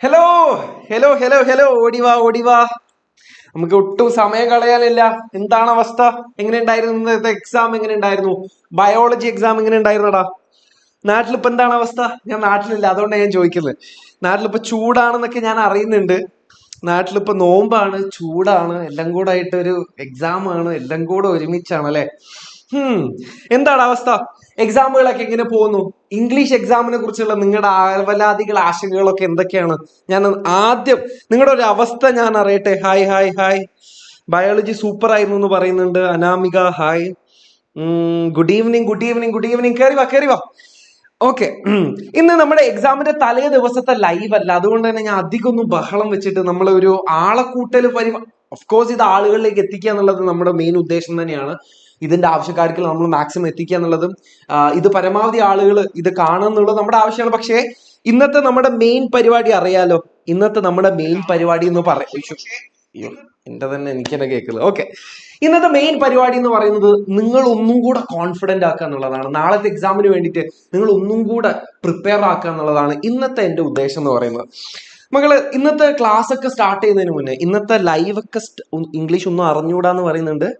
Hello hello hello hello ഓടിവാ ഓടിവാ. നമുക്ക് ഒട്ടും സമയം കളയാനില്ല. എന്താണ് അവസ്ഥ? എങ്ങനെ ഉണ്ടായിരുന്നു ഇന്നത്തെ എക്സാം? എങ്ങനെ ഉണ്ടായിരുന്നു? ബയോളജി എക്സാം എങ്ങനെ ഉണ്ടായിരുന്നടാ? നാട്ടിലിപ്പോ എന്താണ് അവസ്ഥ? ഞാൻ നാട്ടിലില്ല, അതുകൊണ്ടാണ് ഞാൻ ചോദിക്കുന്നത്. നാട്ടിലിപ്പോ ചൂടാണെന്നൊക്കെ ഞാൻ അറിയുന്നുണ്ട്. നാട്ടിലിപ്പോ നോമ്പാണ്, ചൂടാണ്, എല്ലാം കൂടെ ആയിട്ട് ഒരു എക്സാം ആണ്, എല്ലാം കൂടെ ഒരുമിച്ചാണ് അല്ലെ? ഹും എന്താണ് അവസ്ഥ? എക്സാമുകളൊക്കെ എങ്ങനെ പോകുന്നു? ഇംഗ്ലീഷ് എക്സാമിനെ കുറിച്ചുള്ള നിങ്ങളുടെ ആവലാതികൾ, ആശങ്കകളൊക്കെ എന്തൊക്കെയാണ്? ഞാൻ ആദ്യം നിങ്ങളുടെ ഒരു അവസ്ഥ ഞാൻ അറിയട്ടെ. Hi hi hi. Biology super ആയിരുന്നു എന്ന് പറയുന്നുണ്ട് Anamika. Hi. Good evening good evening good evening. കയറി വാ കയറി വാ. ഓക്കെ. ഇന്ന് നമ്മുടെ എക്സാമിന്റെ തലേ ദിവസത്തെ ലൈവ് അല്ല, അതുകൊണ്ട് തന്നെ ഞാൻ അധികം ഒന്നും ബഹളം വെച്ചിട്ട് നമ്മൾ ഒരു ആളെക്കൂട്ടൽ ഓഫ് കോഴ്സ് ഇത് ആളുകളിലേക്ക് എത്തിക്കുക എന്നുള്ളത് നമ്മുടെ മെയിൻ ഉദ്ദേശം തന്നെയാണ്. ഇതിന്റെ ആവശ്യക്കാർക്ക് നമ്മൾ മാക്സിമം എത്തിക്കുക എന്നുള്ളതും ഇത് പരമാവധി ആളുകൾ ഇത് കാണുക എന്നുള്ളത് നമ്മുടെ ആവശ്യമാണ്. പക്ഷേ ഇന്നത്തെ നമ്മുടെ മെയിൻ പരിപാടി അറിയാലോ. ഇന്നത്തെ നമ്മുടെ മെയിൻ പരിപാടി എന്ന് അയ്യോ, എന്റെ തന്നെ എനിക്ക് തന്നെ കേൾക്കുന്നത്. ഓക്കെ, ഇന്നത്തെ മെയിൻ പരിപാടി എന്ന് പറയുന്നത് നിങ്ങൾ ഒന്നും കൂടെ കോൺഫിഡന്റ് ആക്കുക എന്നുള്ളതാണ്. നാളത്തെ എക്സാമിന് വേണ്ടിയിട്ട് നിങ്ങൾ ഒന്നും കൂടെ പ്രിപ്പയർ ആക്കുക എന്നുള്ളതാണ് ഇന്നത്തെ എന്റെ ഉദ്ദേശം എന്ന് പറയുന്നത്. മകള്, ഇന്നത്തെ ക്ലാസ് ഒക്കെ സ്റ്റാർട്ട് ചെയ്യുന്നതിന് മുന്നേ ഇന്നത്തെ ലൈവ് ഒക്കെ ഇംഗ്ലീഷ് ഒന്നും അറിഞ്ഞുകൂടാന്ന് പറയുന്നുണ്ട്.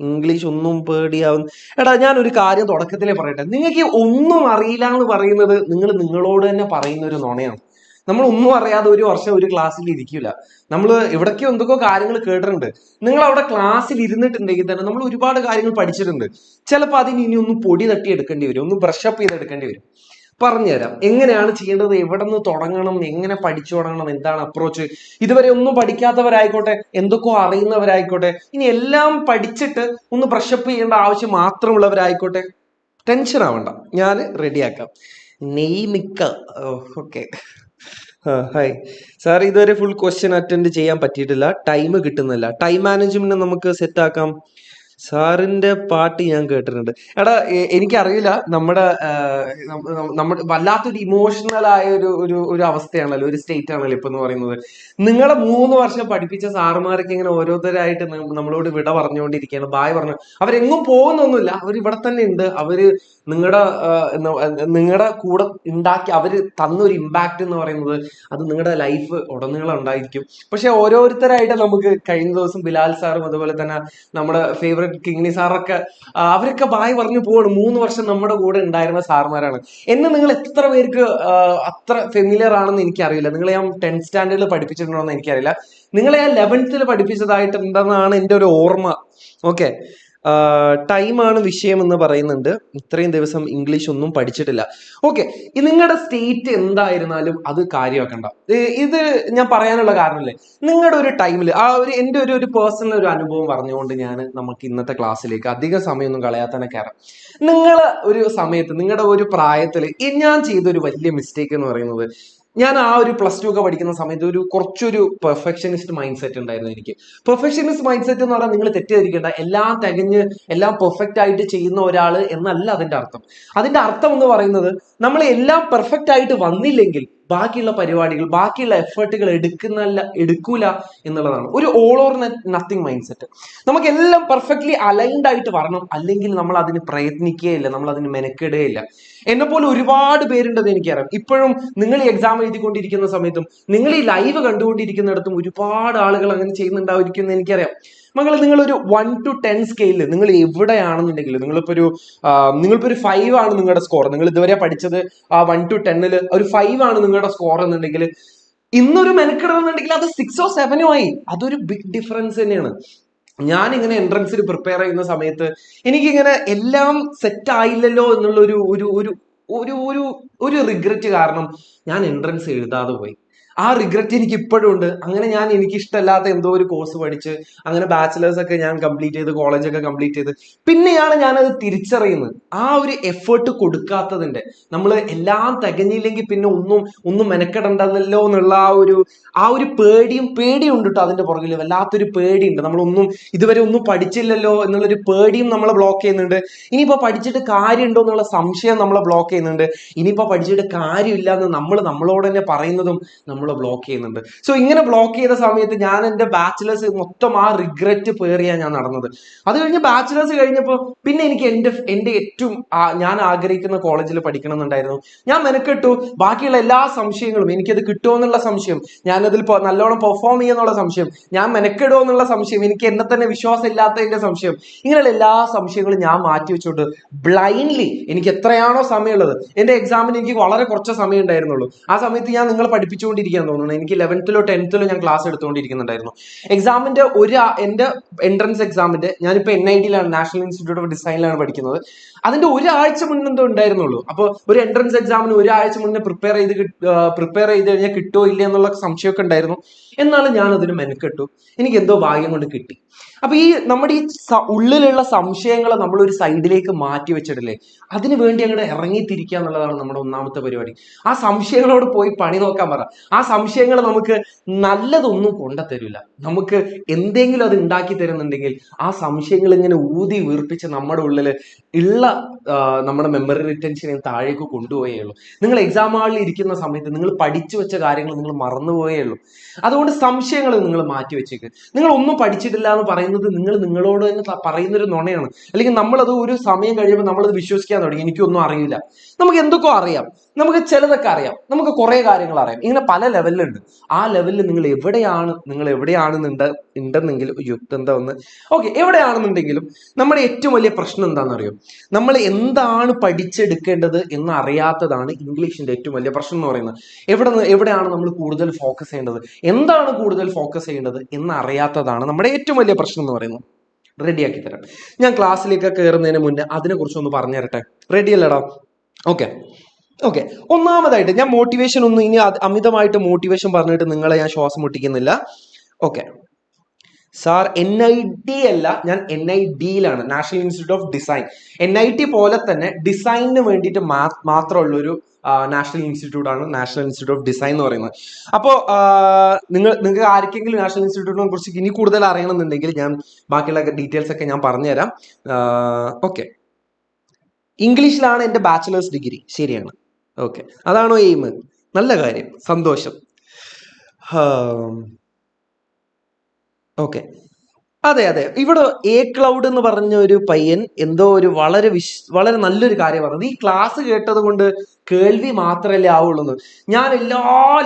ഇംഗ്ലീഷ് ഒന്നും പേടിയാവുന്നു. എടാ, ഞാൻ ഒരു കാര്യം തുടക്കത്തിലേ പറയട്ടെ. നിങ്ങൾക്ക് ഈ ഒന്നും അറിയില്ല എന്ന് പറയുന്നത് നിങ്ങൾ നിങ്ങളോട് തന്നെ പറയുന്ന ഒരു നുണയാണ്. നമ്മൾ ഒന്നും അറിയാതെ ഒരു വർഷം ഒരു ക്ലാസ്സിൽ ഇരിക്കില്ല. നമ്മൾ എവിടേക്കോ എന്തൊക്കെയോ കാര്യങ്ങൾ കേട്ടിട്ടുണ്ട്. നിങ്ങൾ അവിടെ ക്ലാസ്സിൽ ഇരുന്നിട്ടുണ്ടെങ്കിൽ തന്നെ നമ്മൾ ഒരുപാട് കാര്യങ്ങൾ പഠിച്ചിട്ടുണ്ട്. ചിലപ്പോൾ അതിന് ഇനി ഒന്ന് പൊടി തട്ടി എടുക്കേണ്ടി വരും, ഒന്ന് ബ്രഷപ്പ് ചെയ്തെടുക്കേണ്ടി വരും. പറഞ്ഞുതരാം എങ്ങനെയാണ് ചെയ്യേണ്ടത്, എവിടെ നിന്ന് തുടങ്ങണം, എങ്ങനെ പഠിച്ചു തുടങ്ങണം, എന്താണ് അപ്രോച്ച്. ഇതുവരെ ഒന്നും പഠിക്കാത്തവരായിക്കോട്ടെ, എന്തൊക്കെയോ അറിയുന്നവരായിക്കോട്ടെ, ഇനി എല്ലാം പഠിച്ചിട്ട് ഒന്ന് ബ്രഷപ്പ് ചെയ്യേണ്ട ആവശ്യം മാത്രമുള്ളവരായിക്കോട്ടെ, ടെൻഷൻ ആവണ്ട, ഞാൻ റെഡിയാക്കാം. നെയ്മിക്ക. ഓക്കെ. ഹായ് സാർ, ഇതുവരെ ഫുൾ ക്വസ്റ്റ്യൻ അറ്റൻഡ് ചെയ്യാൻ പറ്റിയിട്ടില്ല, ടൈം കിട്ടുന്നില്ല. ടൈം മാനേജ്മെന്റ് നമുക്ക് സെറ്റ് ആക്കാം. സാറിന്റെ പാട്ട് ഞാൻ കേട്ടിട്ടുണ്ട്. എടാ, എനിക്കറിയില്ല, നമ്മുടെ വല്ലാത്തൊരു ഇമോഷണൽ ആയ ഒരു ഒരു ഒരു അവസ്ഥയാണല്ലോ, ഒരു സ്റ്റേറ്റ് ആണല്ലോ ഇപ്പൊ എന്ന് പറയുന്നത്. നിങ്ങളെ 3 വർഷം പഠിപ്പിച്ച സാറുമാരൊക്കെ ഇങ്ങനെ ഓരോരുത്തരായിട്ട് നമ്മളോട് വിട പറഞ്ഞുകൊണ്ടിരിക്കുകയാണ്, ബായ് പറഞ്ഞു. അവരെങ്ങും പോകുന്നൊന്നുമില്ല, അവർ ഇവിടെ തന്നെ ഉണ്ട്. അവര് നിങ്ങളുടെ കൂടെ ഉണ്ടാക്കി അവര് തന്നൊരു ഇമ്പാക്ട് എന്ന് പറയുന്നത് അത് നിങ്ങളുടെ ലൈഫ് ഉടനീളം ഉണ്ടായിരിക്കും. പക്ഷെ ഓരോരുത്തരായിട്ട് നമുക്ക് കഴിഞ്ഞ ദിവസം ബിലാൽ സാറും അതുപോലെ തന്നെ നമ്മുടെ ഫേവറേറ്റ് കിങ്ങിണി സാറൊക്കെ അവരൊക്കെ ബായ് പറഞ്ഞു പോവാണ്. 3 വർഷം നമ്മുടെ കൂടെ ഉണ്ടായിരുന്ന സാറുമാരാണ്. എന്നെ നിങ്ങൾ എത്ര പേർക്ക് അത്ര ഫെമിലിയർ ആണെന്ന് എനിക്കറിയില്ല. നിങ്ങളെ ഞാൻ 10th സ്റ്റാൻഡേർഡിൽ പഠിപ്പിച്ചിട്ടുണ്ടോ എന്ന് എനിക്കറിയില്ല. നിങ്ങളെ ഞാൻ 11th പഠിപ്പിച്ചതായിട്ടുണ്ടെന്നാണ് എൻ്റെ ഒരു ഓർമ്മ. ഓക്കെ. ടൈമാണ് വിഷയം എന്ന് പറയുന്നുണ്ട്. ഇത്രയും ദിവസം ഇംഗ്ലീഷ് ഒന്നും പഠിച്ചിട്ടില്ല. ഓക്കെ, നിങ്ങളുടെ സ്റ്റേറ്റ് എന്തായിരുന്നാലും അത് കാര്യമാക്കണ്ട. ഇത് ഞാൻ പറയാനുള്ള കാരണമല്ലേ, നിങ്ങളുടെ ഒരു ടൈമിൽ എൻ്റെ ഒരു പേഴ്സണൽ ഒരു അനുഭവം പറഞ്ഞുകൊണ്ട് നമുക്ക് ഇന്നത്തെ ക്ലാസ്സിലേക്ക് അധിക സമയമൊന്നും കളയാതെ തന്നെ കയറാം. നിങ്ങളെ ഒരു സമയത്ത്, നിങ്ങളുടെ ഒരു പ്രായത്തിൽ ഞാൻ ചെയ്തൊരു വലിയ മിസ്റ്റേക്ക് എന്ന് പറയുന്നത്, ഞാൻ ആ ഒരു +2 ഒക്കെ പഠിക്കുന്ന സമയത്ത് കുറച്ചൊരു പെർഫെക്ഷനിസ്റ്റ് മൈൻഡ് സെറ്റ് ഉണ്ടായിരുന്നു എനിക്ക്. പെർഫെക്ഷനിസ്റ്റ് മൈൻഡ് സെറ്റ് എന്ന് പറഞ്ഞാൽ നിങ്ങൾ തെറ്റിദ്ധരിക്കേണ്ട, എല്ലാം തികഞ്ഞ് എല്ലാം പെർഫെക്റ്റ് ആയിട്ട് ചെയ്യുന്ന ഒരാൾ എന്നല്ല അതിന്റെ അർത്ഥം. അതിന്റെ അർത്ഥം എന്ന് പറയുന്നത്, നമ്മൾ എല്ലാം പെർഫെക്റ്റ് ആയിട്ട് വന്നില്ലെങ്കിൽ ബാക്കിയുള്ള പരിപാടികൾ, ബാക്കിയുള്ള എഫേർട്ടുകൾ എടുക്കൂല എന്നുള്ളതാണ് ഒരു all or nothing mind set. നമുക്ക് എല്ലാം പെർഫെക്റ്റ്ലി അലൈൻഡ് ആയിട്ട് വരണം, അല്ലെങ്കിൽ നമ്മൾ അതിന് പ്രയത്നിക്കുകയില്ല, നമ്മൾ അതിന് മെനക്കെടുകയില്ല. എന്നെ പോലെ ഒരുപാട് പേരുണ്ടെന്ന് എനിക്കറിയാം. ഇപ്പോഴും നിങ്ങൾ ഈ എക്സാം എഴുതിക്കൊണ്ടിരിക്കുന്ന സമയത്തും നിങ്ങൾ ഈ ലൈവ് കണ്ടുകൊണ്ടിരിക്കുന്നിടത്തും ഒരുപാട് ആളുകൾ അങ്ങനെ ചെയ്യുന്നുണ്ടായിരിക്കും എന്ന് എനിക്കറിയാം. നിങ്ങളൊരു 1 to 10 സ്കെയിലിൽ നിങ്ങൾ എവിടെയാണെന്നുണ്ടെങ്കിൽ, നിങ്ങളിപ്പോ ഒരു 5 ആണ് നിങ്ങളുടെ സ്കോർ, നിങ്ങൾ ഇതുവരെ പഠിച്ചത് 1 to 10 ഒരു 5 ആണ് നിങ്ങളുടെ സ്കോർ എന്നുണ്ടെങ്കിൽ, ഇന്നൊരു മെനക്കെടുന്നുണ്ടെങ്കിൽ അത് 6 or 7 ആയി. അതൊരു ബിഗ് ഡിഫറൻസ് തന്നെയാണ്. ഞാനിങ്ങനെ എൻട്രൻസിന് പ്രിപ്പയർ ചെയ്യുന്ന സമയത്ത് എനിക്കിങ്ങനെ എല്ലാം സെറ്റ് ആയില്ലല്ലോ എന്നുള്ള ഒരു ഒരു ഒരു ഒരു ഒരു ഒരു റിഗ്രറ്റ് കാരണം ഞാൻ എൻട്രൻസ് എഴുതാതെ പോയി. ആ റിഗ്രറ്റ് എനിക്ക് ഇപ്പോഴും ഉണ്ട്. അങ്ങനെ എനിക്ക് ഇഷ്ടമല്ലാത്ത എന്തോ ഒരു കോഴ്സ് പഠിച്ച് അങ്ങനെ ബാച്ചിലേഴ്സ് ഒക്കെ ഞാൻ കംപ്ലീറ്റ് ചെയ്ത്, കോളേജൊക്കെ കംപ്ലീറ്റ് ചെയ്ത്, പിന്നെയാണ് ഞാനത് തിരിച്ചറിയുന്നത്. ആ ഒരു എഫേർട്ട് കൊടുക്കാത്തതിന്റെ, നമ്മൾ എല്ലാം തികഞ്ഞില്ലെങ്കിൽ പിന്നെ ഒന്നും മെനക്കെടണ്ടല്ലോ എന്നുള്ള ആ ഒരു പേടിയും ഉണ്ട് കേട്ടോ. അതിന്റെ പുറകിൽ വല്ലാത്തൊരു പേടിയുണ്ട്. നമ്മളൊന്നും ഇതുവരെ ഒന്നും പഠിച്ചില്ലല്ലോ എന്നുള്ളൊരു പേടിയും നമ്മളെ ബ്ലോക്ക് ചെയ്യുന്നുണ്ട്. ഇനിയിപ്പോ പഠിച്ചിട്ട് കാര്യമുണ്ടോ എന്നുള്ള സംശയം നമ്മളെ ബ്ലോക്ക് ചെയ്യുന്നുണ്ട്. ഇനിയിപ്പോ പഠിച്ചിട്ട് കാര്യമില്ല എന്ന് നമ്മളോട് തന്നെ പറയുന്നതും നമ്മളെ നമ്മൾ ബ്ലോക്ക് ചെയ്യുന്നുണ്ട്. സോ ഇങ്ങനെ ബ്ലോക്ക് ചെയ്ത സമയത്ത് ഞാൻ എൻ്റെ ബാച്ചിലേഴ്സ് മൊത്തം ആ റിഗ്രറ്റ് പേറിയാണ് ഞാൻ നടന്നത്. അത് കഴിഞ്ഞ് ബാച്ചിലേഴ്സ് കഴിഞ്ഞപ്പോൾ പിന്നെ എനിക്ക് എൻ്റെ ഏറ്റവും ഞാൻ ആഗ്രഹിക്കുന്ന കോളേജിൽ പഠിക്കണം എന്നുണ്ടായിരുന്നു. ഞാൻ മെനക്കെട്ടു. ബാക്കിയുള്ള എല്ലാ സംശയങ്ങളും, എനിക്കത് കിട്ടുമോ എന്നുള്ള സംശയം, ഞാനതിൽ നല്ലോണം പെർഫോം ചെയ്യുന്നുള്ള സംശയം, ഞാൻ മെനക്കെടുമോ എന്നുള്ള സംശയം, എനിക്ക് എന്നെ തന്നെ വിശ്വാസം ഇല്ലാത്തതിന്റെ സംശയം, ഇങ്ങനെയുള്ള എല്ലാ സംശയങ്ങളും ഞാൻ മാറ്റി വെച്ചുകൊണ്ട് ബ്ലൈൻഡ്ലി എനിക്ക് എത്രയാണോ സമയമുള്ളത്, എൻ്റെ എക്സാമിന് എനിക്ക് വളരെ കുറച്ച് സമയം ഉണ്ടായിരുന്നുള്ളൂ. ആ സമയത്ത് ഞാൻ നിങ്ങളെ പഠിപ്പിച്ചുകൊണ്ടിരിക്കാൻ തോന്നുന്നു. എനിക്ക് 11th-ലോ 10th-ലോ ഞാൻ ക്ലാസ് എടുത്തുകൊണ്ടിരിക്കുന്നുണ്ടായിരുന്നു. എക്സാമിന്റെ എൻ്റെ എൻട്രൻസ് എക്സാമിന്റെ, ഞാനിപ്പോൾ NIT-ലാണ്, നാഷണൽ ഇൻസ്റ്റിറ്റ്യൂട്ട് ഓഫ് ഡിസൈനിലാണ് പഠിക്കുന്നത്. അതിന്റെ ഒരാഴ്ച മുന്നെന്തോ ഉണ്ടായിരുന്നുള്ളൂ. അപ്പോൾ ഒരു എൻട്രൻസ് എക്സാമിന് ഒരാഴ്ച മുന്നേ പ്രിപ്പയർ ചെയ്ത് കഴിഞ്ഞാൽ കിട്ടുമോ ഇല്ല എന്നുള്ള സംശയമൊക്കെ ഉണ്ടായിരുന്നു. എന്നാലും ഞാൻ അതിന് മെനക്കെട്ടു. എനിക്ക് എന്തോ ഭാഗ്യം കൊണ്ട് കിട്ടി. അപ്പൊ നമ്മുടെ ഈ ഉള്ളിലുള്ള സംശയങ്ങളെ നമ്മൾ ഒരു സൈഡിലേക്ക് മാറ്റി വെച്ചിട്ടില്ലേ, അതിനു വേണ്ടി അങ്ങോട്ട് ഇറങ്ങിത്തിരിക്കുക എന്നുള്ളതാണ് നമ്മുടെ ഒന്നാമത്തെ പരിപാടി. ആ സംശയങ്ങളോട് പോയി പണി നോക്കാൻ പറ. ആ സംശയങ്ങൾ നമുക്ക് നല്ലതൊന്നും കൊണ്ടുതരില്ല. നമുക്ക് എന്തെങ്കിലും അത് ഉണ്ടാക്കി തരുന്നുണ്ടെങ്കിൽ ആ സംശയങ്ങൾ ഇങ്ങനെ ഊതി വീർപ്പിച്ച് നമ്മുടെ ഉള്ളിൽ ഉള്ള നമ്മുടെ മെമ്മറി റിറ്റൻഷനെ താഴേക്ക് കൊണ്ടുപോയേ ഉള്ളൂ. നിങ്ങൾ എക്സാം ഹാളിൽ ഇരിക്കുന്ന സമയത്ത് നിങ്ങൾ പഠിച്ചു വെച്ച കാര്യങ്ങൾ നിങ്ങൾ മറന്നുപോയേ ഉള്ളൂ. അതുകൊണ്ട് സംശയങ്ങൾ നിങ്ങൾ മാറ്റി വെച്ചേക്ക്. നിങ്ങൾ ഒന്നും പഠിച്ചിട്ടില്ല എന്ന് പറയുന്നത് നിങ്ങളോട് തന്നെ പറയുന്നൊരു നുണയാണ്. അല്ലെങ്കിൽ നമ്മളത് ഒരു സമയം കഴിയുമ്പോൾ നമ്മളത് വിശ്വസിക്കാൻ തുടങ്ങി. എനിക്കൊന്നും അറിയില്ല. നമുക്ക് എന്തൊക്കെ അറിയാം, നമുക്ക് ചിലതൊക്കെ അറിയാം, നമുക്ക് കുറെ കാര്യങ്ങൾ അറിയാം. ഇങ്ങനെ പല ലെവലിലുണ്ട്. ആ ലെവലിൽ നിങ്ങൾ എവിടെയാണെന്നുണ്ടെങ്കിലും എവിടെയാണെന്നുണ്ടെങ്കിലും നമ്മുടെ ഏറ്റവും വലിയ പ്രശ്നം എന്താണെന്ന് അറിയോ? നമ്മൾ എന്താണ് പഠിച്ചെടുക്കേണ്ടത് എന്ന് അറിയാത്തതാണ് ഇംഗ്ലീഷിന്റെ ഏറ്റവും വലിയ പ്രശ്നം എന്ന് പറയുന്നത്. എവിടെയാണ് നമ്മൾ കൂടുതൽ ഫോക്കസ് ചെയ്യേണ്ടത്, എന്താണ് കൂടുതൽ ഫോക്കസ് ചെയ്യേണ്ടത് എന്ന് അറിയാത്തതാണ് നമ്മുടെ ഏറ്റവും വലിയ പ്രശ്നം എന്ന് പറയുന്നത്. റെഡിയാക്കി തരാം. ഞാൻ ക്ലാസ്സിലേക്ക് കയറുന്നതിന് മുന്നേ അതിനെക്കുറിച്ച് ഒന്ന് പറഞ്ഞു തരട്ടെ. റെഡി അല്ലടാ? ഓക്കെ. ഒന്നാമതായിട്ട് ഞാൻ മോട്ടിവേഷൻ ഒന്നും ഇനി അമിതമായിട്ട് മോട്ടിവേഷൻ പറഞ്ഞിട്ട് നിങ്ങളെ ഞാൻ ശ്വാസം മുട്ടിക്കുന്നില്ല. ഓക്കെ സാർ, NIT അല്ല, ഞാൻ NID-യിലാണ്, national institute of design. NIT പോലെ തന്നെ ഡിസൈനിന് വേണ്ടിയിട്ട് മാത്രമുള്ളൊരു നാഷണൽ ഇൻസ്റ്റിറ്റ്യൂട്ട് ആണ് നാഷണൽ ഇൻസ്റ്റിറ്റ്യൂട്ട് ഓഫ് ഡിസൈൻ എന്ന് പറയുന്നത്. അപ്പോൾ നിങ്ങൾക്ക് ആർക്കെങ്കിലും നാഷണൽ ഇൻസ്റ്റിറ്റ്യൂട്ടിനെ കുറിച്ച് ഇനി കൂടുതൽ അറിയണമെന്നുണ്ടെങ്കിൽ ഞാൻ ബാക്കിയുള്ള ഡീറ്റെയിൽസ് ഒക്കെ ഞാൻ പറഞ്ഞുതരാം. ഓക്കെ, ഇംഗ്ലീഷിലാണ് എൻ്റെ ബാച്ചിലേഴ്സ് ഡിഗ്രി. ശരിയാണ്. ഓക്കെ, അതാണോ എയിം? നല്ല കാര്യം, സന്തോഷം. ഓക്കെ, അതെ. ഇവിടെ ക്ലൗഡ് എന്ന് പറഞ്ഞ ഒരു പയ്യൻ എന്തോ ഒരു വളരെ നല്ലൊരു കാര്യം പറഞ്ഞത്. ഈ ക്ലാസ് കേട്ടത് കൊണ്ട് കേൾവി മാത്രമല്ലേ ആവുള്ളൂ. ഞാൻ എല്ലാ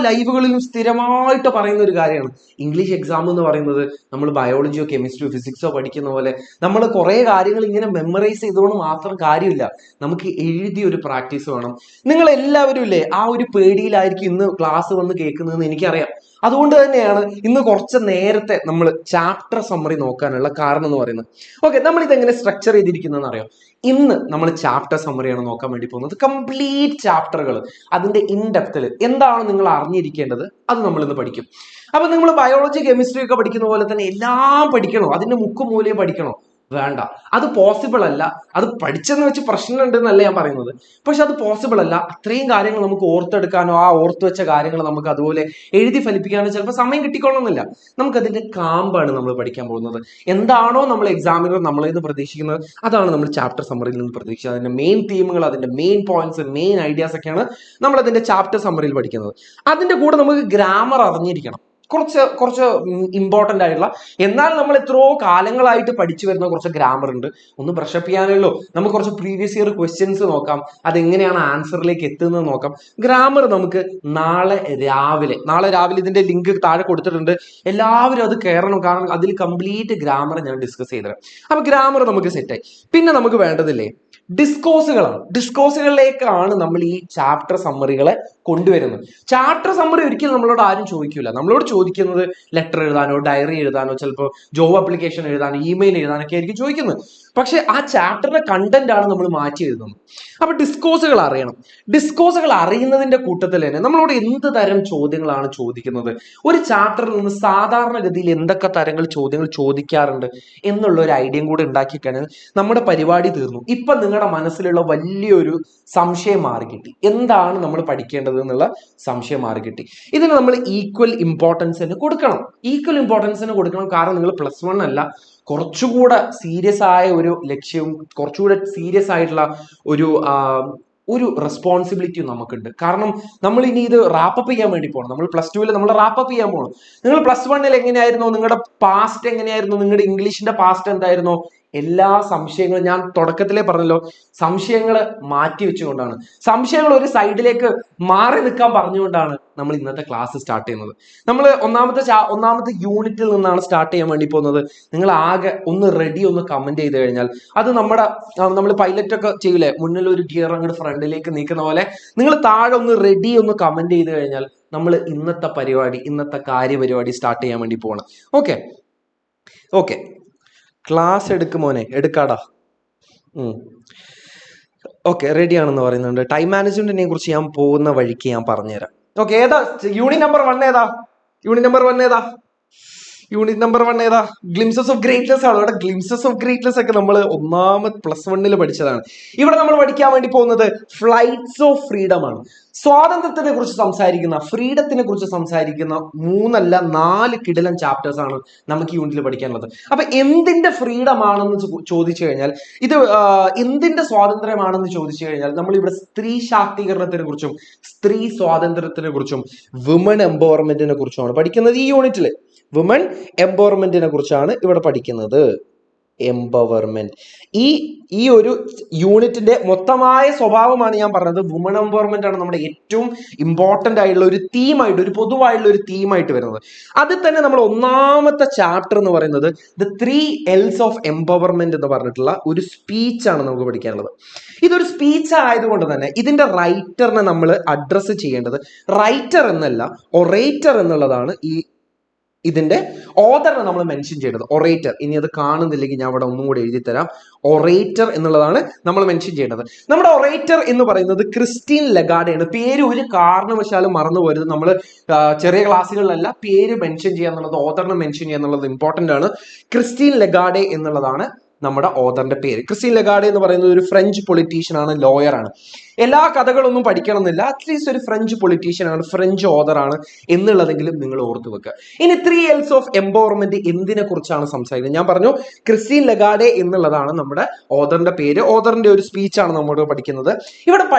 ലൈവുകളിലും സ്ഥിരമായിട്ട് പറയുന്ന ഒരു കാര്യമാണ്, ഇംഗ്ലീഷ് എക്സാം എന്ന് പറയുന്നത് നമ്മൾ ബയോളജിയോ കെമിസ്ട്രിയോ ഫിസിക്സോ പഠിക്കുന്ന പോലെ നമ്മൾ കുറെ കാര്യങ്ങൾ ഇങ്ങനെ മെമ്മറൈസ് ചെയ്തുകൊണ്ട് മാത്രം കാര്യമില്ല. നമുക്ക് എഴുതി ഒരു പ്രാക്ടീസ് വേണം. നിങ്ങൾ എല്ലാവരും ഇല്ലേ ആ ഒരു പേടിയിലായിരിക്കും ഇന്ന് ക്ലാസ് വന്ന് കേൾക്കുന്നതെന്ന് എനിക്കറിയാം. അതുകൊണ്ട് തന്നെയാണ് ഇന്ന് കുറച്ച് നേരത്തെ നമ്മൾ ചാപ്റ്റർ സമ്മറി നോക്കാനുള്ള കാരണം എന്ന് പറയുന്നത്. ഓക്കെ, നമ്മൾ ഇതെങ്ങനെ സ്ട്രക്ചർ ചെയ്തിരിക്കുന്നതെന്ന് അറിയാം. ഇന്ന് നമ്മൾ ചാപ്റ്റർ സമ്മറിയാണ് നോക്കാൻ വേണ്ടി പോകുന്നത്. കംപ്ലീറ്റ് ചാപ്റ്ററുകൾ, അതിന്റെ ഇൻഡെപ്തിൽ എന്താണ് നിങ്ങൾ അറിഞ്ഞിരിക്കേണ്ടത് അത് നമ്മൾ ഇന്ന് പഠിക്കും. അപ്പൊ നിങ്ങൾ ബയോളജി കെമിസ്ട്രി ഒക്കെ പഠിക്കുന്ന പോലെ തന്നെ എല്ലാം പഠിക്കണോ? അതിന്റെ മുക്കും മൂലയും പഠിക്കണോ? വേണ്ട, അത് പോസിബിൾ അല്ല. അത് പഠിച്ചെന്ന് വെച്ച് പ്രശ്നമുണ്ട് എന്നല്ല ഞാൻ പറയുന്നത്, പക്ഷെ അത് പോസിബിൾ അല്ല. അത്രയും കാര്യങ്ങൾ നമുക്ക് ഓർത്തെടുക്കാനോ ആ ഓർത്ത് വെച്ച കാര്യങ്ങൾ നമുക്ക് അതുപോലെ എഴുതി ഫലിപ്പിക്കാനോ ചിലപ്പോൾ സമയം കിട്ടിക്കൊള്ളുന്നില്ല. നമുക്കതിന്റെ കാമ്പാണ് നമ്മൾ പഠിക്കാൻ പോകുന്നത്. എന്താണോ നമ്മൾ എക്സാമിനർ നമ്മളിൽ നിന്ന് പ്രതീക്ഷിക്കുന്നത് അതാണ് നമ്മൾ ചാപ്റ്റർ സമ്മറിയിൽ നിന്ന് പ്രതീക്ഷിക്കുന്നത്. അതിന്റെ മെയിൻ തീമുകൾ, അതിന്റെ മെയിൻ പോയിന്റ്സ്, മെയിൻ ഐഡിയാസ് ഒക്കെയാണ് നമ്മൾ അതിന്റെ ചാപ്റ്റർ സമ്മറിയിൽ പഠിക്കുന്നത്. അതിന്റെ കൂടെ നമുക്ക് ഗ്രാമർ അറിഞ്ഞിരിക്കണം. കുറച്ച് ഇമ്പോർട്ടൻ്റ് ആയിട്ടുള്ള, എന്നാൽ നമ്മൾ എത്രയോ കാലങ്ങളായിട്ട് പഠിച്ചു വരുന്ന കുറച്ച് ഗ്രാമർ ഉണ്ട്. ഒന്ന് ബ്രഷപ്പ് ചെയ്യാനുള്ളൂ. നമുക്ക് കുറച്ച് പ്രീവിയസ് ഇയർ ക്വസ്റ്റ്യൻസ് നോക്കാം, അതെങ്ങനെയാണ് ആൻസറിലേക്ക് എത്തുന്നത് നോക്കാം. ഗ്രാമർ നമുക്ക് നാളെ രാവിലെ ഇതിന്റെ ലിങ്ക് താഴെ കൊടുത്തിട്ടുണ്ട്. എല്ലാവരും അത് കയറണം, കാരണം അതിൽ കംപ്ലീറ്റ് ഗ്രാമർ ഞാൻ ഡിസ്കസ് ചെയ്തുതരാം. അപ്പൊ ഗ്രാമർ നമുക്ക് സെറ്റായി. പിന്നെ നമുക്ക് വേണ്ടതില്ലേ ഡിസ്കോഴ്സുകളാണ്. ഡിസ്കോഴ്സുകളിലേക്കാണ് നമ്മൾ ഈ ചാപ്റ്റർ സമ്മറികളെ കൊണ്ടുവരുന്നത്. ചാപ്റ്റർ സമ്മറി ഒരിക്കലും നമ്മളോട് ആരും ചോദിക്കില്ല. നമ്മളോട് ചോദിക്കുന്നത് ലെറ്റർ എഴുതാനോ ഡയറി എഴുതാനോ ചിലപ്പോൾ ജോബ് ആപ്ലിക്കേഷൻ എഴുതാനോ ഇമെയിൽ എഴുതാനൊക്കെ ആയിരിക്കും ചോദിക്കുന്നത്. പക്ഷെ ആ ചാപ്റ്ററിന്റെ കണ്ടന്റ് ആണ് നമ്മൾ മാറ്റി എഴുതുന്നത്. അപ്പൊ ഡിസ്കോഴ്സുകൾ അറിയണം. ഡിസ്കോഴ്സുകൾ അറിയുന്നതിന്റെ കൂട്ടത്തിൽ തന്നെ നമ്മളോട് എന്ത് തരം ചോദ്യങ്ങളാണ് ചോദിക്കുന്നത്, ഒരു ചാപ്റ്ററിൽ നിന്ന് സാധാരണഗതിയിൽ എന്തൊക്കെ ചോദ്യങ്ങൾ ചോദിക്കാറുണ്ട് എന്നുള്ള ഒരു ഐഡിയയും കൂടെ ഉണ്ടാക്കി കഴിഞ്ഞാൽ നമ്മുടെ പരിപാടി തീർന്നു. ഇപ്പൊ നിങ്ങളുടെ മനസ്സിലുള്ള വലിയൊരു സംശയം മാറിക്കിട്ടി, എന്താണ് നമ്മൾ പഠിക്കേണ്ടത് എന്നുള്ള സംശയം മാറിക്കിട്ടി. ഇതിന് നമ്മൾ ഈക്വൽ ഇമ്പോർട്ടൻസിന് കൊടുക്കണം. കാരണം നിങ്ങൾ +1 അല്ല, കുറച്ചുകൂടെ സീരിയസ് ആയ ഒരു ലക്ഷ്യവും കുറച്ചുകൂടെ സീരിയസ് ആയിട്ടുള്ള ഒരു ഒരു റെസ്പോൺസിബിലിറ്റി നമുക്കുണ്ട്. കാരണം നമ്മൾ ഇനി ഇത് റാപ്പപ്പ് ചെയ്യാൻ വേണ്ടി പോകണം. നമ്മൾ +2 നമ്മൾ റാപ്പപ്പ് ചെയ്യാൻ പോകണം. നിങ്ങൾ +1 എങ്ങനെയായിരുന്നു, നിങ്ങളുടെ പാസ്റ്റ് എങ്ങനെയായിരുന്നു, നിങ്ങളുടെ ഇംഗ്ലീഷിന്റെ പാസ്റ്റ് എന്തായിരുന്നു, എല്ലാ സംശയങ്ങളും ഞാൻ തുടക്കത്തിലേ പറഞ്ഞല്ലോ, സംശയങ്ങൾ മാറ്റി വെച്ചുകൊണ്ടാണ്, സംശയങ്ങൾ ഒരു സൈഡിലേക്ക് മാറി നിൽക്കാൻ പറഞ്ഞുകൊണ്ടാണ് നമ്മൾ ഇന്നത്തെ ക്ലാസ് സ്റ്റാർട്ട് ചെയ്യുന്നത്. നമ്മൾ ഒന്നാമത്തെ യൂണിറ്റിൽ നിന്നാണ് സ്റ്റാർട്ട് ചെയ്യാൻ വേണ്ടി പോകുന്നത്. നിങ്ങൾ ആകെ ഒന്ന് റെഡി ഒന്ന് കമന്റ് ചെയ്ത് കഴിഞ്ഞാൽ അത് നമ്മൾ പൈലറ്റ് ഒക്കെ ചെയ്യൂലേ, മുന്നിൽ ഒരു ഗിയർ അങ്ങോട്ട് ഫ്രണ്ടിലേക്ക് നീക്കുന്ന പോലെ നിങ്ങൾ താഴെ ഒന്ന് റെഡി ഒന്ന് കമന്റ് ചെയ്ത് കഴിഞ്ഞാൽ നമ്മൾ ഇന്നത്തെ കാര്യപരിപാടി സ്റ്റാർട്ട് ചെയ്യാൻ വേണ്ടി പോകണം. ഓക്കെ ഓക്കെ, ക്ലാസ് മോനെ, എടുക്കാടാ. ഓക്കെ, റെഡി ആണെന്ന് പറയുന്നുണ്ട്. ടൈം മാനേജ്മെന്റിനെ കുറിച്ച് ഞാൻ പോകുന്ന വഴിക്ക് ഞാൻ പറഞ്ഞുതരാം. ഓക്കെ, ഏതാ യൂണിറ്റ് നമ്പർ 1? യൂണിറ്റ് നമ്പർ 1 ഏതാ? ഗ്ലിംസസ് ഓഫ് ഗ്രേറ്റ്നെസ് ആണ്. ഇവിടെ ഗ്ലിംസസ് ഓഫ് ഗ്രേറ്റ്നെസ് ഒക്കെ നമ്മൾ +1 പഠിച്ചതാണ്. ഇവിടെ നമ്മൾ പഠിക്കാൻ വേണ്ടി പോകുന്നത് ഫ്ലൈറ്റ്സ് ഓഫ് ഫ്രീഡം ആണ്. സ്വാതന്ത്ര്യത്തിനെ കുറിച്ച് സംസാരിക്കുന്ന, ഫ്രീഡത്തിനെ കുറിച്ച് സംസാരിക്കുന്ന 3 കിടിലൻ ചാപ്റ്റേഴ്സ് ആണ് നമുക്ക് ഈ യൂണിറ്റിൽ പഠിക്കാനുള്ളത്. അപ്പൊ എന്തിന്റെ ഫ്രീഡം ആണെന്ന് ചോദിച്ചു കഴിഞ്ഞാൽ, ഇത് എന്തിന്റെ സ്വാതന്ത്ര്യമാണെന്ന് ചോദിച്ചു കഴിഞ്ഞാൽ, നമ്മൾ ഇവിടെ സ്ത്രീ ശാക്തീകരണത്തിനെ കുറിച്ചും സ്ത്രീ സ്വാതന്ത്ര്യത്തിനെ കുറിച്ചും വുമൺ എംപവർമെന്റിനെ കുറിച്ചുമാണ് പഠിക്കുന്നത് ഈ യൂണിറ്റിൽ. വുമൺ എംപവർമെന്റിനെ കുറിച്ചാണ് ഇവിടെ പഠിക്കുന്നത്. എംപവർമെന്റ് ഈ ഒരു യൂണിറ്റിന്റെ മൊത്തമായ സ്വഭാവമാണ് ഞാൻ പറഞ്ഞത്. വുമൺ എംപവർമെന്റ് ആണ് നമ്മുടെ ഏറ്റവും ഇമ്പോർട്ടന്റ് ആയിട്ടുള്ള ഒരു തീമായിട്ട്, ഒരു പൊതുവായിട്ടുള്ള ഒരു തീമായിട്ട് വരുന്നത്. അതിൽ തന്നെ നമ്മൾ ഒന്നാമത്തെ ചാപ്റ്റർ എന്ന് പറയുന്നത് ദ 3 L's ഓഫ് എംപവർമെന്റ് എന്ന് പറഞ്ഞിട്ടുള്ള ഒരു സ്പീച്ചാണ് നമുക്ക് പഠിക്കാനുള്ളത്. ഇതൊരു സ്പീച്ച് ആയതുകൊണ്ട് തന്നെ ഇതിന്റെ റൈറ്ററിനെ നമ്മൾ അഡ്രസ്സ് ചെയ്യേണ്ടത് റൈറ്റർ എന്നല്ല, ഒറേറ്റർ എന്നുള്ളതാണ്. ഇതിന്റെ ഓതറിനെ നമ്മൾ മെൻഷൻ ചെയ്യേണ്ടത് ഒറേറ്റർ. ഇനി അത് കാണുന്നില്ലെങ്കിൽ ഞാൻ അവിടെ ഒന്നും കൂടി എഴുതി തരാം. ഒറേറ്റർ എന്നുള്ളതാണ് നമ്മൾ മെൻഷൻ ചെയ്യേണ്ടത്. നമ്മുടെ ഒറേറ്റർ എന്ന് പറയുന്നത് ക്രിസ്റ്റീൻ ലഗാഡയാണ്. പേര് ഒരു കാരണവശാലും മറന്നു പോരുത്. നമ്മൾ ചെറിയ ക്ലാസ്സുകളിലല്ല പേര് മെൻഷൻ ചെയ്യുക എന്നുള്ളത്, ഓതറിനെ മെൻഷൻ ചെയ്യുക എന്നുള്ളത് ഇമ്പോർട്ടന്റ് ആണ്. ക്രിസ്റ്റീൻ ലഗാഡെ എന്നുള്ളതാണ് നമ്മുടെ ഓതറിന്റെ പേര്. ക്രിസ്റ്റീൻ ലഗാഡെ എന്ന് പറയുന്നത് ഒരു ഫ്രഞ്ച് പൊളിറ്റീഷ്യൻ ആണ്, ലോയർ ആണ്. എല്ലാ കഥകളൊന്നും പഠിക്കണമെന്നില്ല, അറ്റ്ലീസ്റ്റ് ഒരു ഫ്രഞ്ച് പൊളിറ്റീഷ്യൻ ആണ്, ഫ്രഞ്ച് ഓതറാണ് എന്നുള്ളതെങ്കിലും നിങ്ങൾ ഓർത്തു വെക്കുക. ഇനി 3 L's ഓഫ് എംപവർമെന്റ് എന്തിനെ കുറിച്ചാണ് സംസാരിക്കുന്നത്? ഞാൻ പറഞ്ഞു ക്രിസ്റ്റീൻ ലഗാഡെ എന്നുള്ളതാണ് നമ്മുടെ ഓതറിന്റെ പേര്. ഓതറിന്റെ ഒരു സ്പീച്ചാണ് നമ്മൾ പഠിക്കുന്നത്.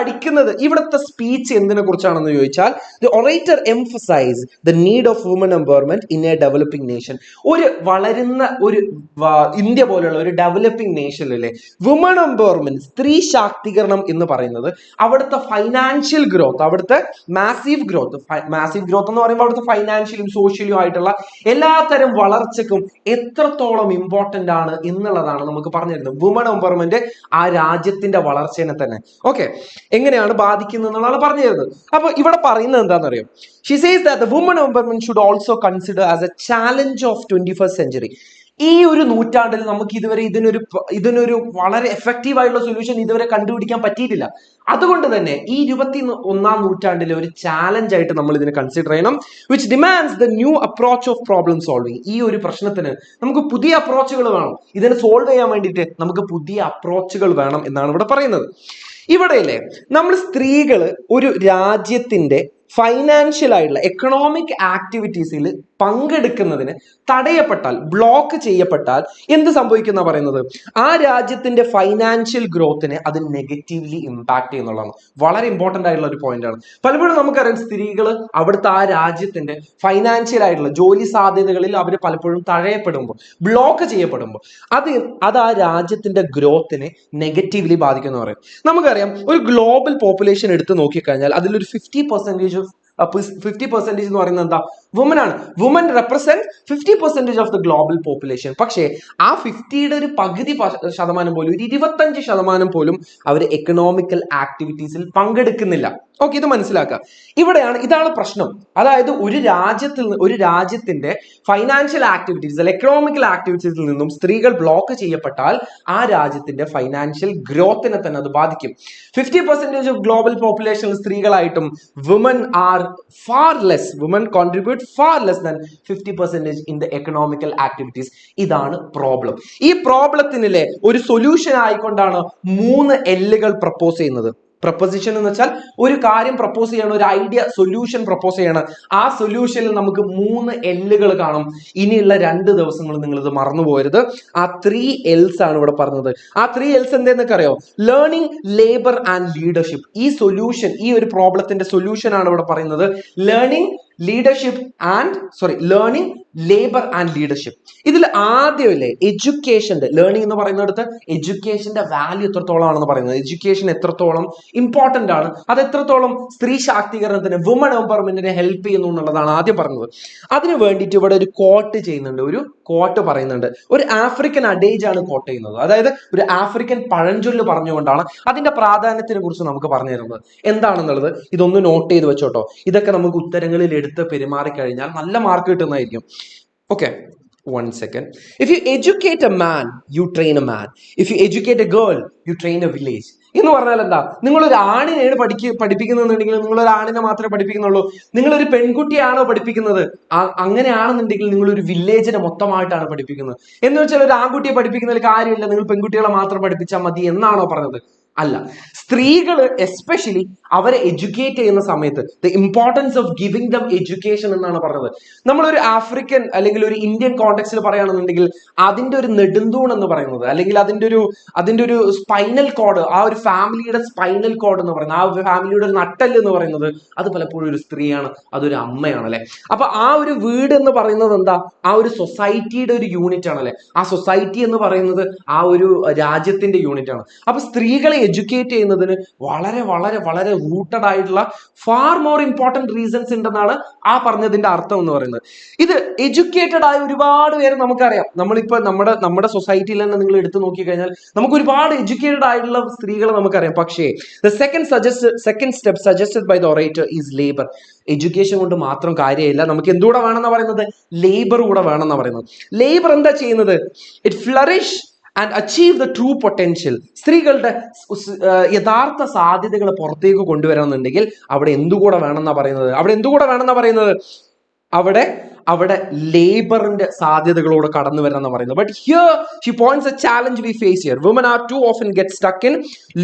ഇവിടുത്തെ സ്പീച്ച് എന്തിനെ കുറിച്ചാണെന്ന് ചോദിച്ചാൽ, the orator emphasise the need of woman empowerment in a developing nation. ഒരു വളരുന്ന ഇന്ത്യ പോലെയുള്ള ഒരു ഡെവലപ്പിംഗ് നേഷനിലെ വുമൺ എംപവർമെന്റ്, സ്ത്രീ ശാക്തീകരണം എന്ന് പറയുന്നത് അവിടുത്തെ ഫൈനാൻഷ്യൽ ഗ്രോത്ത്, അവിടുത്തെ മാസീവ് ഗ്രോത്ത് എന്ന് പറയുമ്പോൾ അവിടുത്തെ ഫൈനാൻഷ്യലും സോഷ്യലും ആയിട്ടുള്ള എല്ലാത്തരം വളർച്ചയ്ക്കും എത്രത്തോളം ഇമ്പോർട്ടന്റ് ആണ് എന്നുള്ളതാണ് നമുക്ക് പറഞ്ഞു തരുന്നത്. വുമൺ എംപവർമെന്റ് ആ രാജ്യത്തിന്റെ വളർച്ചയെ തന്നെ എങ്ങനെയാണ് ബാധിക്കുന്നത് എന്നുള്ളതാണ് പറഞ്ഞു തരുന്നത്. അപ്പൊ ഇവിടെ പറയുന്നത് എന്താണെന്നറിയോ? She says that the women empowerment should also consider as a challenge of 21st century. ഈ ഒരു നൂറ്റാണ്ടിൽ നമുക്ക് ഇതുവരെ ഇതിനൊരു വളരെ എഫക്റ്റീവ് ആയിട്ടുള്ള സൊല്യൂഷൻ ഇതുവരെ കണ്ടുപിടിക്കാൻ പറ്റിയിട്ടില്ല. അതുകൊണ്ട് തന്നെ ഈ 21ാം നൂറ്റാണ്ടിലെ ഒരു ചാലഞ്ച് ആയിട്ട് നമ്മൾ ഇതിനെ കൺസിഡർ ചെയ്യണം. Which demands the new approach of problem solving. ഈ ഒരു പ്രശ്നത്തിന് നമുക്ക് പുതിയ അപ്രോച്ചുകൾ വേണം. ഇതിനെ സോൾവ് ചെയ്യാൻ വേണ്ടിയിട്ട് നമുക്ക് പുതിയ അപ്രോച്ചുകൾ വേണം എന്നാണ് ഇവിടെ പറയുന്നത്. ഇവിടെയല്ലേ നമ്മൾ സ്ത്രീകൾ ഒരു രാജ്യത്തിന്റെ ഫൈനാൻഷ്യൽ ആയിട്ടുള്ള എക്കണോമിക് ആക്ടിവിറ്റീസിൽ പങ്കെടുക്കുന്നതിന് തടയപ്പെട്ടാൽ, ബ്ലോക്ക് ചെയ്യപ്പെട്ടാൽ എന്ത് സംഭവിക്കുന്ന പറയുന്നത്? ആ രാജ്യത്തിന്റെ ഫൈനാൻഷ്യൽ ഗ്രോത്തിനെ അത് നെഗറ്റീവ്ലി ഇമ്പാക്ട് ചെയ്യുന്നുള്ളതാണ്. വളരെ ഇമ്പോർട്ടന്റ് ആയിട്ടുള്ള ഒരു പോയിന്റ് ആണ്. പലപ്പോഴും നമുക്കറിയാം സ്ത്രീകൾ അവിടുത്തെ ആ രാജ്യത്തിന്റെ ഫൈനാൻഷ്യൽ ആയിട്ടുള്ള ജോലി സാധ്യതകളിൽ അവർ പലപ്പോഴും തഴയപ്പെടുമ്പോൾ, ബ്ലോക്ക് ചെയ്യപ്പെടുമ്പോൾ അത് ആ രാജ്യത്തിന്റെ ഗ്രോത്തിനെ നെഗറ്റീവ്ലി ബാധിക്കുന്ന പറയും. നമുക്കറിയാം ഒരു ഗ്ലോബൽ പോപ്പുലേഷൻ എടുത്ത് നോക്കിക്കഴിഞ്ഞാൽ അതിലൊരു 50% എന്ന് പറയുന്നത് എന്താ? വുമൻ ആണ്. Woman represent 50% of the global population. പക്ഷേ ആ 50യുടെ ഒരു പകുതി ശതമാനം പോലും, ഒരു 25% പോലും അവർ എക്കണോമിക്കൽ ആക്ടിവിറ്റീസിൽ പങ്കെടുക്കുന്നില്ല. ഓക്കെ, ഇത് മനസ്സിലാക്കുക. ഇതാണ് പ്രശ്നം. അതായത് ഒരു രാജ്യത്തിന്റെ ഫൈനാൻഷ്യൽ ആക്ടിവിറ്റീസ്, എക്കണോമിക്കൽ ആക്ടിവിറ്റീസിൽ നിന്നും സ്ത്രീകൾ ബ്ലോക്ക് ചെയ്യപ്പെട്ടാൽ ആ രാജ്യത്തിന്റെ ഫൈനാൻഷ്യൽ ഗ്രോത്തിനെ തന്നെ അത് ബാധിക്കും. 50% ഓഫ് ഗ്ലോബൽ പോപ്പുലേഷൻ സ്ത്രീകളായിട്ടും woman contribute far less than 50% in the economical activities. ഇതാണ് പ്രോബ്ലം. ഈ പ്രോബ്ലത്തിനിലെ ഒരു സൊല്യൂഷൻ ആയിക്കൊണ്ടാണ് 3 Lകൾ പ്രപ്പോസ് ചെയ്യുന്നത്. പ്രപ്പോസിഷൻ എന്ന് വെച്ചാൽ ഒരു കാര്യം പ്രപ്പോസ് ചെയ്യണം, ഒരു ഐഡിയ സൊല്യൂഷൻ പ്രപ്പോസ് ചെയ്യണം. ആ സൊല്യൂഷനിൽ നമുക്ക് 3 എല്ലുകൾ കാണും. ഇനിയുള്ള 2 ദിവസങ്ങൾ നിങ്ങൾ ഇത് മറന്നു പോകരുത്. ആ 3 എൽസ് ആണ് ഇവിടെ പറഞ്ഞത്. ആ 3 എൽസ് എന്തെന്നൊക്കെ അറിയോ? Learning, labour and leadership. ഈ സൊല്യൂഷൻ, ഈ ഒരു പ്രോബ്ലത്തിന്റെ സൊല്യൂഷൻ ആണ് ഇവിടെ പറയുന്നത്. Learning, leadership learning, labour and leadership. ഇതിൽ ആദ്യമല്ലേ എഡ്യൂക്കേഷന്റെ, ലേണിംഗ് എന്ന് പറയുന്നിടത്ത് എഡ്യൂക്കേഷന്റെ വാല്യൂ എത്രത്തോളം ആണെന്ന് പറയുന്നത്. എഡ്യൂക്കേഷൻ എത്രത്തോളം ഇമ്പോർട്ടന്റ് ആണ്, അത് എത്രത്തോളം സ്ത്രീ ശാക്തീകരണത്തിന്, വുമൺ എംപവർമെന്റിനെ ഹെൽപ്പ് ചെയ്യുന്നു എന്നുള്ളതാണ് ആദ്യം പറഞ്ഞത്. അതിന് വേണ്ടിയിട്ട് ഇവിടെ ഒരു കോട്ട് ചെയ്യുന്നുണ്ട്, ഒരു കോട്ട് പറയുന്നുണ്ട്. ഒരു ആഫ്രിക്കൻ അഡേജ് ആണ് കോട്ട് ചെയ്യുന്നത്. അതായത് ഒരു ആഫ്രിക്കൻ പഴഞ്ചൊല്ല് പറഞ്ഞുകൊണ്ടാണ് അതിന്റെ പ്രാധാന്യത്തിനെ കുറിച്ച് നമുക്ക് പറഞ്ഞു തരുന്നത്. എന്താണെന്നുള്ളത് ഇതൊന്ന് നോട്ട് ചെയ്ത് വെച്ചോട്ടോ. ഇതൊക്കെ നമുക്ക് ഉത്തരങ്ങളിൽ എടുത്ത് പെരുമാറി കഴിഞ്ഞാൽ നല്ല മാർക്ക് കിട്ടുന്നതായിരിക്കും. Okay, 1 second. If you educate a man, you train a man. If you educate a girl, you train a village. എന്ന് പറഞ്ഞാൽ എന്താ? നിങ്ങളൊരു ആണിനെയാണ് പഠിപ്പിക്കുന്നുണ്ടെങ്കിൽ നിങ്ങൾ ഒരു ആണിനെ മാത്രമേ പഠിപ്പിക്കുന്നുള്ളൂ. നിങ്ങളൊരു പെൺകുട്ടിയാണോ പഠിപ്പിക്കുന്നത്, അങ്ങനെയാണെന്നുണ്ടെങ്കിൽ നിങ്ങൾ ഒരു വില്ലേജിനെ മൊത്തമായിട്ടാണ് പഠിപ്പിക്കുന്നത്. എന്ന് വെച്ചാൽ ഒരു ആൺകുട്ടിയെ പഠിപ്പിക്കുന്നതിൽ കാര്യമില്ല, നിങ്ങൾ പെൺകുട്ടികളെ മാത്രം പഠിപ്പിച്ചാൽ മതി എന്നാണോ പറഞ്ഞത്? അല്ല. സ്ത്രീകൾ എസ്പെഷ്യലി അവരെ എഡ്യൂക്കേറ്റ് ചെയ്യുന്ന സമയത്ത് the importance of giving dum education എന്നാണ് പറഞ്ഞത്. നമ്മളൊരു ആഫ്രിക്കൻ അല്ലെങ്കിൽ ഒരു ഇന്ത്യൻ കോണ്ടെക്സ്റ്റിൽ പറയുകയാണെന്നുണ്ടെങ്കിൽ അതിന്റെ ഒരു നെടുന്തൂൺ എന്ന് പറയുന്നത്, അല്ലെങ്കിൽ അതിന്റെ ഒരു സ്പൈനൽ കോഡ്, ആ ഒരു ഫാമിലിയുടെ സ്പൈനൽ കോഡ് എന്ന് പറയുന്നത്, ആ ഫാമിലിയുടെ ഒരു നട്ടെല്ല് എന്ന് പറയുന്നത്, അത് പലപ്പോഴും ഒരു സ്ത്രീയാണ്, അതൊരു അമ്മയാണ് അല്ലെ. അപ്പൊ ആ ഒരു വീട് എന്ന് പറയുന്നത് എന്താ? ആ ഒരു സൊസൈറ്റിയുടെ ഒരു യൂണിറ്റ് ആണ് അല്ലെ. ആ സൊസൈറ്റി എന്ന് പറയുന്നത് ആ ഒരു രാജ്യത്തിന്റെ യൂണിറ്റ് ആണ്. അപ്പൊ സ്ത്രീകളെ എഡ്യൂക്കേറ്റ് ചെയ്യുന്നതിന് വളരെ വളരെ വളരെ റൂട്ടഡ് ആയിട്ടുള്ള ഫാർ മോർ ഇമ്പോർട്ടന്റ് റീസൺസ് ഉണ്ടെന്നാണ് ആ പറഞ്ഞതിന്റെ അർത്ഥം എന്ന് പറയുന്നത്. ഇത് എഡ്യൂക്കേറ്റഡ് ആയ ഒരുപാട് പേര് നമുക്കറിയാം. നമ്മളിപ്പോ നമ്മുടെ സൊസൈറ്റിയിൽ തന്നെ നിങ്ങൾ എടുത്തു നോക്കി കഴിഞ്ഞാൽ നമുക്ക് ഒരുപാട് എഡ്യൂക്കേറ്റഡ് ആയിട്ടുള്ള സ്ത്രീകളെ നമുക്കറിയാം. പക്ഷേ the second step suggested by the orator is labour. Education കൊണ്ട് മാത്രം കാര്യമില്ല, നമുക്ക് എന്തുകൂടെ വേണമെന്നാ പറയുന്നത്? ലേബർ കൂടെ വേണമെന്നാ പറയുന്നത്. ലേബർ എന്താ ചെയ്യുന്നത്? It flourish and achieve the true potential. സ്ത്രീകളുടെ യഥാർത്ഥ സാധ്യതകൾ പുറത്തേക്ക് കൊണ്ടുവരണമെന്നുണ്ടെങ്കിൽ അവിടെ എന്തുകൂടെ വേണമെന്നാ പറയുന്നത്? അവിടെ ലേബറിന്റെ സാധ്യതകളോട് കടന്നു വരണം എന്ന് പറയുന്നത്. But here she points a challenge we face here. Woman are too often get stuck in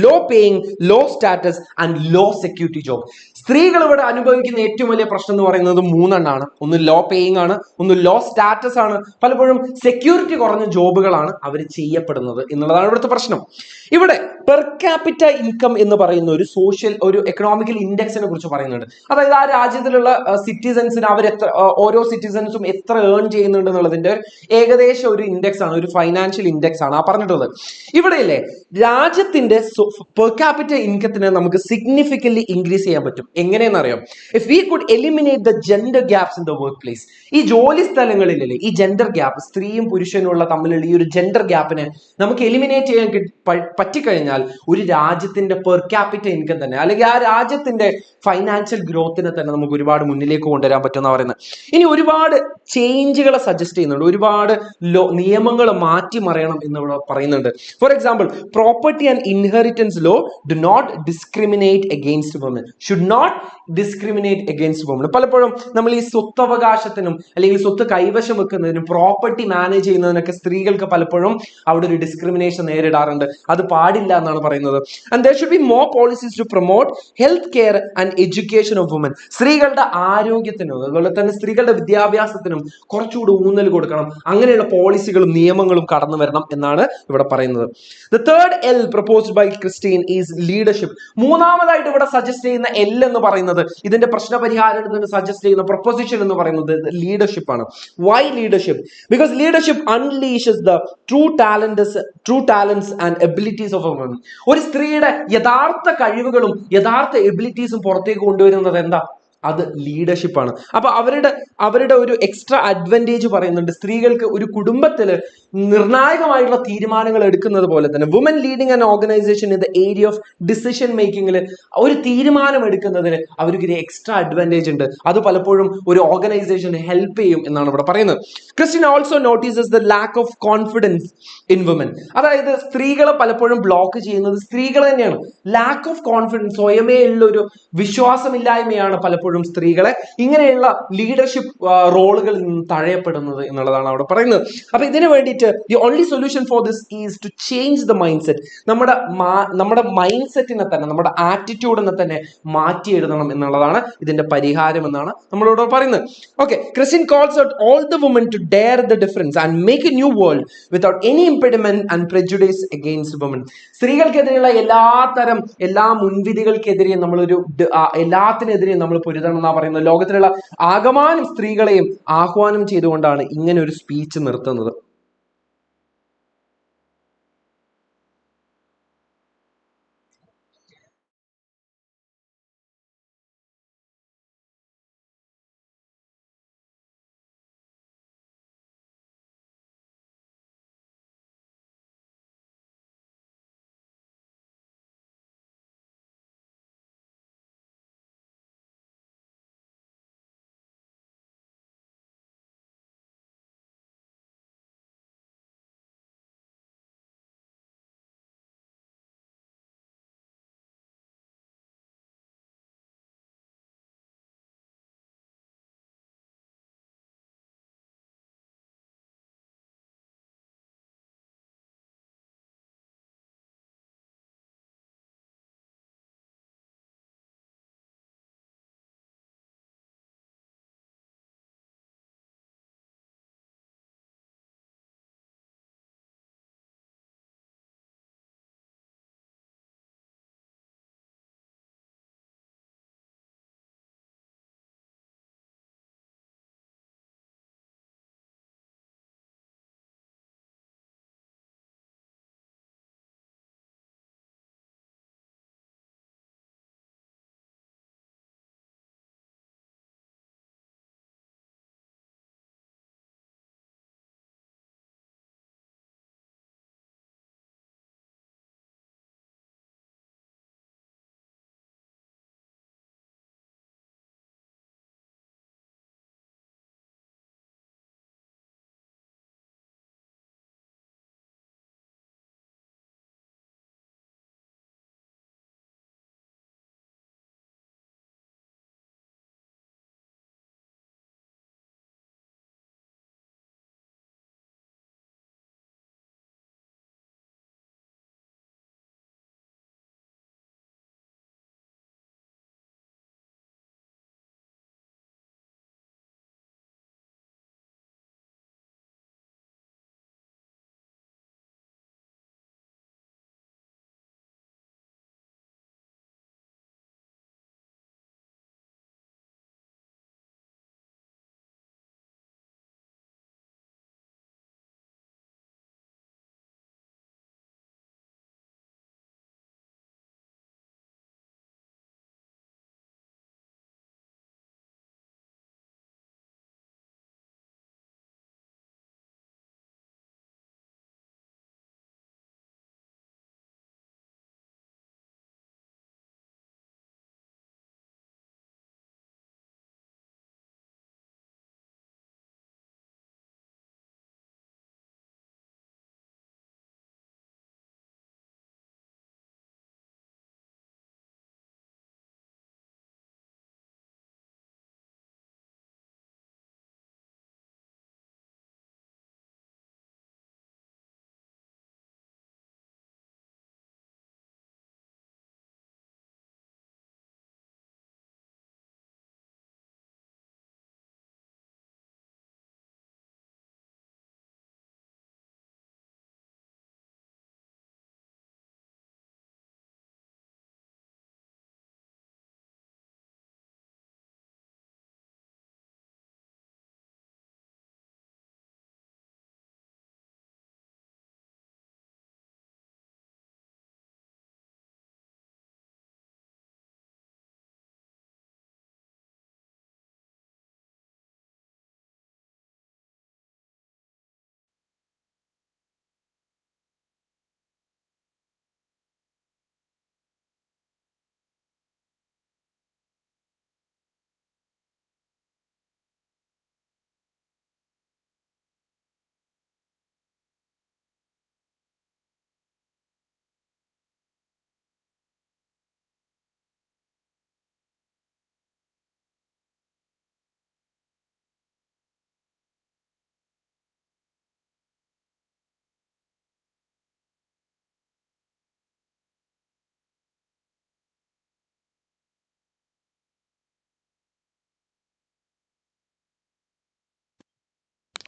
low paying, low status and low security job. സ്ത്രീകൾ ഇവിടെ അനുഭവിക്കുന്ന ഏറ്റവും വലിയ പ്രശ്നം എന്ന് പറയുന്നത് 3 എണ്ണമാണ്. ഒന്ന് ലോ പേയിങ് ആണ്, ഒന്ന് ലോ സ്റ്റാറ്റസ് ആണ്, പലപ്പോഴും സെക്യൂരിറ്റി കുറഞ്ഞ ജോബുകളാണ് അവർ ചെയ്യപ്പെടുന്നത് എന്നുള്ളതാണ് ഇവിടുത്തെ പ്രശ്നം. ഇവിടെ പെർ ക്യാപിറ്റ ഇൻകം എന്ന് പറയുന്ന ഒരു എക്കണോമിക്കൽ ഇൻഡെക്സിനെ കുറിച്ച് പറയുന്നുണ്ട്. അതായത് ആ രാജ്യത്തിലുള്ള സിറ്റിസൺസിന് ഓരോ സിറ്റിസൺസും എത്ര ഏൺ ചെയ്യുന്നുണ്ട് എന്നുള്ളതിന്റെ ഏകദേശം ഒരു ഇൻഡെക്സ് ആണ്, ഒരു ഫൈനാൻഷ്യൽ ഇൻഡെക്സ് ആണ് ആ പറഞ്ഞിട്ടുള്ളത്. ഇവിടെയല്ലേ രാജ്യത്തിന്റെ പെർ ക്യാപിറ്റ ഇൻകത്തിനെ നമുക്ക് സിഗ്നിഫിക്കന്റ്ലി ഇൻക്രീസ് ചെയ്യാൻ പറ്റും. എങ്ങനെയെന്ന് അറിയാം? If we could eliminate the gender gaps in the work place. ഈ ജോലി സ്ഥലങ്ങളിലല്ലേ ഈ ജെൻഡർ ഗ്യാപ്പ്, സ്ത്രീയും പുരുഷനുള്ള തമ്മിലുള്ള ഈ ഒരു ജെൻഡർ ഗ്യാപ്പിനെ നമുക്ക് എലിമിനേറ്റ് ചെയ്യാൻ പറ്റിക്കഴിഞ്ഞാൽ ഒരു രാജ്യത്തിന്റെ പെർ ക്യാപിറ്റ ഇൻകം തന്നെ, അല്ലെങ്കിൽ ആ രാജ്യത്തിന്റെ ഫൈനാൻഷ്യൽ ഗ്രോത്തിനെ തന്നെ നമുക്ക് ഒരുപാട് മുന്നിലേക്ക് കൊണ്ടുവരാൻ പറ്റുമെന്ന് പറയുന്നത്. ഇനി ഒരുപാട് ചേഞ്ചുകളെ സജസ്റ്റ് ചെയ്യുന്നുണ്ട്, ഒരുപാട് നിയമങ്ങൾ മാറ്റിമറിയണം എന്ന് ഇവിടെ പറയുന്നുണ്ട്. For example, property and inheritance law do not discriminate against woman, should not discriminate against woman. പലപ്പോഴും നമ്മൾ ഈ സ്വത്തവകാശത്തിനും അല്ലെങ്കിൽ സ്വത്ത് കൈവശം വെക്കുന്നതിനും പ്രോപ്പർട്ടി മാനേജ് ചെയ്യുന്നതിനൊക്കെ സ്ത്രീകൾക്ക് പലപ്പോഴും അവിടെ ഒരു ഡിസ്ക്രിമിനേഷൻ നേരിടാറുണ്ട്. അത് പാടില്ല എന്നാണ് പറയുന്നത്. And there should be more policies to promote health care and education of women. സ്ത്രീകളുടെ ആരോഗ്യത്തിനും അതുപോലെ തന്നെ സ്ത്രീകളുടെ വിദ്യാഭ്യാസത്തിനും കുറച്ചുകൂടി ഊന്നൽ കൊടുക്കണം. അങ്ങനെയുള്ള പോളിസികളും നിയമങ്ങളും കടന്നു വരണം എന്നാണ് ഇവിടെ പറയുന്നത്. The third L proposed by Christine is leadership. മൂന്നാമതായിട്ട് ഇവിടെ സജസ്റ്റ് ചെയ്യുന്ന L എന്ന് പറയുന്നത്, ഇതിന്റെ പ്രശ്നപരിഹാരത്തിന് സജസ്റ്റ് ചെയ്യുന്ന പ്രൊപ്പോസിഷൻ എന്ന് പറയുന്നത് ലീഡർഷിപ്പ് ആണ്. Why leadership? Because leadership unleashes the true talents and abilities of a woman. ഒരു സ്ത്രീയുടെ യഥാർത്ഥ കഴിവുകളും യഥാർത്ഥ എബിലിറ്റീസും പുറത്തേക്ക് കൊണ്ടുവരുന്നത് എന്താ? അത് ലീഡർഷിപ്പ് ആണ്. അപ്പൊ അവരുടെ ഒരു എക്സ്ട്രാ അഡ്വാൻറ്റേജ് പറയുന്നുണ്ട്. സ്ത്രീകൾക്ക് ഒരു കുടുംബത്തിൽ നിർണായകമായിട്ടുള്ള തീരുമാനങ്ങൾ എടുക്കുന്നത് പോലെ തന്നെ woman leading an organization in the area of decision മേക്കിംഗിൽ ഒരു തീരുമാനം എടുക്കുന്നതിന് അവർക്ക് ഒരു എക്സ്ട്രാ അഡ്വാൻറ്റേജ് ഉണ്ട്. അത് പലപ്പോഴും ഒരു ഓർഗനൈസേഷന് ഹെൽപ്പ് ചെയ്യും എന്നാണ് ഇവിടെ പറയുന്നത്. Christian also notices the lack of confidence in woman. അതായത് സ്ത്രീകളെ പലപ്പോഴും ബ്ലോക്ക് ചെയ്യുന്നത് സ്ത്രീകൾ തന്നെയാണ്. ലാക്ക് ഓഫ് കോൺഫിഡൻസ്, സ്വയമേ ഉള്ള ഒരു വിശ്വാസമില്ലായ്മയാണ് പലപ്പോഴും പലപ്പോഴും സ്ത്രീകളെ ഇങ്ങനെയുള്ള ലീഡർഷിപ്പ് റോളുകളിൽ നിന്ന് തഴയപ്പെടുന്നത് എന്നുള്ളതാണ് അവിടെ പറയുന്നത്. അപ്പൊ ഇതിന് വേണ്ടിയിട്ട് the only solution for this is to change the mindset. നമ്മുടെ മൈൻഡ് സെറ്റിനെ തന്നെ, നമ്മുടെ ആറ്റിറ്റ്യൂഡിനെ തന്നെ മാറ്റി എഴുതണം എന്നുള്ളതാണ് ഇതിന്റെ പരിഹാരം എന്നാണ് നമ്മളോട് പറയുന്നത്. Okay, Christian calls out all the woman to dare the difference and make a new world without any impediment and prejudice against woman. സ്ത്രീകൾക്കെതിരെയുള്ള എല്ലാ മുൻവിധികൾക്കെതിരെയും നമ്മളൊരു എല്ലാത്തിനെതിരെയും നമ്മൾ പൊരുതണം എന്നാ പറയുന്നത്. ലോകത്തിലുള്ള ആകമാനം സ്ത്രീകളെയും ആഹ്വാനം ചെയ്തുകൊണ്ടാണ് ഇങ്ങനെ ഒരു സ്പീച്ച് നിർത്തുന്നത്.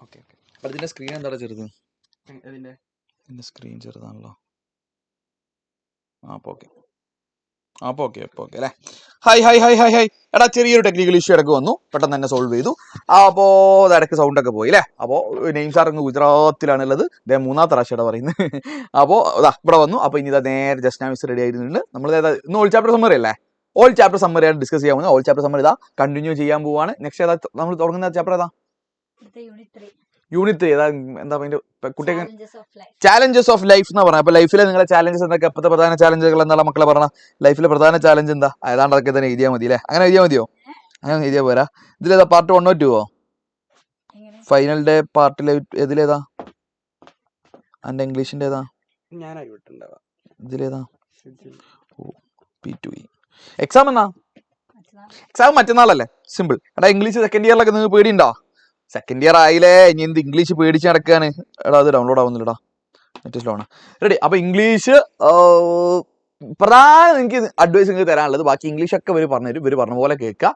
Okay okay. അപ്പോൾ ഇതിൻ്റെ സ്ക്രീൻ എന്താണ് ചെറുത്? ഇതിന്റെ സ്ക്രീൻ ചെറുതാണല്ലോ. അപ്പോൾ ഓക്കെ. അപ്പോൾ ഓക്കെ അല്ലേ. Hi hi hi hi hi. എടാ ചെറിയൊരു ടെക്നിക്കൽ ഇഷ്യൂ ഇടയ്ക്ക് വന്നു, പെട്ടെന്ന് തന്നെ സോൾവ് ചെയ്തു. അപ്പോൾ ഇടയ്ക്ക് സൗണ്ടൊക്കെ പോയി അല്ലേ. അപ്പോൾ നെയിം സാർ അങ്ങ് ഗുജറാത്തിലാണുള്ളത്, ഇതേ മൂന്നാമത്തെ പ്രാവശ്യം പറയുന്നത്. അപ്പോൾ ഇതാ ഇവിടെ വന്നു. അപ്പോൾ ഇനി ഇതാ നേരെ ജസ്റ്റ് നാ മിസ് റെഡി ആയിരുന്നുണ്ട്. നമ്മൾ ഇന്ന് ഓൾ ചാപ്റ്റർ സമ്മറി അല്ലേ, ഓൾ ചാപ്റ്റർ സമ്മറിയാണ് ഡിസ്കസ് ചെയ്യാൻ പോകുന്നത്. ഓൾ ചാപ്റ്റർ സമ്മറി ഇതാ കണ്ടിന്യൂ ചെയ്യാൻ പോവാണ്. നെക്സ്റ്റ് ഏതാ നമ്മൾ തുടങ്ങുന്ന ചാപ്റ്റർ ഏതാ? യൂണിറ്റ് ഏതാ? എന്താ കുട്ടികൾ ചാലഞ്ചസ് ഓഫ് ലൈഫ് എന്ന് പറഞ്ഞാൽ. അപ്പൊ ലൈഫിലെ നിങ്ങളെ ചാലഞ്ചസ് എന്തൊക്കെ? എപ്പോഴത്തെ പ്രധാന ചാലഞ്ചുകൾ എന്താണ് മക്കളെ പറഞ്ഞ? ലൈഫിലെ പ്രധാന ചാലഞ്ച് എന്താ? ഏതാണ്ട് അതൊക്കെ തന്നെ എഴുതിയാൽ മതി അല്ലേ. അങ്ങനെ എഴുതിയാൽ മതിയോ? അങ്ങനെ എഴുതിയാൽ പോരാ. ഇതിലേതാ പാർട്ട് 1 or 2? ഫൈനൽ ഡേ പാർട്ടിലെ ഇതിലേതാ? അതിന്റെ ഇംഗ്ലീഷിന്റെ ഏതാ? ഇതിലേതാ? P2E. എക്സാം എന്നാ? എക്സാം മറ്റന്നാളല്ലേ. സിമ്പിൾ. എടാ ഇംഗ്ലീഷ് സെക്കൻഡ് ഇയറിലൊക്കെ നിങ്ങൾക്ക് പേടിയുണ്ടോ? സെക്കൻഡ് ഇയർ ആയില്ലേ, ഇനി എന്ത് ഇംഗ്ലീഷ് പേടിച്ച് നടക്കുകയാണ്? എടാ അത് ഡൗൺലോഡ് ആവുന്നില്ലടാ, നെറ്റ് സ്ലോ ആണ്. റെഡി. അപ്പൊ ഇംഗ്ലീഷ് പ്രധാന എനിക്ക് അഡ്വൈസ് നിങ്ങൾക്ക് തരാനുള്ളത്, ബാക്കി ഇംഗ്ലീഷൊക്കെ ഇവർ പറഞ്ഞുതരും, ഇവർ പറഞ്ഞ പോലെ കേൾക്കുക.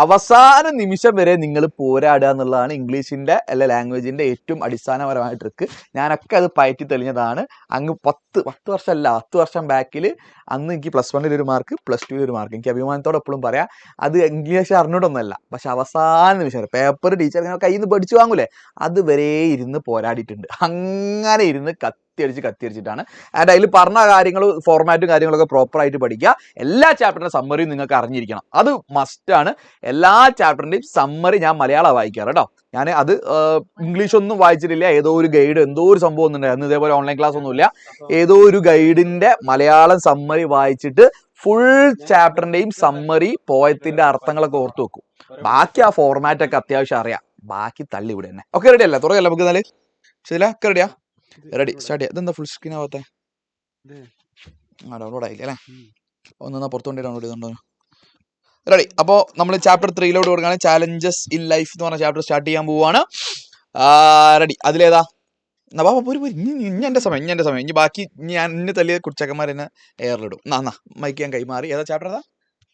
അവസാന നിമിഷം വരെ നിങ്ങൾ പോരാടുക എന്നുള്ളതാണ് ഇംഗ്ലീഷിന്റെ അല്ല ലാംഗ്വേജിന്റെ ഏറ്റവും അടിസ്ഥാനപരമായ ട്രിക്ക്. ഞാനൊക്കെ അത് പയറ്റി തെളിഞ്ഞതാണ്. അങ്ങ് 10 വർഷമല്ല 10 വർഷം ബാക്കിൽ അന്ന് എനിക്ക് +1 ഒരു മാർക്ക്, +2 ഒരു മാർക്ക്. എനിക്ക് അഭിമാനത്തോടെ എപ്പോഴും പറയാം, അത് ഇംഗ്ലീഷ് അറിഞ്ഞിട്ടൊന്നുമല്ല, പക്ഷെ അവസാന നിമിഷം പേപ്പർ ടീച്ചർ ഇങ്ങനെ കയ്യിൽ നിന്ന് പഠിച്ചു വാങ്ങൂലേ, അതുവരെ ഇരുന്ന് പോരാടിയിട്ടുണ്ട്. അങ്ങനെ ഇരുന്ന് കത്തിയടിച്ചിട്ടാണ്. ആൻഡ് അതിൽ പറഞ്ഞ കാര്യങ്ങൾ ഫോർമാറ്റും കാര്യങ്ങളൊക്കെ പ്രോപ്പറായിട്ട് പഠിക്കുക. എല്ലാ ചാപ്റ്ററിന്റെ സമ്മറിയും നിങ്ങൾക്ക് അറിഞ്ഞിരിക്കണം, അത് മസ്റ്റാണ്. എല്ലാ ചാപ്റ്ററിന്റെയും സമ്മറി ഞാൻ മലയാളം വായിക്കാറ് കേട്ടോ. ഞാൻ അത് ഇംഗ്ലീഷ് ഒന്നും വായിച്ചിട്ടില്ല. ഏതോ ഒരു ഗൈഡ് എന്തോ ഒരു സംഭവം ഒന്നും ഉണ്ടായിരുന്നു, ഇതേപോലെ ഓൺലൈൻ ക്ലാസ് ഒന്നുമില്ല. ഏതോ ഒരു ഗൈഡിന്റെ മലയാളം സമ്മറി വായിച്ചിട്ട് ഫുൾ ചാപ്റ്ററിന്റെയും സമ്മറി പോയത്തിന്റെ അർത്ഥങ്ങളൊക്കെ ഓർത്ത് വെക്കും. ബാക്കി ആ ഫോർമാറ്റ് ഒക്കെ അത്യാവശ്യം അറിയാം, ബാക്കി തള്ളി ഇവിടെ തന്നെ. ഓക്കെ റെഡി അല്ലേ? തുറയല്ലേ നമുക്ക്? എന്നാല് ശരിയല്ല, ഒക്കെ റെഡിയാ? റെഡി, സ്റ്റാർട്ട് ചെയ്യാം. ഇതെന്താ ഫുൾ സ്ക്രീൻ ആവാത്തെ? ഡൗൺലോഡ് ആയില്ലേ അല്ലേ? ഒന്ന് പുറത്തുകൊണ്ട് ഡൗൺലോഡ് ചെയ്തോണ്ടോ? റെഡി. അപ്പോൾ നമ്മൾ ചാപ്റ്റർ 3 കൊടുക്കുകയാണ്. ചാലഞ്ചസ് ഇൻ ലൈഫ് എന്ന് പറഞ്ഞ ചാപ്റ്റർ സ്റ്റാർട്ട് ചെയ്യാൻ പോവുകയാണ്. റെഡി. അതിലേതാ? ഇനി എൻ്റെ സമയം ഇനി ബാക്കി ഞാൻ ഇന്ന് തല്ലിയ കുച്ചക്കന്മാർ എന്നെ എയറിലിടും. മൈക്ക് ഞാൻ കൈമാറി. ഏതാ ചാപ്റ്റർ? ഏതാ?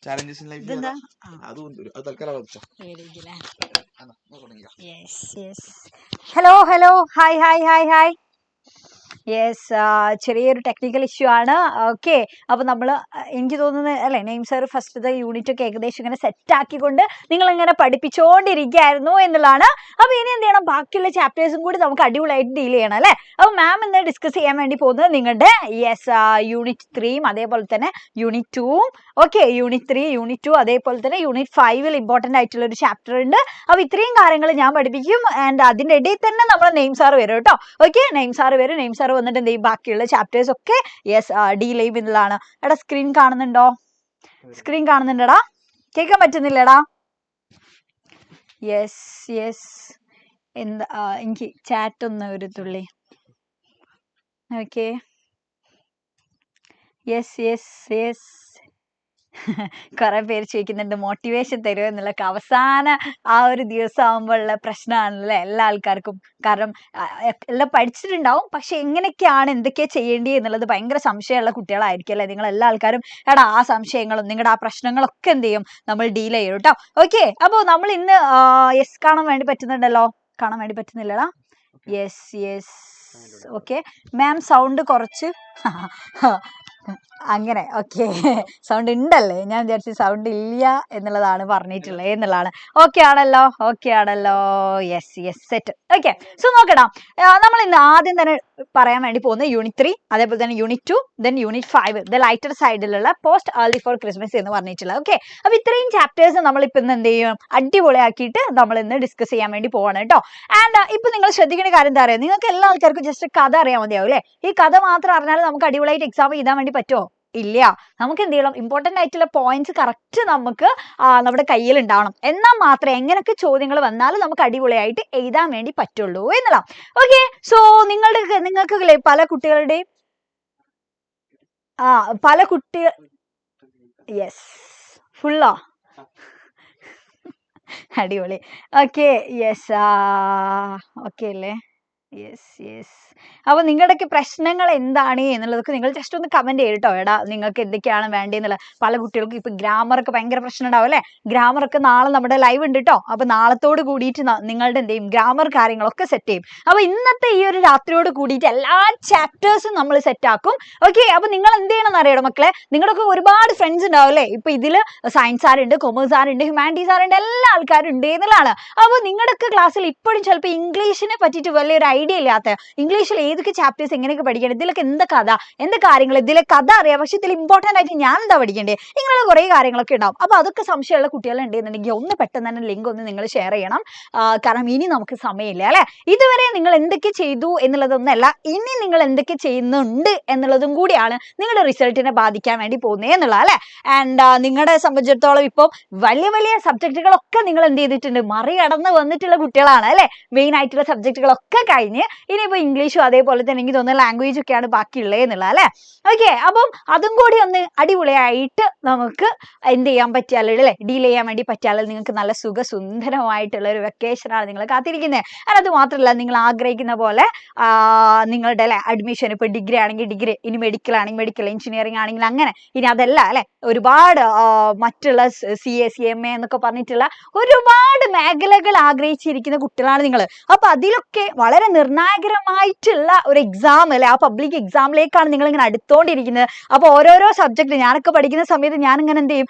Challenges in life. അത് തൽക്കാലം hello hi hi hi hi. Yes, ചെറിയൊരു ടെക്നിക്കൽ ഇഷ്യൂ ആണ്. ഓക്കെ, അപ്പോൾ നമ്മൾ എനിക്ക് തോന്നുന്നത് അല്ലേ, നെയിം സാർ ഫസ്റ്റത്തെ യൂണിറ്റ് ഒക്കെ ഏകദേശം ഇങ്ങനെ സെറ്റ് ആക്കിക്കൊണ്ട് നിങ്ങളിങ്ങനെ പഠിപ്പിച്ചുകൊണ്ടിരിക്കുകയായിരുന്നു എന്നുള്ളതാണ്. അപ്പോൾ ഇനി എന്ത് ചെയ്യണം, ബാക്കിയുള്ള ചാപ്റ്റേഴ്സും കൂടി നമുക്ക് അടിപൊളിയായിട്ട് ഡീൽ ചെയ്യണം അല്ലേ. അപ്പോൾ മാം ഇന്ന് ഡിസ്കസ് ചെയ്യാൻ വേണ്ടി പോകുന്നത് നിങ്ങളുടെ യൂണിറ്റ് 3 അതേപോലെ തന്നെ യൂണിറ്റ് 2. ഓക്കെ, യൂണിറ്റ് 3 യൂണിറ്റ് 2 അതേപോലെ തന്നെ യൂണിറ്റ് 5 ഇമ്പോർട്ടൻ്റ് ആയിട്ടുള്ള ഒരു ചാപ്റ്റർ ഉണ്ട്. അപ്പോൾ ഇത്രയും കാര്യങ്ങൾ ഞാൻ പഠിപ്പിക്കും. ആൻഡ് അതിൻ്റെ ഇടയിൽ തന്നെ നമ്മുടെ നെയിം സാർ വരും കേട്ടോ. ഓക്കെ, നെയിം സാർ വരും. നെയിം സാർ വന്നിട്ട് എന്ത് ചെയ്യും, ബാക്കിയുള്ള ചാപ്റ്റേഴ്സ് ഒക്കെ ഡീൽ ചെയ്യും എന്നുള്ളതാണ്. എടാ സ്ക്രീൻ കാണുന്നുണ്ടോ? സ്ക്രീൻ കാണുന്നുണ്ടടാ? കേൾക്കാൻ പറ്റുന്നില്ലടാ? യെസ് എന്താ എനിക്ക് ചാറ്റ് ഒന്ന് ഒരു തുള്ളി. ഓക്കെ, യെസ് കുറെ പേര് ചോദിക്കുന്നുണ്ട് മോട്ടിവേഷൻ തരുമോ എന്നുള്ളതൊക്കെ. അവസാന ആ ഒരു ദിവസം ആകുമ്പോഴുള്ള പ്രശ്നമാണല്ലേ എല്ലാ ആൾക്കാർക്കും. കാരണം എല്ലാം പഠിച്ചിട്ടുണ്ടാവും, പക്ഷെ എങ്ങനെയൊക്കെയാണ് എന്തൊക്കെയാണ് ചെയ്യേണ്ടി എന്നുള്ളത് ഭയങ്കര സംശയമുള്ള കുട്ടികളായിരിക്കും അല്ലേ നിങ്ങൾ എല്ലാ ആൾക്കാരും. എടാ ആ സംശയങ്ങളും നിങ്ങളുടെ ആ പ്രശ്നങ്ങളൊക്കെ എന്ത് ചെയ്യും, നമ്മൾ ഡീൽ ചെയ്യും കേട്ടോ. ഓക്കെ, അപ്പോൾ നമ്മൾ ഇന്ന് കാണാൻ വേണ്ടി പറ്റുന്നുണ്ടല്ലോ? കാണാൻ വേണ്ടി പറ്റുന്നില്ലടാ? Yes okay. മാം സൗണ്ട് കുറച്ച് അങ്ങനെ. ഓക്കെ, സൗണ്ട് ഉണ്ടല്ലേ? ഞാൻ വിചാരിച്ചു സൗണ്ട് ഇല്ല എന്നുള്ളതാണ് പറഞ്ഞിട്ടുള്ളത് എന്നുള്ളതാണ്. ഓക്കെ ആണല്ലോ? Yes set. ഓക്കെ, സോ നോക്കടാ, നമ്മൾ ഇന്ന് ആദ്യം തന്നെ പറയാൻ വേണ്ടി പോകുന്നത് യൂണിറ്റ് 3 അതേപോലെ തന്നെ unit 2 then unit 5 the lighter സൈഡിലുള്ള പോസ്റ്റ് ഏർലി ഫോർ ക്രിസ്മസ് എന്ന് പറഞ്ഞിട്ടുള്ളത്. ഓക്കെ, അപ്പോൾ ഇത്രയും ചാപ്റ്റേഴ്സ് നമ്മളിപ്പോൾ ഇന്ന് എന്ത് ചെയ്യും, അടിപൊളിയാക്കിയിട്ട് നമ്മൾ ഇന്ന് ഡിസ്കസ് ചെയ്യാൻ വേണ്ടി പോവാണ് കേട്ടോ. ആൻഡ് ഇപ്പൊ നിങ്ങൾ ശ്രദ്ധിക്കുന്ന കാര്യം എന്താ പറയുക, നിങ്ങൾക്ക് എല്ലാ ആൾക്കാർക്കും ജസ്റ്റ് കഥ അറിയാൻ മതിയാവും അല്ലേ? ഈ കഥ മാത്രം അറിഞ്ഞാൽ നമുക്ക് അടിപൊളിയായിട്ട് എക്സാം എഴുതാൻ വേണ്ടി പറ്റുമോ? ഇല്ല. നമുക്ക് എന്ത് ചെയ്യണം, ഇമ്പോർട്ടൻ്റ് ആയിട്ടുള്ള പോയിന്റ്സ് കറക്റ്റ് നമുക്ക് നമ്മുടെ കയ്യിൽ ഉണ്ടാവണം. എന്നാൽ മാത്രമേ എങ്ങനെയൊക്കെ ചോദ്യങ്ങൾ വന്നാലും നമുക്ക് അടിപൊളിയായിട്ട് എഴുതാൻ വേണ്ടി പറ്റുള്ളൂ എന്നുള്ള. ഓക്കെ, സോ നിങ്ങൾക്ക് പല കുട്ടികളുടെയും പല കുട്ടികൾ യെസ് ഫുള്ളോ അടിപൊളി. ഓക്കെ യെസ് ഓക്കെ അല്ലേ? യെസ്. അപ്പൊ നിങ്ങളുടെയൊക്കെ പ്രശ്നങ്ങൾ എന്താണ് എന്നുള്ളതൊക്കെ നിങ്ങൾ ജസ്റ്റ് ഒന്ന് കമന്റ് ചെയ്യട്ടോ. എടാ നിങ്ങൾക്ക് എന്തൊക്കെയാണ് വേണ്ടതെന്നുള്ള. പല കുട്ടികൾക്കും ഇപ്പൊ ഗ്രാമറൊക്കെ ഭയങ്കര പ്രശ്നം ഉണ്ടാവും അല്ലെ. ഗ്രാമറൊക്കെ നാളെ നമ്മുടെ ലൈവ് ഉണ്ട് കേട്ടോ. അപ്പൊ നാളത്തോട് കൂടിയിട്ട് നിങ്ങളുടെ എന്ത് ചെയ്യും, ഗ്രാമർ കാര്യങ്ങളൊക്കെ സെറ്റ് ചെയ്യും. അപ്പൊ ഇന്നത്തെ ഈ ഒരു രാത്രിയോട് കൂടിയിട്ട് എല്ലാ ചാപ്റ്റേഴ്സും നമ്മൾ സെറ്റ് ആക്കും. ഓക്കെ, അപ്പൊ നിങ്ങൾ എന്ത് ചെയ്യണം എന്നറിയണം മക്കളെ. നിങ്ങളൊക്കെ ഒരുപാട് ഫ്രണ്ട്സ് ഉണ്ടാവും അല്ലെ. ഇപ്പൊ ഇതില് സയൻസ് ആരുണ്ട്, കൊമേഴ്സ് ആരുണ്ട്, ഹ്യൂമാനിറ്റീസ് ആരുണ്ട്, എല്ലാ ആൾക്കാരും ഉണ്ട് എന്നുള്ളതാണ്. അപ്പൊ നിങ്ങളുടെയൊക്കെ ക്ലാസ്സിൽ ഇപ്പോഴും ചിലപ്പോൾ ഇംഗ്ലീഷിനെ പറ്റിയിട്ട് വലിയൊരു ഐഡിയ ഇല്ലാത്ത, ഇംഗ്ലീഷിൽ ഏതൊക്കെ ചാപ്റ്റേഴ്സ് എങ്ങനെയൊക്കെ പഠിക്കണം, ഇതിലൊക്കെ എന്താ കഥ, എന്താ കാര്യങ്ങൾ, ഇതിലെ കഥ അറിയാം, പക്ഷെ ഇതിൽ ഇമ്പോർട്ടൻ്റ് ആയിട്ട് ഞാൻ എന്താ പഠിക്കേണ്ടത്, ഇങ്ങനെയുള്ള കുറേ കാര്യങ്ങളൊക്കെ ഉണ്ടാവും. അപ്പോൾ അതൊക്കെ സംശയമുള്ള കുട്ടികളുണ്ടെന്നുണ്ടെങ്കിൽ ഒന്ന് പെട്ടെന്ന് തന്നെ ലിങ്ക് ഒന്ന് നിങ്ങൾ ഷെയർ ചെയ്യണം. കാരണം ഇനി നമുക്ക് സമയമില്ല അല്ലേ. ഇതുവരെ നിങ്ങൾ എന്തൊക്കെ ചെയ്തു എന്നുള്ളതൊന്നല്ല, ഇനി നിങ്ങൾ എന്തൊക്കെ ചെയ്യുന്നുണ്ട് എന്നുള്ളതും കൂടിയാണ് നിങ്ങളുടെ റിസൾട്ടിനെ ബാധിക്കാൻ വേണ്ടി പോകുന്നത് എന്നുള്ള അല്ലേ. ആൻഡ് നിങ്ങളുടെ സംബന്ധിച്ചിടത്തോളം ഇപ്പോൾ വലിയ വലിയ സബ്ജക്റ്റുകളൊക്കെ നിങ്ങൾ എന്ത് ചെയ്തിട്ടുണ്ട്, മറികടന്ന് വന്നിട്ടുള്ള കുട്ടികളാണ് അല്ലേ. മെയിൻ ആയിട്ടുള്ള സബ്ജക്റ്റുകളൊക്കെ കഴിഞ്ഞ് ഇനിയിപ്പോൾ ഇംഗ്ലീഷും അതേപോലെ തന്നെ എനിക്ക് തോന്നുന്ന ലാംഗ്വേജ് ഒക്കെയാണ് ബാക്കിയുള്ളത് എന്നുള്ള അല്ലേ. ഓക്കെ, അപ്പം അതും കൂടി ഒന്ന് അടിപൊളിയായിട്ട് നമുക്ക് എന്ത് ചെയ്യാൻ പറ്റിയാലും അല്ലേ, ഡീൽ ചെയ്യാൻ വേണ്ടി പറ്റിയാലും നിങ്ങൾക്ക് നല്ല സുഖസുന്ദരമായിട്ടുള്ള ഒരു വെക്കേഷനാണ് നിങ്ങൾ കാത്തിരിക്കുന്നത്. അത് മാത്രമല്ല, നിങ്ങൾ ആഗ്രഹിക്കുന്ന പോലെ നിങ്ങളുടെ അല്ലെ അഡ്മിഷൻ, ഇപ്പോൾ ഡിഗ്രി ആണെങ്കിൽ ഡിഗ്രി, ഇനി മെഡിക്കൽ ആണെങ്കിൽ മെഡിക്കൽ, എഞ്ചിനീയറിംഗ് ആണെങ്കിൽ അങ്ങനെ, ഇനി അതല്ല അല്ലെ ഒരുപാട് മറ്റുള്ള CA CMA എന്നൊക്കെ പറഞ്ഞിട്ടുള്ള ഒരുപാട് മേഖലകൾ ആഗ്രഹിച്ചിരിക്കുന്ന കുട്ടികളാണ് നിങ്ങൾ. അപ്പൊ അതിലൊക്കെ വളരെ നിർണായകരമായിട്ടുള്ള ഒരു എക്സാം അല്ലെ, ആ പബ്ലിക് എക്സാമിലേക്കാണ് നിങ്ങൾ ഇങ്ങനെ അടുത്തോണ്ടിരിക്കുന്നത്. അപ്പൊ ഓരോരോ സബ്ജക്ട് ഞാനൊക്കെ പഠിക്കുന്ന സമയത്ത് ഞാൻ ഇങ്ങനെ എന്ത് ചെയ്യും,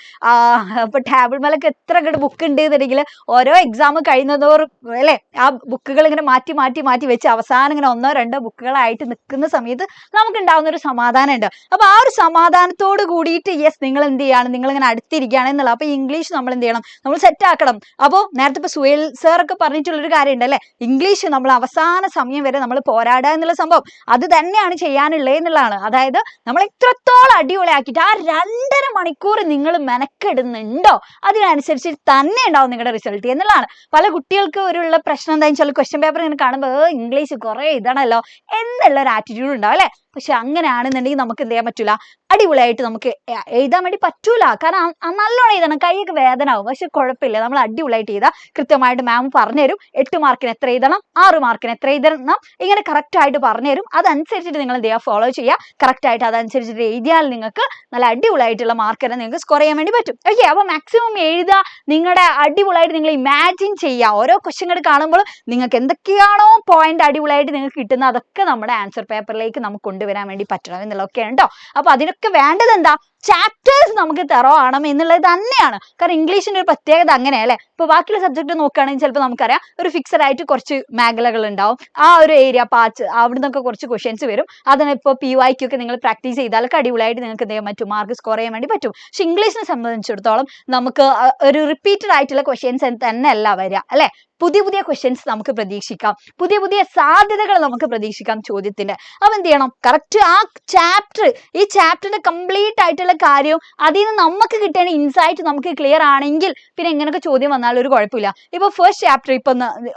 ഇപ്പൊ ടേബിൾ മേലൊക്കെ എത്ര ബുക്ക് ഉണ്ട് എന്നുണ്ടെങ്കിൽ ഓരോ എക്സാം കഴിയുന്നതോറും അല്ലെ ആ ബുക്കുകൾ ഇങ്ങനെ മാറ്റി മാറ്റി മാറ്റി വെച്ച് അവസാനം ഇങ്ങനെ 1-2 ബുക്കുകളായിട്ട് നിൽക്കുന്ന സമയത്ത് നമുക്ക് ഉണ്ടാവുന്ന ഒരു സമാധാനം ഉണ്ട്. അപ്പൊ ആ ഒരു സമാധാനത്തോട് കൂടിയിട്ട് യെസ് നിങ്ങൾ എന്ത് ചെയ്യാണ്, നിങ്ങൾ ഇങ്ങനെ അടുത്തിരിക്കുകയാണ് എന്നുള്ള. അപ്പൊ ഇംഗ്ലീഷ് നമ്മൾ എന്ത് ചെയ്യണം, നമ്മൾ സെറ്റ് ആക്കണം. അപ്പോൾ നേരത്തെ ഇപ്പൊ സുഹേൽ സാർ ഒക്കെ പറഞ്ഞിട്ടുള്ളൊരു കാര്യം ഉണ്ട് അല്ലെ, ഇംഗ്ലീഷ് നമ്മൾ അവസാന സമയം വരെ നമ്മൾ പോരാടുക എന്നുള്ള സംഭവം അത് തന്നെയാണ് ചെയ്യാനുള്ളത് എന്നുള്ളതാണ്. അതായത് നമ്മൾ എത്രത്തോളം അടിപൊളിയാക്കിയിട്ട് ആ 2.5 മണിക്കൂർ നിങ്ങൾ മെനക്കെടുന്നുണ്ടോ അതിനനുസരിച്ച് തന്നെ ഉണ്ടാവും നിങ്ങളുടെ റിസൾട്ട് എന്നുള്ളതാണ്. പല കുട്ടികൾക്ക് ഒരുള്ള പ്രശ്നം എന്താ വെച്ചാൽ ക്വസ്റ്റ്യൻ പേപ്പർ ഇങ്ങനെ കാണുമ്പോൾ ഇംഗ്ലീഷ് കുറെ ഇതാണല്ലോ എന്നുള്ള ഒരു ആറ്റിറ്റ്യൂഡ് ഉണ്ടാവും അല്ലെ. പക്ഷെ അങ്ങനെയാണെന്നുണ്ടെങ്കിൽ നമുക്ക് എന്ത് ചെയ്യാൻ പറ്റൂല, അടിപൊളിയായിട്ട് നമുക്ക് എഴുതാൻ വേണ്ടി പറ്റൂല. കാരണം നല്ലോണം എഴുതണം, കൈയൊക്കെ വേദന ആവും. പക്ഷെ കുഴപ്പമില്ല, നമ്മൾ അടിപൊളിയായിട്ട് എഴുതാം. കൃത്യമായിട്ട് മാം പറഞ്ഞുതരും 8 മാർക്കിന് എത്ര എഴുതണം, 6 മാർക്കിന് എത്ര എഴുതണം, ഇങ്ങനെ കറക്റ്റ് ആയിട്ട് പറഞ്ഞുതരും. അതനുസരിച്ചിട്ട് നിങ്ങൾ എന്ത് ചെയ്യുക, ഫോളോ ചെയ്യുക. കറക്റ്റ് ആയിട്ട് അതനുസരിച്ചിട്ട് എഴുതിയാൽ നിങ്ങൾക്ക് നല്ല അടിപൊളിയായിട്ടുള്ള മാർക്ക് തന്നെ നിങ്ങൾക്ക് സ്കോർ ചെയ്യാൻ വേണ്ടി പറ്റും. ഓക്കെ, അപ്പോൾ മാക്സിമം എഴുതുക, നിങ്ങളുടെ അടിപൊളിയായിട്ട് നിങ്ങൾ ഇമാജിൻ ചെയ്യുക. ഓരോ ക്വസ്റ്റ്യൻ കാണുമ്പോൾ നിങ്ങൾക്ക് എന്തൊക്കെയാണോ പോയിന്റ് അടിപൊളിയായിട്ട് നിങ്ങൾക്ക് കിട്ടുന്നത് അതൊക്കെ നമ്മുടെ ആൻസർ പേപ്പറിലേക്ക് നമുക്ക് കൊണ്ടുവരാൻ വേണ്ടി പറ്റണം എന്നുള്ളതൊക്കെയാണ് കേട്ടോ. അപ്പൊ അതിനൊക്കെ വേണ്ടത് എന്താ, ചാപ്റ്റേഴ്സ് നമുക്ക് തറോ ആണ് എന്നുള്ളത് തന്നെയാണ്. കാരണം ഇംഗ്ലീഷിന്റെ ഒരു പ്രത്യേകത അങ്ങനെയല്ലേ. ഇപ്പൊ ബാക്കിയുള്ള സബ്ജക്ട് നോക്കുകയാണെങ്കിൽ ചിലപ്പോൾ നമുക്കറിയാം ഒരു ഫിക്സഡ് ആയിട്ട് കുറച്ച് മേഖലകൾ ഉണ്ടാവും, ആ ഒരു ഏരിയ പാർട്സ് അവിടെ നിന്നൊക്കെ കുറച്ച് ക്വസ്റ്റ്യൻസ് വരും. അതിനിപ്പോൾ PYQ ഒക്കെ നിങ്ങൾ പ്രാക്ടീസ് ചെയ്താലൊക്കെ അടിപൊളിയായിട്ട് നിങ്ങൾക്ക് എന്ത് ചെയ്യാൻ പറ്റും, മാർക്ക് സ്കോർ ചെയ്യാൻ വേണ്ടി പറ്റും. പക്ഷെ ഇംഗ്ലീഷിനെ സംബന്ധിച്ചിടത്തോളം നമുക്ക് ഒരു റിപ്പീറ്റഡ് ആയിട്ടുള്ള ക്വസ്റ്റ്യൻസ് തന്നെ അല്ല വരിക അല്ലെ. പുതിയ പുതിയ ക്വസ്റ്റ്യൻസ് നമുക്ക് പ്രതീക്ഷിക്കാം, പുതിയ പുതിയ സാധ്യതകൾ നമുക്ക് പ്രതീക്ഷിക്കാം ചോദ്യത്തിന്റെ. അപ്പൊ എന്ത് ചെയ്യണം, കറക്റ്റ് ആ ചാപ്റ്റർ, ഈ ചാപ്റ്ററിന്റെ കംപ്ലീറ്റ് ആയിട്ടുള്ള കാര്യവും അതിൽ നിന്ന് നമുക്ക് കിട്ടേണ്ട ഇൻസൈറ്റ് നമുക്ക് ക്ലിയർ ആണെങ്കിൽ പിന്നെ എങ്ങനെയൊക്കെ ചോദ്യം വന്നാലും ഒരു കുഴപ്പമില്ല. ഇപ്പൊ ഫസ്റ്റ് ചാപ്റ്റർ ഇപ്പൊ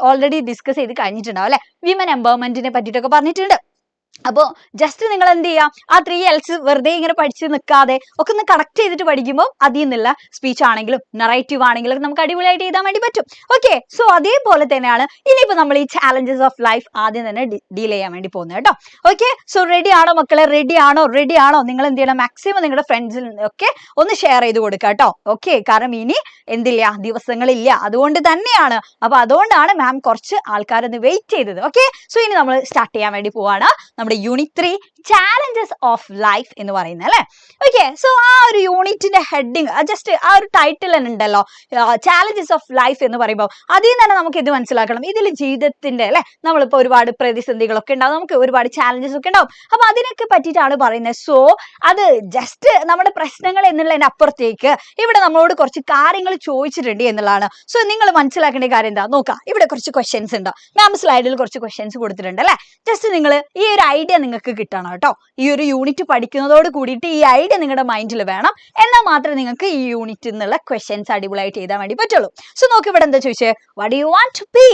ഓൾറെഡി ഡിസ്കസ് ചെയ്ത് കഴിഞ്ഞിട്ടുണ്ടാവും അല്ലെ, വിമൻ എംപവർമെന്റിനെ പറ്റിയിട്ടൊക്കെ പറഞ്ഞിട്ടുണ്ട്. അപ്പോൾ ജസ്റ്റ് നിങ്ങൾ എന്ത് ചെയ്യാം, ആ 3 Ls വെറുതെ ഇങ്ങനെ പഠിച്ച് നിൽക്കാതെ ഒക്കെ ഒന്ന് കറക്റ്റ് ചെയ്തിട്ട് പഠിക്കുമ്പോൾ അതിൽ നിന്നുള്ള സ്പീച്ച് ആണെങ്കിലും നറേറ്റീവ് ആണെങ്കിലും നമുക്ക് അടിപൊളിയായിട്ട് എഴുതാൻ വേണ്ടി പറ്റും. ഓക്കെ, സോ അതേപോലെ തന്നെയാണ് ഇനിയിപ്പോൾ നമ്മൾ ഈ ചാലഞ്ചസ് ഓഫ് ലൈഫ് ആദ്യം തന്നെ ഡീൽ ചെയ്യാൻ വേണ്ടി പോകുന്നത് കേട്ടോ. ഓക്കെ, സോ റെഡി ആണോ മക്കളെ, റെഡി ആണോ? നിങ്ങൾ എന്ത് ചെയ്യണം, മാക്സിമം നിങ്ങളുടെ ഫ്രണ്ട്സിൽ ഒക്കെ ഒന്ന് ഷെയർ ചെയ്ത് കൊടുക്കുക കേട്ടോ. ഓക്കെ, കാരണം ഇനി എന്തില്ല, ദിവസങ്ങളില്ല, അതുകൊണ്ട് തന്നെയാണ്. അപ്പൊ അതുകൊണ്ടാണ് മാം കുറച്ച് ആൾക്കാരൊന്ന് വെയിറ്റ് ചെയ്തത്. ഓക്കെ, സോ ഇനി നമ്മൾ സ്റ്റാർട്ട് ചെയ്യാൻ വേണ്ടി പോവാണ് നമ്മുടെ യൂണിറ്റ് 3 ചാലഞ്ചസ് ഓഫ് ലൈഫ് എന്ന് പറയുന്നത് അല്ലെ. ഓക്കെ, സോ ആ ഒരു യൂണിറ്റിന്റെ ഹെഡിങ് ജസ്റ്റ് ആ ഒരു ടൈറ്റിൽ തന്നെ ഉണ്ടല്ലോ, ചാലഞ്ചസ് ഓഫ് ലൈഫ് എന്ന് പറയുമ്പോൾ അതിൽ നിന്ന് തന്നെ നമുക്ക് ഇത് മനസ്സിലാക്കണം. ഇതിൽ ജീവിതത്തിന്റെ അല്ലെ നമ്മളിപ്പോൾ ഒരുപാട് പ്രതിസന്ധികളൊക്കെ ഉണ്ടാവും, നമുക്ക് ഒരുപാട് ചാലഞ്ചസ് ഒക്കെ ഉണ്ടാവും. അപ്പൊ അതിനൊക്കെ പറ്റിയിട്ടാണ് പറയുന്നത്. സോ അത് ജസ്റ്റ് നമ്മുടെ പ്രശ്നങ്ങൾ എന്നുള്ളതിന് അപ്പുറത്തേക്ക് ഇവിടെ നമ്മളോട് കുറച്ച് കാര്യങ്ങൾ ചോദിച്ചിട്ടുണ്ട് എന്നുള്ളതാണ്. സോ നിങ്ങൾ മനസ്സിലാക്കേണ്ട കാര്യം എന്താ നോക്കാം, ഇവിടെ കുറച്ച് ക്വസ്റ്റ്യൻസ് ഉണ്ടോ, മാം സ്ലൈഡിൽ കുറച്ച് ക്വസ്റ്റ്യൻസ് കൊടുത്തിട്ടുണ്ട് അല്ലെ. ജസ്റ്റ് നിങ്ങൾ ഈ ഒരു ഐഡിയ നിങ്ങൾക്ക് കിട്ടണം കേട്ടോ. ഈ ഒരു യൂണിറ്റ് പഠിക്കുന്നതോട് കൂടിയിട്ട് ഈ ഐഡിയ നിങ്ങളുടെ മൈൻഡിൽ വേണം, എന്നാൽ മാത്രമേ നിങ്ങൾക്ക് ഈ യൂണിറ്റിൽ നിന്നുള്ള ക്വസ്റ്റ്യൻസ് അടിപൊളിയായിട്ട് എഴുതാൻ വേണ്ടി പറ്റുള്ളൂ. സോ നോക്ക് ഇവിടെ എന്താ ചോദിച്ചേ, what do you want to be?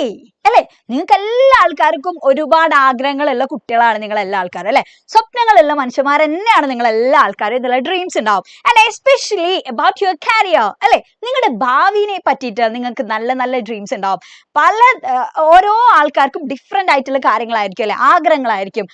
അല്ലെ? നിങ്ങൾക്ക് എല്ലാ ആൾക്കാർക്കും ഒരുപാട് ആഗ്രഹങ്ങളുള്ള കുട്ടികളാണ് നിങ്ങൾ എല്ലാ ആൾക്കാരും, അല്ലെ? സ്വപ്നങ്ങളുള്ള മനുഷ്യന്മാർ തന്നെയാണ് നിങ്ങൾ എല്ലാ ആൾക്കാരും. ഇതിലുള്ള ഡ്രീംസ് ഉണ്ടാവും. And especially about your career, അല്ലെ? നിങ്ങളുടെ ഭാവിനെ പറ്റിയിട്ട് നിങ്ങൾക്ക് നല്ല നല്ല ഡ്രീംസ് ഉണ്ടാവും. പല ഓരോ ആൾക്കാർക്കും ഡിഫറെന്റ് ആയിട്ടുള്ള കാര്യങ്ങളായിരിക്കും, അല്ലെ? ആഗ്രഹങ്ങളായിരിക്കും.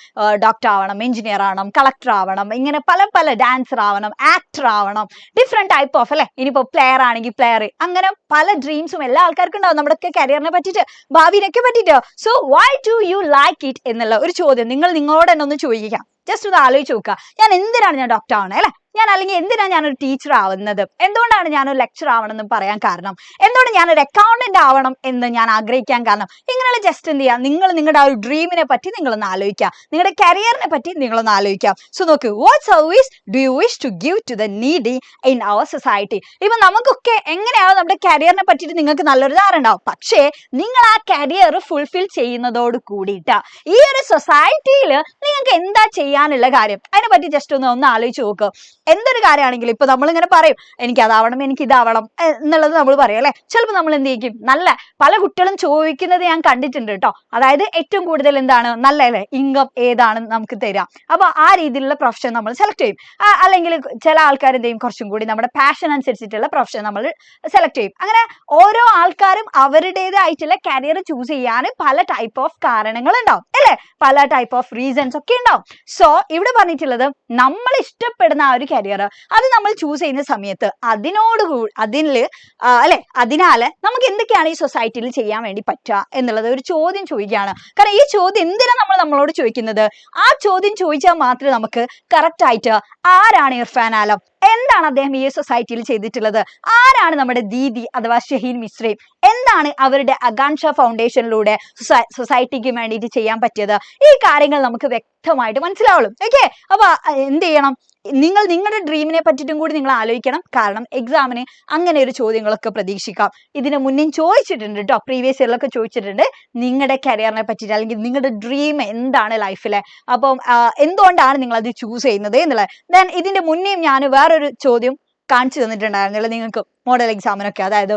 ഡോക്ടർ ആവണം, എഞ്ചിനീയർ ആവണം, കളക്ടർ ആവണം, ഇങ്ങനെ പല പല ഡാൻസർ ആവണം, ആക്ടർ ആവണം, ഡിഫറെന്റ് ടൈപ്പ് ഓഫ്, അല്ലെ? ഇനിയിപ്പോ പ്ലെയർ ആണെങ്കിൽ പ്ലെയർ, അങ്ങനെ പല ഡ്രീംസും എല്ലാ ആൾക്കാർക്കും ഉണ്ടാവും നമ്മുടെ കരിയറിനെ പറ്റിയിട്ട്, ഭാവിയിലൊക്കെ പറ്റിയിട്ട്. So why do you like it എന്നുള്ള ഒരു ചോദ്യം നിങ്ങളോട് തന്നെ ഒന്ന് ചോദിക്കാം. ജസ്റ്റ് ഒന്ന് ആലോചിച്ച് നോക്കുക. ഞാൻ ഡോക്ടർ ആവണേ, അല്ലെ? അല്ലെങ്കിൽ എന്തിനാണ് ഞാനൊരു ടീച്ചർ ആവുന്നത്? എന്തുകൊണ്ടാണ് ഞാനൊരു ലെക്ചർ ആവണം എന്ന് പറയാൻ കാരണം? എന്തുകൊണ്ട് ഞാനൊരു അക്കൗണ്ടന്റ് ആവണം എന്ന് ഞാൻ ആഗ്രഹിക്കാൻ കാരണം? ഇങ്ങനെയുള്ള ജസ്റ്റ് എന്ത് ചെയ്യുക, നിങ്ങളുടെ ആ ഒരു ഡ്രീമിനെ പറ്റി നിങ്ങളൊന്ന് ആലോചിക്കുക, നിങ്ങളുടെ കരിയറിനെ പറ്റി നിങ്ങളൊന്ന് ആലോചിക്കാം. സോ നോക്ക്, what service do you wish to give to the needy in our society? ഇപ്പൊ നമുക്കൊക്കെ എങ്ങനെയാവും നമ്മുടെ കരിയറിനെ പറ്റിയിട്ട് നിങ്ങൾക്ക് നല്ലൊരു ധാരണ ഉണ്ടാവും. പക്ഷേ നിങ്ങൾ ആ കരിയർ ഫുൾഫിൽ ചെയ്യുന്നതോട് കൂടിയിട്ട് ഈ ഒരു സൊസൈറ്റിയിൽ നിങ്ങൾക്ക് എന്താ ചെയ്യാനുള്ള കാര്യം, അതിനെ പറ്റി ജസ്റ്റ് ഒന്ന് ആലോചിച്ച് നോക്കുക. എന്തൊരു കാര്യമാണെങ്കിലും ഇപ്പൊ നമ്മളിങ്ങനെ പറയും, എനിക്ക് അതാവണം, എനിക്ക് ഇതാവണം എന്നുള്ളത് നമ്മൾ പറയും, അല്ലെ? ചിലപ്പോൾ നമ്മൾ എന്ത് ചെയ്യും, നല്ല പല കുട്ടികളും ചോദിക്കുന്നത് ഞാൻ കണ്ടിട്ടുണ്ട് കേട്ടോ. അതായത് ഏറ്റവും കൂടുതൽ എന്താണ് നല്ല, അല്ലെ, ഇൻകം ഏതാണെന്ന് നമുക്ക് തരാം. അപ്പൊ ആ രീതിയിലുള്ള പ്രൊഫഷൻ നമ്മൾ സെലക്ട് ചെയ്യും. അല്ലെങ്കിൽ ചില ആൾക്കാർ എന്ത് ചെയ്യും, കുറച്ചും കൂടി നമ്മുടെ പാഷൻ അനുസരിച്ചിട്ടുള്ള പ്രൊഫഷൻ നമ്മൾ സെലക്ട് ചെയ്യും. അങ്ങനെ ഓരോ ആൾക്കാരും അവരുടേതായിട്ടുള്ള കരിയർ ചൂസ് ചെയ്യാൻ പല ടൈപ്പ് ഓഫ് കാരണങ്ങൾ ഉണ്ടാവും, അല്ലെ? പല ടൈപ്പ് ഓഫ് റീസൺസ് ഒക്കെ ഉണ്ടാവും. സോ ഇവിടെ പറഞ്ഞിട്ടുള്ളത് നമ്മൾ ഇഷ്ടപ്പെടുന്ന ആ ഒരു കരിയർ അത് നമ്മൾ ചൂസ് ചെയ്യുന്ന സമയത്ത് അതിനാല് നമുക്ക് എന്തൊക്കെയാണ് ഈ സൊസൈറ്റിയിൽ ചെയ്യാൻ വേണ്ടി പറ്റുക എന്നുള്ളത് ഒരു ചോദ്യം ചോദിക്കുകയാണ്. കാരണം ഈ ചോദ്യം എന്തിനാണ് നമ്മളോട് ചോദിക്കുന്നത്? ആ ചോദ്യം ചോദിച്ചാൽ മാത്രമേ നമുക്ക് കറക്റ്റ് ആയിട്ട് ആരാണ് ഇർഫാൻ ആലം, എന്താണ് അദ്ദേഹം ഈ സൊസൈറ്റിയിൽ ചെയ്തിട്ടുള്ളത്, ആരാണ് നമ്മുടെ ദീദി അഥവാ ഷഹീൻ മിശ്രയും, എന്താണ് അവരുടെ അഗാൻഷ ഫൗണ്ടേഷനിലൂടെ സൊസൈറ്റിക്ക് വേണ്ടിയിട്ട് ചെയ്യാൻ പറ്റിയത്, ഈ കാര്യങ്ങൾ നമുക്ക് വ്യക്തമായിട്ട് മനസ്സിലാവുള്ളൂ. ഓക്കെ, അപ്പൊ എന്ത് ചെയ്യണം, നിങ്ങളുടെ ഡ്രീമിനെ പറ്റിയിട്ടും കൂടി നിങ്ങൾ ആലോചിക്കണം. കാരണം എക്സാമിന് അങ്ങനെ ഒരു ചോദ്യങ്ങളൊക്കെ പ്രതീക്ഷിക്കാം. ഇതിന് മുന്നേ ചോദിച്ചിട്ടുണ്ട് കേട്ടോ, പ്രീവിയസ് ഇയറിലൊക്കെ ചോദിച്ചിട്ടുണ്ട് നിങ്ങളുടെ കരിയറിനെ പറ്റിയിട്ട്, അല്ലെങ്കിൽ നിങ്ങളുടെ ഡ്രീം എന്താണ് ലൈഫിലെ, അപ്പം എന്തുകൊണ്ടാണ് നിങ്ങൾ അത് ചൂസ് ചെയ്യുന്നത് എന്നുള്ളത്. ദെൻ ഇതിന്റെ മുന്നേയും ഞാൻ വേറൊരു ചോദ്യം കാണിച്ചു തന്നിട്ടുണ്ടായിരുന്നില്ല നിങ്ങൾക്ക് മോഡൽ എക്സാമിനൊക്കെ. അതായത്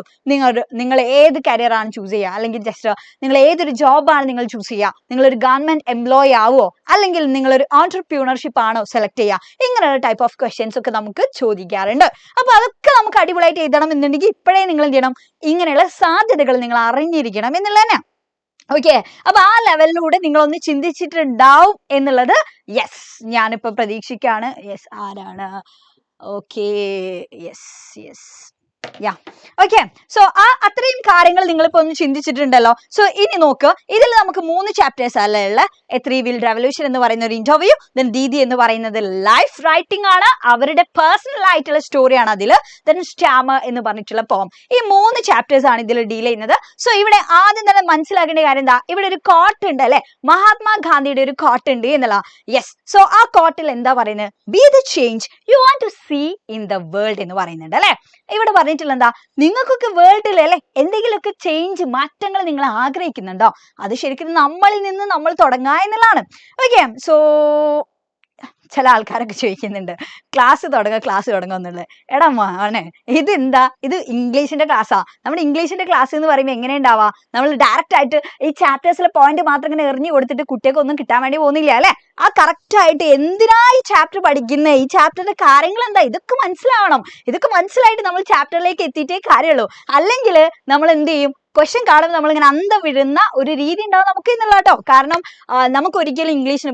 നിങ്ങൾ ഏത് കരിയറാണ് ചൂസ് ചെയ്യുക, അല്ലെങ്കിൽ ജസ്റ്റ് നിങ്ങൾ ഏതൊരു ജോബാണ് നിങ്ങൾ ചൂസ് ചെയ്യുക, നിങ്ങളൊരു ഗവൺമെന്റ് എംപ്ലോയി ആവുമോ, അല്ലെങ്കിൽ നിങ്ങളൊരു ഓൺടർപ്രീനർഷിപ്പ് ആണോ സെലക്ട് ചെയ്യുക, ഇങ്ങനെയുള്ള ടൈപ്പ് ഓഫ് ക്വസ്റ്റ്യൻസ് ഒക്കെ നമുക്ക് ചോദിക്കാറുണ്ട്. അപ്പൊ അതൊക്കെ നമുക്ക് അടിപൊളിയായിട്ട് എഴുതണം എന്നുണ്ടെങ്കിൽ ഇപ്പോഴേ നിങ്ങൾ എന്ത് ചെയ്യണം, ഇങ്ങനെയുള്ള സാധ്യതകൾ നിങ്ങൾ അറിഞ്ഞിരിക്കണം എന്നുള്ളത് തന്നെ. ഓക്കെ, അപ്പൊ ആ ലെവലിലൂടെ നിങ്ങളൊന്ന് ചിന്തിച്ചിട്ടുണ്ടാവും എന്നുള്ളത് യെസ് ഞാനിപ്പോ പ്രതീക്ഷിക്കാണ്. യെസ്, ആരാണ്? Okay, yes yeah okay. So അത്രയും കാര്യങ്ങൾ നിങ്ങളിപ്പോ ഒന്ന് ചിന്തിച്ചിട്ടുണ്ടല്ലോ. സോ ഇനി നോക്ക്, ഇതിൽ നമുക്ക് 3 ചാപ്റ്റേഴ്സ് അല്ലേ ഉള്ള. ത്രീ വീൽ റെവല്യൂഷൻ എന്ന് പറയുന്ന ഒരു ഇന്റർവ്യൂ, ദെൻ ദീദി എന്ന് പറയുന്നത് ലൈഫ് റൈറ്റിംഗ് ആണ്, അവരുടെ പേഴ്സണൽ ആയിട്ടുള്ള സ്റ്റോറിയാണ് അതിൽ, ദെൻ സ്റ്റാമർ എന്ന് പറഞ്ഞിട്ടുള്ള പോം. ഈ 3 ചാപ്റ്റേഴ്സ് ആണ് ഇതിൽ ഡീൽ ചെയ്യുന്നത്. സോ ഇവിടെ ആദ്യം തന്നെ മനസ്സിലാക്കേണ്ട കാര്യം എന്താ, ഇവിടെ ഒരു കോട്ട് ഉണ്ട് അല്ലെ, മഹാത്മാഗാന്ധിയുടെ ഒരു കോട്ട് ഉണ്ട് എന്നുള്ള. യെസ്, സോ ആ കോട്ടിൽ എന്താ പറയുന്നത്, be the change you want to see in the world എന്ന് പറയുന്നുണ്ട് അല്ലെ. ഇവിടെ പറഞ്ഞിട്ടുള്ള എന്താ, നിങ്ങൾക്കൊക്കെ വേൾഡിൽ അല്ലെ എന്തെങ്കിലുമൊക്കെ ചേഞ്ച്, മാറ്റങ്ങൾ നിങ്ങൾ ആഗ്രഹിക്കുന്നുണ്ടോ, അത് ശരിക്കും നമ്മളിൽ നിന്ന് നമ്മൾ തുടങ്ങുക എന്നുള്ളതാണ്. ഓക്കെ, സോ ചില ആൾക്കാരൊക്കെ ചോദിക്കുന്നുണ്ട് ക്ലാസ് തുടങ്ങുക എന്നുള്ളത്. എടാ മോനെ, ഇതെന്താ, ഇത് ഇംഗ്ലീഷിന്റെ ക്ലാസ്സാ. നമ്മുടെ ഇംഗ്ലീഷിന്റെ ക്ലാസ് എന്ന് പറയുമ്പോൾ എങ്ങനെ ഉണ്ടാവാ, നമ്മൾ ഡയറക്റ്റ് ആയിട്ട് ഈ ചാപ്റ്റേഴ്സിലെ പോയിന്റ് മാത്രം ഇങ്ങനെ എറിഞ്ഞു കൊടുത്തിട്ട് കുട്ടികൾക്ക് ഒന്നും കിട്ടാൻ വേണ്ടി പോകുന്നില്ല അല്ലെ. ആ കറക്റ്റ് ആയിട്ട് എന്തിനാ ഈ ചാപ്റ്റർ പഠിക്കുന്നത്, ഈ ചാപ്റ്ററിന്റെ കാര്യങ്ങൾ എന്താ, ഇതൊക്കെ മനസ്സിലാവണം. ഇതൊക്കെ മനസ്സിലായിട്ട് നമ്മൾ ചാപ്റ്ററിലേക്ക് എത്തിയിട്ടേ കാര്യമുള്ളൂ. അല്ലെങ്കിൽ നമ്മൾ എന്ത് ചെയ്യും, ക്വസ്റ്റ്യൻ കാണുമ്പോൾ നമ്മളിങ്ങനെ അന്തം വിടുന്ന ഒരു രീതി ഉണ്ടാവും നമുക്ക് എന്നുള്ള കേട്ടോ. കാരണം നമുക്ക് ഒരിക്കലും ഇംഗ്ലീഷിന്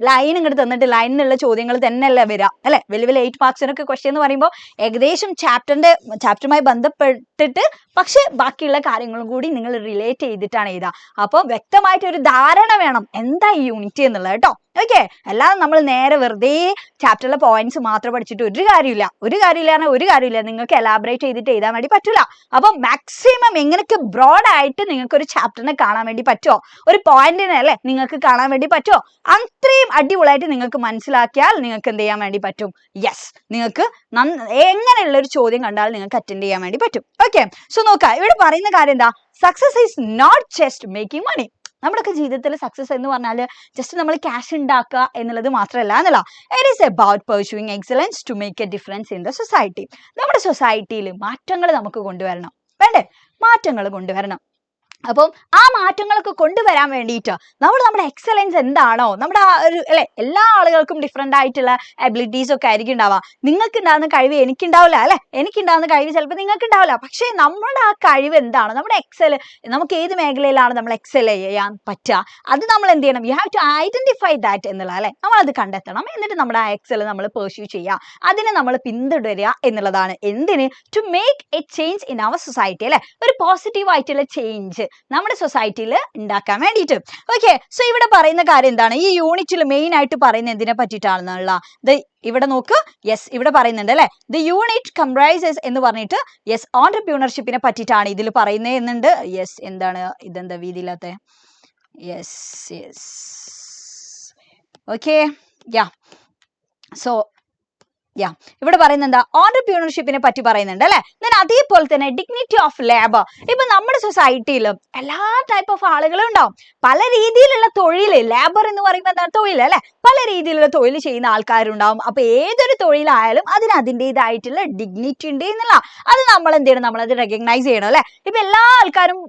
ലൈൻ ഇങ്ങോട്ട് തന്നിട്ട് ലൈനിലുള്ള ചോദ്യങ്ങൾ തന്നെയല്ല വരിക അല്ലെ. വലിയ 8 മാർക്സിനൊക്കെ ക്വസ്റ്റ്യൻ എന്ന് പറയുമ്പോൾ ഏകദേശം ചാപ്റ്ററുമായി ബന്ധപ്പെട്ടിട്ട്, പക്ഷെ ബാക്കിയുള്ള കാര്യങ്ങളും കൂടി നിങ്ങൾ റിലേറ്റ് ചെയ്തിട്ടാണ് എഴുതുക. അപ്പോൾ വ്യക്തമായിട്ട് ഒരു ധാരണ വേണം എന്താ ഈ യൂണിറ്റ് എന്നുള്ളത് കേട്ടോ. ഓക്കെ, അല്ലാതെ നമ്മൾ നേരെ വെറുതെ ചാപ്റ്ററിലെ പോയിന്റ്സ് മാത്രം പഠിച്ചിട്ട് ഒരു കാര്യമില്ല. നിങ്ങൾക്ക് എലാബറേറ്റ് ചെയ്തിട്ട് എഴുതാൻ വേണ്ടി പറ്റില്ല. അപ്പൊ മാക്സിമം എങ്ങനെയൊക്കെ ബ്രോഡ് ആയിട്ട് നിങ്ങൾക്ക് ഒരു ചാപ്റ്ററിനെ കാണാൻ വേണ്ടി പറ്റുമോ, ഒരു പോയിന്റിനെ അല്ലെ നിങ്ങൾക്ക് കാണാൻ വേണ്ടി പറ്റുമോ, അത്രയും അടിപൊളിയായിട്ട് നിങ്ങൾക്ക് മനസ്സിലാക്കിയാൽ നിങ്ങൾക്ക് എന്ത് ചെയ്യാൻ വേണ്ടി പറ്റും, യെസ് നിങ്ങൾക്ക് എങ്ങനെയുള്ള ഒരു ചോദ്യം കണ്ടാൽ നിങ്ങൾക്ക് അറ്റൻഡ് ചെയ്യാൻ വേണ്ടി പറ്റും. ഓക്കെ, സോ നോക്കാം, ഇവിടെ പറയുന്ന കാര്യം എന്താ, success is not just making money. നമ്മുടെയൊക്കെ ജീവിതത്തിൽ സക്സസ് എന്ന് പറഞ്ഞാൽ ജസ്റ്റ് നമ്മൾ ക്യാഷ് ഉണ്ടാക്കുക എന്നുള്ളത് മാത്രമല്ല എന്നുള്ള. It is about pursuing excellence to make a difference in the society. നമ്മുടെ സൊസൈറ്റിയിൽ മാറ്റങ്ങൾ നമുക്ക് കൊണ്ടുവരണം, വേണ്ടേ, മാറ്റങ്ങൾ കൊണ്ടുവരണം. അപ്പം ആ മാറ്റങ്ങളൊക്കെ കൊണ്ടുവരാൻ വേണ്ടിയിട്ട് നമ്മുടെ എക്സലൻസ് എന്താണോ, നമ്മുടെ ആ ഒരു അല്ലെ, എല്ലാ ആളുകൾക്കും ഡിഫറെന്റ് ആയിട്ടുള്ള എബിലിറ്റീസ് ഒക്കെ ആയിരിക്കും ഉണ്ടാവുക. നിങ്ങൾക്ക് ഉണ്ടാകുന്ന കഴിവ് എനിക്കുണ്ടാവില്ല അല്ലെ, എനിക്കുണ്ടാകുന്ന കഴിവ് ചിലപ്പോൾ നിങ്ങൾക്ക് ഉണ്ടാവില്ല. പക്ഷേ നമ്മുടെ ആ കഴിവ് എന്താണ്, നമ്മുടെ നമുക്ക് ഏത് മേഖലയിലാണ് നമ്മൾ എക്സൽ ചെയ്യാൻ പറ്റുക, അത് നമ്മൾ എന്ത് ചെയ്യണം, you have to identify that എന്നുള്ള അല്ലെ, നമ്മൾ അത് കണ്ടെത്തണം. എന്നിട്ട് നമ്മുടെ ആ എക്സൽ നമ്മൾ പെർസ്യൂ ചെയ്യുക, അതിനെ നമ്മൾ പിന്തുടരുക എന്നുള്ളതാണ്. എന്തിന്? To make a change in our society അല്ലെ, ഒരു പോസിറ്റീവ് ആയിട്ടുള്ള ചേഞ്ച് നമ്മുടെ സൊസൈറ്റിയിൽ ഉണ്ടാക്കാൻ വേണ്ടിയിട്ട്. ഓക്കെ, സോ ഇവിടെ പറയുന്ന കാര്യം എന്താണ്, ഈ യൂണിറ്റിൽ മെയിൻ ആയിട്ട് പറയുന്നത് എന്തിനെ പറ്റിയിട്ടാണെന്നുള്ള ഇവിടെ നോക്ക്. യെസ്, ഇവിടെ പറയുന്നുണ്ട് അല്ലെ, ദ യൂണിറ്റ് കംപ്രൈസസ് എന്ന് പറഞ്ഞിട്ട് യെസ് ഓൺട്രപ്രീനർഷിപ്പിനെ പറ്റിയിട്ടാണ് ഇതിൽ പറയുന്നത് എന്നുണ്ട്. യെസ്, എന്താണ് ഇതെന്താ വീതിയില്ലാത്ത? Yes yes okay yeah. So ഇവിടെ പറയുന്നത് എന്താ, ഓൺട്രപ്രീനർഷിപ്പിനെ പറ്റി പറയുന്നുണ്ട് അല്ലെ. ദെൻ അതേപോലെ തന്നെ ഡിഗ്നിറ്റി ഓഫ് ലേബർ. ഇപ്പൊ നമ്മുടെ സൊസൈറ്റിയിൽ എല്ലാ ടൈപ്പ് ഓഫ് ആളുകളും ഉണ്ടാവും, പല രീതിയിലുള്ള തൊഴിൽ. ലേബർ എന്ന് പറയുമ്പോൾ എന്താണ്, തൊഴിൽ അല്ലെ, പല രീതിയിലുള്ള തൊഴിൽ ചെയ്യുന്ന ആൾക്കാരുണ്ടാവും. അപ്പൊ ഏതൊരു തൊഴിലായാലും അതിന് അതിൻ്റെതായിട്ടുള്ള ഡിഗ്നിറ്റി ഉണ്ട് എന്നുള്ള അത് നമ്മൾ എന്ത് ചെയ്യണം, നമ്മളത് റെക്കഗ്നൈസ് ചെയ്യണം അല്ലെ. ഇപ്പൊ എല്ലാ ആൾക്കാരും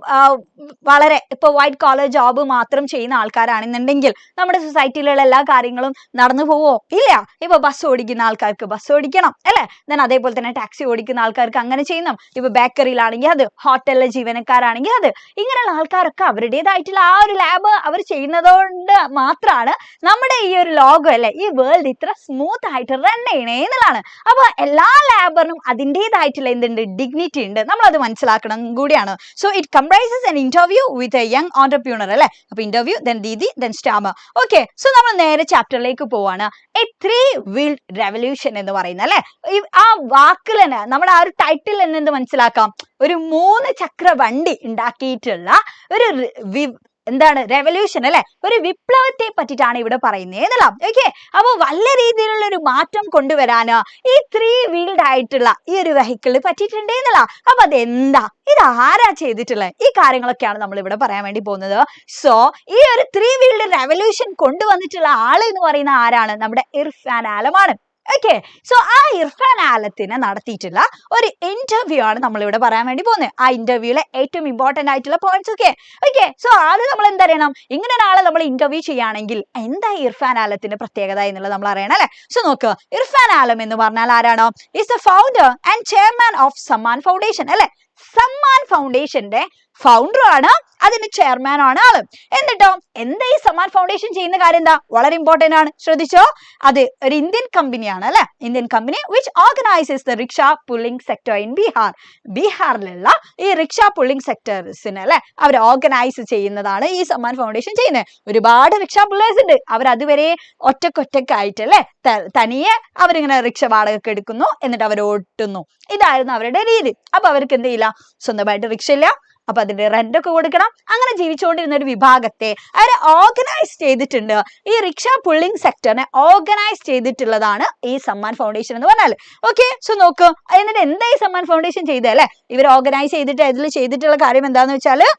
വളരെ ഇപ്പൊ വൈറ്റ് കോളർ ജോബ് മാത്രം ചെയ്യുന്ന ആൾക്കാരാണെന്നുണ്ടെങ്കിൽ നമ്മുടെ സൊസൈറ്റിയിലുള്ള എല്ലാ കാര്യങ്ങളും നടന്നു പോവോ? ഇല്ല. ഇപ്പൊ ബസ് ഓടിക്കുന്ന ആൾക്കാർക്ക് ബസ് ഓടിക്കണം അല്ലെ, ദെൻ അതേപോലെ തന്നെ ടാക്സി ഓടിക്കുന്ന ആൾക്കാർക്ക് അങ്ങനെ ചെയ്യണം. ഇപ്പൊ ബേക്കറിയിലാണെങ്കിൽ അത്, ഹോട്ടലിലെ ജീവനക്കാരാണെങ്കിൽ അത്, ഇങ്ങനെയുള്ള ആൾക്കാരൊക്കെ അവരുടേതായിട്ടുള്ള ആ ഒരു ലാബ് അവർ ചെയ്യുന്നതുകൊണ്ട് മാത്രമാണ് നമ്മുടെ ഈ ഒരു ലോകം അല്ലെ, ഈ വേൾഡ് ഇത്ര സ്മൂത്ത് ആയിട്ട് റൺ ചെയ്യണേ എന്നുള്ളതാണ്. അപ്പൊ എല്ലാ ലാബറിനും അതിൻ്റെതായിട്ടുള്ള എന്തുണ്ട്, ഡിഗ്നിറ്റി ഉണ്ട്, നമ്മൾ അത് മനസ്സിലാക്കണം കൂടിയാണ്. So it comprises an interview with a young entrepreneur അല്ലെ. അപ്പൊ interview, then Didi, then Starmer. Okay, so നമ്മൾ നേരെ ചാപ്റ്ററിലേക്ക് പോവാണ്. എ 3-wheeled revolution എന്ന് പറയുന്നത് അല്ലെ. ആ വാക്കിൽ തന്നെ നമ്മുടെ ആ ഒരു ടൈറ്റിൽ തന്നെ എന്ത് മനസ്സിലാക്കാം, ഒരു 3 ചക്ര വണ്ടി ഉണ്ടാക്കിയിട്ടുള്ള ഒരു എന്താണ്, റെവല്യൂഷൻ അല്ലെ, ഒരു വിപ്ലവത്തെ പറ്റിയിട്ടാണ് ഇവിടെ പറയുന്നത് എന്നല്ല. ഓക്കെ, അപ്പൊ വല്ല രീതിയിലുള്ള ഒരു മാറ്റം കൊണ്ടുവരാന് ഈ 3-wheeled ആയിട്ടുള്ള ഈ ഒരു വെഹിക്കിളിന് പറ്റിയിട്ടുണ്ട് എന്നല്ല. അപ്പൊ അതെന്താ, ഇത് ആരാ ചെയ്തിട്ടുള്ളത്, ഈ കാര്യങ്ങളൊക്കെയാണ് നമ്മൾ ഇവിടെ പറയാൻ വേണ്ടി പോകുന്നത്. സോ ഈ ഒരു 3-wheeled റെവല്യൂഷൻ കൊണ്ടുവന്നിട്ടുള്ള ആള് എന്ന് പറയുന്ന ആരാണ്, നമ്മുടെ ഇർഫാൻ ആലമാണ്. ഓക്കെ, സോ ആ ഇർഫാൻ ആലത്തിനെ നടത്തിയിട്ടുള്ള ഒരു ഇന്റർവ്യൂ ആണ് നമ്മൾ ഇവിടെ പറയാൻ വേണ്ടി പോകുന്നത്. ആ ഇന്റർവ്യൂവിലെ ഏറ്റവും ഇമ്പോർട്ടന്റ് ആയിട്ടുള്ള പോയിന്റ്സ് ഒക്കെ. ഓക്കെ, സോ ആദ്യം നമ്മൾ എന്തറിയണം, ഇങ്ങനെ ഒരാളെ നമ്മൾ ഇന്റർവ്യൂ ചെയ്യുകയാണെങ്കിൽ എന്താ ഇർഫാൻ ആലത്തിന്റെ പ്രത്യേകത എന്നുള്ളത് നമ്മൾ അറിയണം അല്ലെ. സോ നോക്കുക, ഇർഫാൻ ആലം എന്ന് പറഞ്ഞാൽ ആരാണോ, is the founder and chairman of Samman foundation അല്ലെ. സമ്മാൻ ഫൗണ്ടേഷന്റെ ഫൗണ്ടർ ആണ്, അതിന്റെ ചെയർമാൻ ആണ് ആള്. എന്നിട്ടോ എന്താ ഈ സമ്മാൻ ഫൗണ്ടേഷൻ ചെയ്യുന്ന കാര്യം, എന്താ വളരെ ഇമ്പോർട്ടന്റ് ആണ്, ശ്രദ്ധിച്ചോ. അത് ഒരു ഇന്ത്യൻ കമ്പനിയാണ് അല്ലെ, Indian company which organizes the rickshaw pulling sector in Bihar. ബീഹാറിലുള്ള ഈ റിക്ഷ പുള്ളിംഗ് സെക്ടേഴ്സിനെ അല്ലെ അവർ ഓർഗനൈസ് ചെയ്യുന്നതാണ് ഈ സമ്മാൻ ഫൗണ്ടേഷൻ ചെയ്യുന്നത്. ഒരുപാട് റിക്ഷ പുള്ളേഴ്സ് ഉണ്ട്, അവർ അതുവരെ ഒറ്റക്കൊറ്റക്കായിട്ട് അല്ലെ തനിയെ അവരിങ്ങനെ റിക്ഷ വാടകയ്ക്ക് എടുക്കുന്നു, എന്നിട്ട് അവർ ഓട്ടുന്നു. ഇതായിരുന്നു അവരുടെ രീതി. അപ്പൊ അവർക്ക് എന്ത് ചെയ്യില്ല, സ്വന്തമായിട്ട് റിക്ഷ ഇല്ല, അപ്പൊ അതിന്റെ റെന്റ് ഒക്കെ കൊടുക്കണം. അങ്ങനെ ജീവിച്ചുകൊണ്ടിരുന്ന ഒരു വിഭാഗത്തെ അവരെ ഓർഗനൈസ് ചെയ്തിട്ടുണ്ട്. ഈ റിക്ഷ പുള്ളിംഗ് സെക്ടറിനെ ഓർഗനൈസ് ചെയ്തിട്ടുള്ളതാണ് ഈ സമ്മാൻ ഫൗണ്ടേഷൻ എന്ന് പറഞ്ഞാൽ. ഓക്കെ, സോ നോക്ക്, എന്നിട്ട് എന്താ ഈ സമ്മാൻ ഫൗണ്ടേഷൻ ചെയ്തത് അല്ലെ, ഇവർ ഓർഗനൈസ് ചെയ്തിട്ട് അതിൽ ചെയ്തിട്ടുള്ള കാര്യം എന്താന്ന് വെച്ചാല്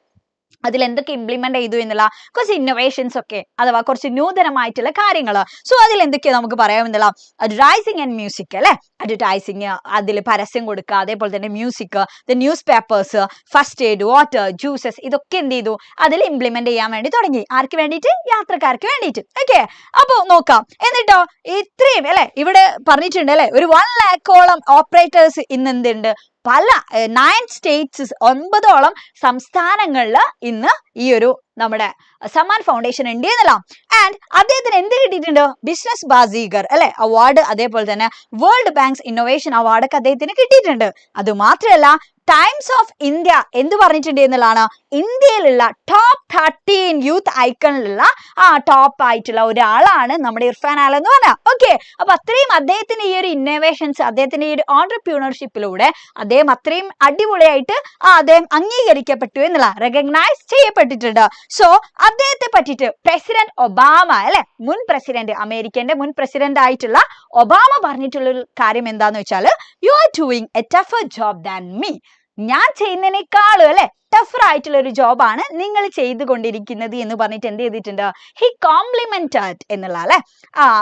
അതിൽ എന്തൊക്കെ ഇംപ്ലിമെന്റ് ചെയ്തു എന്നുള്ള കുറച്ച് ഇന്നോവേഷൻസ് ഒക്കെ, അഥവാ കുറച്ച് നൂതനമായിട്ടുള്ള കാര്യങ്ങൾ. സോ അതിൽ എന്തൊക്കെയാ നമുക്ക് പറയാമെന്നുള്ള, അഡ്വർടൈസിങ് ആൻഡ് മ്യൂസിക് അല്ലെ, അഡ്വർടൈസിങ്, അതിൽ പരസ്യം കൊടുക്കുക, അതേപോലെ തന്നെ music, the news papers, first aid, water, juices, ഇതൊക്കെ എന്ത് ചെയ്തു അതിൽ ഇംപ്ലിമെന്റ് ചെയ്യാൻ വേണ്ടി തുടങ്ങി. ആർക്ക് വേണ്ടിയിട്ട്, യാത്രക്കാർക്ക് വേണ്ടിയിട്ട്. ഓക്കെ, അപ്പൊ നോക്കാം. എന്നിട്ടോ ഇത്രയും അല്ലെ ഇവിടെ പറഞ്ഞിട്ടുണ്ട് അല്ലെ, ഒരു 1 lakhോളം ഓപ്പറേറ്റേഴ്സ് ഇന്ന് എന്തുണ്ട്, പല 9 സ്റ്റേറ്റ്സ്, 9ഓളം സംസ്ഥാനങ്ങളിൽ ഇന്ന് ഈ ഒരു നമ്മുടെ സമ്മാൻ ഫൗണ്ടേഷൻ ഉണ്ട് എന്നല്ല. ആൻഡ് അദ്ദേഹത്തിന് എന്ത് കിട്ടിയിട്ടുണ്ട്, ബിസിനസ് ബാസീഗർ അല്ലെ അവാർഡ്, അതേപോലെ തന്നെ വേൾഡ് ബാങ്ക്സ് ഇന്നോവേഷൻ അവാർഡൊക്കെ അദ്ദേഹത്തിന് കിട്ടിയിട്ടുണ്ട്. അത് മാത്രമല്ല ടൈംസ് ഓഫ് ഇന്ത്യ എന്ത് പറഞ്ഞിട്ടുണ്ട് എന്നുള്ളതാണ്, ഇന്ത്യയിലുള്ള ടോപ്പ് 13 യൂത്ത് ഐക്കണിലുള്ള ആ ടോപ്പ് ആയിട്ടുള്ള ഒരാളാണ് നമ്മുടെ ഇർഫാൻ ആലം എന്ന് പറഞ്ഞാൽ. ഓക്കെ, അപ്പൊ അത്രയും അദ്ദേഹത്തിന്റെ ഈ ഒരു ഇന്നോവേഷൻസ്, അദ്ദേഹത്തിന്റെ ഈ ഒരു ഓൺട്രപ്രീനർഷിപ്പിലൂടെ അദ്ദേഹം അത്രയും അടിപൊളിയായിട്ട് അദ്ദേഹം അംഗീകരിക്കപ്പെട്ടു എന്നുള്ള, റെക്കഗ്നൈസ് ചെയ്യപ്പെട്ടിട്ടുണ്ട്. സോ അദ്ദേഹത്തെ പറ്റിയിട്ട് പ്രസിഡന്റ് ഒബാമ അല്ലെ, മുൻ പ്രസിഡന്റ്, അമേരിക്കന്റെ മുൻ പ്രസിഡന്റ് ആയിട്ടുള്ള ഒബാമ പറഞ്ഞിട്ടുള്ള ഒരു കാര്യം എന്താന്ന് വെച്ചാൽ, you are doing A tougher job than me. ഞാൻ ചെയ്യുന്നതിനേക്കാളും അല്ലെ ടഫർ ആയിട്ടുള്ള ഒരു ജോബാണ് നിങ്ങൾ ചെയ്തുകൊണ്ടിരിക്കുന്നത് എന്ന് പറഞ്ഞിട്ട് എന്ത് ചെയ്തിട്ടുണ്ട്, ഹി കോംപ്ലിമെന്റഡ് എന്നുള്ള അല്ലെ,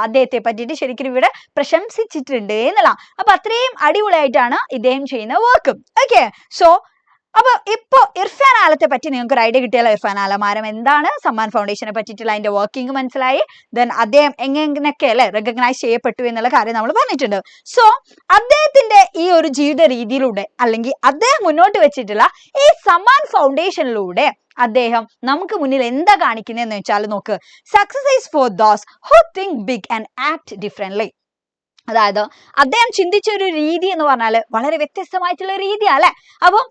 അദ്ദേഹത്തെ പറ്റിയിട്ട് ശരിക്കും ഇവിടെ പ്രശംസിച്ചിട്ടുണ്ട് എന്നുള്ള. അപ്പൊ അത്രയും അടിപൊളിയായിട്ടാണ് ഇദ്ദേഹം ചെയ്യുന്ന വർക്കും. ഓക്കെ, സോ അപ്പൊ ഇപ്പൊ ഇർഫാൻ ആലത്തെ പറ്റി നിങ്ങൾക്ക് ഒരു ഐഡിയ കിട്ടിയാലോ? ഇർഫാൻ ആലമാരം എന്താണ്, സമ്മാൻ ഫൗണ്ടേഷനെ പറ്റിയിട്ടുള്ള അതിന്റെ വർക്കിംഗ് മനസ്സിലായി, ദെൻ അദ്ദേഹം എങ്ങനെയൊക്കെ അല്ലെ റെക്കഗ്നൈസ് ചെയ്യപ്പെട്ടു എന്നുള്ള കാര്യം നമ്മൾ പറഞ്ഞിട്ടുണ്ട്. സോ അദ്ദേഹത്തിന്റെ ഈ ഒരു ജീവിത രീതിയിലൂടെ അല്ലെങ്കിൽ അദ്ദേഹം മുന്നോട്ട് വെച്ചിട്ടുള്ള ഈ സമ്മാൻ ഫൗണ്ടേഷനിലൂടെ അദ്ദേഹം നമുക്ക് മുന്നിൽ എന്താ കാണിക്കുന്നതെന്ന് വെച്ചാൽ നോക്ക്, success is for those who think big and act differently. അതായത് അദ്ദേഹം ചിന്തിച്ച ഒരു രീതി എന്ന് പറഞ്ഞാൽ വളരെ വ്യത്യസ്തമായിട്ടുള്ള രീതിയാണ് അല്ലെ. അപ്പം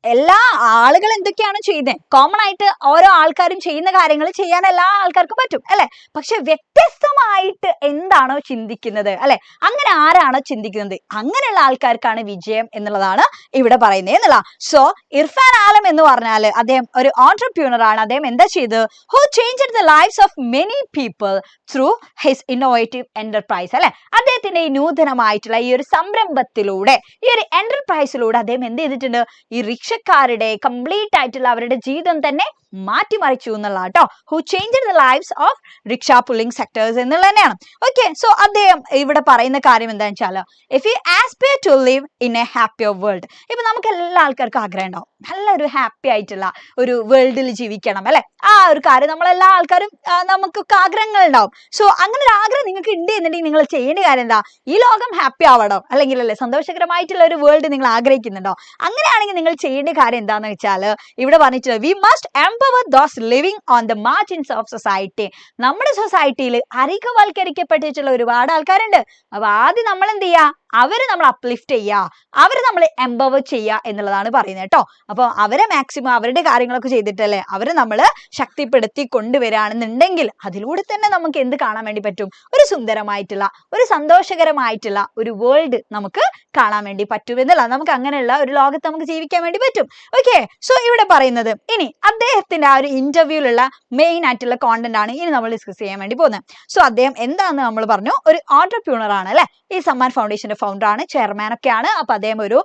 എല്ലാ ആളുകളും എന്തൊക്കെയാണ് ചെയ്യുന്നത്, കോമൺ ആയിട്ട് ഓരോ ആൾക്കാരും ചെയ്യുന്ന കാര്യങ്ങൾ ചെയ്യാൻ എല്ലാ ആൾക്കാർക്കും പറ്റും അല്ലെ. പക്ഷെ വ്യത്യസ്തമായിട്ട് എന്താണോ ചിന്തിക്കുന്നത് അല്ലെ, അങ്ങനെ ആരാണോ ചിന്തിക്കുന്നത് അങ്ങനെയുള്ള ആൾക്കാർക്കാണ് വിജയം എന്നുള്ളതാണ് ഇവിടെ പറയുന്നത് എന്നുള്ള. സോ ഇർഫാൻ ആലം എന്ന് പറഞ്ഞാൽ അദ്ദേഹം ഒരു ഓൺട്രപ്രൂണർ ആണ്. അദ്ദേഹം എന്താ ചെയ്തത്, who changed the lives of many people through his innovative enterprise അല്ലെ. അദ്ദേഹത്തിന്റെ ഈ നൂതനമായിട്ടുള്ള ഈ ഒരു സംരംഭത്തിലൂടെ, ഈ ഒരു എന്റർപ്രൈസിലൂടെ അദ്ദേഹം എന്ത് ചെയ്തിട്ടുണ്ട്, ഈ റിക്ഷക്കാരുടെ കംപ്ലീറ്റ് ആയിട്ടുള്ള അവരുടെ ജീവിതം തന്നെ മാറ്റിമറിച്ചു എന്നുള്ള കേട്ടോ. Who changed the lives of rickshaw pulling sectors എന്നുള്ളത് തന്നെയാണ്. ഓക്കെ, സോ അദ്ദേഹം ഇവിടെ പറയുന്ന കാര്യം എന്താണെന്ന് വെച്ചാൽ, if you aspire to live in a happier world. ഇപ്പൊ നമുക്ക് എല്ലാ ആൾക്കാർക്കും ആഗ്രഹം ഉണ്ടാവും നല്ലൊരു ഹാപ്പി ആയിട്ടുള്ള ഒരു വേൾഡിൽ ജീവിക്കണം അല്ലെ. ആ ഒരു കാര്യം നമ്മളെല്ലാ ആൾക്കാരും നമുക്കൊക്കെ ആഗ്രഹങ്ങൾ ഉണ്ടാവും. സോ അങ്ങനെ ഒരു ആഗ്രഹം നിങ്ങൾക്ക് ഉണ്ട് എന്നുണ്ടെങ്കിൽ നിങ്ങൾ ചെയ്യേണ്ട കാര്യം എന്താ, ഈ ലോകം ഹാപ്പി ആവണം അല്ലെങ്കിൽ അല്ലെ സന്തോഷകരമായിട്ടുള്ള ഒരു വേൾഡ് നിങ്ങൾ ആഗ്രഹിക്കുന്നുണ്ടോ, അങ്ങനെയാണെങ്കിൽ നിങ്ങൾ ചെയ്യേണ്ട കാര്യം എന്താന്ന് വെച്ചാൽ ഇവിടെ പറഞ്ഞിട്ടുള്ളത്, we must empower those living on the margins of society. നമ്മുടെ സൊസൈറ്റിയിൽ അരികവൽക്കരിക്കപ്പെട്ടിട്ടുള്ള ഒരുപാട് ആൾക്കാരുണ്ട്. അപ്പൊ ആദ്യം നമ്മൾ എന്ത് ചെയ്യാ, അവര് നമ്മൾ അപ്ലിഫ്റ്റ് ചെയ്യുക, അവര് നമ്മൾ എംപവർ ചെയ്യുക എന്നുള്ളതാണ് പറയുന്നത് കേട്ടോ. അപ്പൊ അവരെ മാക്സിമം അവരുടെ കാര്യങ്ങളൊക്കെ ചെയ്തിട്ടല്ലേ അവര് നമ്മൾ ശക്തിപ്പെടുത്തി കൊണ്ടുവരികയാണെന്നുണ്ടെങ്കിൽ അതിലൂടെ തന്നെ നമുക്ക് എന്ത് കാണാൻ വേണ്ടി പറ്റും, ഒരു സുന്ദരമായിട്ടുള്ള ഒരു സന്തോഷകരമായിട്ടുള്ള ഒരു വേൾഡ് നമുക്ക് കാണാൻ വേണ്ടി പറ്റും എന്നുള്ള, നമുക്ക് അങ്ങനെയുള്ള ഒരു ലോകത്ത് നമുക്ക് ജീവിക്കാൻ വേണ്ടി പറ്റും. ഓക്കെ, സോ ഇവിടെ പറയുന്നത് ഇനി അദ്ദേഹത്തിന്റെ ആ ഒരു ഇന്റർവ്യൂലുള്ള മെയിൻ ആയിട്ടുള്ള കോണ്ടന്റ് ആണ് ഇനി നമ്മൾ ഡിസ്കസ് ചെയ്യാൻ വേണ്ടി പോകുന്നത്. സോ അദ്ദേഹം എന്താണെന്ന് നമ്മൾ പറഞ്ഞു, ഒരു ഓൺട്രപ്രൂണർ ആണ് അല്ലെ, ഈ സമ്മാൻ ഫൗണ്ടേഷന്റെ ഫൗണ്ടർ ആണ്, ചെയർമാൻ ഒക്കെയാണ്. അപ്പൊ അദ്ദേഹം ഒരു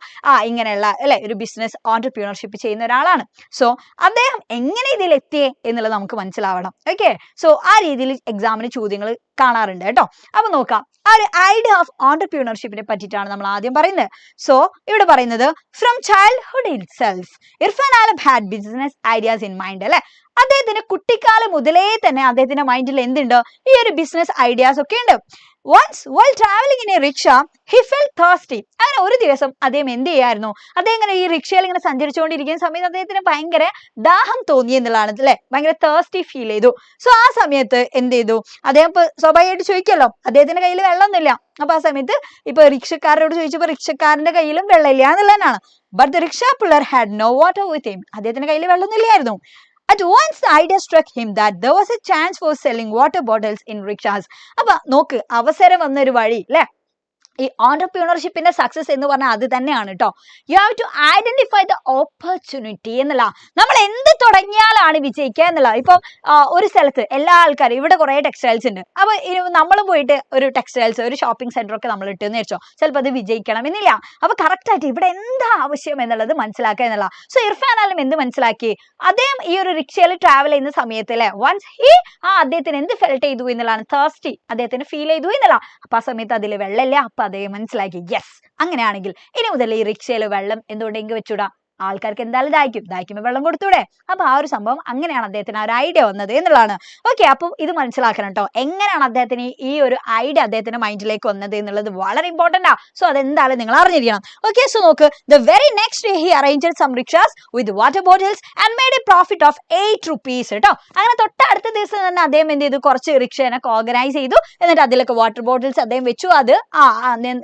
ഇങ്ങനെയുള്ള അല്ലെ ഒരു ബിസിനസ് ഓൺട്രപ്രൂണർഷിപ്പ് ചെയ്യുന്ന ഒരാളാണ്. സോ അദ്ദേഹം എങ്ങനെ ഇതിൽ എത്തിയേ എന്നുള്ളത് നമുക്ക് മനസ്സിലാവണം. ഓക്കെ, സോ ആ രീതിയിൽ എക്സാമിന് ചോദ്യങ്ങൾ കാണാറുണ്ട് കേട്ടോ. അപ്പൊ നോക്കാം, ആ ഒരു ഐഡിയ ഓഫ് ഓൺട്രപ്രൂണർഷിപ്പിനെ പറ്റിയിട്ടാണ് നമ്മൾ ആദ്യം പറയുന്നത്. സോ ഇവിടെ പറയുന്നത്, from childhood itself Irfan Alam had business ideas in mind അല്ലെ. അദ്ദേഹത്തിന് കുട്ടിക്കാലം മുതലേ തന്നെ അദ്ദേഹത്തിന്റെ മൈൻഡിൽ എന്തുണ്ട്, ഈ ഒരു ബിസിനസ് ഐഡിയാസ് ഒക്കെ ഉണ്ട്. Once while traveling in a rickshaw, he felt thirsty. അങ്ങനെ ഒരു ദിവസം അദ്ദേഹം എന്ത് ചെയ്യായിരുന്നു, അദ്ദേഹം ഇങ്ങനെ ഈ റിക്ഷയിൽ ഇങ്ങനെ സഞ്ചരിച്ചുകൊണ്ടിരിക്കുന്ന സമയത്ത് അദ്ദേഹത്തിന് ഭയങ്കര ദാഹം തോന്നി എന്നുള്ളതാണ് അല്ലെ, ഭയങ്കര തേഴ്സ്റ്റി ഫീൽ ചെയ്തു. സോ ആ സമയത്ത് എന്ത് ചെയ്തു, അദ്ദേഹം ഇപ്പൊ സ്വാഭാവികമായിട്ട് ചോദിക്കല്ലോ, അദ്ദേഹത്തിന്റെ കയ്യിൽ വെള്ളമൊന്നുമില്ല. അപ്പൊ ആ സമയത്ത് ഇപ്പൊ റിക്ഷക്കാരോട് ചോദിച്ചപ്പോ റിക്ഷക്കാരന്റെ കയ്യിലും വെള്ളമില്ല എന്നുള്ളതാണ്. But the rickshaw puller had no water with him. അദ്ദേഹത്തിന്റെ കയ്യിൽ വെള്ളമൊന്നും ഇല്ലായിരുന്നു. At once the idea struck him that there was a chance for selling water bottles in rickshaws. അപ്പൊ നോക്ക്, അവസരം വന്നൊരു വഴി അല്ലെ. ഈ ഓൺട്രപ്രൂണർഷിപ്പിന്റെ സക്സസ് എന്ന് പറഞ്ഞാൽ അത് തന്നെയാണ് കേട്ടോ. You have to identify the opportunity എന്നുള്ള, നമ്മൾ എന്ത് തുടങ്ങിയാലാണ് വിജയിക്കുക എന്നുള്ള. ഇപ്പം ഒരു സ്ഥലത്ത് എല്ലാ ആൾക്കാരും, ഇവിടെ കുറെ ടെക്സ്റ്റൈൽസ് ഉണ്ട്. അപ്പൊ നമ്മൾ പോയിട്ട് ഒരു ടെക്സ്റ്റൈൽസ് ഒരു ഷോപ്പിംഗ് സെന്റർ ഒക്കെ നമ്മൾ ഇട്ടെന്ന് വെച്ചോ, ചിലപ്പോൾ അത് വിജയിക്കണം എന്നില്ല. അപ്പൊ കറക്റ്റ് ആയിട്ട് ഇവിടെ എന്താ ആവശ്യം എന്നുള്ളത് മനസ്സിലാക്കുക എന്നുള്ള. സോ ഇർഫാൻ ആലം എന്ത് മനസ്സിലാക്കി, അദ്ദേഹം ഈ ഒരു റിക്ഷയിൽ ട്രാവൽ ചെയ്യുന്ന സമയത്ത് അല്ലെ, വൺസ് അദ്ദേഹത്തിന് എന്ത് ഫെൽറ്റ് ചെയ്തു എന്നുള്ളതാണ്, തേഴ്സ്റ്റി അദ്ദേഹത്തിന് ഫീൽ ചെയ്തു എന്നുള്ള. അപ്പൊ ആ സമയത്ത് അതിൽ വെള്ളമില്ല. അപ്പൊ അദ്ദേഹം മനസ്സിലാക്കി, യെസ് അങ്ങനെയാണെങ്കിൽ ഇനി മുതൽ ഈ റിക്ഷയിൽ വെള്ളം എന്തുകൊണ്ടെങ്കിൽ വെച്ചൂടാ, ആൾക്കാർക്ക് എന്തായാലും ദാഹിക്കുമ്പോൾ വെള്ളം കൊടുത്തൂടെ. അപ്പൊ ആ ഒരു സംഭവം അങ്ങനെയാണ് അദ്ദേഹത്തിന് ആ ഒരു ഐഡിയ വന്നത് എന്നുള്ളതാണ്. ഓക്കെ, അപ്പൊ ഇത് മനസ്സിലാക്കണം കേട്ടോ, എങ്ങനെയാണ് അദ്ദേഹത്തിന് ഈ ഒരു ഐഡിയ അദ്ദേഹത്തിന്റെ മൈൻഡിലേക്ക് വന്നത് എന്നുള്ളത് വളരെ ഇമ്പോർട്ടന്റ് ആ. സോ അതെന്തായാലും നിങ്ങൾ അറിഞ്ഞിരിക്കണം. ഓക്കെ, സോ നോക്ക്, the very next day he arranged some rickshaws with water bottles and made a profit of 8 rupees കേട്ടോ. അങ്ങനെ തൊട്ടടുത്ത ദിവസം തന്നെ അദ്ദേഹം എന്ത് ചെയ്തു, കുറച്ച് റിക്ഷേനൊക്കെ ഓർഗനൈസ് ചെയ്തു. എന്നിട്ട് അതിലൊക്കെ വാട്ടർ ബോട്ടിൽസ് അദ്ദേഹം വെച്ചു. അത്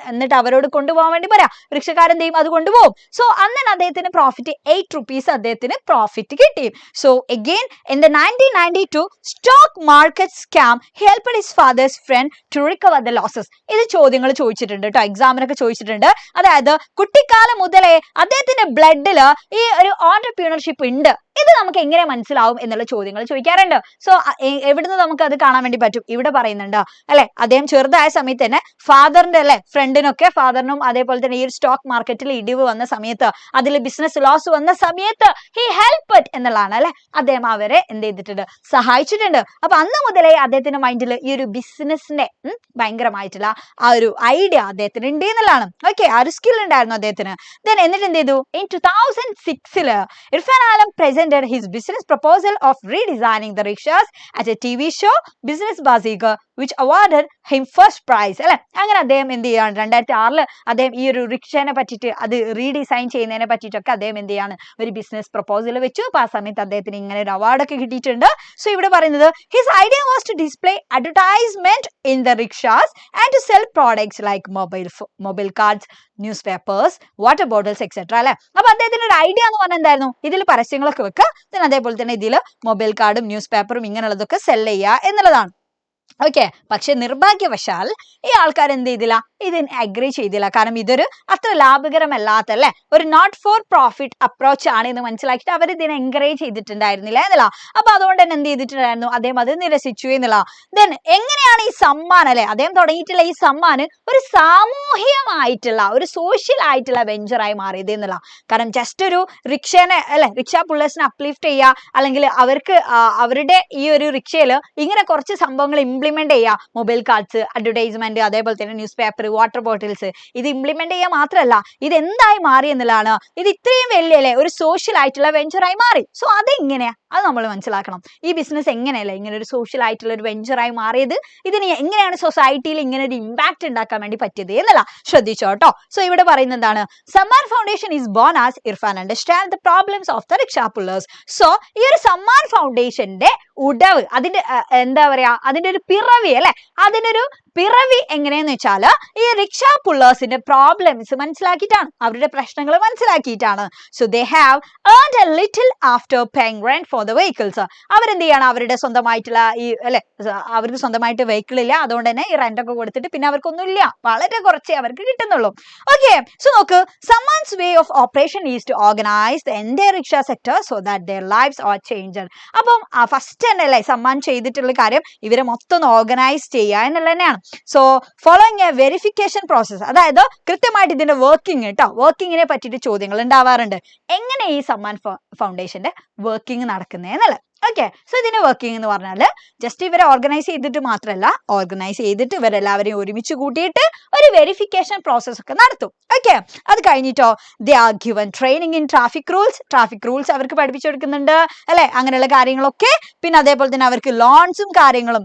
എന്നിട്ട് അവരോട് കൊണ്ടുപോകാൻ വേണ്ടി പറയാം, റിക്ഷക്കാരൻ ചെയ്യും, അത് കൊണ്ടുപോകും. സോ അന്ന് അദ്ദേഹത്തിന് പ്രോഫിറ്റ് 8 rupees അദ്ദേഹത്തിന് പ്രോഫിറ്റ് കിട്ടി. So again in the 1992 stock market scam he helped his father's friend to recover the losses. ഇത് ചോദ്യങ്ങൾ ചോദിച്ചിട്ടുണ്ട് കേട്ടോ, എക്സാമിനൊക്കെ ചോദിച്ചിട്ടുണ്ട്. അതായത് കുട്ടിക്കാലം മുതലേ അദ്ദേഹത്തിന്റെ ബ്ലഡില് ഈ ഒരു ഓൺട്രപ്രൂണർഷിപ്പ് ഉണ്ട് ഇത് നമുക്ക് എങ്ങനെ മനസ്സിലാവും എന്നുള്ള ചോദ്യങ്ങൾ ചോദിക്കാറുണ്ട്. സോ എവിടുന്ന് നമുക്ക് അത് കാണാൻ വേണ്ടി പറ്റും? ഇവിടെ പറയുന്നുണ്ട് അല്ലെ, അദ്ദേഹം ചെറുതായ സമയത്ത് തന്നെ ഫാദറിന്റെ അല്ലെ ഫ്രണ്ടിനൊക്കെ, ഫാദറിനും അതേപോലെ തന്നെ ഈ ഒരു സ്റ്റോക്ക് മാർക്കറ്റിൽ ഇടിവ് വന്ന സമയത്ത്, അതിൽ ബിസിനസ് ലോസ് വന്ന സമയത്ത് ഹി ഹെൽപ്പ് എന്നുള്ളതാണ് അല്ലെ, അദ്ദേഹം അവരെ എന്ത് ചെയ്തിട്ടുണ്ട്, സഹായിച്ചിട്ടുണ്ട്. അപ്പൊ അന്ന് മുതലേ അദ്ദേഹത്തിന്റെ മൈൻഡിൽ ഈ ഒരു ബിസിനസിന്റെ ഭയങ്കരമായിട്ടുള്ള ആ ഒരു ഐഡിയ അദ്ദേഹത്തിന് ഉണ്ട് എന്നുള്ളതാണ്. ഓക്കെ, ആ ഒരു സ്കിൽ ഉണ്ടായിരുന്നു അദ്ദേഹത്തിന്. ദെൻ എന്നിട്ട് എന്ത് ചെയ്തു, in 2006 Irfan Alam presented his business proposal of redesigning the rickshaws at a TV show Business Bazigar, which awarded him first prize അല്ലെ. അങ്ങനെ അദ്ദേഹം എന്ത് ചെയ്യാണ്, 2006 അദ്ദേഹം ഈ ഒരു റിക്ഷനെ പറ്റിയിട്ട് അത് റീഡിസൈൻ ചെയ്യുന്നതിനെ പറ്റിയിട്ടൊക്കെ അദ്ദേഹം എന്ത് ചെയ്യാണ്, ഒരു ബിസിനസ് പ്രപ്പോസൽ വെച്ചു. അപ്പൊ ആ സമയത്ത് അദ്ദേഹത്തിന് ഇങ്ങനെ ഒരു അവാർഡൊക്കെ കിട്ടിയിട്ടുണ്ട്. സോ ഇവിടെ പറയുന്നത് his idea was to display advertisement in the rickshaws and to sell products like mobile cards, newspapers, water bottles etcetera അല്ലെ. അപ്പൊ അദ്ദേഹത്തിന്റെ ഒരു ഐഡിയ എന്ന് പറഞ്ഞാൽ എന്തായിരുന്നു, ഇതിൽ പരസ്യങ്ങളൊക്കെ വെക്കുക, അതേപോലെ തന്നെ ഇതിൽ മൊബൈൽ കാർഡും ന്യൂസ് പേപ്പറും ഇങ്ങനെയുള്ളതൊക്കെ സെൽ ചെയ്യുക എന്നുള്ളതാണ്. ഓക്കെ, പക്ഷെ നിർഭാഗ്യവശാൽ ഈ ആൾക്കാർ എന്ത് ചെയ്തില്ല, ഇതിന് അഗ്രി ചെയ്തില്ല. കാരണം ഇതൊരു അത്ര ലാഭകരമല്ലാത്ത അല്ലെ, ഒരു നോട്ട് ഫോർ പ്രോഫിറ്റ് അപ്രോച്ച് ആണ് എന്ന് മനസ്സിലാക്കിയിട്ട് അവർ ഇതിനെ എൻകറേജ് ചെയ്തിട്ടുണ്ടായിരുന്നില്ല എന്നുള്ള. അപ്പൊ അതുകൊണ്ട് തന്നെ എന്ത് ചെയ്തിട്ടുണ്ടായിരുന്നു, അദ്ദേഹം അത് നിരസിച്ചു എന്നുള്ള. ദെൻ എങ്ങനെയാണ് ഈ സമ്മാൻ അല്ലെ, അദ്ദേഹം തുടങ്ങിയിട്ടുള്ള ഈ സമ്മാൻ ഒരു സാമൂഹികമായിട്ടുള്ള ഒരു സോഷ്യൽ ആയിട്ടുള്ള വെഞ്ചറായി മാറിയത് എന്നുള്ള. കാരണം ജസ്റ്റ് ഒരു റിക്ഷനെ അല്ലെ, റിക്ഷ പുള്ളേഴ്സിനെ അപ്ലിഫ്റ്റ് ചെയ്യുക, അല്ലെങ്കിൽ അവർക്ക് അവരുടെ ഈ ഒരു റിക്ഷയിൽ ഇങ്ങനെ കുറച്ച് സംഭവങ്ങൾ ഇംപ്ലിമെന്റ് ചെയ്യുക, മൊബൈൽ കാർഡ്സ്, അഡ്വർടൈസ്മെന്റ്, അതേപോലെ തന്നെ ന്യൂസ് പേപ്പർ, വാട്ടർ ബോട്ടിൽസ്, ഇത് ഇംപ്ലിമെന്റ് ചെയ്യുക മാത്രമല്ല, ഇത് എന്തായി മാറി എന്നുള്ളതാണ്, ഇത് ഇത്രയും വലിയ അല്ലെ ഒരു സോഷ്യൽ ആയിട്ടുള്ള വെഞ്ചറായി മാറി. സോ അതെങ്ങനെയാ, അത് നമ്മൾ മനസ്സിലാക്കണം. ഈ ബിസിനസ് എങ്ങനെയല്ലേ ഇങ്ങനെ ഒരു സോഷ്യൽ ആയിട്ടുള്ള ഒരു വെഞ്ചറായി മാറിയത്, ഇതിന് എങ്ങനെയാണ് സൊസൈറ്റിയിൽ ഇങ്ങനെ ഒരു ഇമ്പാക്ട് ഉണ്ടാക്കാൻ വേണ്ടി പറ്റിയത് എന്നുള്ള ശ്രദ്ധിച്ചോട്ടോ. സോ ഇവിടെ പറയുന്നത് എന്താണ്, Sammaan foundation is born as Irfan understand the problems of the rickshaw pullers. So ഈ ഒരു സമ്മാൻ ഫൗണ്ടേഷന്റെ ഉടവ്, അതിന്റെ എന്താ പറയാ, അതിന്റെ ഒരു പിറവി അല്ലെ, അതിനൊരു പിറവി എങ്ങനെയെന്ന് വെച്ചാൽ ഈ റിക്ഷ പുള്ളേഴ്സിന്റെ പ്രോബ്ലംസ് മനസ്സിലാക്കിയിട്ടാണ്, അവരുടെ പ്രശ്നങ്ങൾ മനസ്സിലാക്കിയിട്ടാണ്. So they have earned a little after paying rent for the vehicles. അവരെന്ത് ചെയ്യാണ്, അവരുടെ സ്വന്തമായിട്ടുള്ള ഈ അല്ലെ, അവർക്ക് സ്വന്തമായിട്ട് വെഹിക്കിൾ ഇല്ല, അതുകൊണ്ട് തന്നെ ഈ റെന്റ് ഒക്കെ കൊടുത്തിട്ട് പിന്നെ അവർക്കൊന്നും ഇല്ല, വളരെ കുറച്ചേ അവർക്ക് കിട്ടുന്നുള്ളൂ. ഓക്കെ, സോ നോക്ക്, Sammaan's way of operation is to organize the entire rickshaw sector so that their lives are changed. അപ്പം ഫസ്റ്റ് തന്നെ അല്ലേ സമ്മാൻ ചെയ്തിട്ടുള്ള കാര്യം ഇവരെ മൊത്തം ഓർഗനൈസ് ചെയ്യുക എന്നുള്ളത് തന്നെയാണ്. So following A verification process, അതായത് കൃത്യമായിട്ട് ഇതിന്റെ വർക്കിംഗ് കേട്ടോ, വർക്കിങ്ങിനെ പറ്റിയിട്ട് ചോദ്യങ്ങൾ ഉണ്ടാവാറുണ്ട്. എങ്ങനെ ഈ സമ്മാൻ ഫൗണ്ടേഷന്റെ വർക്കിംഗ് നടക്കുന്നതെന്നുള്ളത്. ഓക്കെ, സോ ഇതിന്റെ വർക്കിംഗ് എന്ന് പറഞ്ഞാൽ ജസ്റ്റ് ഇവരെ ഓർഗനൈസ് ചെയ്തിട്ട് മാത്രമല്ല, ഓർഗനൈസ് ചെയ്തിട്ട് ഇവരെല്ലാവരെയും ഒരുമിച്ച് കൂട്ടിയിട്ട് ഒരു വെരിഫിക്കേഷൻ പ്രോസസ് ഒക്കെ നടത്തും. ഓക്കെ, അത് കഴിഞ്ഞിട്ടോ they are given training in traffic rules അവർക്ക് പഠിപ്പിച്ചു കൊടുക്കുന്നുണ്ട് അല്ലെ, അങ്ങനെയുള്ള കാര്യങ്ങളൊക്കെ. പിന്നെ അതേപോലെ തന്നെ അവർക്ക് ലോൺസും കാര്യങ്ങളും,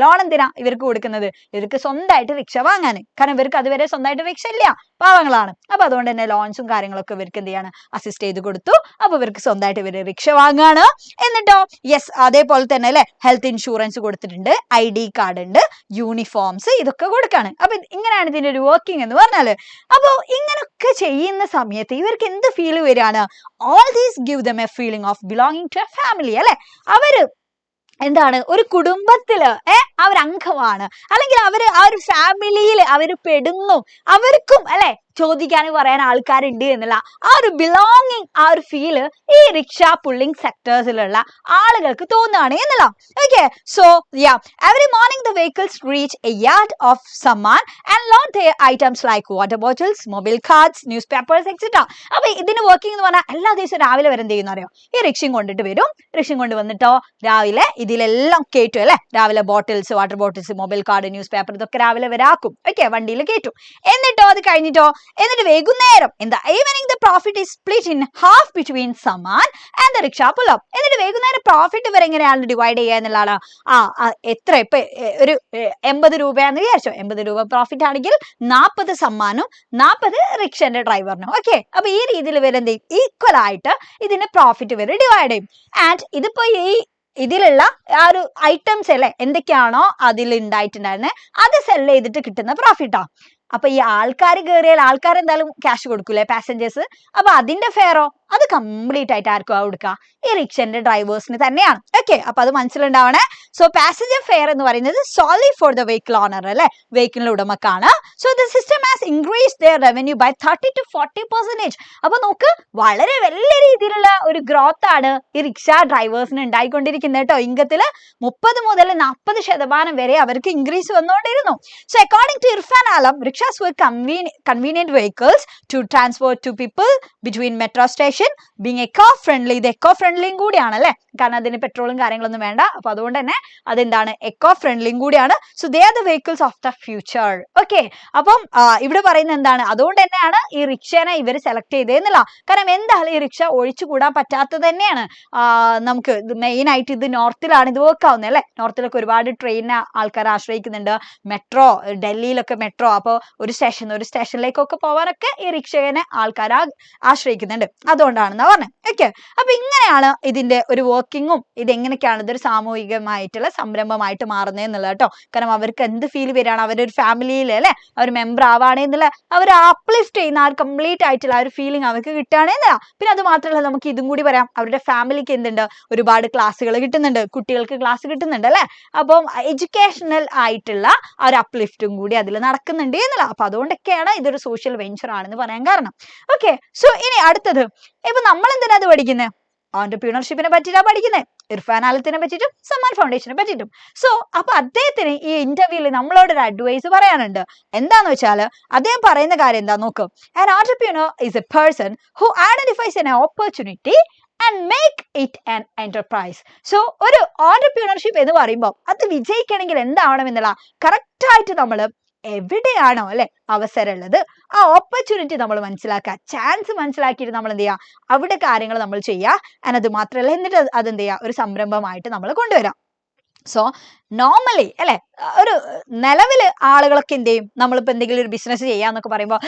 ലോൺ എന്തിനാ ഇവർക്ക് കൊടുക്കുന്നത്, ഇവർക്ക് സ്വന്തമായിട്ട് റിക്ഷ വാങ്ങാൻ. കാരണം ഇവർക്ക് അതുവരെ സ്വന്തമായിട്ട് റിക്ഷ ഇല്ല, പാവങ്ങളാണ്. അപ്പൊ അതുകൊണ്ട് തന്നെ ലോൺസും കാര്യങ്ങളൊക്കെ ഇവർക്ക് എന്ത് ചെയ്യാണ്, അസിസ്റ്റ് ചെയ്ത് കൊടുത്തു. അപ്പൊ ഇവർക്ക് സ്വന്തമായിട്ട് ഇവര് റിക്ഷ വാങ്ങാണ്. എന്നിട്ടോ യെസ്, അതേപോലെ തന്നെ അല്ലെ ഹെൽത്ത് ഇൻഷുറൻസ് കൊടുത്തിട്ടുണ്ട്, ID കാർഡ് ഉണ്ട്, യൂണിഫോംസ്, ഇതൊക്കെ കൊടുക്കാണ്. അപ്പൊ ഇങ്ങനെയാണ് ഇതിന്റെ ഒരു വർക്കിംഗ് എന്ന് പറഞ്ഞാല്. അപ്പൊ ഇങ്ങനൊക്കെ ചെയ്യുന്ന സമയത്ത് ഇവർക്ക് എന്ത് ഫീൽ വരികയാണ്, all these give them a feeling of belonging to a family അല്ലെ. അവര് എന്താണ്, ഒരു കുടുംബത്തില് അവരംഗമാണ്, അല്ലെങ്കിൽ അവര് ആ ഒരു ഫാമിലിയിൽ അവര് പെടുന്നു, അവർക്കും അല്ലെ ചോദിക്കാനും പറയാൻ ആൾക്കാരുണ്ട് എന്നുള്ള ആ ഒരു ബിലോങ്ങിങ്, ആ ഒരു ഫീല് ഈ റിക്ഷ പുള്ളിങ് സെക്ടേഴ്സിലുള്ള ആളുകൾക്ക് തോന്നുകയാണ് എന്നുള്ള. Okay, so yeah, every morning the vehicles reach a yard of Sammaan and load their items like water bottles, mobile cards, newspapers etcetera. അപ്പൊ ഇതിന് വർക്കിംഗ് എന്ന് പറഞ്ഞാൽ എല്ലാ ദിവസവും രാവിലെ വരെ എന്ത് ചെയ്യുന്ന അറിയോ, ഈ റിക്ഷയും കൊണ്ടിട്ട് വരും. റിക്ഷയും കൊണ്ട് വന്നിട്ടോ രാവിലെ ഇതിലെല്ലാം കയറ്റും അല്ലെ, രാവിലെ bottles, water bottles, mobile card, news paper, ഇതൊക്കെ രാവിലെ വരാക്കും. ഓക്കെ, വണ്ടിയിൽ കയറ്റും. എന്നിട്ടോ അത് കഴിഞ്ഞിട്ടോ എന്നിട്ട് വൈകുന്നേരം എന്താ, evening the profit is split in half between Samman and the rickshaw puller. എന്നിട്ട് വൈകുന്നേരം പ്രോഫിറ്റ് ഇവർ എങ്ങനെയാണ് ഡിവൈഡ് ചെയ്യുക എന്നുള്ളതാണ്. എത്ര ഇപ്പൊ ഒരു 80 രൂപയാണെന്ന് വിചാരിച്ചോ, 80 രൂപ പ്രോഫിറ്റ് ആണെങ്കിൽ 40 സമ്മാനും 40 റിക്ഷന്റെ ഡ്രൈവറിനും. ഓക്കെ, അപ്പൊ ഈ രീതിയിൽ ഇവരെന്ത് ചെയ്യും, ഈക്വൽ ആയിട്ട് ഇതിന്റെ പ്രോഫിറ്റ് ഇവർ ഡിവൈഡ് ചെയ്യും. ആൻഡ് ഇതിപ്പോ ഈ ഇതിലുള്ള ആ ഒരു ഐറ്റംസ് അല്ലെ എന്തൊക്കെയാണോ അതിൽ ഉണ്ടായിട്ടുണ്ടായിരുന്നത് അത് സെല് ചെയ്തിട്ട് കിട്ടുന്ന പ്രോഫിറ്റാ. അപ്പൊ ഈ ആൾക്കാർ കയറിയാൽ ആൾക്കാർ എന്തായാലും ക്യാഷ് കൊടുക്കൂലേ പാസഞ്ചേഴ്സ്. അപ്പൊ അതിന്റെ ഫെയറോ അത് കംപ്ലീറ്റ് ആയിട്ട് ആർക്കും കൊടുക്കുക, ഈ റിക്ഷന്റെ ഡ്രൈവേഴ്സിന് തന്നെയാണ്. ഓക്കെ, അപ്പൊ അത് മനസ്സിലുണ്ടാവണേ. സോ പാസഞ്ചർ ഫെയർ എന്ന് പറയുന്നത് solely for the vehicle owner അല്ലെ, വെഹിക്കിളിന്റെ ഉടമക്കാണ്. So the system has increase their revenue by 30 to 40%. അപ്പൊ നോക്ക്, വളരെ വലിയ രീതിയിലുള്ള ഒരു ഗ്രോത്ത് ആണ് ഈ റിക്ഷ ഡ്രൈവേഴ്സിന് ഉണ്ടായിക്കൊണ്ടിരിക്കുന്നത് കേട്ടോ. ഇൻകത്തില് 30 മുതൽ 40% വരെ അവർക്ക് ഇൻക്രീസ് വന്നുകൊണ്ടിരുന്നു. So according to Irfan Alam, rickshaws were convenient vehicles to transport to people between metro station, being eco-friendly. ഇത് eco-friendly കൂടിയാണ് അല്ലെ, കാരണം അതിന് പെട്രോളും കാര്യങ്ങളൊന്നും വേണ്ട. അപ്പൊ അതുകൊണ്ട് തന്നെ അതെന്താണ്, eco-friendly കൂടിയാണ്. So they are the vehicles of the future. Okay, അപ്പം ഇവിടെ പറയുന്നത് എന്താണ്, അതുകൊണ്ട് തന്നെയാണ് ഈ റിക്ഷനെ ഇവർ സെലക്ട് ചെയ്തതെന്നില്ല. കാരണം എന്താണ്, ഈ റിക്ഷ ഒഴിച്ചുകൂടാൻ പറ്റാത്തത് തന്നെയാണ്. നമുക്ക് മെയിൻ ആയിട്ട് ഇത് നോർത്തിലാണ് ഇത് വർക്ക് ആവുന്നത് അല്ലെ. നോർത്തിലൊക്കെ ഒരുപാട് ട്രെയിനിനെ ആൾക്കാർ ആശ്രയിക്കുന്നുണ്ട്, മെട്രോ, ഡൽഹിയിലൊക്കെ മെട്രോ. അപ്പോൾ ഒരു സ്റ്റേഷനിലേക്കൊക്കെ പോകാനൊക്കെ ഈ റിക്ഷനെ ആൾക്കാർ ആശ്രയിക്കുന്നുണ്ട്. അതുകൊണ്ടാണെന്നാ പറഞ്ഞത്. ഓക്കെ, അപ്പൊ ഇങ്ങനെയാണ് ഇതിന്റെ ഒരു വർക്കിങ്ങും ഇതെങ്ങനെയൊക്കെയാണ് ഇതൊരു സാമൂഹികമായിട്ടുള്ള സംരംഭമായിട്ട് മാറുന്നത് എന്നുള്ളത് കേട്ടോ. കാരണം അവർക്ക് എന്ത് ഫീൽ വരികയാണ്, അവരുടെ ഒരു ഫാമിലിയിൽ അല്ലെ അവർ മെമ്പർ ആവാണേ എന്നുള്ള അവർ അപ്ലിഫ്റ്റ് ചെയ്യുന്ന ആ ഒരു കംപ്ലീറ്റ് ആയിട്ടുള്ള ആ ഒരു ഫീലിംഗ് അവർക്ക് കിട്ടുകയാണെന്നില്ല. പിന്നെ അത് മാത്രമല്ല, നമുക്ക് ഇതും കൂടി പറയാം, അവരുടെ ഫാമിലിക്ക് എന്തുണ്ട്, ഒരുപാട് ക്ലാസ്സുകൾ കിട്ടുന്നുണ്ട്, കുട്ടികൾക്ക് ക്ലാസ് കിട്ടുന്നുണ്ട് അല്ലെ. അപ്പം എഡ്യൂക്കേഷണൽ ആയിട്ടുള്ള ആ ഒരു അപ്ലിഫ്റ്റും കൂടി അതിൽ നടക്കുന്നുണ്ട് എന്നുള്ള. അപ്പൊ അതുകൊണ്ടൊക്കെയാണ് ഇതൊരു സോഷ്യൽ വെഞ്ചർ ആണെന്ന് പറയാൻ കാരണം. ഓക്കെ, സോ ഇനി അടുത്തത്, ഇപ്പൊ നമ്മൾ എന്തിനാ അത് പഠിക്കുന്നത്, ഓന്റർപ്രീനർഷിപ്പിനെ പറ്റിയിട്ടാണ് പഠിക്കുന്നത്, ഇർഫാൻ ആലത്തിനെ പറ്റിയിട്ടും സമ്മാൻ ഫൗണ്ടേഷനെ പറ്റിയിട്ടും. സോ അപ്പൊ അദ്ദേഹത്തിന് ഈ ഇന്റർവ്യൂവിൽ നമ്മളോട് ഒരു അഡ്വൈസ് പറയാനുണ്ട്. എന്താന്ന് വെച്ചാൽ അദ്ദേഹം പറയുന്ന കാര്യം എന്താ നോക്ക്. An entrepreneur is a person who identifies an opportunity and make it an enterprise. So ഒരു ഓന്റർപ്രീനർഷിപ്പ് എന്ന് പറയുമ്പോൾ അത് വിജയിക്കണമെങ്കിൽ എന്താവണം എന്നുള്ള കറക്റ്റ് ആയിട്ട് നമ്മൾ എവിടെയാണോ അല്ലെ അവസരം ഉള്ളത്, ആ ഓപ്പർച്യൂണിറ്റി നമ്മൾ മനസ്സിലാക്കുക, ചാൻസ് മനസ്സിലാക്കിയിട്ട് നമ്മൾ എന്ത് ചെയ്യുക, അവിടെ കാര്യങ്ങൾ നമ്മൾ ചെയ്യുക. അത് മാത്രമല്ല, എന്നിട്ട് അതെന്ത് ചെയ്യുക, ഒരു സംരംഭമായിട്ട് നമ്മൾ കൊണ്ടുവരാം. സോ നോർമലി അല്ലെ, ഒരു നിലവില് ആളുകളൊക്കെ എന്ത് ചെയ്യും, നമ്മളിപ്പോ എന്തെങ്കിലും ഒരു ബിസിനസ് ചെയ്യാന്നൊക്കെ പറയുമ്പോൾ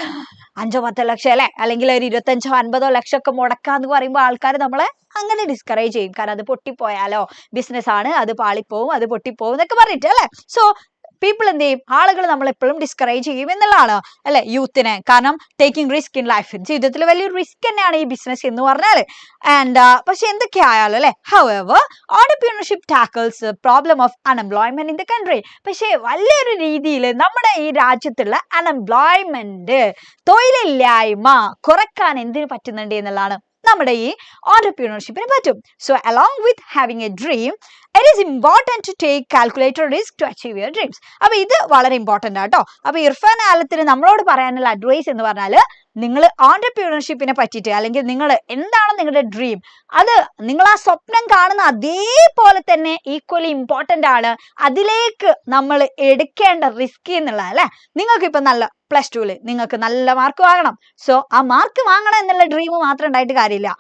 5-10 ലക്ഷം അല്ലെ, അല്ലെങ്കിൽ ഒരു 25-50 ലക്ഷം ഒക്കെ മുടക്കാന്ന് പറയുമ്പോൾ ആൾക്കാർ നമ്മളെ അങ്ങനെ ഡിസ്കറേജ് ചെയ്യും. കാരണം അത് പൊട്ടിപ്പോയാലോ, ബിസിനസ് ആണ്, അത് പാളിപ്പോവും, അത് പൊട്ടിപ്പോവും എന്നൊക്കെ പറഞ്ഞിട്ട് അല്ലെ. സോ പീപ്പിൾ എന്ത് ചെയ്യും, ആളുകൾ നമ്മൾ എപ്പോഴും ഡിസ്കറേജ് ചെയ്യും എന്നുള്ളതാണ് അല്ലെ യൂത്തിനെ. കാരണം ടേക്കിംഗ് റിസ്ക് ഇൻ ലൈഫ്, ജീവിതത്തിൽ വലിയൊരു റിസ്ക് തന്നെയാണ് ഈ ബിസിനസ് എന്ന് പറഞ്ഞാൽ. ആൻഡ് പക്ഷെ എന്തൊക്കെ ആയാലും അല്ലെ, however entrepreneurship tackles problem of unemployment in the country. പക്ഷേ വലിയൊരു രീതിയിൽ നമ്മുടെ ഈ രാജ്യത്തുള്ള അൺഎംപ്ലോയ്മെന്റ്, തൊഴിലില്ലായ്മ കുറക്കാൻ എന്തിനു പറ്റുന്നുണ്ട് എന്നുള്ളതാണ് നമ്മുടെ ഈ ഓന്റർപ്രീനർഷിപ്പിന് പറ്റും. So along with having A dream, it is important to take calculated risk to achieve your dreams. അപ്പൊ ഇത് വളരെ ഇമ്പോർട്ടന്റ് ആട്ടോ. അപ്പൊ ഇർഫാൻ ആലത്തിന് നമ്മളോട് പറയാനുള്ള അഡ്വൈസ് എന്ന് പറഞ്ഞാൽ, നിങ്ങൾ ഓന്റർപ്രീനർഷിപ്പിനെ പറ്റിയിട്ട്, അല്ലെങ്കിൽ നിങ്ങൾ എന്താണ് നിങ്ങളുടെ ഡ്രീം, അത് നിങ്ങൾ ആ സ്വപ്നം കാണുന്ന അതേപോലെ തന്നെ ഈക്വലി ഇമ്പോർട്ടന്റ് ആണ് അതിലേക്ക് നമ്മൾ എടുക്കേണ്ട റിസ്ക് എന്നുള്ള അല്ലെ. നിങ്ങൾക്ക് ഇപ്പൊ നല്ല +2 നിങ്ങൾക്ക് നല്ല മാർക്ക് വാങ്ങണം. സോ ആ മാർക്ക് വാങ്ങണം എന്നുള്ള ഡ്രീം മാത്രം ഉണ്ടായിട്ട് കാര്യമില്ല,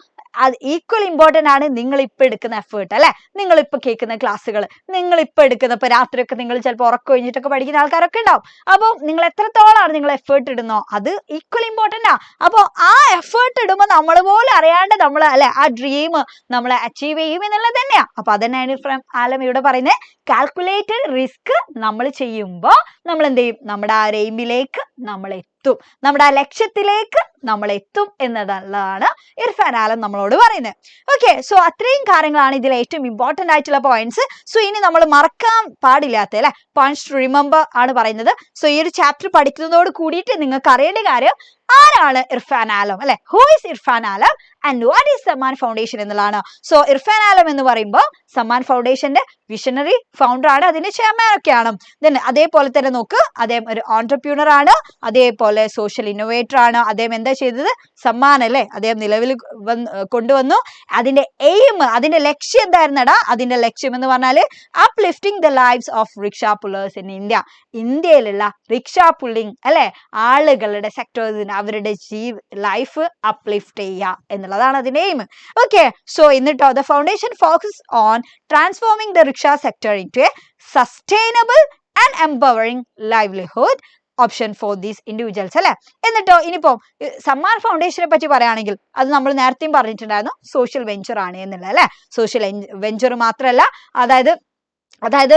അത് ഈക്വൽ ഇമ്പോർട്ടന്റ് ആണ് നിങ്ങൾ ഇപ്പൊ എടുക്കുന്ന എഫേർട്ട് അല്ലെ. നിങ്ങൾ ഇപ്പൊ കേൾക്കുന്ന ക്ലാസ്സുകൾ, നിങ്ങൾ ഇപ്പൊ എടുക്കുന്ന, ഇപ്പൊ രാത്രിയൊക്കെ നിങ്ങൾ ചിലപ്പോൾ ഉറക്കം കഴിഞ്ഞിട്ടൊക്കെ പഠിക്കുന്ന ആൾക്കാരൊക്കെ ഉണ്ടാവും. അപ്പോൾ നിങ്ങൾ എത്രത്തോളമാണ് നിങ്ങൾ എഫേർട്ട് ഇടുന്നോ അത് ഈക്വൽ ഇമ്പോർട്ടന്റ് ആ. അപ്പോൾ ആ എഫേർട്ട് ഇടുമ്പോൾ നമ്മൾ പോലും അറിയാണ്ട് നമ്മൾ അല്ലെ ആ ഡ്രീം നമ്മൾ അച്ചീവ് ചെയ്യും എന്നുള്ളത് തന്നെയാ. അപ്പൊ അതന്നെയാണ് ഇർഫാൻ ആലം ഇവിടെ പറയുന്നത്, കാൽക്കുലേറ്റഡ് റിസ്ക് നമ്മൾ ചെയ്യുമ്പോൾ നമ്മൾ എന്ത് ചെയ്യും, നമ്മുടെ ആ എയിമിലേക്ക് നമ്മൾ എത്തും, നമ്മുടെ ആ ലക്ഷ്യത്തിലേക്ക് നമ്മൾ എത്തും എന്നതാണ് ഇർഫാൻ ആലം നമ്മളോട് പറയുന്നത്. ഓക്കെ, സോ അത്രയും കാര്യങ്ങളാണ് ഇതിൽ ഏറ്റവും ഇമ്പോർട്ടന്റ് ആയിട്ടുള്ള പോയിന്റ്സ്. സോ ഇനി നമ്മൾ മറക്കാൻ പാടില്ലാത്ത അല്ലെ പോയിന്റ്സ് ടു റിമെമ്പർ ആണ് പറയുന്നത്. സോ ഈ ഒരു ചാപ്റ്റർ പഠിക്കുന്നതോട് കൂടിയിട്ട് നിങ്ങൾക്ക് അറിയേണ്ട കാര്യം, ആരാണ് ഇർഫാൻ ആലം അല്ലെ, who is Irfan Alam and what is Samman foundation എന്നുള്ളതാണ്. സോ ഇർഫാൻ ആലം എന്ന് പറയുമ്പോൾ സമ്മാൻ ഫൗണ്ടേഷന്റെ വിഷണറി ഫൗണ്ടർ ആണ്, അതിന്റെ ചെയർമാൻ ഒക്കെയാണ്. ദെൻ അതേപോലെ തന്നെ നോക്ക്, അദ്ദേഹം ഒരു ഓന്റർപ്രീനർ ആണ്, അതേപോലെ സോഷ്യൽ ഇന്നോവേറ്റർ ആണ്. അദ്ദേഹം എന്താ ചെയ്തത്, സമ്മാൻ അല്ലെ അദ്ദേഹം നിലവിൽ കൊണ്ടുവന്നു. അതിന്റെ എയിം, അതിന്റെ ലക്ഷ്യം എന്തായിരുന്നടാ, അതിന്റെ ലക്ഷ്യം എന്ന് പറഞ്ഞാല് uplifting the lives of rickshaw pullers in India. ഇന്ത്യയിലുള്ള റിക്ഷാ പുള്ളിങ് അല്ലെ ആളുകളുടെ സെക്ടേഴ്സിന് അവരുടെ ലൈഫ് അപ്ലിഫ്റ്റ് ചെയ്യുക എന്നുള്ളതാണ് അതിന്റെ എയിം. ഓക്കെ, സോ എന്നിട്ടോ the foundation focus on transforming the rickshaw sector into A sustainable and empowering livelihood option for these individuals അല്ലെ. എന്നിട്ടോ ഇനിയിപ്പോ സമ്മാൻ ഫൗണ്ടേഷനെ പറ്റി പറയുകയാണെങ്കിൽ, അത് നമ്മൾ നേരത്തെയും പറഞ്ഞിട്ടുണ്ടായിരുന്നു, സോഷ്യൽ വെഞ്ചർ ആണ് എന്നുള്ളത് അല്ലെ. സോഷ്യൽ വെഞ്ചർ മാത്രമല്ല, അതായത് അതായത്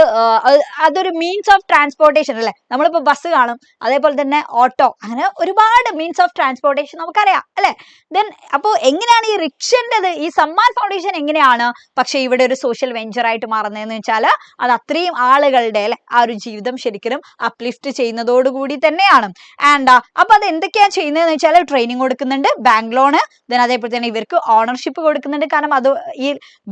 അതൊരു മീൻസ് ഓഫ് ട്രാൻസ്പോർട്ടേഷൻ അല്ലെ. നമ്മളിപ്പോ ബസ് കാണും, അതേപോലെ തന്നെ ഓട്ടോ, അങ്ങനെ ഒരുപാട് മീൻസ് ഓഫ് ട്രാൻസ്പോർട്ടേഷൻ നമുക്കറിയാം അല്ലെ. ദെൻ അപ്പോൾ എങ്ങനെയാണ് ഈ റിക്ഷൻ്റെത്, ഈ സമ്മാൻ ഫൗണ്ടേഷൻ എങ്ങനെയാണ് പക്ഷെ ഇവിടെ ഒരു സോഷ്യൽ വെഞ്ചർ ആയിട്ട് മാറുന്നതെന്ന് വെച്ചാൽ അത് അത്രയും ആളുകളുടെ അല്ലെ ആ ഒരു ജീവിതം ശരിക്കും അപ്ലിഫ്റ്റ് ചെയ്യുന്നതോടുകൂടി തന്നെയാണ്. ആൻഡ് അപ്പൊ അത് എന്തൊക്കെയാണ് ചെയ്യുന്നതെന്ന് വെച്ചാൽ ട്രെയിനിങ് കൊടുക്കുന്നുണ്ട്, ബാങ്ക് ലോണ്, ദെൻ അതേപോലെ തന്നെ ഇവർക്ക് ഓണർഷിപ്പ് കൊടുക്കുന്നുണ്ട്. കാരണം അത് ഈ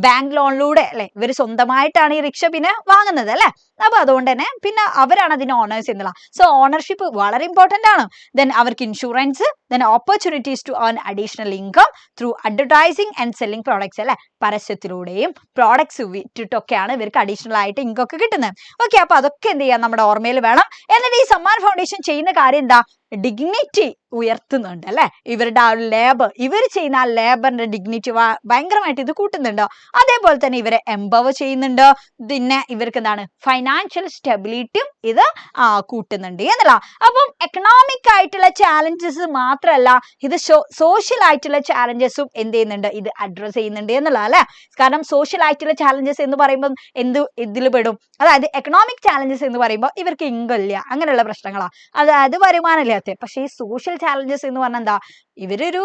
ബാങ്ക് ലോണിലൂടെ അല്ലെ ഇവർ സ്വന്തമായിട്ടാണ് ഈ റിക്ഷ പിന്നെ വാങ്ങുന്നത് അല്ലെ. അപ്പൊ അതുകൊണ്ട് തന്നെ പിന്നെ അവരാണ് അതിന് ഓണേഴ്സ് എന്നുള്ള. സോ ഓണർഷിപ്പ് വളരെ ഇമ്പോർട്ടന്റ് ആണ്. ദെൻ അവർക്ക് insurance, then opportunities to earn additional income through advertising and selling products അല്ലെ. പരസ്യത്തിലൂടെയും പ്രോഡക്ട്സ് വിറ്റിട്ടൊക്കെയാണ് ഇവർക്ക് അഡീഷണൽ ആയിട്ട് ഇൻകം ഒക്കെ കിട്ടുന്നത്. ഓക്കെ, അപ്പൊ അതൊക്കെ എന്ത് ചെയ്യാം, നമ്മുടെ ഓർമ്മയിൽ വേണം. എന്നിട്ട് ഈ സമ്മാൻ ഫൗണ്ടേഷൻ ചെയ്യുന്ന കാര്യം എന്താ, ഡിഗ്നിറ്റി ഉയർത്തുന്നുണ്ട് അല്ലെ. ഇവരുടെ ആ ലേബർ, ഇവർ ചെയ്യുന്ന ആ ലേബറിന്റെ ഡിഗ്നിറ്റി ഭയങ്കരമായിട്ട് ഇത് കൂട്ടുന്നുണ്ട്. അതേപോലെ തന്നെ ഇവരെ എംപവർ ചെയ്യുന്നുണ്ട്. പിന്നെ ഇവർക്ക് എന്താണ്, ഫൈനാൻഷ്യൽ സ്റ്റെബിലിറ്റിയും ഇത് കൂട്ടുന്നുണ്ട് എന്നുള്ള. അപ്പം എക്കണോമിക് ആയിട്ടുള്ള ചാലഞ്ചസ് മാത്രമല്ല, ഇത് സോഷ്യൽ ആയിട്ടുള്ള ചാലഞ്ചസും എന്ത് ചെയ്യുന്നുണ്ട്, ഇത് അഡ്രസ് ചെയ്യുന്നുണ്ട് എന്നുള്ള അല്ലെ. കാരണം സോഷ്യൽ ആയിട്ടുള്ള ചാലഞ്ചസ് എന്ന് പറയുമ്പോൾ ഇതിൽ പെടും. അതായത് എക്കണോമിക് ചാലഞ്ചസ് എന്ന് പറയുമ്പോൾ ഇവർക്ക് ഇൻകം ഇല്ല, അങ്ങനെയുള്ള പ്രശ്നങ്ങളാണ്, അതായത് വരുമാനമില്ലാത്ത. പക്ഷെ ഈ സോഷ്യൽ ചാലഞ്ചസ് എന്ന് പറഞ്ഞാൽ എന്താ, ഇവരൊരു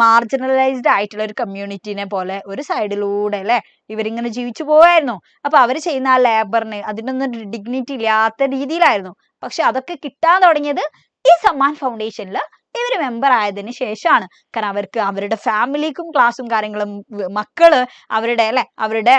മാർജിനലൈസ്ഡ് ആയിട്ടുള്ള ഒരു കമ്മ്യൂണിറ്റിനെ പോലെ ഒരു സൈഡിലൂടെ അല്ലെ ഇവരിങ്ങനെ ജീവിച്ചു പോവായിരുന്നു. അപ്പൊ അവർ ചെയ്യുന്ന ആ ലേബറിന് അതിനൊന്നും ഡിഗ്നിറ്റി ഇല്ലാത്ത രീതിയിലായിരുന്നു. പക്ഷെ അതൊക്കെ കിട്ടാൻ തുടങ്ങിയത് ഈ സമ്മാൻ ഫൗണ്ടേഷനിൽ ഇവർ മെമ്പർ ആയതിനു ശേഷമാണ്. കാരണം അവർക്ക് അവരുടെ ഫാമിലിക്കും ക്ലാസ്സും കാര്യങ്ങളും, മക്കള്, അവരുടെ അല്ലെ അവരുടെ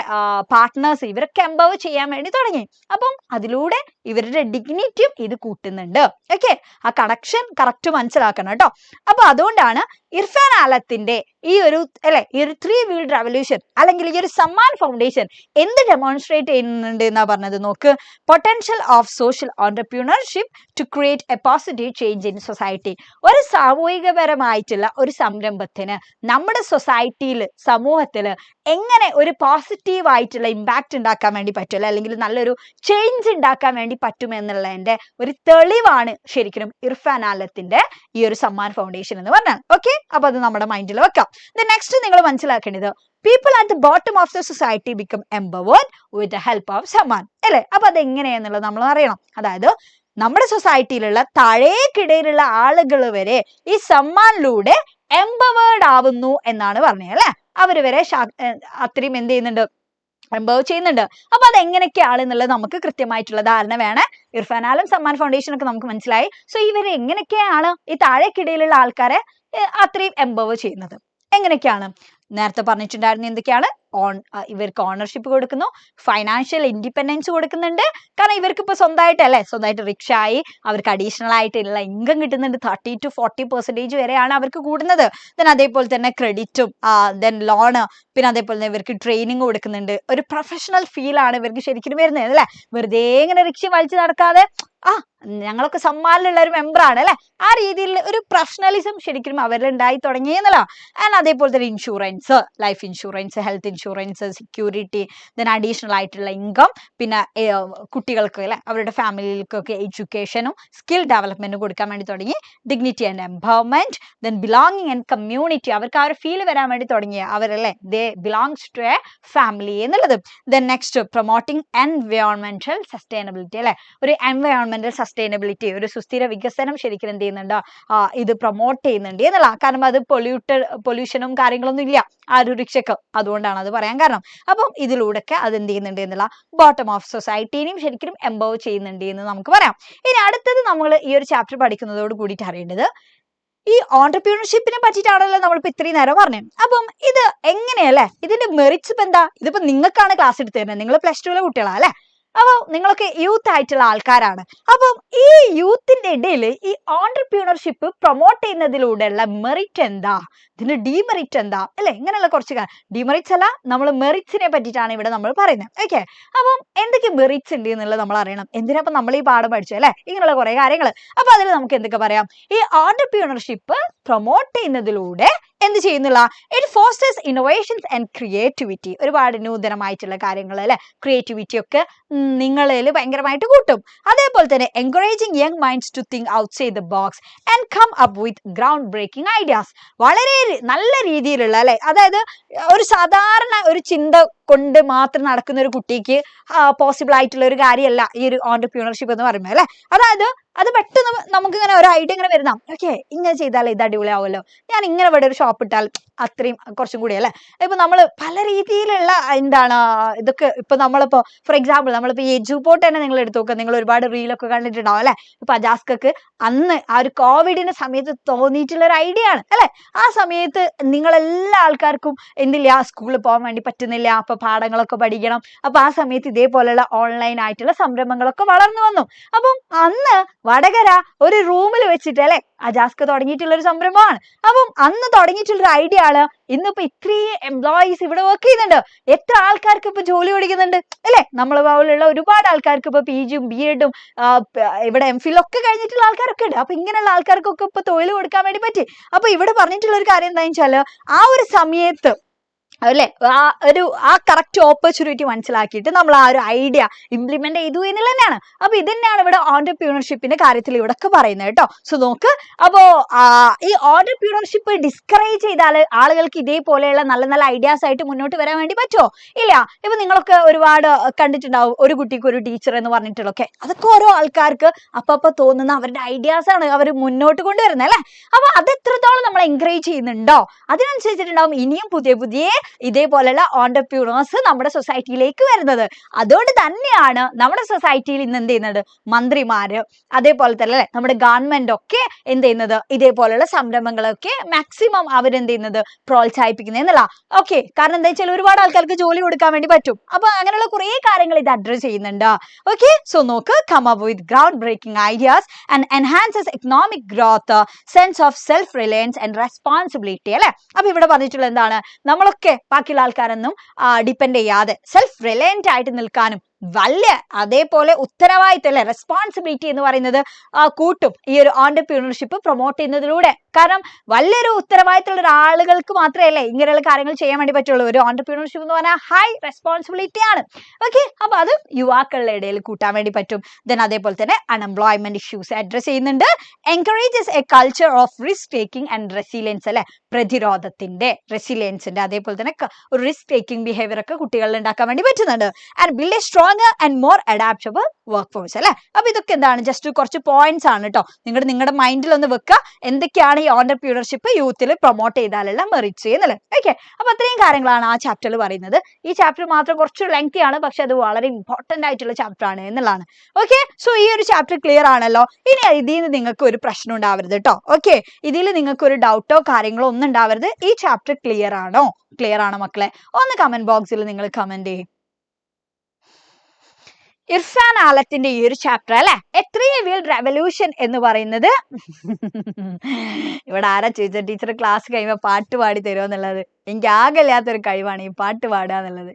പാർട്ട്നേഴ്സ്, ഇവരൊക്കെ എംപവർ ചെയ്യാൻ വേണ്ടി തുടങ്ങി. അപ്പം അതിലൂടെ ഇവരുടെ ഡിഗ്നിറ്റിയും ഇത് കൂട്ടുന്നുണ്ട്. ഓക്കെ, ആ കണക്ഷൻ കറക്റ്റ് മനസ്സിലാക്കണം കേട്ടോ. അപ്പൊ അതുകൊണ്ടാണ് ഇർഫാൻ ആലത്തിന്റെ ഈ ഒരു അല്ലെ ഈ ഒരു 3 വീൽഡ് റെവല്യൂഷൻ അല്ലെങ്കിൽ ഈ ഒരു സമ്മാൻ ഫൗണ്ടേഷൻ എന്ത് ഡെമോൺസ്ട്രേറ്റ് ചെയ്യുന്നുണ്ട് എന്നാ പറഞ്ഞത് നോക്ക്. Potential of social entrepreneurship to create a positive change in society. ഒരു സാമൂഹികപരമായിട്ടുള്ള ഒരു സംരംഭത്തിന് നമ്മുടെ സൊസൈറ്റിയിൽ, സമൂഹത്തിൽ എങ്ങനെ ഒരു പോസിറ്റീവ് ആയിട്ടുള്ള ഇമ്പാക്ട് ഉണ്ടാക്കാൻ വേണ്ടി പറ്റുമല്ലോ, അല്ലെങ്കിൽ നല്ലൊരു ചേഞ്ച് ഉണ്ടാക്കാൻ വേണ്ടി പറ്റുമെന്നുള്ളതിന്റെ ഒരു തെളിവാണ് ശരിക്കും ഇർഫാൻ ആലത്തിന്റെ ഈ ഒരു സമ്മാൻ ഫൗണ്ടേഷൻ എന്ന് പറഞ്ഞാൽ. ഓക്കെ, അപ്പൊ അത് നമ്മുടെ മൈൻഡിൽ വെക്കാം. നെക്സ്റ്റ് നിങ്ങൾ മനസ്സിലാക്കേണ്ടത്, people at the bottom of the society become empowered with the help of Samman അല്ലെ. അപ്പൊ അത് എങ്ങനെയാന്നുള്ളത് നമ്മൾ അറിയണം. അതായത് നമ്മുടെ സൊസൈറ്റിയിലുള്ള താഴേക്കിടയിലുള്ള ആളുകൾ വരെ ഈ സമ്മാനിലൂടെ എംപവേർഡ് ആവുന്നു എന്നാണ് പറഞ്ഞത് അല്ലെ. അവര് വരെ അത്രയും എന്ത് ചെയ്യുന്നുണ്ട്, എംപവർ ചെയ്യുന്നുണ്ട്. അപ്പൊ അത് എങ്ങനെയൊക്കെയാണ് എന്നുള്ളത് നമുക്ക് കൃത്യമായിട്ടുള്ള ധാരണ വേണം. ഇർഫാൻ ആലം സമ്മാൻ ഫൗണ്ടേഷൻ ഒക്കെ നമുക്ക് മനസ്സിലായി. സോ ഇവര് എങ്ങനെയൊക്കെയാണ് ഈ താഴേക്കിടയിലുള്ള ആൾക്കാരെ അത്രയും എംപവർ ചെയ്യുന്നത്, എങ്ങനെയൊക്കെയാണ് നേരത്തെ പറഞ്ഞിട്ടുണ്ടായിരുന്നു. എന്തൊക്കെയാണ്, ഇവർക്ക് ഓണർഷിപ്പ് കൊടുക്കുന്നു, ഫൈനാൻഷ്യൽ ഇൻഡിപെൻഡൻസ് കൊടുക്കുന്നുണ്ട്. കാരണം ഇവർക്ക് ഇപ്പൊ സ്വന്തമായിട്ട് റിക്ഷ ആയി, അവർക്ക് അഡീഷണൽ ആയിട്ടുള്ള ഇൻകം കിട്ടുന്നുണ്ട്. 30 to 40% വരെയാണ് അവർക്ക് കൂടുന്നത്. ദെൻ അതേപോലെ തന്നെ ക്രെഡിറ്റും, ദെൻ ലോണ്, പിന്നെ അതേപോലെ തന്നെ ഇവർക്ക് ട്രെയിനിങ് കൊടുക്കുന്നുണ്ട്. ഒരു പ്രൊഫഷണൽ ഫീൽ ആണ് ഇവർക്ക് ശരിക്കും വരുന്നത് അല്ലെ. വെറുതെ ഇങ്ങനെ റിക്ഷ വലിച്ചു നടക്കാതെ ഞങ്ങളൊക്കെ സമ്മാനിലുള്ള ഒരു മെമ്പറാണ് അല്ലെ, ആ രീതിയിൽ ഒരു പ്രൊഫഷണലിസം ശരിക്കും അവരിൽ ഉണ്ടായി തുടങ്ങി എന്നുള്ള. ആൻഡ് അതേപോലെ തന്നെ insurance, life insurance, health insurance, security, then additional ആയിട്ടുള്ള ഇൻകം, പിന്നെ കുട്ടികൾക്ക് അല്ലെ അവരുടെ ഫാമിലികൾക്കൊക്കെ എഡ്യൂക്കേഷനും സ്കിൽ ഡെവലപ്മെന്റും കൊടുക്കാൻ വേണ്ടി തുടങ്ങി. Dignity and empowerment, then belonging and community, അവർക്ക് ആ ഒരു ഫീൽ വരാൻ വേണ്ടി തുടങ്ങിയ അവരല്ലേ ദേ ബിലോങ്സ് ടു എ ഫാമിലി എന്നുള്ളത്. ദെൻ നെക്സ്റ്റ് പ്രൊമോട്ടിങ് എൻവയോൺമെന്റൽ സസ്റ്റൈനബിലിറ്റി അല്ലെ, ഒരു എൻവയോൺമെന്റൽ സസ്റ്റൈനബിലിറ്റി, ഒരു സുസ്ഥിര വികസനം ശരിക്കും എന്ത് ചെയ്യുന്നുണ്ട്, ഇത് പ്രൊമോട്ട് ചെയ്യുന്നുണ്ട് എന്നുള്ള. കാരണം അത് പൊല്യൂഷനും കാര്യങ്ങളൊന്നും ഇല്ല ആ ഒരു റിക്ഷക്ക്, അതുകൊണ്ടാണ് അത് പറയാൻ കാരണം. അപ്പം ഇതിലൂടെയൊക്കെ അത് എന്ത് ചെയ്യുന്നുണ്ട് എന്നുള്ള ബോട്ടം ഓഫ് സൊസൈറ്റീനെയും ശരിക്കും എംപവർ ചെയ്യുന്നുണ്ട് എന്ന് നമുക്ക് പറയാം. ഇനി അടുത്തത് നമ്മൾ ഈ ഒരു ചാപ്റ്റർ പഠിക്കുന്നതോട് കൂടിയിട്ട് അറിയേണ്ടത് ഈ ഓൺടർപ്രീനർഷിപ്പിനെ പറ്റിയിട്ടാണല്ലോ നമ്മളിപ്പോ ഇത്രയും നേരം പറഞ്ഞത്. അപ്പം ഇത് എങ്ങനെയല്ലേ, ഇതിന്റെ മെറിറ്റ്സ് ഇപ്പൊ എന്താ, ഇതിപ്പോ നിങ്ങൾക്കാണ് ക്ലാസ് എടുത്തു തരുന്നത്, നിങ്ങൾ +2 കുട്ടികളാ അല്ലെ. അപ്പൊ നിങ്ങളൊക്കെ യൂത്ത് ആയിട്ടുള്ള ആൾക്കാരാണ്. അപ്പം ഈ യൂത്തിന്റെ ഇടയിൽ ഈ ഓൺടർപ്രീനർഷിപ്പ് പ്രൊമോട്ട് ചെയ്യുന്നതിലൂടെയുള്ള മെറിറ്റ് എന്താ, ഇതിന്റെ ഡിമെറിറ്റ് എന്താ അല്ലെ, ഇങ്ങനെയുള്ള കുറച്ച് ഡിമെറിറ്റ്സ് അല്ല, നമ്മൾ മെറിറ്റ്സിനെ പറ്റിയിട്ടാണ് ഇവിടെ നമ്മൾ പറയുന്നത്. ഓക്കെ, അപ്പം എന്തൊക്കെ മെറിറ്റ്സ് ഉണ്ട് എന്നുള്ളത് നമ്മൾ അറിയണം. എന്തിനാ നമ്മൾ ഈ പാഠം പഠിച്ചു അല്ലെ, ഇങ്ങനെയുള്ള കുറെ കാര്യങ്ങൾ. അപ്പൊ അതിൽ നമുക്ക് എന്തൊക്കെ പറയാം, ഈ ഓൺടർപ്രീനർഷിപ്പ് പ്രൊമോട്ട് ചെയ്യുന്നതിലൂടെ എന്ത് ചെയ്യുന്നില്ല, it fosters innovations and creativity, ഒരുപാട് നൂതനമായിട്ടുള്ള കാര്യങ്ങൾ അല്ലെ, ക്രിയേറ്റിവിറ്റി ഒക്കെ നിങ്ങളിൽ ഭയങ്കരമായിട്ട് കൂട്ടും. അതേപോലെ തന്നെ encouraging young minds to think outside the box and come up with groundbreaking ideas. വളരെ നല്ല രീതിയിലുള്ള അല്ലെ, അതായത് ഒരു സാധാരണ ഒരു ചിന്ത കൊണ്ട് മാത്രം നടക്കുന്ന ഒരു കുട്ടിക്ക് പോസിബിൾ ആയിട്ടുള്ള ഒരു കാര്യമല്ല ഈ ഒരു ഓൺടർപ്രീനർഷിപ്പ് എന്ന് പറയുമ്പോൾ അല്ലെ. അതായത് അത് പെട്ടെന്ന് നമുക്ക് ഇങ്ങനെ ഒരു ഐഡിയ ഇങ്ങനെ വരുന്ന, ഓക്കെ ഇങ്ങനെ ചെയ്താൽ ഇത് അടിപൊളിയാവുമല്ലോ, ഞാൻ ഇങ്ങനെ ഇവിടെ ഒരു ഷോപ്പ് ഇട്ടാൽ അത്രയും കുറച്ചും കൂടി അല്ലെ. ഇപ്പൊ നമ്മൾ പല രീതിയിലുള്ള എന്താണ് ഇതൊക്കെ ഇപ്പൊ നമ്മളിപ്പോ ഫോർ എക്സാമ്പിൾ നമ്മളിപ്പോ ഈ എജുപോർട്ട് തന്നെ നിങ്ങൾ എടുത്തു നോക്കുക, നിങ്ങൾ ഒരുപാട് റീലൊക്കെ കണ്ടിട്ടുണ്ടാവും അല്ലെ. ഇപ്പൊ അജാസ്കക്ക് അന്ന് ആ ഒരു കോവിഡിന്റെ സമയത്ത് തോന്നിയിട്ടുള്ള ഒരു ഐഡിയ ആണ് അല്ലെ. ആ സമയത്ത് നിങ്ങളെല്ലാ ആൾക്കാർക്കും എന്തില്ല, സ്കൂളിൽ പോകാൻ വേണ്ടി പറ്റുന്നില്ല, അപ്പൊ പാഠങ്ങളൊക്കെ പഠിക്കണം. അപ്പൊ ആ സമയത്ത് ഇതേപോലെയുള്ള ഓൺലൈൻ ആയിട്ടുള്ള സംരംഭങ്ങളൊക്കെ വളർന്നു വന്നു. അപ്പം അന്ന് വടകര ഒരു റൂമിൽ വെച്ചിട്ട് അല്ലെ അജാസ്ക തുടങ്ങിയിട്ടുള്ള ഒരു സംരംഭമാണ്. അപ്പം അന്ന് തുടങ്ങിയിട്ടുള്ള ഒരു ഐഡിയ ആണ് ഇന്നിപ്പോ ഇത്രയും എംപ്ലോയീസ് ഇവിടെ വർക്ക് ചെയ്യുന്നുണ്ട്. എത്ര ആൾക്കാർക്ക് ഇപ്പൊ ജോലി കൊടുക്കുന്നുണ്ട് അല്ലെ. നമ്മളെ പോലുള്ള ഒരുപാട് ആൾക്കാർക്ക് ഇപ്പൊ PGയും BEdും ഇവിടെ MPhil ഒക്കെ കഴിഞ്ഞിട്ടുള്ള ആൾക്കാരൊക്കെ ഉണ്ട്. അപ്പൊ ഇങ്ങനെയുള്ള ആൾക്കാർക്കൊക്കെ ഇപ്പൊ തൊഴിൽ കൊടുക്കാൻ വേണ്ടി പറ്റി. അപ്പൊ ഇവിടെ പറഞ്ഞിട്ടുള്ള ഒരു കാര്യം എന്താണെന്ന് വെച്ചാല് ആ ഒരു സമയത്ത് അല്ലെ ആ കറക്റ്റ് ഓപ്പർച്യൂണിറ്റി മനസ്സിലാക്കിയിട്ട് നമ്മൾ ആ ഒരു ഐഡിയ ഇംപ്ലിമെന്റ് ചെയ്തു എന്നുള്ള തന്നെയാണ്. അപ്പൊ ഇത് തന്നെയാണ് ഇവിടെ ഓൺടർപ്രീനർഷിപ്പിന്റെ കാര്യത്തിൽ ഇവിടെ ഒക്കെ പറയുന്നത് കേട്ടോ. സോ നോക്ക്, അപ്പോ ഈ ഓൺടർപ്രീനർഷിപ്പ് ഡിസ്കറേജ് ചെയ്താൽ ആളുകൾക്ക് ഇതേപോലെയുള്ള നല്ല നല്ല ഐഡിയാസ് ആയിട്ട് മുന്നോട്ട് വരാൻ വേണ്ടി പറ്റുമോ? ഇല്ല. ഇപ്പൊ നിങ്ങളൊക്കെ ഒരുപാട് കണ്ടിട്ടുണ്ടാവും ഒരു കുട്ടിക്ക് ഒരു ടീച്ചർ എന്ന് പറഞ്ഞിട്ടുള്ളൊക്കെ. അതൊക്കെ ഓരോ ആൾക്കാർക്ക് അപ്പൊ തോന്നുന്ന അവരുടെ ഐഡിയാസ് ആണ് അവർ മുന്നോട്ട് കൊണ്ടുവരുന്നത് അല്ലെ. അപ്പൊ അത് എത്രത്തോളം നമ്മൾ എൻകറേജ് ചെയ്യുന്നുണ്ടോ അതിനനുസരിച്ചിട്ടുണ്ടാവും ഇനിയും പുതിയ പുതിയ ഇതേപോലെയുള്ള ഓൺടർപ്രീനേഴ്സ് നമ്മുടെ സൊസൈറ്റിയിലേക്ക് വരുന്നത്. അതുകൊണ്ട് തന്നെയാണ് നമ്മുടെ സൊസൈറ്റിയിൽ ഇന്ന് എന്ത് ചെയ്യുന്നത്, മന്ത്രിമാര് അതേപോലെ തന്നെ നമ്മുടെ ഗവൺമെന്റ് ഒക്കെ എന്ത് ചെയ്യുന്നത്, ഇതേപോലെയുള്ള സംരംഭങ്ങളൊക്കെ മാക്സിമം അവരെന്ത് ചെയ്യുന്നത് പ്രോത്സാഹിപ്പിക്കുന്നത് എന്നുള്ള. ഓക്കെ, കാരണം എന്താ വെച്ചാൽ ഒരുപാട് ആൾക്കാർക്ക് ജോലി കൊടുക്കാൻ വേണ്ടി പറ്റും. അപ്പൊ അങ്ങനെയുള്ള കുറെ കാര്യങ്ങൾ ഇത് അഡ്രസ് ചെയ്യുന്നുണ്ട്. ഓക്കെ, സോ നോക്ക്, come up with groundbreaking ideas and enhances economic growth, sense of self reliance and responsibility അല്ലെ. അപ്പൊ ഇവിടെ പറഞ്ഞിട്ടുള്ള എന്താണ്, നമ്മളൊക്കെ ബാക്കിയുള്ള ആൾക്കാരൊന്നും ഡിപ്പെൻഡ് ചെയ്യാതെ സെൽഫ് റിലയന്റ് ആയിട്ട് നിൽക്കാനും വലിയ അതേപോലെ ഉത്തരവാദിത്തം അല്ലെ റെസ്പോൺസിബിലിറ്റി എന്ന് പറയുന്നത് കൂട്ടും ഈ ഒരു ഓൺടർപ്രീനർഷിപ്പ് പ്രൊമോട്ട് ചെയ്യുന്നതിലൂടെ. കാരണം വലിയൊരു ഉത്തരവാദിത്തമുള്ള ഒരാളുകൾക്ക് മാത്രമേ അല്ലേ ഇങ്ങനെയുള്ള കാര്യങ്ങൾ ചെയ്യാൻ വേണ്ടി പറ്റുള്ളൂ. ഒരു ഓൺടർപ്രീനർഷിപ്പ് എന്ന് പറഞ്ഞാൽ ഹൈ റെസ്പോൺസിബിലിറ്റി ആണ്. ഓക്കെ, അപ്പൊ അത് യുവാക്കളുടെ ഇടയിൽ കൂട്ടാൻ വേണ്ടി പറ്റും. ദെൻ അതേപോലെ തന്നെ അൺഎംപ്ലോയ്മെന്റ് ഇഷ്യൂസ് അഡ്രസ് ചെയ്യുന്നുണ്ട്. Encourages A culture of risk taking and resilience അല്ലെ, പ്രതിരോധത്തിന്റെ റെസിലിയൻസിന്റെ അതേപോലെ തന്നെ ഒരു റിസ്ക് ടേക്കിംഗ് ബിഹേവിയർ ഒക്കെ കുട്ടികളിൽ ഉണ്ടാക്കാൻ വേണ്ടി പറ്റുന്നുണ്ട്. And build A stronger and more adaptable work force അല്ലെ. അപ്പൊ ഇതൊക്കെ എന്താണ്, ജസ്റ്റ് കുറച്ച് പോയിന്റ്സ് ആണ് കേട്ടോ. നിങ്ങളുടെ മൈൻഡിൽ ഒന്ന് വെക്കുക എന്തൊക്കെയാണ് ഈ ഓൺടർപ്രീനർഷിപ്പ് യൂത്തിൽ പ്രൊമോട്ട് ചെയ്താലുള്ള മെറിറ്റ്സ് എന്നുള്ളത്. ഓക്കെ, അപ്പൊ അത്രയും കാര്യങ്ങളാണ് ആ ചാപ്റ്ററിൽ പറയുന്നത്. ഈ ചാപ്റ്റർ മാത്രം കുറച്ച് ലെങ്തി ആണ്, പക്ഷെ അത് വളരെ ഇമ്പോർട്ടന്റ് ആയിട്ടുള്ള ചാപ്റ്റർ ആണ് എന്നുള്ളതാണ്. ഓക്കെ, സോ ഈ ഒരു ചാപ്റ്റർ ക്ലിയർ ആണല്ലോ. ഇനി ഇതിൽ നിന്ന് നിങ്ങൾക്ക് ഒരു പ്രശ്നം ഉണ്ടാവരുത് കേട്ടോ. ഓക്കെ, ഇതിൽ നിങ്ങൾക്ക് ഒരു ഡൗട്ടോ കാര്യങ്ങളോ ഒന്നും ഉണ്ടാവരുത്. ഈ ചാപ്റ്റർ ക്ലിയർ ആണോ? ക്ലിയർ ആണോ മക്കളെ? ഒന്ന് കമന്റ് ബോക്സിൽ നിങ്ങൾ കമന്റ് ചെയ്യും. ഇർഫാൻ ആലത്തിന്റെ ഈ ഒരു ചാപ്റ്റർ അല്ലെ, എ 3-wheel റെവല്യൂഷൻ എന്ന് പറയുന്നത് ഇവിടെ ആരാ ചോദിച്ച ടീച്ചർ ക്ലാസ് കഴിയുമ്പോ പാട്ട് പാടി തരുമോ എന്നുള്ളത്. എനിക്ക് ആകെല്ലാത്തൊരു കഴിവാണ് ഈ പാട്ട് പാടുക എന്നുള്ളത്.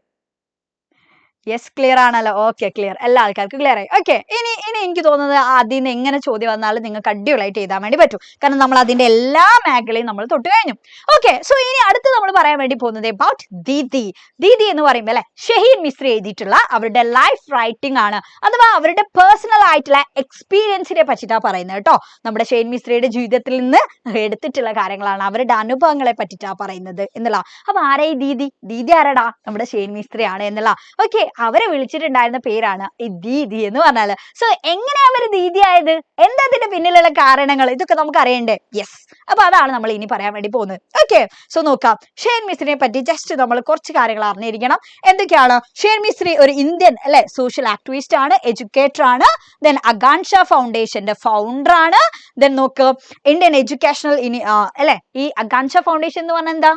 യെസ്, ക്ലിയർ ആണല്ലോ. ഓക്കെ, ക്ലിയർ, എല്ലാ ആൾക്കാർക്കും ക്ലിയർ ആയി. ഓക്കെ, ഇനി എനിക്ക് തോന്നുന്നത് അതിൽ നിന്ന് എങ്ങനെ ചോദ്യം വന്നാലും നിങ്ങൾക്ക് അടിപൊളിയായിട്ട് എഴുതാൻ വേണ്ടി പറ്റും. കാരണം നമ്മൾ അതിന്റെ എല്ലാ മേഖലയും നമ്മൾ തൊട്ട് കഴിഞ്ഞു. ഓക്കെ, സോ ഇനി അടുത്ത് നമ്മൾ പറയാൻ വേണ്ടി പോകുന്നത് അബൌട്ട് ദീദി. ദീദി എന്ന് പറയുമ്പോൾ അല്ലെ ഷഹീൻ മിസ്രി എഴുതിയിട്ടുള്ള അവരുടെ ലൈഫ് റൈറ്റിംഗ് ആണ്, അഥവാ അവരുടെ പേഴ്സണൽ ആയിട്ടുള്ള എക്സ്പീരിയൻസിനെ പറ്റിയിട്ടാണ് പറയുന്നത് കേട്ടോ. നമ്മുടെ ഷഹീൻ മിസ്രിയുടെ ജീവിതത്തിൽ നിന്ന് എടുത്തിട്ടുള്ള കാര്യങ്ങളാണ്, അവരുടെ അനുഭവങ്ങളെ പറ്റിയിട്ടാണ് പറയുന്നത് എന്നുള്ള. അപ്പൊ ആരായി ദീദി? ദീദി ആരടാ? നമ്മുടെ ഷഹീൻ മിസ്രി ആണ് എന്നുള്ള. ഓക്കെ, അവരെ വിളിച്ചിട്ടുണ്ടായിരുന്ന പേരാണ് ഈ ദീദി എന്ന് പറഞ്ഞാല്. സോ എങ്ങനെയാ അവര് ദീദി ആയത്, എന്താ അതിന്റെ പിന്നിലുള്ള കാരണങ്ങൾ, ഇതൊക്കെ നമുക്ക് അറിയണ്ടേ? യെസ്, അപ്പൊ അതാണ് നമ്മൾ ഇനി പറയാൻ വേണ്ടി പോകുന്നത്. ഓക്കെ, സോ നോക്കാം. ഷെയ്ൻ മിസ്രിനെ പറ്റി ജസ്റ്റ് നമ്മൾ കുറച്ച് കാര്യങ്ങൾ അറിഞ്ഞിരിക്കണം. എന്തൊക്കെയാണ്? ഷെയ്ൻ മിസ്രി ഒരു ഇന്ത്യൻ അല്ലെ സോഷ്യൽ ആക്ടിവിസ്റ്റ് ആണ്, എഡ്യൂക്കേറ്റർ ആണ്. ദെൻ അഗാൻഷ ഫൗണ്ടേഷന്റെ ഫൗണ്ടർ ആണ്. ദെൻ നോക്ക്, ഇന്ത്യൻ എഡ്യൂക്കേഷണൽ അല്ലെ, ഈ അഗാൻഷ ഫൗണ്ടേഷൻ എന്ന് പറഞ്ഞാൽ എന്താ?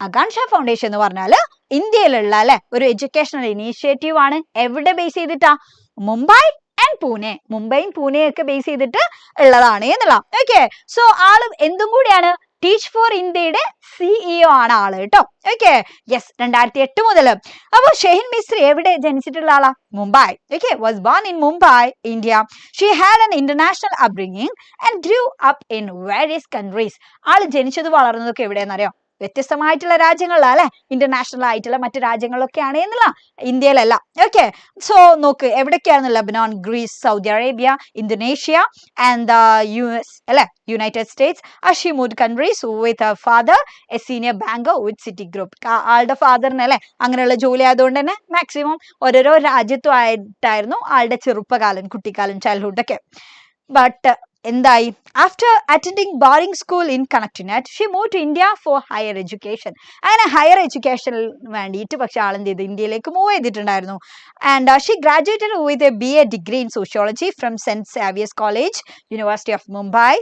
അഗാൻഷ ഫൗണ്ടേഷൻ എന്ന് പറഞ്ഞാല് ഇന്ത്യയിലുള്ള അല്ലെ ഒരു എഡ്യൂക്കേഷണൽ ഇനീഷ്യേറ്റീവ് ആണ്. എവിടെ ബേസ് ചെയ്തിട്ടാ? മുംബൈ ആൻഡ് പൂനെ. മുംബൈയും പൂനെയൊക്കെ ബേസ് ചെയ്തിട്ട് ഉള്ളതാണ് എന്നുള്ള. ഓക്കെ, സോ ആള് എന്തും കൂടിയാണ് ടീച്ച് ഫോർ ഇന്ത്യയുടെ CEO ആണ് ആള് കേട്ടോ. ഓക്കെ, യെസ്, 2008 മുതൽ. അപ്പൊ ഷെയ്ൻ മിസ്രി എവിടെ ജനിച്ചിട്ടുള്ള ആളാ? Mumbai. Okay, was born in Mumbai, India. She had an international upbringing and grew up in various countries. ആള് ജനിച്ചത് വളർന്നതൊക്കെ എവിടെയെന്നറിയോ? വ്യത്യസ്തമായിട്ടുള്ള രാജ്യങ്ങളിലാണ് അല്ലെ, ഇന്റർനാഷണൽ ആയിട്ടുള്ള മറ്റു രാജ്യങ്ങളിലൊക്കെയാണ് എന്നുള്ള, ഇന്ത്യയിലല്ല. ഓക്കെ, സോ നോക്ക് എവിടൊക്കെയാണ്? Lebanon, Greece, Saudi Arabia, Indonesia and US അല്ലെ, United States. She moved countries with her father, a senior banker with Citigroup. ആളുടെ ഫാദറിന് അല്ലെ അങ്ങനെയുള്ള ജോലി ആയതുകൊണ്ട് തന്നെ മാക്സിമം ഓരോരോ രാജ്യത്തുമായിട്ടായിരുന്നു ആളുടെ ചെറുപ്പകാലം, കുട്ടിക്കാലം, ചൈൽഡ്ഹുഡ് ഒക്കെ. ബട്ട് എന്തായി? After attending boarding school in Connecticut she move to India for higher education. അങ്ങനെ ഹയർ എഡ്യൂക്കേഷനിൽ വേണ്ടിയിട്ട് പക്ഷെ ആളെന്ത് ചെയ്ത് ഇന്ത്യയിലേക്ക് മൂവ് ചെയ്തിട്ടുണ്ടായിരുന്നു. And she graduated with a BA degree in sociology from Saint Xavier's college, university of Mumbai,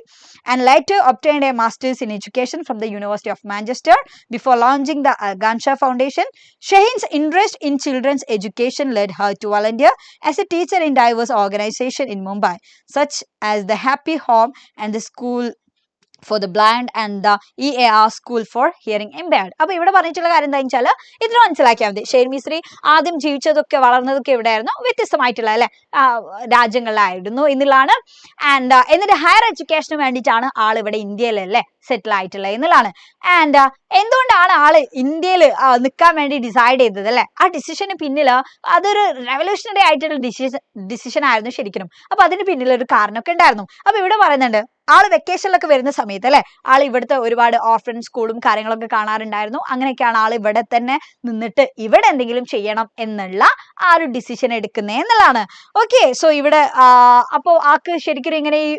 and later obtained a master's in education from the University of Manchester before launching the Gansha Foundation. Shaheen's interest in children's education led her to volunteer as a teacher in diverse organizations in Mumbai, such as the Happy Home and the School for the Blind and the EAR School for Hearing Impaired. അപ്പോൾ ഇവിടെ പറഞ്ഞിട്ടുള്ള കാര്യം എന്താ വെച്ചാൽ ഇതിൽ മനസ്സിലാക്കിയാൽ മതി. Shane Misri ആദ്യം ജീവിച്ചതൊക്കെ വളർന്നതൊക്കെ എവിടെയായിരുന്നു? വ്യത്യസ്തമായിട്ടുള്ള അല്ലെ രാജ്യങ്ങളിലായിരുന്നു എന്നുള്ളതാണ്. ആൻഡ് എന്നിട്ട് ഹയർ എഡ്യൂക്കേഷന് വേണ്ടിയിട്ടാണ് ആൾ ഇവിടെ ഇന്ത്യയിലല്ലേ സെറ്റിൽ ആയിട്ടുള്ളത് എന്നുള്ളതാണ്. ആൻഡ് എന്തുകൊണ്ടാണ് ആള് ഇന്ത്യയിൽ നിൽക്കാൻ വേണ്ടി ഡിസൈഡ് ചെയ്തത് അല്ലെ? ആ ഡിസിഷന് പിന്നിൽ അതൊരു റെവല്യൂഷണറി ആയിട്ടുള്ള ഡിസിഷൻ ആയിരുന്നു ശരിക്കും. അപ്പൊ അതിന് പിന്നിൽ ഒരു കാരണമൊക്കെ ഉണ്ടായിരുന്നു. അപ്പൊ ഇവിടെ പറയുന്നുണ്ട് ആള് വെക്കേഷനിലൊക്കെ വരുന്ന സമയത്ത് അല്ലെ ആൾ ഇവിടുത്തെ ഒരുപാട് ഓർഫൻ സ്കൂളും കാര്യങ്ങളൊക്കെ കാണാറുണ്ടായിരുന്നു. അങ്ങനെയൊക്കെയാണ് ആൾ ഇവിടെ തന്നെ നിന്നിട്ട് ഇവിടെ എന്തെങ്കിലും ചെയ്യണം എന്നുള്ള ആ ഒരു ഡിസിഷൻ എടുക്കുന്നത് എന്നുള്ളതാണ്. ഓക്കെ, സോ ഇവിടെ അപ്പോൾ ആൾക്ക് ശരിക്കും ഇങ്ങനെ ഈ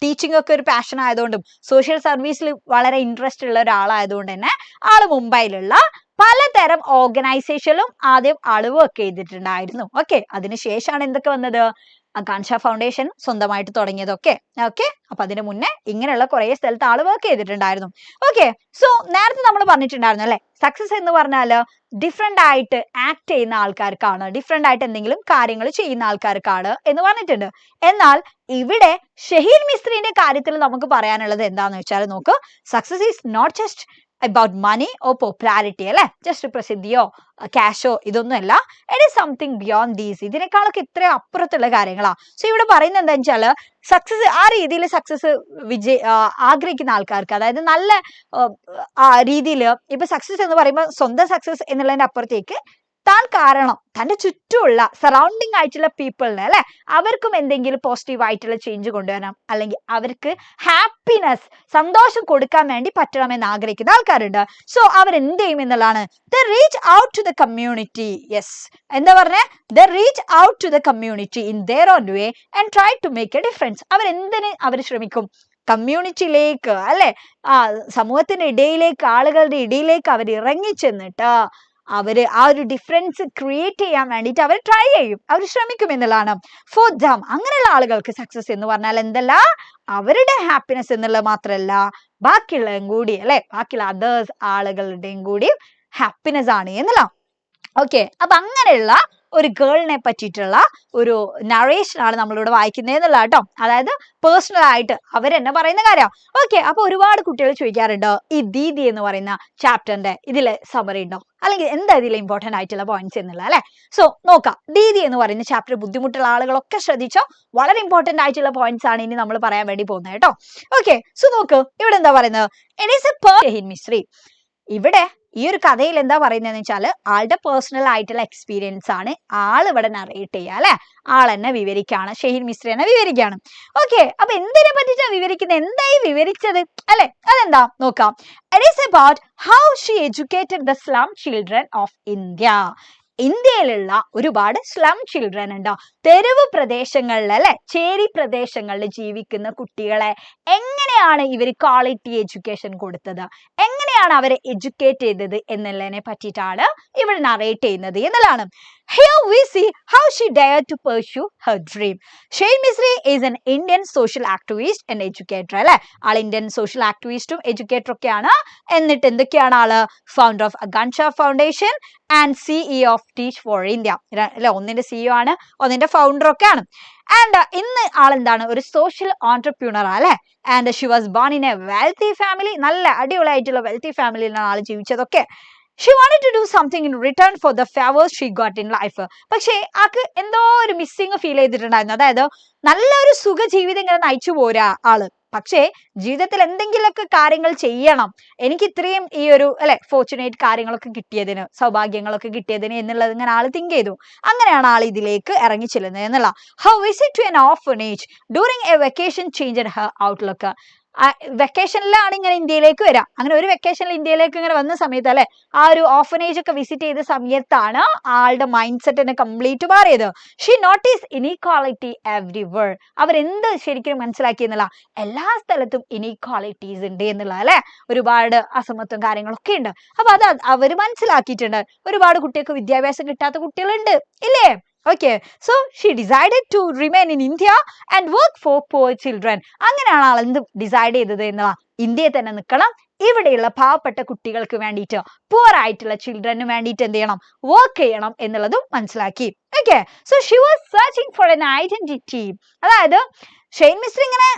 ടീച്ചിങ് ഒക്കെ ഒരു പാഷൻ ആയതുകൊണ്ടും സോഷ്യൽ സർവീസിൽ വളരെ ഇൻട്രസ്റ്റ് ഉള്ള ഒരാളായതുകൊണ്ട് തന്നെ ആള് മുംബൈയിലുള്ള പലതരം ഓർഗനൈസേഷനിലും ആദ്യം ആള് വർക്ക് ചെയ്തിട്ടുണ്ടായിരുന്നു. ഓക്കെ, അതിനുശേഷമാണ് എന്തൊക്കെ വന്നത്? ഗാൻഷ ഫൗണ്ടേഷൻ സ്വന്തമായിട്ട് തുടങ്ങിയതൊക്കെ. ഓക്കെ, അപ്പൊ അതിന് മുന്നേ ഇങ്ങനെയുള്ള കുറെ സ്ഥലത്ത് ആള് വർക്ക് ചെയ്തിട്ടുണ്ടായിരുന്നു. ഓക്കെ, സോ നേരത്തെ നമ്മൾ പറഞ്ഞിട്ടുണ്ടായിരുന്നു അല്ലെ, സക്സസ് എന്ന് പറഞ്ഞാല് ഡിഫറെന്റ് ആയിട്ട് ആക്ട് ചെയ്യുന്ന ആൾക്കാർക്കാണ്, ഡിഫറെന്റ് ആയിട്ട് എന്തെങ്കിലും കാര്യങ്ങൾ ചെയ്യുന്ന ആൾക്കാർക്കാണ് എന്ന് പറഞ്ഞിട്ടുണ്ട്. എന്നാൽ ഇവിടെ ഷഹീൻ മിസ്ത്രിന്റെ കാര്യത്തിൽ നമുക്ക് പറയാനുള്ളത് എന്താന്ന് വെച്ചാൽ നോക്ക്, success is not just about money or popularity അല്ലെ, ജസ്റ്റ് പ്രസിദ്ധിയോ ക്യാഷോ ഇതൊന്നുമല്ല. It is something beyond these. ഇതിനേക്കാളൊക്കെ ഇത്രയും അപ്പുറത്തുള്ള കാര്യങ്ങളാ. സോ ഇവിടെ പറയുന്നത് എന്താ വെച്ചാൽ സക്സസ് ആ രീതിയിൽ സക്സസ് ആഗ്രഹിക്കുന്ന ആൾക്കാർക്ക്, അതായത് നല്ല രീതിയിൽ ഇപ്പൊ സക്സസ് എന്ന് പറയുമ്പോൾ സ്വന്തം സക്സസ് എന്നുള്ളതിന്റെ അപ്പുറത്തേക്ക് താൻ കാരണം തന്റെ ചുറ്റുമുള്ള സറൗണ്ടിങ് ആയിട്ടുള്ള പീപ്പിളിന് അല്ലെ അവർക്കും എന്തെങ്കിലും പോസിറ്റീവ് ആയിട്ടുള്ള ചേഞ്ച് കൊണ്ടുവരണം, അല്ലെങ്കിൽ അവർക്ക് ഹാപ്പിനെസ് സന്തോഷം കൊടുക്കാൻ വേണ്ടി പറ്റണമെന്ന് ആഗ്രഹിക്കുന്ന ആൾക്കാരുണ്ട്. സോ അവരെന്ത് ചെയ്യും എന്നുള്ളതാണ്, the reach out to the community. Yes, എന്താ പറഞ്ഞേ? The reach out to the community in their own way and try to make a difference. അവരെന്തിന് അവർ ശ്രമിക്കും? കമ്മ്യൂണിറ്റിയിലേക്ക് അല്ലെ, സമൂഹത്തിന്റെ ഇടയിലേക്ക്, ആളുകളുടെ ഇടയിലേക്ക് അവർ ഇറങ്ങി ചെന്നിട്ട് അവര് ആ ഒരു ഡിഫറൻസ് ക്രിയേറ്റ് ചെയ്യാൻ വേണ്ടിയിട്ട് അവർ ട്രൈ ചെയ്യും, അവർ ശ്രമിക്കും എന്നുള്ളതാണ്. ഫോർ ദം, അങ്ങനെയുള്ള ആളുകൾക്ക് സക്സസ് എന്ന് പറഞ്ഞാൽ എന്തല്ല, അവരുടെ ഹാപ്പിനെസ് എന്നുള്ളത് മാത്രമല്ല ബാക്കിയുള്ളതും കൂടി അല്ലെ, ബാക്കിയുള്ള അതേഴ്സ് ആളുകളുടെയും കൂടി ഹാപ്പിനെസ് ആണ് എന്നുള്ള. ഓക്കെ, അപ്പൊ അങ്ങനെയുള്ള ഒരു ഗേളിനെ പറ്റിയിട്ടുള്ള ഒരു നറേഷൻ ആണ് നമ്മളിവിടെ വായിക്കുന്നത് എന്നുള്ള കേട്ടോ. അതായത് പേഴ്സണൽ ആയിട്ട് അവരെന്നെ പറയുന്ന കാര്യം. ഓക്കെ, അപ്പൊ ഒരുപാട് കുട്ടികൾ ചോദിക്കാറുണ്ട് ഈ ദീദി എന്ന് പറയുന്ന ചാപ്റ്ററിന്റെ ഇതിലെ സമറി ഉണ്ടോ, അല്ലെങ്കിൽ എന്താ ഇതിലെ ഇമ്പോർട്ടന്റ് ആയിട്ടുള്ള പോയിന്റ്സ് എന്നുള്ള അല്ലെ. സോ നോക്കാം, ദീദി എന്ന് പറയുന്ന ചാപ്റ്റർ ബുദ്ധിമുട്ടുള്ള ആളുകളൊക്കെ ശ്രദ്ധിച്ചോ, വളരെ ഇമ്പോർട്ടന്റ് ആയിട്ടുള്ള പോയിന്റ്സ് ആണ് ഇനി നമ്മൾ പറയാൻ വേണ്ടി പോകുന്നത് കേട്ടോ. ഓക്കെ, സോ നോക്ക് ഇവിടെ എന്താ പറയുന്നത്, it is A Shaheen Misri. ഇവിടെ ഈ ഒരു കഥയിൽ എന്താ പറയുന്നതെന്ന് വെച്ചാൽ ആളുടെ പേഴ്സണൽ ആയിട്ടുള്ള എക്സ്പീരിയൻസ് ആണ് ആൾ ഇവിടെ നറേറ്റ് ചെയ്യുക അല്ലെ, ആൾ എന്നെ വിവരിക്കുകയാണ്, ഷഹീൻ മിസ്രി എന്നെ വിവരിക്കുകയാണ്. ഓക്കെ, അപ്പൊ എന്തിനെ പറ്റിച്ചാ വിവരിക്കുന്നത്, എന്തായി വിവരിച്ചത് അല്ലെ, അതെന്താ നോക്കാം. It is about how she educated the slum children of India. ഇന്ത്യയിലുള്ള ഒരുപാട് സ്ലം ചിൽഡ്രൻ ഉണ്ടോ, തെരുവ് പ്രദേശങ്ങളിൽ അല്ലെ, ചേരി പ്രദേശങ്ങളിൽ ജീവിക്കുന്ന കുട്ടികളെ എങ്ങനെയാണ് ഇവർ ക്വാളിറ്റി എഡ്യൂക്കേഷൻ കൊടുത്തത്, എങ്ങനെയാണ് അവരെ എഡ്യൂക്കേറ്റ് ചെയ്തത് എന്നുള്ളതിനെ പറ്റിയിട്ടാണ് ഇവിടെ നറേറ്റ് ചെയ്യുന്നത് എന്നുള്ളതാണ്. Here we see how she dared to pursue her dream. Shaheen Mistri is an Indian social activist and educator അല്ലെ, ആൾ ഇന്ത്യൻ സോഷ്യൽ ആക്ടിവിസ്റ്റും എഡ്യൂക്കേറ്റർ ഒക്കെയാണ്. എന്നിട്ട് എന്തൊക്കെയാണ് ആള്? Founder of Akanksha foundation and CEO of Teach for India അല്ലെ, ഒന്നിന്റെ CEO ആണ്, ഒന്നിന്റെ ഫൗണ്ടർ ഒക്കെയാണ്. ആൻഡ് ഇന്ന് ആളെന്താണ്, ഒരു സോഷ്യൽ ഓൺടർപ്യൂണർ അല്ലെ. And she was born in a wealthy family, നല്ല അടിപൊളിയായിട്ടുള്ള വെൽത്തി ഫാമിലിയിലാണ് ആൾ ജീവിച്ചതൊക്കെ. She wanted to do something in return for the favors she got in life. പക്ഷേ ആക്ക് എന്തോ ഒരു മിസ്സിങ് ഫീൽ ചെയ്തിട്ടുണ്ടായിരുന്നു. അതായത് നല്ലൊരു സുഖ ജീവിതം ഇങ്ങനെ നയിച്ചു പോരാ ആള്, പക്ഷേ ജീവിതത്തിൽ എന്തെങ്കിലുമൊക്കെ കാര്യങ്ങൾ ചെയ്യണം, എനിക്ക് ഇത്രയും ഈ ഒരു അല്ലെ ഫോർച്ചുനേറ്റ് കാര്യങ്ങളൊക്കെ കിട്ടിയതിന്, സൗഭാഗ്യങ്ങളൊക്കെ കിട്ടിയതിന് എന്നുള്ളത് ഇങ്ങനെ ആൾ തിങ്ക് ചെയ്തു. അങ്ങനെയാണ് ആൾ ഇതിലേക്ക് ഇറങ്ങി ചെല്ലുന്നത് എന്നുള്ള. How visit to an orphanage during a vacation change her outlook. വെക്കേഷനിലാണ് ഇങ്ങനെ ഇന്ത്യയിലേക്ക് വരാം. അങ്ങനെ ഒരു വെക്കേഷനിൽ ഇന്ത്യയിലേക്ക് ഇങ്ങനെ വന്ന സമയത്ത് അല്ലെ ആ ഒരു ഓർഫനേജ് ഒക്കെ വിസിറ്റ് ചെയ്ത സമയത്താണ് ആളുടെ മൈൻഡ് സെറ്റ് കംപ്ലീറ്റ് മാറിയത്. She notice inequality everywhere. അവരെന്ത് ശരിക്കും മനസ്സിലാക്കി എന്നുള്ള, എല്ലാ സ്ഥലത്തും ഇനീക്വാളിറ്റീസ് ഉണ്ട് എന്നുള്ള അല്ലെ, ഒരുപാട് അസമത്വം കാര്യങ്ങളൊക്കെ ഉണ്ട്. അപ്പൊ അത് അവര് മനസ്സിലാക്കിയിട്ടുണ്ട്. ഒരുപാട് കുട്ടികൾക്ക് വിദ്യാഭ്യാസം കിട്ടാത്ത കുട്ടികളുണ്ട് ഇല്ലേ? Okay, so she decided to remain in India and work for poor children. അങ്ങനെയാണ് ആൾ എന്ത് ഡിസൈഡ് ചെയ്തത് എന്നതാ, ഇന്ത്യയിൽ തന്നെ നിൽക്കണം, ഇവിടെയുള്ള പാവപ്പെട്ട കുട്ടികൾക്ക് വേണ്ടിയിട്ട്, പുവർ ആയിട്ടുള്ള ചിൽഡ്രന് വേണ്ടിയിട്ട് എന്ത് ചെയ്യണം, വർക്ക് ചെയ്യണം എന്നുള്ളതും മനസ്സിലാക്കി. Okay, so she was searching for N identity. അതായത് ഷെയ്ൻ മിസ്ത്രി ഇങ്ങനെ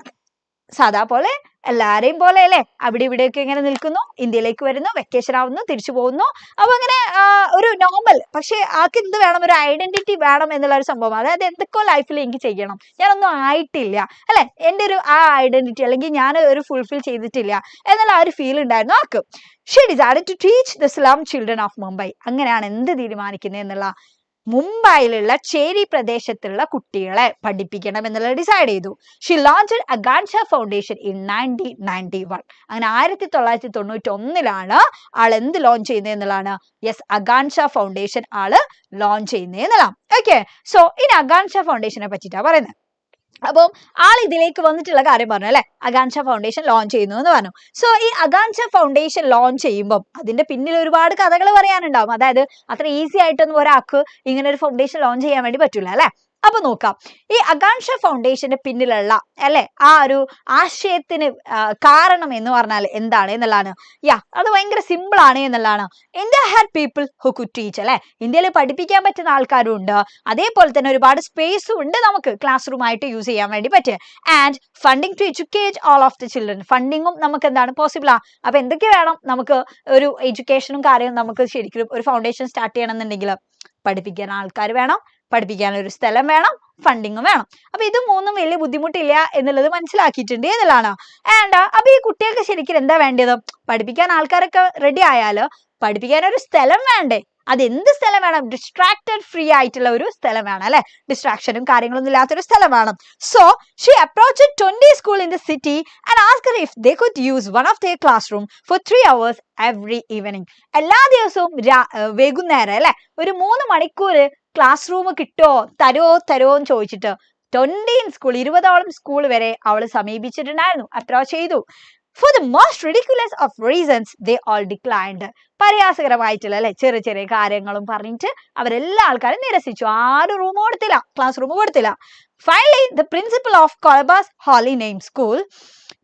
സാധാ പോലെ എല്ലാരെയും പോലെ അല്ലെ അവിടെ ഇവിടെയൊക്കെ ഇങ്ങനെ നിൽക്കുന്നു, ഇന്ത്യയിലേക്ക് വരുന്നു, വെക്കേഷൻ ആവുന്നു, തിരിച്ചു പോകുന്നു. അപ്പൊ അങ്ങനെ ഒരു നോർമൽ, പക്ഷെ ആൾക്ക് എന്ത് വേണം, ഒരു ഐഡന്റിറ്റി വേണം എന്നുള്ള ഒരു സംഭവം. അതായത് എന്തൊക്കെയോ ലൈഫിൽ എനിക്ക് ചെയ്യണം, ഞാനൊന്നും ആയിട്ടില്ല അല്ലെ, എൻ്റെ ഒരു ആ ഐഡന്റിറ്റി അല്ലെങ്കിൽ ഞാൻ ഒരു ഫുൾഫിൽ ചെയ്തിട്ടില്ല എന്നുള്ള ആ ഒരു ഫീൽ ഉണ്ടായിരുന്നു ആൾക്ക്. She decided to teach the slum children of Mumbai. അങ്ങനെയാണ് എന്ത് തീരുമാനിക്കുന്നത് എന്നുള്ള, മുംബൈയിലുള്ള ചേരി പ്രദേശത്തുള്ള കുട്ടികളെ പഠിപ്പിക്കണം എന്നുള്ളത് ഡിസൈഡ് ചെയ്തു. She launched Akanksha foundation in 1991. അങ്ങനെ 1991 ആൾ എന്ത് ലോഞ്ച് ചെയ്യുന്നത് എന്നുള്ളതാണ്, യെസ്, അഗാൻഷ ഫൗണ്ടേഷൻ ആള് ലോഞ്ച് ചെയ്യുന്നത് എന്നുള്ളതാണ്. ഓക്കെ, സോ ഇനി അഗാൻഷ ഫൗണ്ടേഷനെ പറ്റിയിട്ടാണ് പറയുന്നത്. അപ്പം ആൾ ഇതിലേക്ക് വന്നിട്ടുള്ള കാര്യം പറഞ്ഞു അല്ലെ, അഗാൻഷ ഫൗണ്ടേഷൻ ലോഞ്ച് ചെയ്യുന്നു എന്ന് പറഞ്ഞു. സോ ഈ അഗാൻഷ ഫൗണ്ടേഷൻ ലോഞ്ച് ചെയ്യുമ്പോൾ അതിന്റെ പിന്നിൽ ഒരുപാട് കഥകൾ പറയാനുണ്ടാവും. അതായത് അത്ര ഈസി ആയിട്ടൊന്നും ഒരാൾക്ക് ഇങ്ങനെ ഒരു ഫൗണ്ടേഷൻ ലോഞ്ച് ചെയ്യാൻ വേണ്ടി പറ്റൂല അല്ലെ. അപ്പൊ നോക്കാം, ഈ അഗാൻഷ ഫൗണ്ടേഷന്റെ പിന്നിലുള്ള അല്ലെ ആ ഒരു ആശയത്തിന് കാരണം എന്ന് പറഞ്ഞാൽ എന്താണ് എന്നുള്ളതാണ്. അത് ഭയങ്കര സിമ്പിൾ ആണ് എന്നുള്ളതാണ്. India had people who could teach അല്ലെ, ഇന്ത്യയിൽ പഠിപ്പിക്കാൻ പറ്റുന്ന ആൾക്കാരും ഉണ്ട്, അതേപോലെ തന്നെ ഒരുപാട് സ്പേസും ഉണ്ട് നമുക്ക് ക്ലാസ് റൂം ആയിട്ട് യൂസ് ചെയ്യാൻ വേണ്ടി പറ്റുക. And funding to educate all of the children, ഫണ്ടിങ്ങും നമുക്ക് എന്താണ് പോസിബിൾ ആ. അപ്പൊ എന്തൊക്കെ വേണം, നമുക്ക് ഒരു എഡ്യൂക്കേഷനും കാര്യവും നമുക്ക് ശരിക്കും ഒരു ഫൗണ്ടേഷൻ സ്റ്റാർട്ട് ചെയ്യണമെന്നുണ്ടെങ്കിൽ പഠിപ്പിക്കാൻ ആൾക്കാർ വേണം, പഠിപ്പിക്കാൻ ഒരു സ്ഥലം വേണം, ഫണ്ടിങ്ങും വേണം. അപ്പൊ ഇത് മൂന്നും വലിയ ബുദ്ധിമുട്ടില്ല എന്നുള്ളത് മനസ്സിലാക്കിയിട്ടുണ്ട് എന്നുള്ളതാണ്. ആൻഡ് അപ്പൊ ഈ കുട്ടികൾക്ക് ശരിക്കും എന്താ വേണ്ടത്, പഠിപ്പിക്കാൻ ആൾക്കാരൊക്കെ റെഡി ആയാൽ പഠിപ്പിക്കാൻ ഒരു സ്ഥലം വേണ്ടേ. അതെന്ത് സ്ഥലം വേണം, ഡിസ്ട്രാക്റ്റഡ് ഫ്രീ ആയിട്ടുള്ള ഒരു സ്ഥലം വേണം അല്ലെ, ഡിസ്ട്രാക്ഷനും കാര്യങ്ങളൊന്നും ഇല്ലാത്തൊരു സ്ഥലം വേണം. So she approached 20 school in the city and asked if they could use one of their class room for 3 hours every evening. എല്ലാ ദിവസവും വൈകുന്നേരം അല്ലെ ഒരു 3 മണിക്കൂർ ക്ലാസ് റൂം തരുമോ എന്ന് ചോദിച്ചിട്ട് 20 സ്കൂൾ, 20ഓളം സ്കൂൾ വരെ അവള് സമീപിച്ചിട്ടുണ്ടായിരുന്നു, അപ്രോച്ച് ചെയ്തു. For the most ridiculous of reasons, they all declined. പരിഹാസകരമായിട്ടുള്ള അല്ലെ ചെറിയ ചെറിയ കാര്യങ്ങളും പറഞ്ഞിട്ട് അവരെല്ലാ ആൾക്കാരും നിരസിച്ചു. ആരും റൂം കൊടുത്തില്ല, ക്ലാസ് റൂം കൊടുത്തില്ല. Finally, the principal of Colba's Holy Name School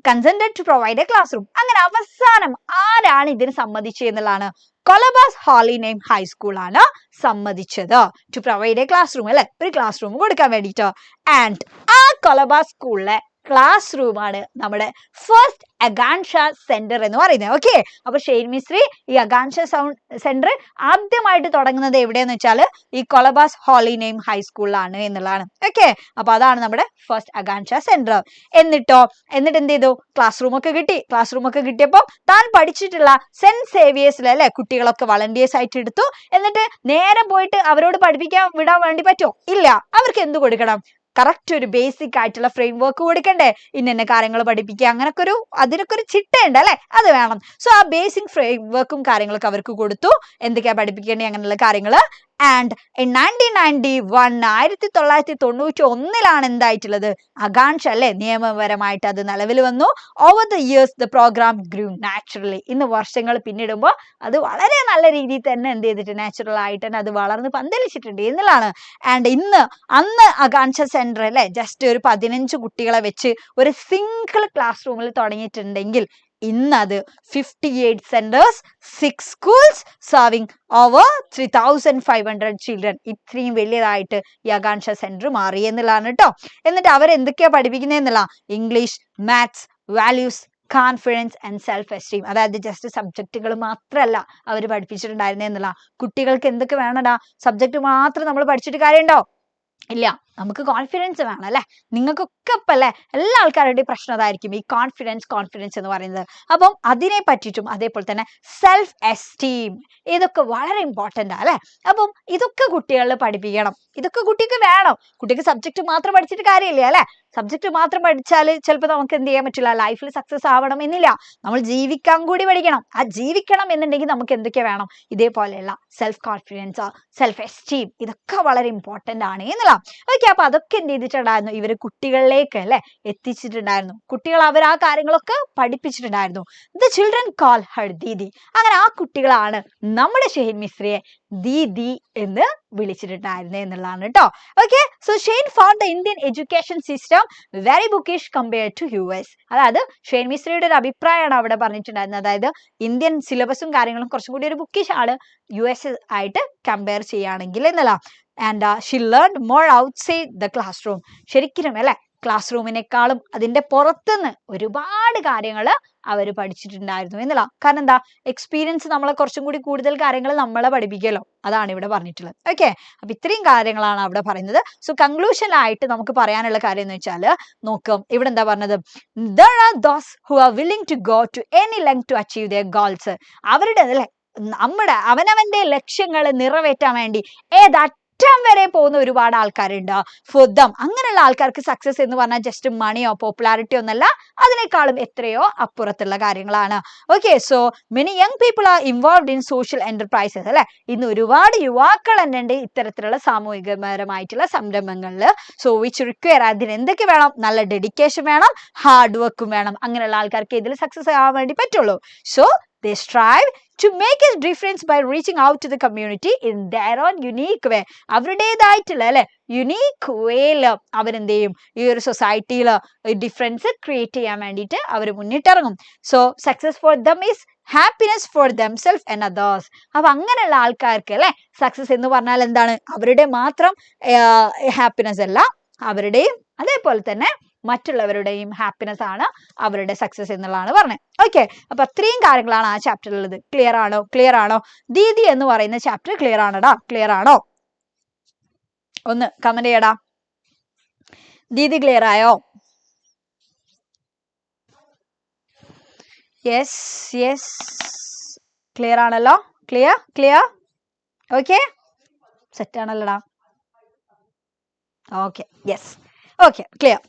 consented to provide a classroom. അങ്ങനെ അവസാനം ആരാണ് ഇതിന് സമ്മതിച്ചത് എന്നുള്ളതാണ്, കൊളബാസ് ഹോളി നെയിം ഹൈസ്കൂൾ ആണ് സമ്മതിച്ചത് to provide a classroom അല്ലെ, ഒരു ക്ലാസ് റൂം കൊടുക്കാൻ വേണ്ടിയിട്ട്. ആൻഡ് ആ കൊളബാസ് സ്കൂളിലെ ക്ലാസ് റൂമാണ് നമ്മുടെ ഫസ്റ്റ് അഗാൻഷ സെന്റർ എന്ന് പറയുന്നത്. ഓക്കെ, അപ്പൊ ഷെയ്ൻ മിസ്ത്രി ഈ അഗാൻഷ സെന്റർ ആദ്യമായിട്ട് തുടങ്ങുന്നത് എവിടെയെന്ന് വെച്ചാൽ ഈ കൊളബാസ് ഹോളി നെയിം ഹൈസ്കൂളിലാണ് എന്നുള്ളതാണ്. ഓക്കെ, അപ്പൊ അതാണ് നമ്മുടെ ഫസ്റ്റ് അഗാൻഷ സെന്റർ. എന്നിട്ട് എന്ത് ചെയ്തു, ക്ലാസ് റൂം ഒക്കെ കിട്ടി. ക്ലാസ് റൂം ഒക്കെ കിട്ടിയപ്പോൾ താൻ പഠിച്ചിട്ടുള്ള സെന്റ് സേവിയേഴ്സിലെ അല്ലെ കുട്ടികളൊക്കെ വളണ്ടിയേഴ്സ് ആയിട്ട് എടുത്തു. എന്നിട്ട് നേരെ പോയിട്ട് അവരോട് പഠിപ്പിക്കാൻ വിടാൻ വേണ്ടി പറ്റുമോ, ഇല്ല. അവർക്ക് എന്ത് കൊടുക്കണം, കറക്റ്റ് ഒരു ബേസിക് ആയിട്ടുള്ള ഫ്രെയിം വർക്ക് കൊടുക്കണ്ടേ, ഇന്ന കാര്യങ്ങൾ പഠിപ്പിക്കുക, അതിനൊക്കെ ഒരു ചിട്ടയുണ്ട് അല്ലെ, അത് വേണം. സോ ആ ബേസിക് ഫ്രെയിം വർക്കും കാര്യങ്ങളൊക്കെ അവർക്ക് കൊടുത്തു, എന്തൊക്കെയാ പഠിപ്പിക്കേണ്ടത് അങ്ങനെയുള്ള കാര്യങ്ങൾ. ആൻഡ് ഇൻ 1991 1991 എന്തായിട്ടുള്ളത്, അഗാൻഷ അല്ലെ നിയമപരമായിട്ട് അത് നിലവിൽ വന്നു. Over the years the programme grew naturally. ഇന്ന് വർഷങ്ങൾ പിന്നിടുമ്പോൾ അത് വളരെ നല്ല രീതിയിൽ തന്നെ എന്ത് ചെയ്തിട്ട് നാച്ചുറൽ ആയിട്ട് തന്നെ അത് വളർന്ന് പന്തലിച്ചിട്ടുണ്ട് എന്നുള്ളതാണ്. ആൻഡ് അന്ന് അഗാൻഷ സെന്റർ അല്ലെ ജസ്റ്റ് ഒരു 15 കുട്ടികളെ വെച്ച് ഒരു സിംഗിൾ ക്ലാസ് റൂമിൽ തുടങ്ങിയിട്ടുണ്ടെങ്കിൽ ഇന്നത് 58 centers, 6 schools serving over 3,500 children. ഇത്രയും വലിയതായിട്ട് ഈ അഗാൻഷ സെന്റർ മാറി എന്നുള്ളതാണ് കേട്ടോ. എന്നിട്ട് അവരെന്തൊക്കെയാ പഠിപ്പിക്കുന്നത് എന്നുള്ള, English, maths, values, confidence and self esteem. അതായത് ജസ്റ്റ് സബ്ജക്റ്റുകൾ മാത്രമല്ല അവർ പഠിപ്പിച്ചിട്ടുണ്ടായിരുന്നേ എന്നുള്ള. കുട്ടികൾക്ക് എന്തൊക്കെ വേണടാ, സബ്ജക്റ്റ് മാത്രം നമ്മൾ പഠിച്ചിട്ട് കാര്യമുണ്ടോ, ഇല്ല. നമുക്ക് കോൺഫിഡൻസ് വേണം അല്ലെ. നിങ്ങൾക്കൊക്കെ ഇപ്പം അല്ലെ എല്ലാ ആൾക്കാരുടെയും പ്രശ്നം അതായിരിക്കും, ഈ കോൺഫിഡൻസ് എന്ന് പറയുന്നത്. അപ്പം അതിനെ പറ്റിയിട്ടും അതേപോലെ തന്നെ സെൽഫ് എസ്റ്റീം, ഇതൊക്കെ വളരെ ഇമ്പോർട്ടൻ്റ് ആണ് അല്ലെ. അപ്പം ഇതൊക്കെ കുട്ടികളിൽ പഠിപ്പിക്കണം. ഇതൊക്കെ കുട്ടിക്ക് വേണം. കുട്ടിക്ക് സബ്ജക്റ്റ് മാത്രം പഠിച്ചിട്ട് കാര്യമില്ല അല്ലെ. സബ്ജക്റ്റ് മാത്രം പഠിച്ചാൽ ചിലപ്പോൾ നമുക്ക് എന്ത് ചെയ്യാൻ പറ്റില്ല, ലൈഫിൽ സക്സസ് ആവണം എന്നില്ല. നമ്മൾ ജീവിക്കാൻ കൂടി പഠിക്കണം. ആ ജീവിക്കണം എന്നുണ്ടെങ്കിൽ നമുക്ക് എന്തൊക്കെ വേണം, ഇതേപോലെയുള്ള സെൽഫ് കോൺഫിഡൻസ്, സെൽഫ് എസ്റ്റീം, ഇതൊക്കെ വളരെ ഇമ്പോർട്ടൻ്റ് ആണ് എന്നുള്ള. ഓക്കെ, അപ്പൊ അതൊക്കെ എന്ത് ചെയ്തിട്ടുണ്ടായിരുന്നു, ഇവർ കുട്ടികളിലേക്ക് അല്ലെ എത്തിച്ചിട്ടുണ്ടായിരുന്നു. കുട്ടികൾ അവർ ആ കാര്യങ്ങളൊക്കെ പഠിപ്പിച്ചിട്ടുണ്ടായിരുന്നു. The children call her didi. അങ്ങനെ ആ കുട്ടികളാണ് നമ്മുടെ ഷെയ്ൻ മിസ്രിയെ ദീദി എന്ന് വിളിച്ചിട്ടുണ്ടായിരുന്നത് എന്നുള്ളതാണ് കേട്ടോ. Okay, so Shaheen found the Indian education system very bookish compared to US. അതായത് ഷെയ്ൻ മിസ്രിയുടെ ഒരു അഭിപ്രായമാണ് അവിടെ പറഞ്ഞിട്ടുണ്ടായിരുന്നത്. അതായത് ഇന്ത്യൻ സിലബസും കാര്യങ്ങളും കുറച്ചും കൂടി ഒരു ബുക്കിഷ് ആണ് US ആയിട്ട് കമ്പയർ ചെയ്യുകയാണെങ്കിൽ എന്നല്ല. And she learn more outside the class room. ശരിക്കും അല്ലെ ക്ലാസ് റൂമിനേക്കാളും അതിന്റെ പുറത്തുനിന്ന് ഒരുപാട് കാര്യങ്ങൾ അവർ പഠിച്ചിട്ടുണ്ടായിരുന്നു എന്നല്ല. കാരണം എന്താ, എക്സ്പീരിയൻസ് നമ്മളെ കുറച്ചും കൂടി കൂടുതൽ കാര്യങ്ങൾ നമ്മളെ പഠിപ്പിക്കല്ലോ, അതാണ് ഇവിടെ പറഞ്ഞിട്ടുള്ളത്. ഓക്കെ, അപ്പൊ ഇത്രയും കാര്യങ്ങളാണ് അവിടെ പറയുന്നത്. സോ കൺക്ലൂഷനായിട്ട് നമുക്ക് പറയാനുള്ള കാര്യം എന്ന് വെച്ചാൽ നോക്കാം, ഇവിടെ എന്താ പറഞ്ഞത്, there are those who are willing to go to any length to achieve their goals. അവരുടെ അല്ലെ നമ്മുടെ അവനവന്റെ ലക്ഷ്യങ്ങൾ നിറവേറ്റാൻ വേണ്ടി അറ്റം വരെ പോകുന്ന ഒരുപാട് ആൾക്കാരുണ്ട്. ഫോർ ദം, അങ്ങനെയുള്ള ആൾക്കാർക്ക് സക്സസ് എന്ന് പറഞ്ഞാൽ ജസ്റ്റ് മണിയോ പോപ്പുലാരിറ്റിയോ ഒന്നല്ല, അതിനേക്കാളും എത്രയോ അപ്പുറത്തുള്ള കാര്യങ്ങളാണ്. Okay, so many young people are involve in social enterprises അല്ലെ. ഇന്ന് ഒരുപാട് യുവാക്കൾ തന്നെ ഇത്തരത്തിലുള്ള സാമൂഹികപരമായിട്ടുള്ള സംരംഭങ്ങളിൽ. സോ വിച്ച് റിക്വയർ, അതിന് എന്തൊക്കെ വേണം, നല്ല ഡെഡിക്കേഷൻ വേണം, ഹാർഡ് വർക്കും വേണം. അങ്ങനെയുള്ള ആൾക്കാർക്ക് ഇതിൽ സക്സസ് ആവാൻ വേണ്ടി പറ്റുള്ളൂ. So they strive to make a difference by reaching out to the community in their own unique way. അവരുടേതായിട്ടുള്ള അല്ലെ യുണീക്ക് വേയിൽ അവരെന്ത് ചെയ്യും, ഈ ഒരു സൊസൈറ്റിയിൽ ഡിഫറൻസ് ക്രിയേറ്റ് ചെയ്യാൻ വേണ്ടിയിട്ട് അവർ മുന്നിട്ടിറങ്ങും. So success for them is happiness for themselves and others. അപ്പൊ അങ്ങനെയുള്ള ആൾക്കാർക്ക് അല്ലെ സക്സസ് എന്ന് പറഞ്ഞാൽ എന്താണ്, അവരുടെ മാത്രം ഹാപ്പിനെസ് അല്ല, അവരുടെയും അതേപോലെ തന്നെ മറ്റുള്ളവരുടെയും ഹാപ്പിനെസ് ആണ് അവരുടെ സക്സസ് എന്നുള്ളതാണ് പറഞ്ഞത്. ഓക്കെ, അപ്പൊ അത്രയും കാര്യങ്ങളാണ് ആ ചാപ്റ്ററിൽ ഉള്ളത്. ക്ലിയർ ആണോ? ദീദി എന്ന് പറയുന്ന ചാപ്റ്റർ ക്ലിയർ ആണോടാ? ക്ലിയർ ആണോ? ഒന്ന് കമന്റ് ചെയ്യടാ. ദീദി ക്ലിയർ ആയോ? യെസ് ക്ലിയർ ആണല്ലോ. ക്ലിയർ ഓക്കെ, സെറ്റ് ആണല്ലോടാ. Okay, yes, okay, clear.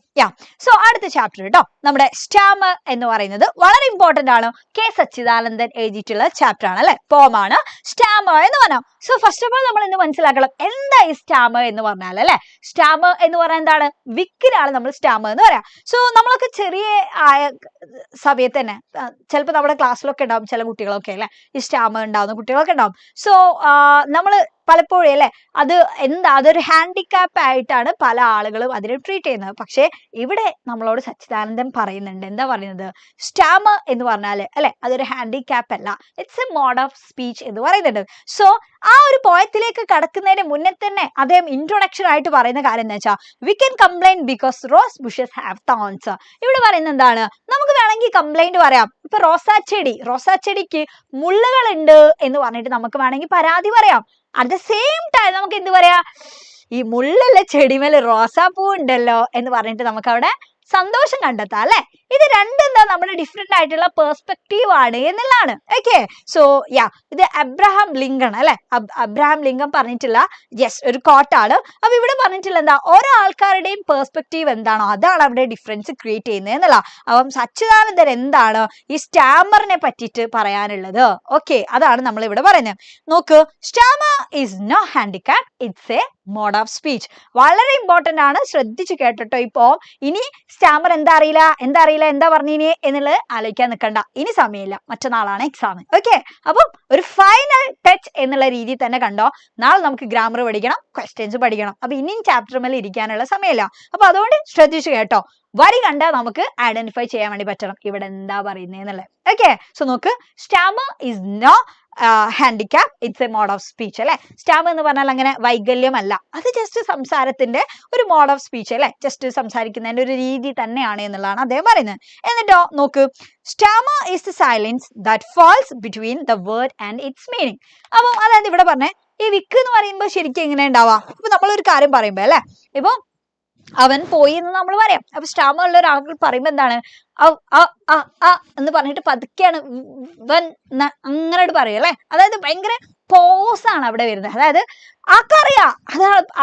So അടുത്ത ചാപ്റ്റർ കേട്ടോ, നമ്മുടെ സ്റ്റാമർ എന്ന് പറയുന്നത് വളരെ ഇമ്പോർട്ടന്റ് ആണ്. കെ സച്ചിദാനന്ദൻ എഴുതിയിട്ടുള്ള ചാപ്റ്റർ ആണ് അല്ലെ, പോമാണ് സ്റ്റാമർ എന്ന് പറഞ്ഞാൽ. സോ ഫസ്റ്റ് ഓഫ് ഓൾ നമ്മൾ ഇന്ന് മനസ്സിലാക്കണം എന്താ ഈ സ്റ്റാമർ എന്ന് പറഞ്ഞാൽ അല്ലെ. സ്റ്റാമർ എന്ന് പറഞ്ഞാൽ എന്താണ്, വിക്കിനാണ് നമ്മൾ സ്റ്റാമർ എന്ന് പറയാം. സോ നമ്മളൊക്കെ ചെറിയ ആയ സമയത്ത് തന്നെ ചിലപ്പോൾ നമ്മുടെ ക്ലാസ്സിലൊക്കെ ഉണ്ടാവും ചില കുട്ടികളൊക്കെ അല്ലെ, ഈ സ്റ്റാമർ ഉണ്ടാവുന്ന കുട്ടികളൊക്കെ ഉണ്ടാവും. സോ നമ്മൾ പലപ്പോഴും അല്ലെ അതൊരു ഹാൻഡിക്യാപ്പ് ആയിട്ടാണ് പല ആളുകളും അതിനെ ട്രീറ്റ് ചെയ്യുന്നത്. പക്ഷേ ഇവിടെ നമ്മളോട് സച്ചിദാനന്ദൻ പറയുന്നുണ്ട്, എന്താ പറയുന്നത്, സ്റ്റാമർ എന്ന് പറഞ്ഞാല് അല്ലെ അതൊരു ഹാൻഡിക്യാപ്പ് അല്ല, it's a mode of speech എന്ന് പറയുന്നുണ്ട്. സോ ആ ഒരു പോയത്തിലേക്ക് കടക്കുന്നതിന് മുന്നേ തന്നെ അദ്ദേഹം ഇൻട്രൊഡക്ഷൻ ആയിട്ട് പറയുന്ന കാര്യം എന്ന് വെച്ചാൽ we can complain because rose bushes have thorns. ഇവിടെ പറയുന്നത് എന്താണ്, നമുക്ക് വേണമെങ്കിൽ കംപ്ലൈന്റ് പറയാം. ഇപ്പൊ റോസാച്ചെടിക്ക് മുള്ളുകളുണ്ട് എന്ന് പറഞ്ഞിട്ട് നമുക്ക് വേണമെങ്കിൽ പരാതി പറയാം. അറ്റ് ദ സെയിം ടൈം നമുക്ക് എന്ത് പറയാ, ഈ മുള്ളുള്ള ചെടിമേൽ റോസാപ്പൂ ഉണ്ടല്ലോ എന്ന് പറഞ്ഞിട്ട് നമുക്ക് അവിടെ സന്തോഷം കണ്ടെത്താം അല്ലെ. ഇത് രണ്ടെന്താ നമ്മുടെ ഡിഫറെന്റ് ആയിട്ടുള്ള പെർസ്പെക്റ്റീവ് ആണ് എന്നുള്ളതാണ്. ഓക്കെ, സോ ഇത് അബ്രഹാം ലിങ്കൺ അല്ലെ, അബ്രഹാം ലിങ്കൺ പറഞ്ഞിട്ടുള്ള ഒരു കോട്ടാണ്. അപ്പൊ ഇവിടെ പറഞ്ഞിട്ടുള്ള എന്താ, ഓരോ ആൾക്കാരുടെയും പെർസ്പെക്റ്റീവ് എന്താണോ അതാണ് അവിടെ ഡിഫറൻസ് ക്രിയേറ്റ് ചെയ്യുന്നത് എന്നുള്ള. അപ്പം സച്ചിദാനന്ദൻ എന്താണ് ഈ സ്റ്റാമറിനെ പറ്റിയിട്ട് പറയാനുള്ളത്, ഓക്കെ, അതാണ് നമ്മൾ ഇവിടെ പറയുന്നത്. നോക്ക്, stammer is no handicap, it's a mode of speech. വളരെ ഇമ്പോർട്ടന്റ് ആണ്, ശ്രദ്ധിച്ചു കേട്ടോ. ഇപ്പോ ഇനി സ്റ്റാമർ എന്താ അറിയില്ല എന്താ പറഞ്ഞിനി എന്നുള്ളത് ആലോചിക്കാൻ നിൽക്കണ്ട, ഇനി സമയമില്ല, മറ്റന്നാളാണ് എക്സാം. ഓക്കെ, അപ്പം ഒരു ഫൈനൽ ടച്ച് എന്നുള്ള രീതിയിൽ തന്നെ കണ്ടോ. നാളെ നമുക്ക് ഗ്രാമർ പഠിക്കണം, ക്വസ്റ്റ്യൻസ് പഠിക്കണം. അപ്പൊ ഇനിയും ചാപ്റ്റർ മേലെ ഇരിക്കാനുള്ള സമയമില്ല. അപ്പൊ അതുകൊണ്ട് ശ്രദ്ധിച്ചു കേട്ടോ. വരി കണ്ടാൽ നമുക്ക് ഐഡന്റിഫൈ ചെയ്യാൻ വേണ്ടി പറ്റണം ഇവിടെ എന്താ പറയുന്നതെന്നുള്ളത്. ഓക്കെ, സോ നോക്ക്, stammer is no handicap, it's a mode of speech അല്ലെ. സ്റ്റാമർ എന്ന് പറഞ്ഞാൽ അങ്ങനെ വൈകല്യമല്ല, അത് ജസ്റ്റ് സംസാരത്തിന്റെ ഒരു മോഡ് ഓഫ് സ്പീച്ച് അല്ലെ, ജസ്റ്റ് സംസാരിക്കുന്നതിന്റെ ഒരു രീതി തന്നെയാണ് എന്നുള്ളതാണ് അദ്ദേഹം പറയുന്നത്. എന്നിട്ടോ നോക്ക്, stammer is the silence that falls between the word and its meaning. അപ്പം അതായത് ഇവിടെ പറഞ്ഞേ ഈ വിക്ക് എന്ന് പറയുമ്പോൾ ശരിക്കും എങ്ങനെ ഉണ്ടാവാം, ഇപ്പൊ നമ്മളൊരു കാര്യം പറയുമ്പോ അല്ലെ, ഇപ്പൊ അവൻ പോയി എന്ന് നമ്മൾ പറയാം. അപ്പൊ സ്റ്റാമർ ഉള്ള ഒരാൾ പറയുമ്പോ എന്താണ് എന്ന് പറഞ്ഞിട്ട് പതുക്കെയാണ് വൻ അങ്ങനെയായിട്ട് പറയും അല്ലെ. അതായത് ഭയങ്കര പോസാണ് അവിടെ വരുന്നത്. അതായത് ആർക്കറിയാം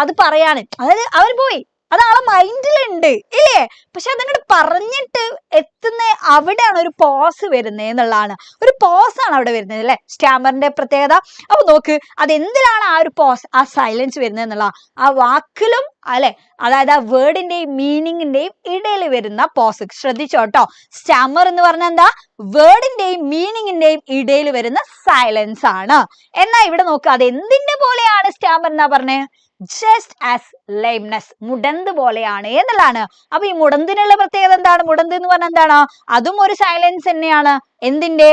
അത് പറയാന്, അതായത് അവൻ പോയി, അത് ആളെ മൈൻഡിലുണ്ട് ഇല്ലേ, പക്ഷെ അതങ്ങോട്ട് പറഞ്ഞിട്ട് എത്തുന്ന അവിടെയാണ് ഒരു പോസ് വരുന്നത് എന്നുള്ളതാണ്. ഒരു പോസാണ് അവിടെ വരുന്നത് അല്ലെ സ്റ്റാമറിന്റെ പ്രത്യേകത. അപ്പൊ നോക്ക് അതെന്തിനാണ് ആ ഒരു പോസ്, ആ സൈലൻസ് വരുന്നത് എന്നുള്ള ആ വാക്കിലും അല്ലെ, അതായത് ആ വേർഡിന്റെയും മീനിങ്ങിന്റെയും ഇടയിൽ വരുന്ന പോസ്. ശ്രദ്ധിച്ചോട്ടോ, സ്റ്റാമർ എന്ന് പറഞ്ഞാൽ എന്താ, വേർഡിന്റെയും മീനിങ്ങിന്റെയും ഇടയിൽ വരുന്ന സൈലൻസ് ആണ്. എന്നാ ഇവിടെ നോക്കുക അത് എന്തിന്റെ പോലെയാണ് സ്റ്റാമർ എന്നാ പറഞ്ഞേ, ജസ്റ്റ് ആസ് ലൈംനെസ്, മുടന്ത് പോലെയാണ് എന്നുള്ളതാണ്. അപ്പൊ ഈ മുടന്തിനുള്ള പ്രത്യേകത എന്താണ്, മുടന്ത് എന്ന് പറഞ്ഞാൽ എന്താണ്, അതും ഒരു സൈലൻസ് തന്നെയാണ്. എന്തിന്റെ,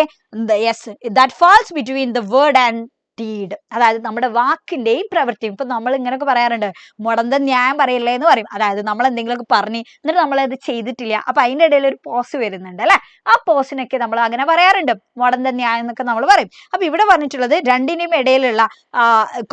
yes, that falls between the word and deed, അതായത് നമ്മുടെ വാക്കിന്റെയും പ്രവൃത്തിയും. ഇപ്പൊ നമ്മൾ ഇങ്ങനെയൊക്കെ പറയാറുണ്ട്, മുടന്തൻ ന്യായം പറയില്ലേ എന്ന് പറയും. അതായത് നമ്മൾ എന്തെങ്കിലുമൊക്കെ പറഞ്ഞ് എന്നിട്ട് നമ്മളത് ചെയ്തിട്ടില്ല, അപ്പൊ അതിന്റെ ഇടയിൽ ഒരു പോസ് വരുന്നുണ്ട് അല്ലെ, ആ പോസിനൊക്കെ നമ്മൾ അങ്ങനെ പറയാറുണ്ട്, മുടന്തൻ ന്യായം എന്നൊക്കെ നമ്മൾ പറയും. അപ്പൊ ഇവിടെ പറഞ്ഞിട്ടുള്ളത് രണ്ടിന്റെയും ഇടയിലുള്ള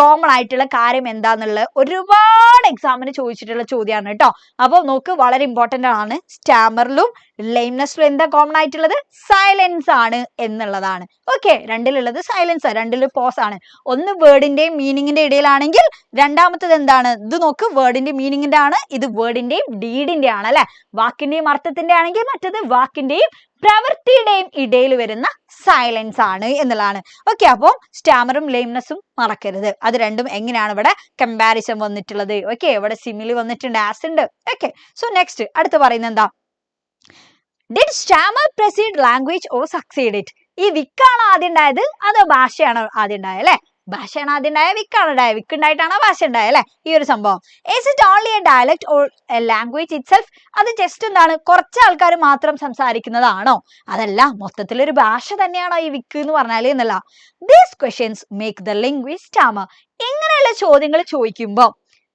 കോമൺ ആയിട്ടുള്ള കാര്യം എന്താന്നുള്ളത് ഒരുപാട് എക്സാമിന് ചോദിച്ചിട്ടുള്ള ചോദ്യമാണ് കേട്ടോ. അപ്പൊ നോക്ക് വളരെ ഇമ്പോർട്ടന്റ് ആണ്. സ്റ്റാമറിലും ലൈംനെസ്സിലും എന്താ കോമൺ ആയിട്ടുള്ളത്, സൈലൻസ് ആണ് എന്നുള്ളതാണ്. ഓക്കെ, രണ്ടിലുള്ളത് സൈലൻസ്, രണ്ടിലും പോസ് ആണ്. ഒന്ന് വേർഡിന്റെയും മീനിങ്ങിന്റെ ഇടയിലാണെങ്കിൽ രണ്ടാമത്തത് എന്താണ്, ഇത് നോക്ക് വേർഡിന്റെ മീനിങ്ങിന്റെ ആണ്, ഇത് വേർഡിന്റെയും ഡീഡിന്റെ ആണ് അല്ലെ. വാക്കിന്റെയും അർത്ഥത്തിന്റെ ആണെങ്കിൽ മറ്റത് വാക്കിന്റെയും പ്രവൃത്തിയുടെയും ഇടയിൽ വരുന്ന സൈലൻസ് ആണ് എന്നുള്ളതാണ്. ഓക്കെ, അപ്പോൾ സ്റ്റാമറും ലൈംനെസ്സും മറക്കരുത്. അത് രണ്ടും എങ്ങനെയാണ് ഇവിടെ കമ്പാരിസൺ വന്നിട്ടുള്ളത്. ഓക്കെ, ഇവിടെ സിമിലി വന്നിട്ടുണ്ട്, ആസ് ഉണ്ട്. ഓക്കെ, സോ നെക്സ്റ്റ് അടുത്ത് പറയുന്നത് എന്താ, did stammer precede language or succeed it? ഈ വിക്കാണ് ആദ്യം ഉണ്ടായത് അതോ ഭാഷയാണ് ആദ്യം ഉണ്ടായത് അല്ലെ? ഭാഷയാണ് ആദ്യം ഉണ്ടായ, വിക്കാണ് ഉണ്ടായത്, വിക്ക് ഉണ്ടായിട്ടാണ് ഭാഷ ഉണ്ടായത് അല്ലെ. ഈ ഒരു സംഭവം is it only a dialect or a language itself? അത് ജസ്റ്റ് എന്താണ്, കുറച്ച് ആൾക്കാർ മാത്രം സംസാരിക്കുന്നതാണോ, അതല്ല മൊത്തത്തിലൊരു ഭാഷ തന്നെയാണോ ഈ വിക്ക് എന്ന് പറഞ്ഞാൽ എന്നല്ല. These questions make the linguist stammer. ഇങ്ങനെയുള്ള ചോദ്യങ്ങൾ ചോദിക്കുമ്പോൾ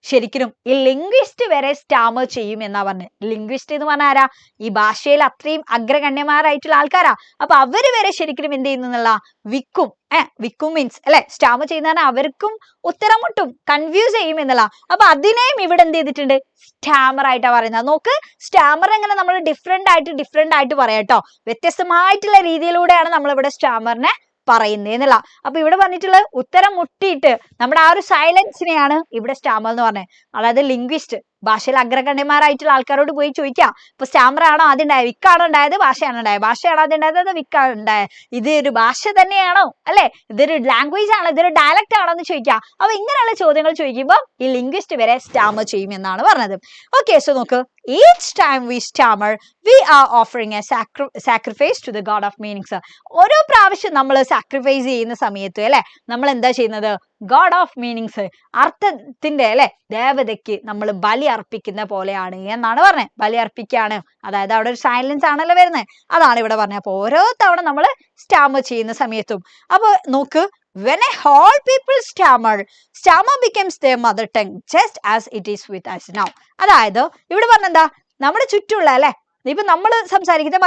ശരിക്കും ഈ ലിംഗ്വിസ്റ്റ് വരെ സ്റ്റാമർ ചെയ്യും എന്നാ പറഞ്ഞത്. ലിംഗ്വിസ്റ്റ് എന്ന് പറഞ്ഞാൽ ആരാ, ഈ ഭാഷയിൽ അത്രയും അഗ്രഗണ്യന്മാരായിട്ടുള്ള ആൾക്കാരാ. അപ്പൊ അവര് വരെ ശരിക്കും എന്ത് ചെയ്യുന്നുള്ള വിക്കും, വിക്കും മീൻസ് അല്ലെ, സ്റ്റാമർ ചെയ്യുന്ന അവർക്കും ഉത്തരം മുട്ടും, കൺഫ്യൂസ് ചെയ്യും എന്നുള്ള. അപ്പൊ അതിനെയും ഇവിടെ എന്ത് ചെയ്തിട്ടുണ്ട്, സ്റ്റാമർ ആയിട്ടാ പറയുന്നത്. നോക്ക്, സ്റ്റാമർ എങ്ങനെ നമ്മൾ ഡിഫറെന്റ് ആയിട്ട് പറയാം കേട്ടോ. വ്യത്യസ്തമായിട്ടുള്ള രീതിയിലൂടെയാണ് നമ്മൾ ഇവിടെ സ്റ്റാമറിനെ പറയുന്നേന്നല്ല. അപ്പൊ ഇവിടെ പറഞ്ഞിട്ടുള്ള ഉത്തരം മുട്ടിയിട്ട് നമ്മുടെ ആ ഒരു സൈലൻസിനെയാണ് ഇവിടെ സ്റ്റാമർ എന്ന് പറഞ്ഞത്. അതായത് ലിംഗ്വിസ്റ്റ് ഭാഷയിൽ അഗ്രഗണ്യന്മാരായിട്ടുള്ള ആൾക്കാരോട് പോയി ചോദിക്കാം, ഇപ്പൊ സ്റ്റാമർ ആണോ ആദ്യം ഉണ്ടായത്, വിക്കാണോ ഉണ്ടായത്, ഭാഷയാണോ ഉണ്ടായത്, ഭാഷയാണോ ആദ്യം ഉണ്ടായത്, അത് വിക്കാണ് ഉണ്ടായത്, ഇത് ഒരു ഭാഷ തന്നെയാണോ അല്ലെ, ഇതൊരു ലാംഗ്വേജ് ആണോ, ഇതൊരു ഡയലക്ട് ആണോ എന്ന് ചോദിക്കാം. അപ്പൊ ഇങ്ങനെയുള്ള ചോദ്യങ്ങൾ ചോദിക്കുമ്പോൾ ഈ ലിംഗ്വിസ്റ്റ് വരെ സ്റ്റാമർ ചെയ്യും എന്നാണ് പറഞ്ഞത്. ഓക്കെ, സോ നോക്ക്, each time we stammer we are offering a sacrifice to the god of meanings. ഓരോ പ്രാവശ്യം നമ്മൾ സാക്രിഫൈസ് ചെയ്യുന്ന സമയത്ത് അല്ലെ, നമ്മൾ എന്താ ചെയ്യുന്നത്, ഗോഡ് ഓഫ് മീനിങ്സ്, അർത്ഥത്തിന്റെ അല്ലെ ദേവതയ്ക്ക് നമ്മൾ ബലി അർപ്പിക്കുന്ന പോലെയാണ് എന്നാണ് പറഞ്ഞത്. ബലി അർപ്പിക്കുകയാണ്, അതായത് അവിടെ ഒരു സൈലൻസ് ആണല്ലോ വരുന്നത്, അതാണ് ഇവിടെ പറഞ്ഞത്. അപ്പൊ ഓരോ തവണ നമ്മൾ സ്റ്റാമർ ചെയ്യുന്ന സമയത്തും. അപ്പൊ നോക്ക്, when a whole people stammer becomes their mother tongue just as it is with us now. അതായത് ഇവിടെ പറഞ്ഞെന്താ, നമ്മുടെ ചുറ്റുമുള്ള അല്ലെ, ഇപ്പൊ നമ്മൾ സംസാരിക്കുന്ന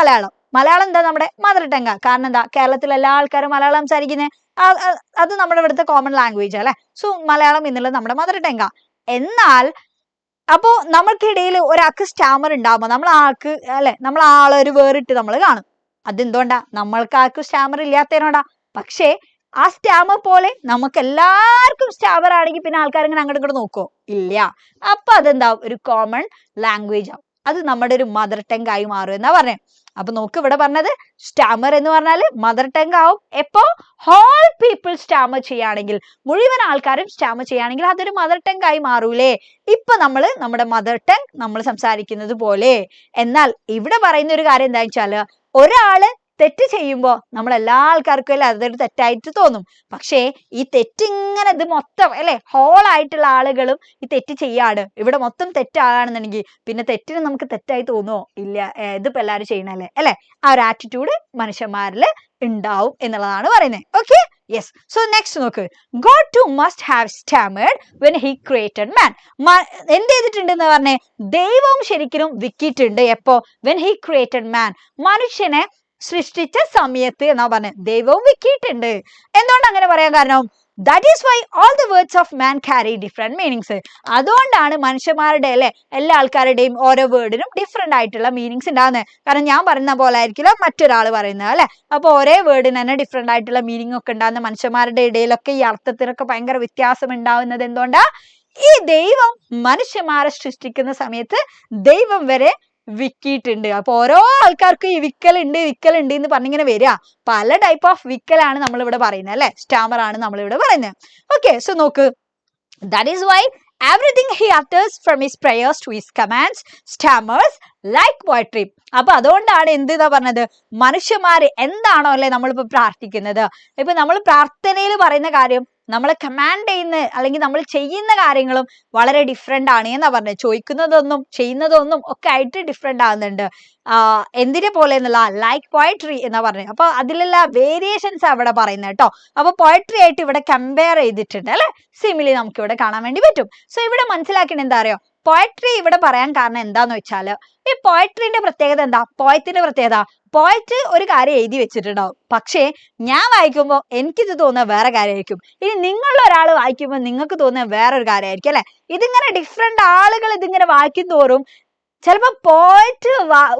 മലയാളം എന്താ നമ്മുടെ മദർ ടങ്. കാരണം എന്താ, കേരളത്തിലെ എല്ലാ ആൾക്കാരും മലയാളം സംസാരിക്കുന്നത്, അത് നമ്മുടെ ഇവിടുത്തെ കോമൺ ലാംഗ്വേജ് അല്ലെ. സോ മലയാളം എന്നുള്ളത് നമ്മുടെ മദർ ടങ്. എന്നാൽ അപ്പോ നമ്മൾക്കിടയിൽ ഒരാൾക്ക് സ്റ്റാമർ ഉണ്ടാകുമ്പോൾ നമ്മൾ ആൾക്ക് അല്ലെ, നമ്മൾ ആളൊരു വേറിട്ട് നമ്മൾ കാണും. അതെന്തുകൊണ്ടാ, നമ്മൾക്ക് ആർക്കും സ്റ്റാമർ ഇല്ലാത്തതിനോടാ. പക്ഷേ ആ സ്റ്റാമർ പോലെ നമുക്ക് എല്ലാവർക്കും സ്റ്റാമർ ആണെങ്കിൽ പിന്നെ ആൾക്കാർ ഇങ്ങനെ അങ്ങോട്ട് ഇങ്ങോട്ട് നോക്കോ, ഇല്ല. അപ്പൊ അതെന്താവും, ഒരു കോമൺ ലാംഗ്വേജ് ആവും, അത് നമ്മുടെ ഒരു മദർ ടങ് ആയി മാറും എന്നാ പറഞ്ഞത്. അപ്പൊ നോക്ക്, ഇവിടെ പറഞ്ഞത് സ്റ്റാമർ എന്ന് പറഞ്ഞാല് മദർ ടങ് ആവും. എപ്പോ ഹോൾ പീപ്പിൾ സ്റ്റാമർ ചെയ്യുകയാണെങ്കിൽ, മുഴുവൻ ആൾക്കാരും സ്റ്റാമർ ചെയ്യുകയാണെങ്കിൽ അതൊരു മദർ ടങ് ആയി മാറൂലേ. ഇപ്പൊ നമ്മള് നമ്മുടെ മദർ ടങ് നമ്മൾ സംസാരിക്കുന്നത് പോലെ. എന്നാൽ ഇവിടെ പറയുന്ന ഒരു കാര്യം എന്താ വെച്ചാല്, ഒരാള് തെറ്റ് ചെയ്യുമ്പോൾ നമ്മൾ എല്ലാ ആൾക്കാർക്കും അല്ലേ അതൊരു തെറ്റായിട്ട് തോന്നും. പക്ഷേ ഈ തെറ്റിങ്ങനെ ഇത് മൊത്തം അല്ലെ, ഹോൾ ആയിട്ടുള്ള ആളുകളും ഈ തെറ്റ് ചെയ്യാണ്, ഇവിടെ മൊത്തം തെറ്റാണെന്നുണ്ടെങ്കിൽ പിന്നെ തെറ്റിന് നമുക്ക് തെറ്റായി തോന്നുമോ, ഇല്ല. ഇതിപ്പോ എല്ലാവരും ചെയ്യണല്ലേ അല്ലെ, ആ ഒരു ആറ്റിറ്റ്യൂഡ് മനുഷ്യന്മാരിൽ ഉണ്ടാവും എന്നുള്ളതാണ് പറയുന്നത്. Okay, yes. സോ നെക്സ്റ്റ് നോക്ക്, God too must have stammered when he created man. എന്ത് ചെയ്തിട്ടുണ്ടെന്ന് പറഞ്ഞേ, ദൈവവും ശരിക്കും വിക്കിയിട്ടുണ്ട്. എപ്പോ, when he created man, മനുഷ്യനെ സൃഷ്ടിച്ച സമയത്ത് എന്നാ പറഞ്ഞത്, ദൈവവും വിക്കിയിട്ടുണ്ട്. എന്തുകൊണ്ട് അങ്ങനെ പറയാൻ കാരണം, that is why all the words of man carry different meanings. അതുകൊണ്ടാണ് മനുഷ്യന്മാരുടെ അല്ലെ എല്ലാ ആൾക്കാരുടെയും ഓരോ വേർഡിനും ഡിഫറെന്റ് ആയിട്ടുള്ള മീനിങ്സ് ഉണ്ടാകുന്നത്. കാരണം ഞാൻ പറയുന്ന പോലെ ആയിരിക്കില്ല മറ്റൊരാൾ പറയുന്നത് അല്ലെ. അപ്പൊ ഒരേ വേർഡിന് തന്നെ ഡിഫറെന്റ് ആയിട്ടുള്ള മീനിങ് ഒക്കെ ഉണ്ടാകുന്ന മനുഷ്യന്മാരുടെ ഇടയിലൊക്കെ ഈ അർത്ഥത്തിനൊക്കെ ഭയങ്കര വ്യത്യാസം ഉണ്ടാവുന്നത് എന്തുകൊണ്ടാ? ഈ ദൈവം മനുഷ്യന്മാരെ സൃഷ്ടിക്കുന്ന സമയത്ത് ദൈവം വരെ വിക്കിയിട്ടുണ്ട്. അപ്പൊ ഓരോ ആൾക്കാർക്കും ഈ വിക്കലുണ്ട് എന്ന് പറഞ്ഞിങ്ങനെ വരിക. പല ടൈപ്പ് ഓഫ് വിക്കലാണ് നമ്മൾ ഇവിടെ പറയുന്നത് അല്ലെ, സ്റ്റാമർ ആണ് നമ്മൾ ഇവിടെ പറയുന്നത്. ഓക്കെ, സോ നോക്ക്, that is why everything he utters from his prayers to his commands stammers like poetry. അപ്പൊ അതുകൊണ്ടാണ് എന്തെന്നാ പറഞ്ഞത്, മനുഷ്യന്മാര് എന്താണോ അല്ലെ നമ്മളിപ്പോ പ്രാർത്ഥിക്കുന്നത്, ഇപ്പൊ നമ്മൾ പ്രാർത്ഥനയിൽ പറയുന്ന കാര്യം നമ്മളെ കമാൻഡ് ചെയ്യുന്ന അല്ലെങ്കിൽ നമ്മൾ ചെയ്യുന്ന കാര്യങ്ങളും വളരെ ഡിഫറെന്റ് ആണ് എന്നാ പറഞ്ഞത്. ചോദിക്കുന്നതൊന്നും ചെയ്യുന്നതൊന്നും ഒക്കെ ആയിട്ട് ഡിഫറെന്റ് ആകുന്നുണ്ട്. എന്തിനെ പോലെ എന്നുള്ള ലൈക്ക് പോയട്രി എന്നാ പറഞ്ഞത്. അപ്പൊ അതിലുള്ള വേരിയേഷൻസ് അവിടെ പറയുന്നത് കേട്ടോ. അപ്പൊ പോയട്രി ആയിട്ട് ഇവിടെ കമ്പയർ ചെയ്തിട്ടുണ്ട് അല്ലെ, സിമിലി നമുക്ക് ഇവിടെ കാണാൻ വേണ്ടി പറ്റും. സോ ഇവിടെ മനസ്സിലാക്കേണ്ടത് എന്താ അറിയോ, പോയട്രി ഇവിടെ പറയാൻ കാരണം എന്താന്ന് വെച്ചാല് ഈ പോയട്രിന്റെ പ്രത്യേകത എന്താ, പോയത്തിന്റെ പ്രത്യേകത, പോയറ്റ് ഒരു കാര്യം എഴുതി വെച്ചിട്ടുണ്ടാവും, പക്ഷേ ഞാൻ വായിക്കുമ്പോൾ എനിക്കിത് തോന്നുന്ന വേറെ കാര്യമായിരിക്കും. ഇനി നിങ്ങളുടെ ഒരാൾ വായിക്കുമ്പോൾ നിങ്ങൾക്ക് തോന്നുന്ന വേറൊരു കാര്യമായിരിക്കും അല്ലെ. ഇതിങ്ങനെ ഡിഫറെന്റ് ആളുകൾ ഇതിങ്ങനെ വായിക്കും തോറും ചിലപ്പോ പോയിട്ട്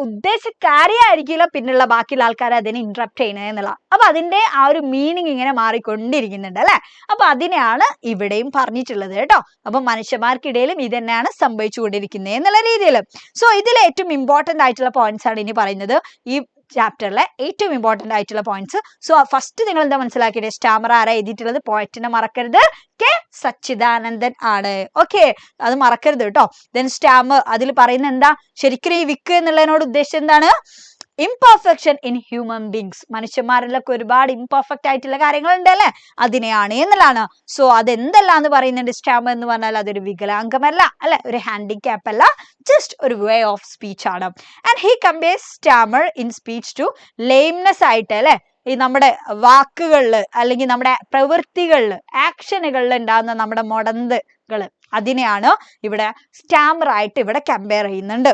ഉദ്ദേശിച്ച കാര്യമായിരിക്കില്ല പിന്നുള്ള ബാക്കിയുള്ള ആൾക്കാർ അതിനെ ഇന്ററപ്റ്റ് ചെയ്യണേ എന്നുള്ള. അപ്പൊ അതിന്റെ ആ ഒരു മീനിങ് ഇങ്ങനെ മാറിക്കൊണ്ടിരിക്കുന്നുണ്ട് അല്ലെ. അപ്പൊ അതിനെയാണ് ഇവിടെയും പറഞ്ഞിട്ടുള്ളത് കേട്ടോ. അപ്പൊ മനുഷ്യന്മാർക്കിടയിലും ഇത് തന്നെയാണ് സംഭവിച്ചുകൊണ്ടിരിക്കുന്നത് എന്നുള്ള രീതിയിൽ. സോ ഇതിലെ ഏറ്റവും ഇമ്പോർട്ടന്റ് ആയിട്ടുള്ള പോയിന്റ്സ് ആണ് ഇനി പറയുന്നത്, ഈ ചാപ്റ്ററിലെ ഏറ്റവും ഇമ്പോർട്ടന്റ് ആയിട്ടുള്ള പോയിന്റ്സ്. സോ ഫസ്റ്റ് നിങ്ങൾ എന്താ മനസ്സിലാക്കിയത്, സ്റ്റാമർ ആരാ എഴുതിയിട്ടുള്ളത്, പോയറ്റിനെ മറക്കരുത്, കെ സച്ചിദാനന്ദൻ ആണ്. ഓക്കെ, അത് മറക്കരുത് കേട്ടോ. ദെൻ സ്റ്റാമർ അതിൽ പറയുന്ന എന്താ, ശരിക്കും ഈ വിക്ക് എന്നുള്ളതിനോട് ഉദ്ദേശിച്ചത് എന്താണ്, ഇംപെർഫെക്ഷൻ ഇൻ ഹ്യൂമൻ ബീങ്സ്. മനുഷ്യന്മാരിലൊക്കെ ഒരുപാട് ഇംപെർഫെക്റ്റ് ആയിട്ടുള്ള കാര്യങ്ങൾ ഉണ്ട് അല്ലെ, അതിനെയാണ് എന്നുള്ളതാണ്. സോ അതെന്തല്ല എന്ന് പറയുന്നുണ്ട്, സ്റ്റാമർ എന്ന് പറഞ്ഞാൽ അതൊരു വികലാംഗമല്ല അല്ലെ, ഒരു ഹാൻഡിക്യാപ്പ് അല്ല, ജസ്റ്റ് ഒരു വേ ഓഫ് സ്പീച്ച് ആണ്. And he compares stammer in speech to lameness ആയിട്ട് അല്ലെ, ഈ നമ്മുടെ വാക്കുകളിൽ അല്ലെങ്കിൽ നമ്മുടെ പ്രവൃത്തികളിൽ ആക്ഷനുകളിൽ ഉണ്ടാകുന്ന നമ്മുടെ മുടന്തുകൾ, അതിനെയാണ് ഇവിടെ സ്റ്റാമർ ആയിട്ട് ഇവിടെ കമ്പയർ ചെയ്യുന്നുണ്ട്.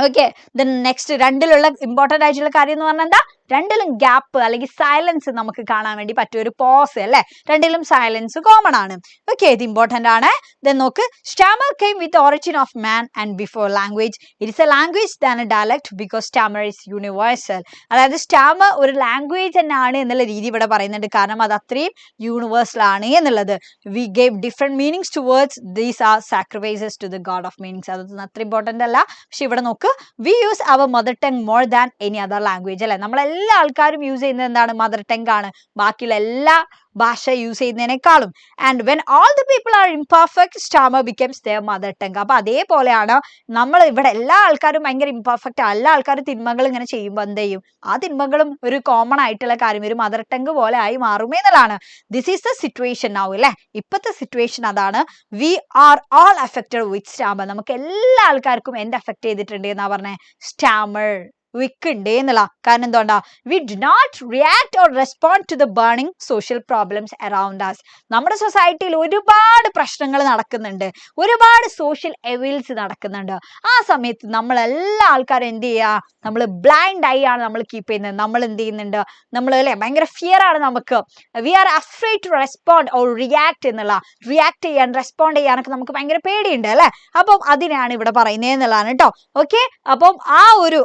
ഓക്കെ, ദെൻ നെക്സ്റ്റ് രണ്ടിലുള്ള ഇമ്പോർട്ടന്റ് ആയിട്ടുള്ള കാര്യം എന്ന് പറഞ്ഞാൽ എന്താ, രണ്ടിലും ഗ്യാപ്പ് അല്ലെങ്കിൽ സൈലൻസ് നമുക്ക് കാണാൻ വേണ്ടി പറ്റും, ഒരു പോസ് അല്ലെ, രണ്ടിലും സൈലൻസ് കോമൺ ആണ്. ഓക്കെ, ഇത് ഇമ്പോർട്ടന്റ് ആണ്. ദെൻ നോക്ക്, Starmer came with origin of man and before language it is A language than A dialect because Starmer is universal. അതായത് സ്റ്റാമർ ഒരു ലാംഗ്വേജ് തന്നെയാണ് എന്നുള്ള രീതി ഇവിടെ പറയുന്നുണ്ട്, കാരണം അത് അത്രയും യൂണിവേഴ്സൽ ആണ് എന്നുള്ളത്. We gave different meanings to words, these are sacrifices to the god of meanings. അതൊന്നും അത്ര ഇമ്പോർട്ടന്റ് അല്ല. പക്ഷെ ഇവിടെ നോക്ക്, we use our mother tongue more than any other language അല്ലെ, നമ്മളെല്ലാ ആൾക്കാരും യൂസ് ചെയ്യുന്നത് എന്താണ്, മദർ ടങ് ആണ്, ബാക്കിയുള്ള എല്ലാ ഭാഷ യൂസ് ചെയ്യുന്നതിനേക്കാളും. And when all the people are imperfect stammer becomes their mother tongue. അപ്പൊ അതേപോലെയാണ് നമ്മൾ ഇവിടെ എല്ലാ ആൾക്കാരും ഭയങ്കര ഇംപെർഫെക്റ്റ്, എല്ലാ ആൾക്കാരും തിന്മകൾ ഇങ്ങനെ ചെയ്യുമ്പോൾ എന്ത് ചെയ്യും, ആ തിന്മകളും ഒരു കോമൺ ആയിട്ടുള്ള കാര്യം ഒരു മദർ ടങ് പോലെ ആയി മാറുമേ എന്നുള്ളതാണ്. This is the situation now അല്ലെ, ഇപ്പോഴത്തെ സിറ്റുവേഷൻ അതാണ്. We are all affected with stammer. നമുക്ക് എല്ലാ ആൾക്കാർക്കും എന്ത് അഫക്ട് ചെയ്തിട്ടുണ്ട് എന്നാ പറഞ്ഞേ, സ്റ്റാമർ വിക്ക് ഉണ്ട് എന്നുള്ള. കാരണം എന്തുകൊണ്ടാ, we do not react or respond to the burning social problems around us. നമ്മുടെ സൊസൈറ്റിയിൽ ഒരുപാട് പ്രശ്നങ്ങൾ നടക്കുന്നുണ്ട്, ഒരുപാട് സോഷ്യൽ എവിൽസ് നടക്കുന്നുണ്ട്. ആ സമയത്ത് നമ്മളെല്ലാ ആൾക്കാരും എന്ത് ചെയ്യുക, നമ്മൾ ബ്ലൈൻഡ് ഐ ആണ് നമ്മൾ കീപ്പ് ചെയ്യുന്നത്. നമ്മൾ എന്ത് ചെയ്യുന്നുണ്ട്, നമ്മൾ അല്ലെ ഭയങ്കര ഫിയർ ആണ് നമുക്ക്. We are afraid to respond or react എന്നുള്ള, റിയാക്ട് ചെയ്യാൻ റെസ്പോണ്ട് ചെയ്യാനൊക്കെ നമുക്ക് ഭയങ്കര പേടിയുണ്ട് അല്ലെ. അപ്പം അതിനാണ് ഇവിടെ പറയുന്നത് എന്നുള്ളതാണ് കേട്ടോ. ഓക്കെ, അപ്പം ആ ഒരു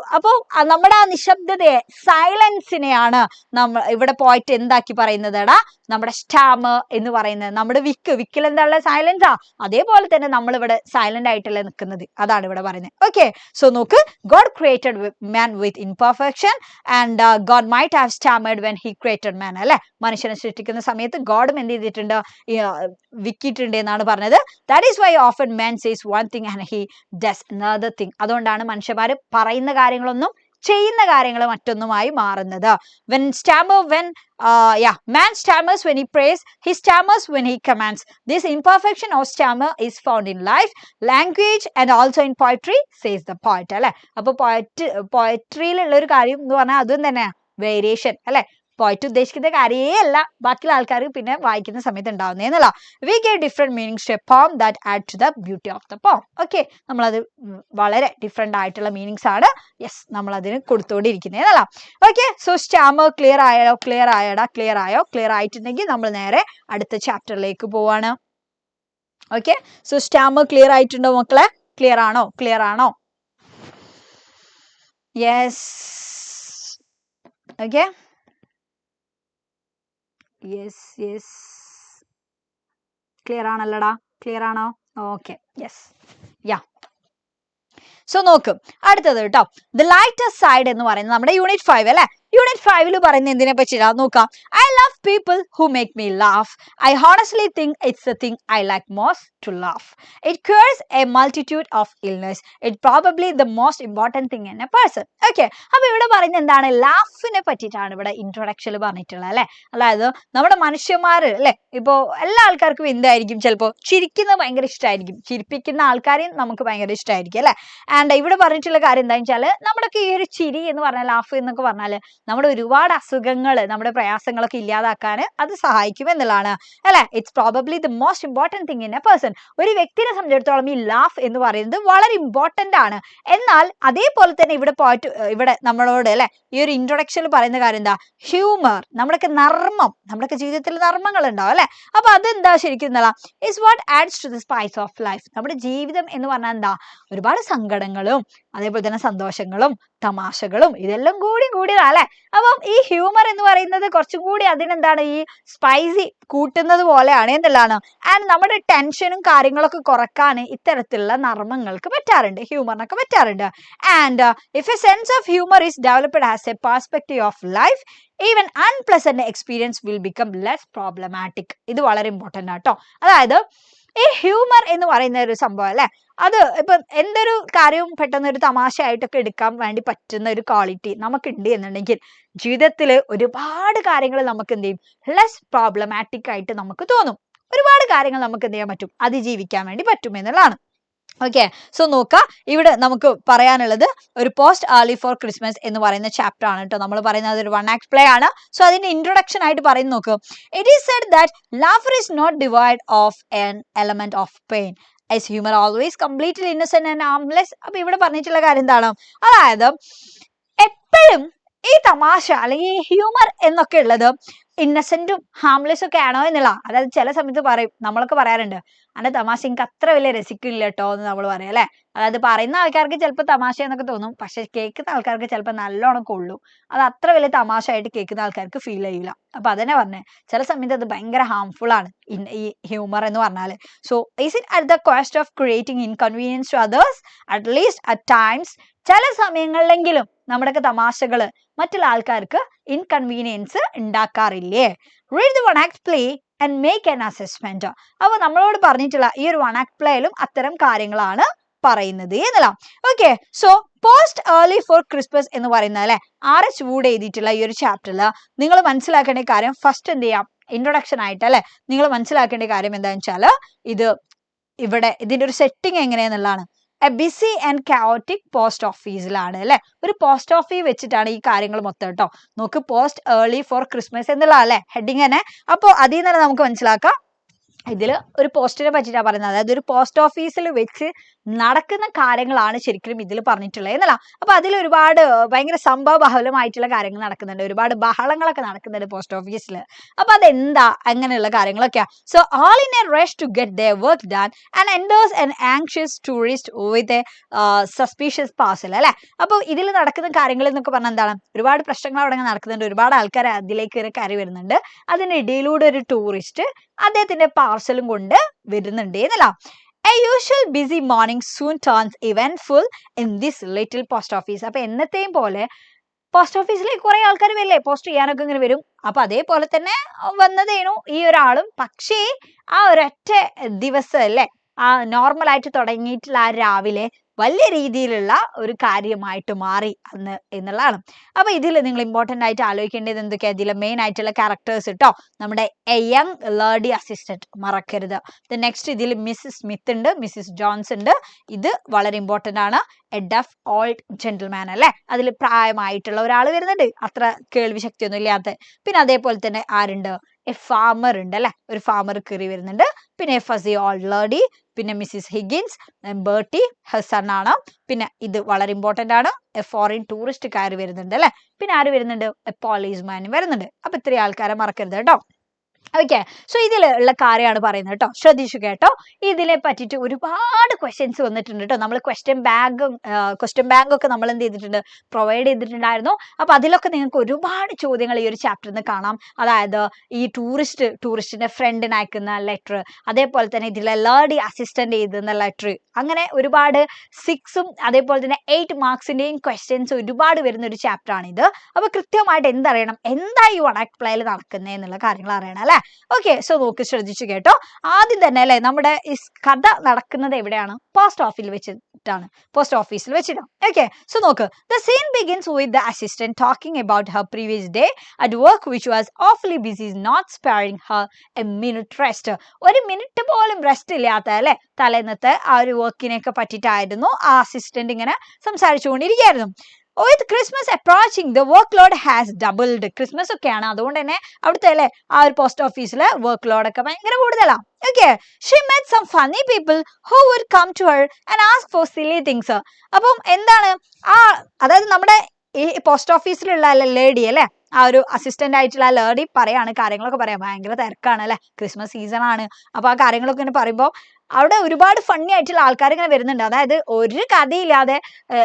നമ്മുടെ ആ നിശബ്ദതയെ, സൈലൻസിനെയാണ് നമ്മൾ ഇവിടെ പോയിട്ട് എന്താക്കി പറയുന്നതടാ, നമ്മുടെ സ്റ്റാമർ എന്ന് പറയുന്നത്. നമ്മുടെ വിക്കിൽ എന്താ ഉള്ള, സൈലൻസാ. അതേപോലെ തന്നെ നമ്മൾ ഇവിടെ സൈലന്റ് ആയിട്ടല്ലേ നിൽക്കുന്നത്, അതാണ് ഇവിടെ പറയുന്നത്. ഓക്കെ, സോ നോക്ക്, God created man with imperfection and God might have stammered when he created man അല്ലെ. മനുഷ്യനെ സൃഷ്ടിക്കുന്ന സമയത്ത് ഗോഡും എന്ത് ചെയ്തിട്ടുണ്ട്, വിക്കിയിട്ടുണ്ട് എന്നാണ് പറഞ്ഞത്. That is why often man says one thing and he does another thing. അതുകൊണ്ടാണ് മനുഷ്യന്മാർ പറയുന്ന കാര്യങ്ങളൊന്നും ചെയ്യുന്ന കാര്യങ്ങൾ മറ്റൊന്നുമായി മാറുന്നത്. Man stammers when he prays, he stammers when he commands. This imperfection of stammer is found in life, language and also in poetry, says the poet അല്ലെ. അപ്പൊ പോയട്രിയിലുള്ള ഒരു കാര്യം എന്ന് പറഞ്ഞാൽ അതും തന്നെ വേരിയേഷൻ അല്ലെ. പോയിട്ട് ഉദ്ദേശിക്കുന്ന കാര്യമേ അല്ല ബാക്കിയുള്ള ആൾക്കാർ പിന്നെ വായിക്കുന്ന സമയത്ത് ഉണ്ടാവുന്നതെന്നല്ല. We get different meanings to a poem that add to the beauty of the poem. Okay, നമ്മളത് വളരെ ഡിഫറെന്റ് ആയിട്ടുള്ള മീനിങ്സ് ആണ് നമ്മൾ അതിന് കൊടുത്തുകൊണ്ടിരിക്കുന്നതെന്നല്ല. ഓക്കെ, സോ സ്റ്റാമർ ക്ലിയർ ആയോ? ക്ലിയർ ആയോടാ? ക്ലിയർ ആയോ? ക്ലിയർ ആയിട്ടുണ്ടെങ്കിൽ നമ്മൾ നേരെ അടുത്ത ചാപ്റ്ററിലേക്ക് പോവാണ്. ഓക്കെ, സോ സ്റ്റാമർ ക്ലിയർ ആയിട്ടുണ്ടോ മക്കളെ? ക്ലിയർ ആണോ? ക്ലിയർ ആണോ? യെസ്. ഓക്കെ, യെസ്, ക്ലിയർ ആണല്ലടാ? ക്ലിയർ ആണോ? Okay, yes, yeah. സോ നോക്ക് അടുത്തത് കേട്ടോ, ദ ലൈറ്റസ്റ്റ് സൈഡ് എന്ന് പറയുന്നത് നമ്മുടെ യൂണിറ്റ് 5 അല്ലെ. യൂണിറ്റ് 5 പറയുന്നത് എന്തിനെ പറ്റിയിട്ടാ നോക്കാം. I love people who make me laugh. I honestly think it's the thing I like most to laugh. It cures a multitude of illness. It probably the most important thing in a person. Okay, അപ്പൊ ഇവിടെ പറയുന്നത് എന്താണ്? ലാഫിനെ പറ്റിയിട്ടാണ് ഇവിടെ ഇൻട്രൊഡക്ഷനിൽ പറഞ്ഞിട്ടുള്ളത് അല്ലെ. അതായത് നമ്മുടെ മനുഷ്യന്മാർ അല്ലെ, ഇപ്പോ എല്ലാ ആൾക്കാർക്കും എന്തായിരിക്കും, ചിലപ്പോൾ ചിരിക്കുന്നത് ഭയങ്കര ഇഷ്ടമായിരിക്കും, ചിരിപ്പിക്കുന്ന ആൾക്കാരെയും നമുക്ക് ഭയങ്കര ഇഷ്ടമായിരിക്കും അല്ലെ. ആൻഡ് ഇവിടെ പറഞ്ഞിട്ടുള്ള കാര്യം എന്താണെന്ന് വെച്ചാൽ നമ്മുടെ ഈ ഒരു ചിരി എന്ന് പറഞ്ഞാൽ, ലാഫ് എന്നൊക്കെ പറഞ്ഞാൽ നമ്മുടെ ഒരുപാട് അസുഖങ്ങൾ, നമ്മുടെ പ്രയാസങ്ങളൊക്കെ ഇല്ലാതാക്കാൻ അത് സഹായിക്കും എന്നുള്ളതാണ് അല്ലെ. It's probably the most important thing in a person. ഒരു വ്യക്തിയെ സംബന്ധിച്ചിടത്തോളം ഈ ലാഫ് എന്ന് പറയുന്നത് വളരെ ഇമ്പോർട്ടൻ്റ് ആണ്. എന്നാൽ അതേപോലെ തന്നെ ഇവിടെ നമ്മളോട് അല്ലെ ഈ ഒരു ഇൻട്രൊഡക്ഷനിൽ പറയുന്ന കാര്യം എന്താ? ഹ്യൂമർ, നമ്മുടെയൊക്കെ നർമ്മം, നമ്മുടെയൊക്കെ ജീവിതത്തിൽ നർമ്മങ്ങൾ ഉണ്ടാവും അല്ലെ. അപ്പൊ അതെന്താ ശരിക്കും is what adds to the spice of life. നമ്മുടെ ജീവിതം എന്ന് പറഞ്ഞാൽ എന്താ? ഒരുപാട് സങ്കടങ്ങളും അതേപോലെ തന്നെ സന്തോഷങ്ങളും തമാശകളും ഇതെല്ലാം കൂടിയതാ അല്ലെ. അപ്പം ഈ ഹ്യൂമർ എന്ന് പറയുന്നത് കുറച്ചും കൂടി അതിനെന്താണ്, ഈ സ്പൈസി കൂട്ടുന്നത് പോലെയാണ് എന്നുള്ളതാണ്. ആൻഡ് നമ്മുടെ ടെൻഷനും കാര്യങ്ങളൊക്കെ കുറക്കാൻ ഇത്തരത്തിലുള്ള നർമ്മങ്ങൾക്ക് പറ്റാറുണ്ട്, ഹ്യൂമറിനൊക്കെ പറ്റാറുണ്ട്. And if A sense of humour is developed as A perspective of life, even unpleasant experience will become less problematic. ഇത് വളരെ ഇമ്പോർട്ടൻ്റ് ആട്ടോ. അതായത് ഈ ഹ്യൂമർ എന്ന് പറയുന്ന ഒരു സംഭവം അല്ലെ, അത് ഇപ്പൊ എന്തൊരു കാര്യവും പെട്ടെന്ന് ഒരു തമാശ ആയിട്ടൊക്കെ എടുക്കാൻ വേണ്ടി പറ്റുന്ന ഒരു ക്വാളിറ്റി നമുക്കുണ്ട് എന്നുണ്ടെങ്കിൽ ജീവിതത്തിൽ ഒരുപാട് കാര്യങ്ങൾ നമുക്ക് എന്ത് ചെയ്യും, ലെസ് പ്രോബ്ലമാറ്റിക് ആയിട്ട് നമുക്ക് തോന്നും. ഒരുപാട് കാര്യങ്ങൾ നമുക്ക് എന്ത് ചെയ്യാൻ പറ്റും, അതിജീവിക്കാൻ വേണ്ടി പറ്റും എന്നുള്ളതാണ്. ഓക്കെ, സോ നോക്കാം, ഇവിടെ നമുക്ക് പറയാനുള്ളത് ഒരു പോസ്റ്റ് ഏർലി ഫോർ ക്രിസ്മസ് എന്ന് പറയുന്ന ചാപ്റ്റർ ആണ് കേട്ടോ. നമ്മൾ പറയുന്നത് ഒരു 1 act പ്ലേ ആണ്. സോ അതിന്റെ ഇൻട്രൊഡക്ഷൻ ആയിട്ട് പറയുന്ന നോക്ക്. It is said that laughter is not devoid of an element of pain, as humor always completely innocent and harmless. അപ്പൊ ഇവിടെ പറഞ്ഞിട്ടുള്ള കാര്യം എന്താണ്? അതായത് എപ്പോഴും ഈ തമാശ അല്ലെങ്കിൽ ഈ ഹ്യൂമർ എന്നൊക്കെ ഉള്ളത് ഇന്നസെന്റും ഹാംലെസ്സും ഒക്കെ ആണോ എന്നുള്ള, അതായത് ചില സമയത്ത് പറയും, നമ്മളൊക്കെ പറയാറുണ്ട് അതിന്റെ തമാശ എനിക്ക് അത്ര വലിയ രസിക്കില്ല കേട്ടോ എന്ന് നമ്മൾ പറയാം അല്ലെ. അതായത് പറയുന്ന ആൾക്കാർക്ക് ചിലപ്പോൾ തമാശ എന്നൊക്കെ തോന്നും, പക്ഷെ കേൾക്കുന്ന ആൾക്കാർക്ക് ചിലപ്പോൾ നല്ലോണം കൊള്ളും. അത് അത്ര വലിയ തമാശ ആയിട്ട് കേൾക്കുന്ന ആൾക്കാർക്ക് ഫീൽ ചെയ്യില്ല. അപ്പൊ അതന്നെ പറഞ്ഞേ, ചില സമയത്ത് അത് ഭയങ്കര ഹാംഫുൾ ആണ് ഈ ഹ്യൂമർ എന്ന് പറഞ്ഞാൽ. So is it at the cost of creating inconvenience to others? At least at times, ചില സമയങ്ങളിലെങ്കിലും നമ്മുടെയൊക്കെ തമാശകള് മറ്റുള്ള ആൾക്കാർക്ക് ഇൻകൺവീനിയൻസ് ഉണ്ടാക്കാറില്ലേ? Read the 1 act play and make an assessment. അപ്പൊ നമ്മളോട് പറഞ്ഞിട്ടുള്ള ഈ ഒരു 1 act പ്ലേയിലും അത്തരം കാര്യങ്ങളാണ് പറയുന്നത് എന്നല്ല. Okay, so post early for Christmas എന്ന് പറയുന്നത് അല്ലെ, RH Wood എഴുതിയിട്ടുള്ള ഈ ഒരു ചാപ്റ്ററിൽ നിങ്ങൾ മനസ്സിലാക്കേണ്ട കാര്യം, ഫസ്റ്റ് എന്ത് ചെയ്യാം, ഇൻട്രൊഡക്ഷൻ ആയിട്ട് അല്ലെ നിങ്ങൾ മനസ്സിലാക്കേണ്ട കാര്യം എന്താണെന്ന് വെച്ചാൽ, ഇവിടെ ഇതിന്റെ ഒരു സെറ്റിംഗ് എങ്ങനെയാന്നുള്ളതാണ്. A busy and chaotic post ഓഫീസിലാണ് അല്ലെ. ഒരു പോസ്റ്റ് ഓഫീസ് വെച്ചിട്ടാണ് ഈ കാര്യങ്ങൾ മൊത്തം കേട്ടോ. നോക്ക്, പോസ്റ്റ് ഏർലി ഫോർ ക്രിസ്മസ് എന്നുള്ള അല്ലെ ഹെഡിങ് തന്നെ. അപ്പോൾ അതിൽ നിന്ന് തന്നെ നമുക്ക് മനസ്സിലാക്കാം ഇതിൽ ഒരു പോസ്റ്റിനെ പറ്റിയിട്ടാണ് പറയുന്നത്. അതായത് ഒരു പോസ്റ്റ് ഓഫീസിൽ വെച്ച് നടക്കുന്ന കാര്യങ്ങളാണ് ശരിക്കും ഇതിൽ പറഞ്ഞിട്ടുള്ളത് എന്നല്ല. അപ്പൊ അതിൽ ഒരുപാട് ഭയങ്കര സംഭവ ബഹുലമായിട്ടുള്ള കാര്യങ്ങൾ നടക്കുന്നുണ്ട്, ഒരുപാട് ബഹളങ്ങളൊക്കെ നടക്കുന്നുണ്ട് പോസ്റ്റ് ഓഫീസിൽ. അപ്പൊ അതെന്താ അങ്ങനെയുള്ള കാര്യങ്ങളൊക്കെയാ. So all in a rush to get their work done and enters an anxious tourist with a suspicious parcel അല്ലെ. അപ്പോൾ ഇതിൽ നടക്കുന്ന കാര്യങ്ങൾ എന്നൊക്കെ പറഞ്ഞാൽ എന്താണ്, ഒരുപാട് പ്രശ്നങ്ങൾ അവിടെ നടക്കുന്നുണ്ട്, ഒരുപാട് ആൾക്കാർ അതിലേക്ക് കയറി വരുന്നുണ്ട്. അതിനിടയിലൂടെ ഒരു ടൂറിസ്റ്റ് അദ്ദേഹത്തിന്റെ പാർസലും കൊണ്ട് വരുന്നുണ്ട് എന്നല്ല. A usual busy morning soon turns eventful in this little post office. അപ്പൊ എന്നത്തെയും പോലെ പോസ്റ്റ് ഓഫീസിലേക്ക് കുറെ ആൾക്കാർ വരില്ലേ, പോസ്റ്റ് ചെയ്യാനൊക്കെ ഇങ്ങനെ വരും. അപ്പൊ അതേപോലെ തന്നെ വന്നതേനു ഈ ഒരാളും. പക്ഷേ ആ ഒരൊറ്റ ദിവസം അല്ലേ, ആ നോർമൽ ആയിട്ട് തുടങ്ങിയിട്ടുള്ള ആ രാവിലെ വലിയ രീതിയിലുള്ള ഒരു കാര്യമായിട്ട് മാറി അന്ന് എന്നുള്ളതാണ്. അപ്പൊ ഇതിൽ നിങ്ങൾ ഇമ്പോർട്ടൻ്റ് ആയിട്ട് ആലോചിക്കേണ്ടത് എന്തൊക്കെയാണ്, ഇതിലെ മെയിൻ ആയിട്ടുള്ള ക്യാരക്ടേഴ്സ് കേട്ടോ. നമ്മുടെ എ യങ് ലേഡി അസിസ്റ്റന്റ് മറക്കരുത്. നെക്സ്റ്റ് ഇതിൽ മിസ്സിസ് സ്മിത്ത് ഉണ്ട്, മിസ്സിസ് ജോൺസ് ഉണ്ട്. ഇത് വളരെ ഇമ്പോർട്ടൻ്റ് ആണ്. എ ഡഫ് ഓൾഡ് ജെന്റിൽമാൻ അല്ലെ, അതിൽ പ്രായമായിട്ടുള്ള ഒരാൾ വരുന്നുണ്ട്, അത്ര കേൾവി ശക്തിയൊന്നും ഇല്ലാത്ത. പിന്നെ അതേപോലെ തന്നെ ആരുണ്ട്, എ ഫാമർ ഉണ്ട് അല്ലെ, ഒരു ഫാമർ കയറി വരുന്നുണ്ട്. പിന്നെ എ ഫസി ഓൾഡ് ലേഡി, പിന്നെ മിസ്സിസ് ഹിഗിൻസ്, ബേർട്ടി ഹസൺ ആണ്. പിന്നെ ഇത് വളരെ ഇമ്പോർട്ടൻ്റ് ആണ്, എ ഫോറിൻ ടൂറിസ്റ്റ് കയറി വരുന്നുണ്ട് അല്ലെ. പിന്നെ ആര് വരുന്നുണ്ട്, എ പോലീസ്മാനും വരുന്നുണ്ട്. അപ്പൊ ഇത്രയും ആൾക്കാരെ മറക്കരുത് കേട്ടോ. ഓക്കെ, സോ ഇതിലുള്ള കാര്യമാണ് പറയുന്നത് കേട്ടോ, ശ്രദ്ധിച്ചു കേട്ടോ. ഇതിനെ പറ്റിയിട്ട് ഒരുപാട് ക്വസ്റ്റ്യൻസ് വന്നിട്ടുണ്ട് കേട്ടോ. നമ്മൾ ക്വസ്റ്റ്യൻ ബാങ്ക് ഒക്കെ നമ്മൾ എന്ത് ചെയ്തിട്ടുണ്ട്, പ്രൊവൈഡ് ചെയ്തിട്ടുണ്ടായിരുന്നു. അപ്പൊ അതിലൊക്കെ നിങ്ങൾക്ക് ഒരുപാട് ചോദ്യങ്ങൾ ഈ ഒരു ചാപ്റ്ററിൽ നിന്ന് കാണാം. അതായത് ഈ ടൂറിസ്റ്റിന്റെ ഫ്രണ്ടിന് അയക്കുന്ന ലെറ്റർ, അതേപോലെ തന്നെ ഇതിലെ ലേഡി അസിസ്റ്റന്റ് എഴുതുന്ന ലെറ്റർ, അങ്ങനെ ഒരുപാട് 6ഉം അതേപോലെ തന്നെ 8 മാർക്സിന്റെയും ക്വസ്റ്റ്യൻസ് ഒരുപാട് വരുന്ന ഒരു ചാപ്റ്റർ ആണ് ഇത്. അപ്പൊ കൃത്യമായിട്ട് എന്തറിയണം, എന്താ ഈ വൺ ആക്ട് പ്ലേയിൽ നടക്കുന്നത് എന്നുള്ള കാര്യങ്ങൾ അറിയണം അല്ലെ. ഓക്കെ, സോ നോക്ക്, ശ്രദ്ധിച്ചു കേട്ടോ. ആദ്യം തന്നെ അല്ലെ നമ്മുടെ ഈ കഥ നടക്കുന്നത് എവിടെയാണ്, പോസ്റ്റ് ഓഫീസിൽ വെച്ചിട്ടാണ്, പോസ്റ്റ് ഓഫീസിൽ വെച്ചിട്ടാണ്. ഓക്കെ, സോ നോക്ക്, the scene begins with the assistant talking about her previous day at work which was awfully busy, not sparing her a minute rest. ഒരു മിനിറ്റ് പോലും റെസ്റ്റ് ഇല്ലാത്ത അല്ലെ തലേന്നത്തെ ആ ഒരു വർക്കിനെയൊക്കെ പറ്റിയിട്ടായിരുന്നു ആ അസിസ്റ്റന്റ് ഇങ്ങനെ സംസാരിച്ചുകൊണ്ടിരിക്കുകയായിരുന്നു. With Christmas approaching, the workload has doubled. Christmas ഒക്കെയാണ്, അതുകൊണ്ട് തന്നെ അവിടുത്തെ അല്ലെ ആ ഒരു പോസ്റ്റ് ഓഫീസിലെ വർക്ക് ലോഡ് ഒക്കെ ഭയങ്കര കൂടുതലാണ്. Okay, she met some funny people who would come to her and ask for silly things. അപ്പം എന്താണ് അതായത് നമ്മുടെ ഈ പോസ്റ്റ് ഓഫീസിലുള്ള ലേഡി അല്ലെ, ആ ഒരു അസിസ്റ്റന്റ് ആയിട്ടുള്ള ലേഡി പറയാണ്, കാര്യങ്ങളൊക്കെ പറയാം, ഭയങ്കര തിരക്കാണ് അല്ലെ, ക്രിസ്മസ് സീസൺ ആണ്. അപ്പൊ ആ കാര്യങ്ങളൊക്കെ ഇങ്ങനെ പറയുമ്പോൾ അവിടെ ഒരുപാട് ഫണ്ണി ആയിട്ടുള്ള ആൾക്കാർ ഇങ്ങനെ വരുന്നുണ്ട്. അതായത് ഒരു കഥയില്ലാതെ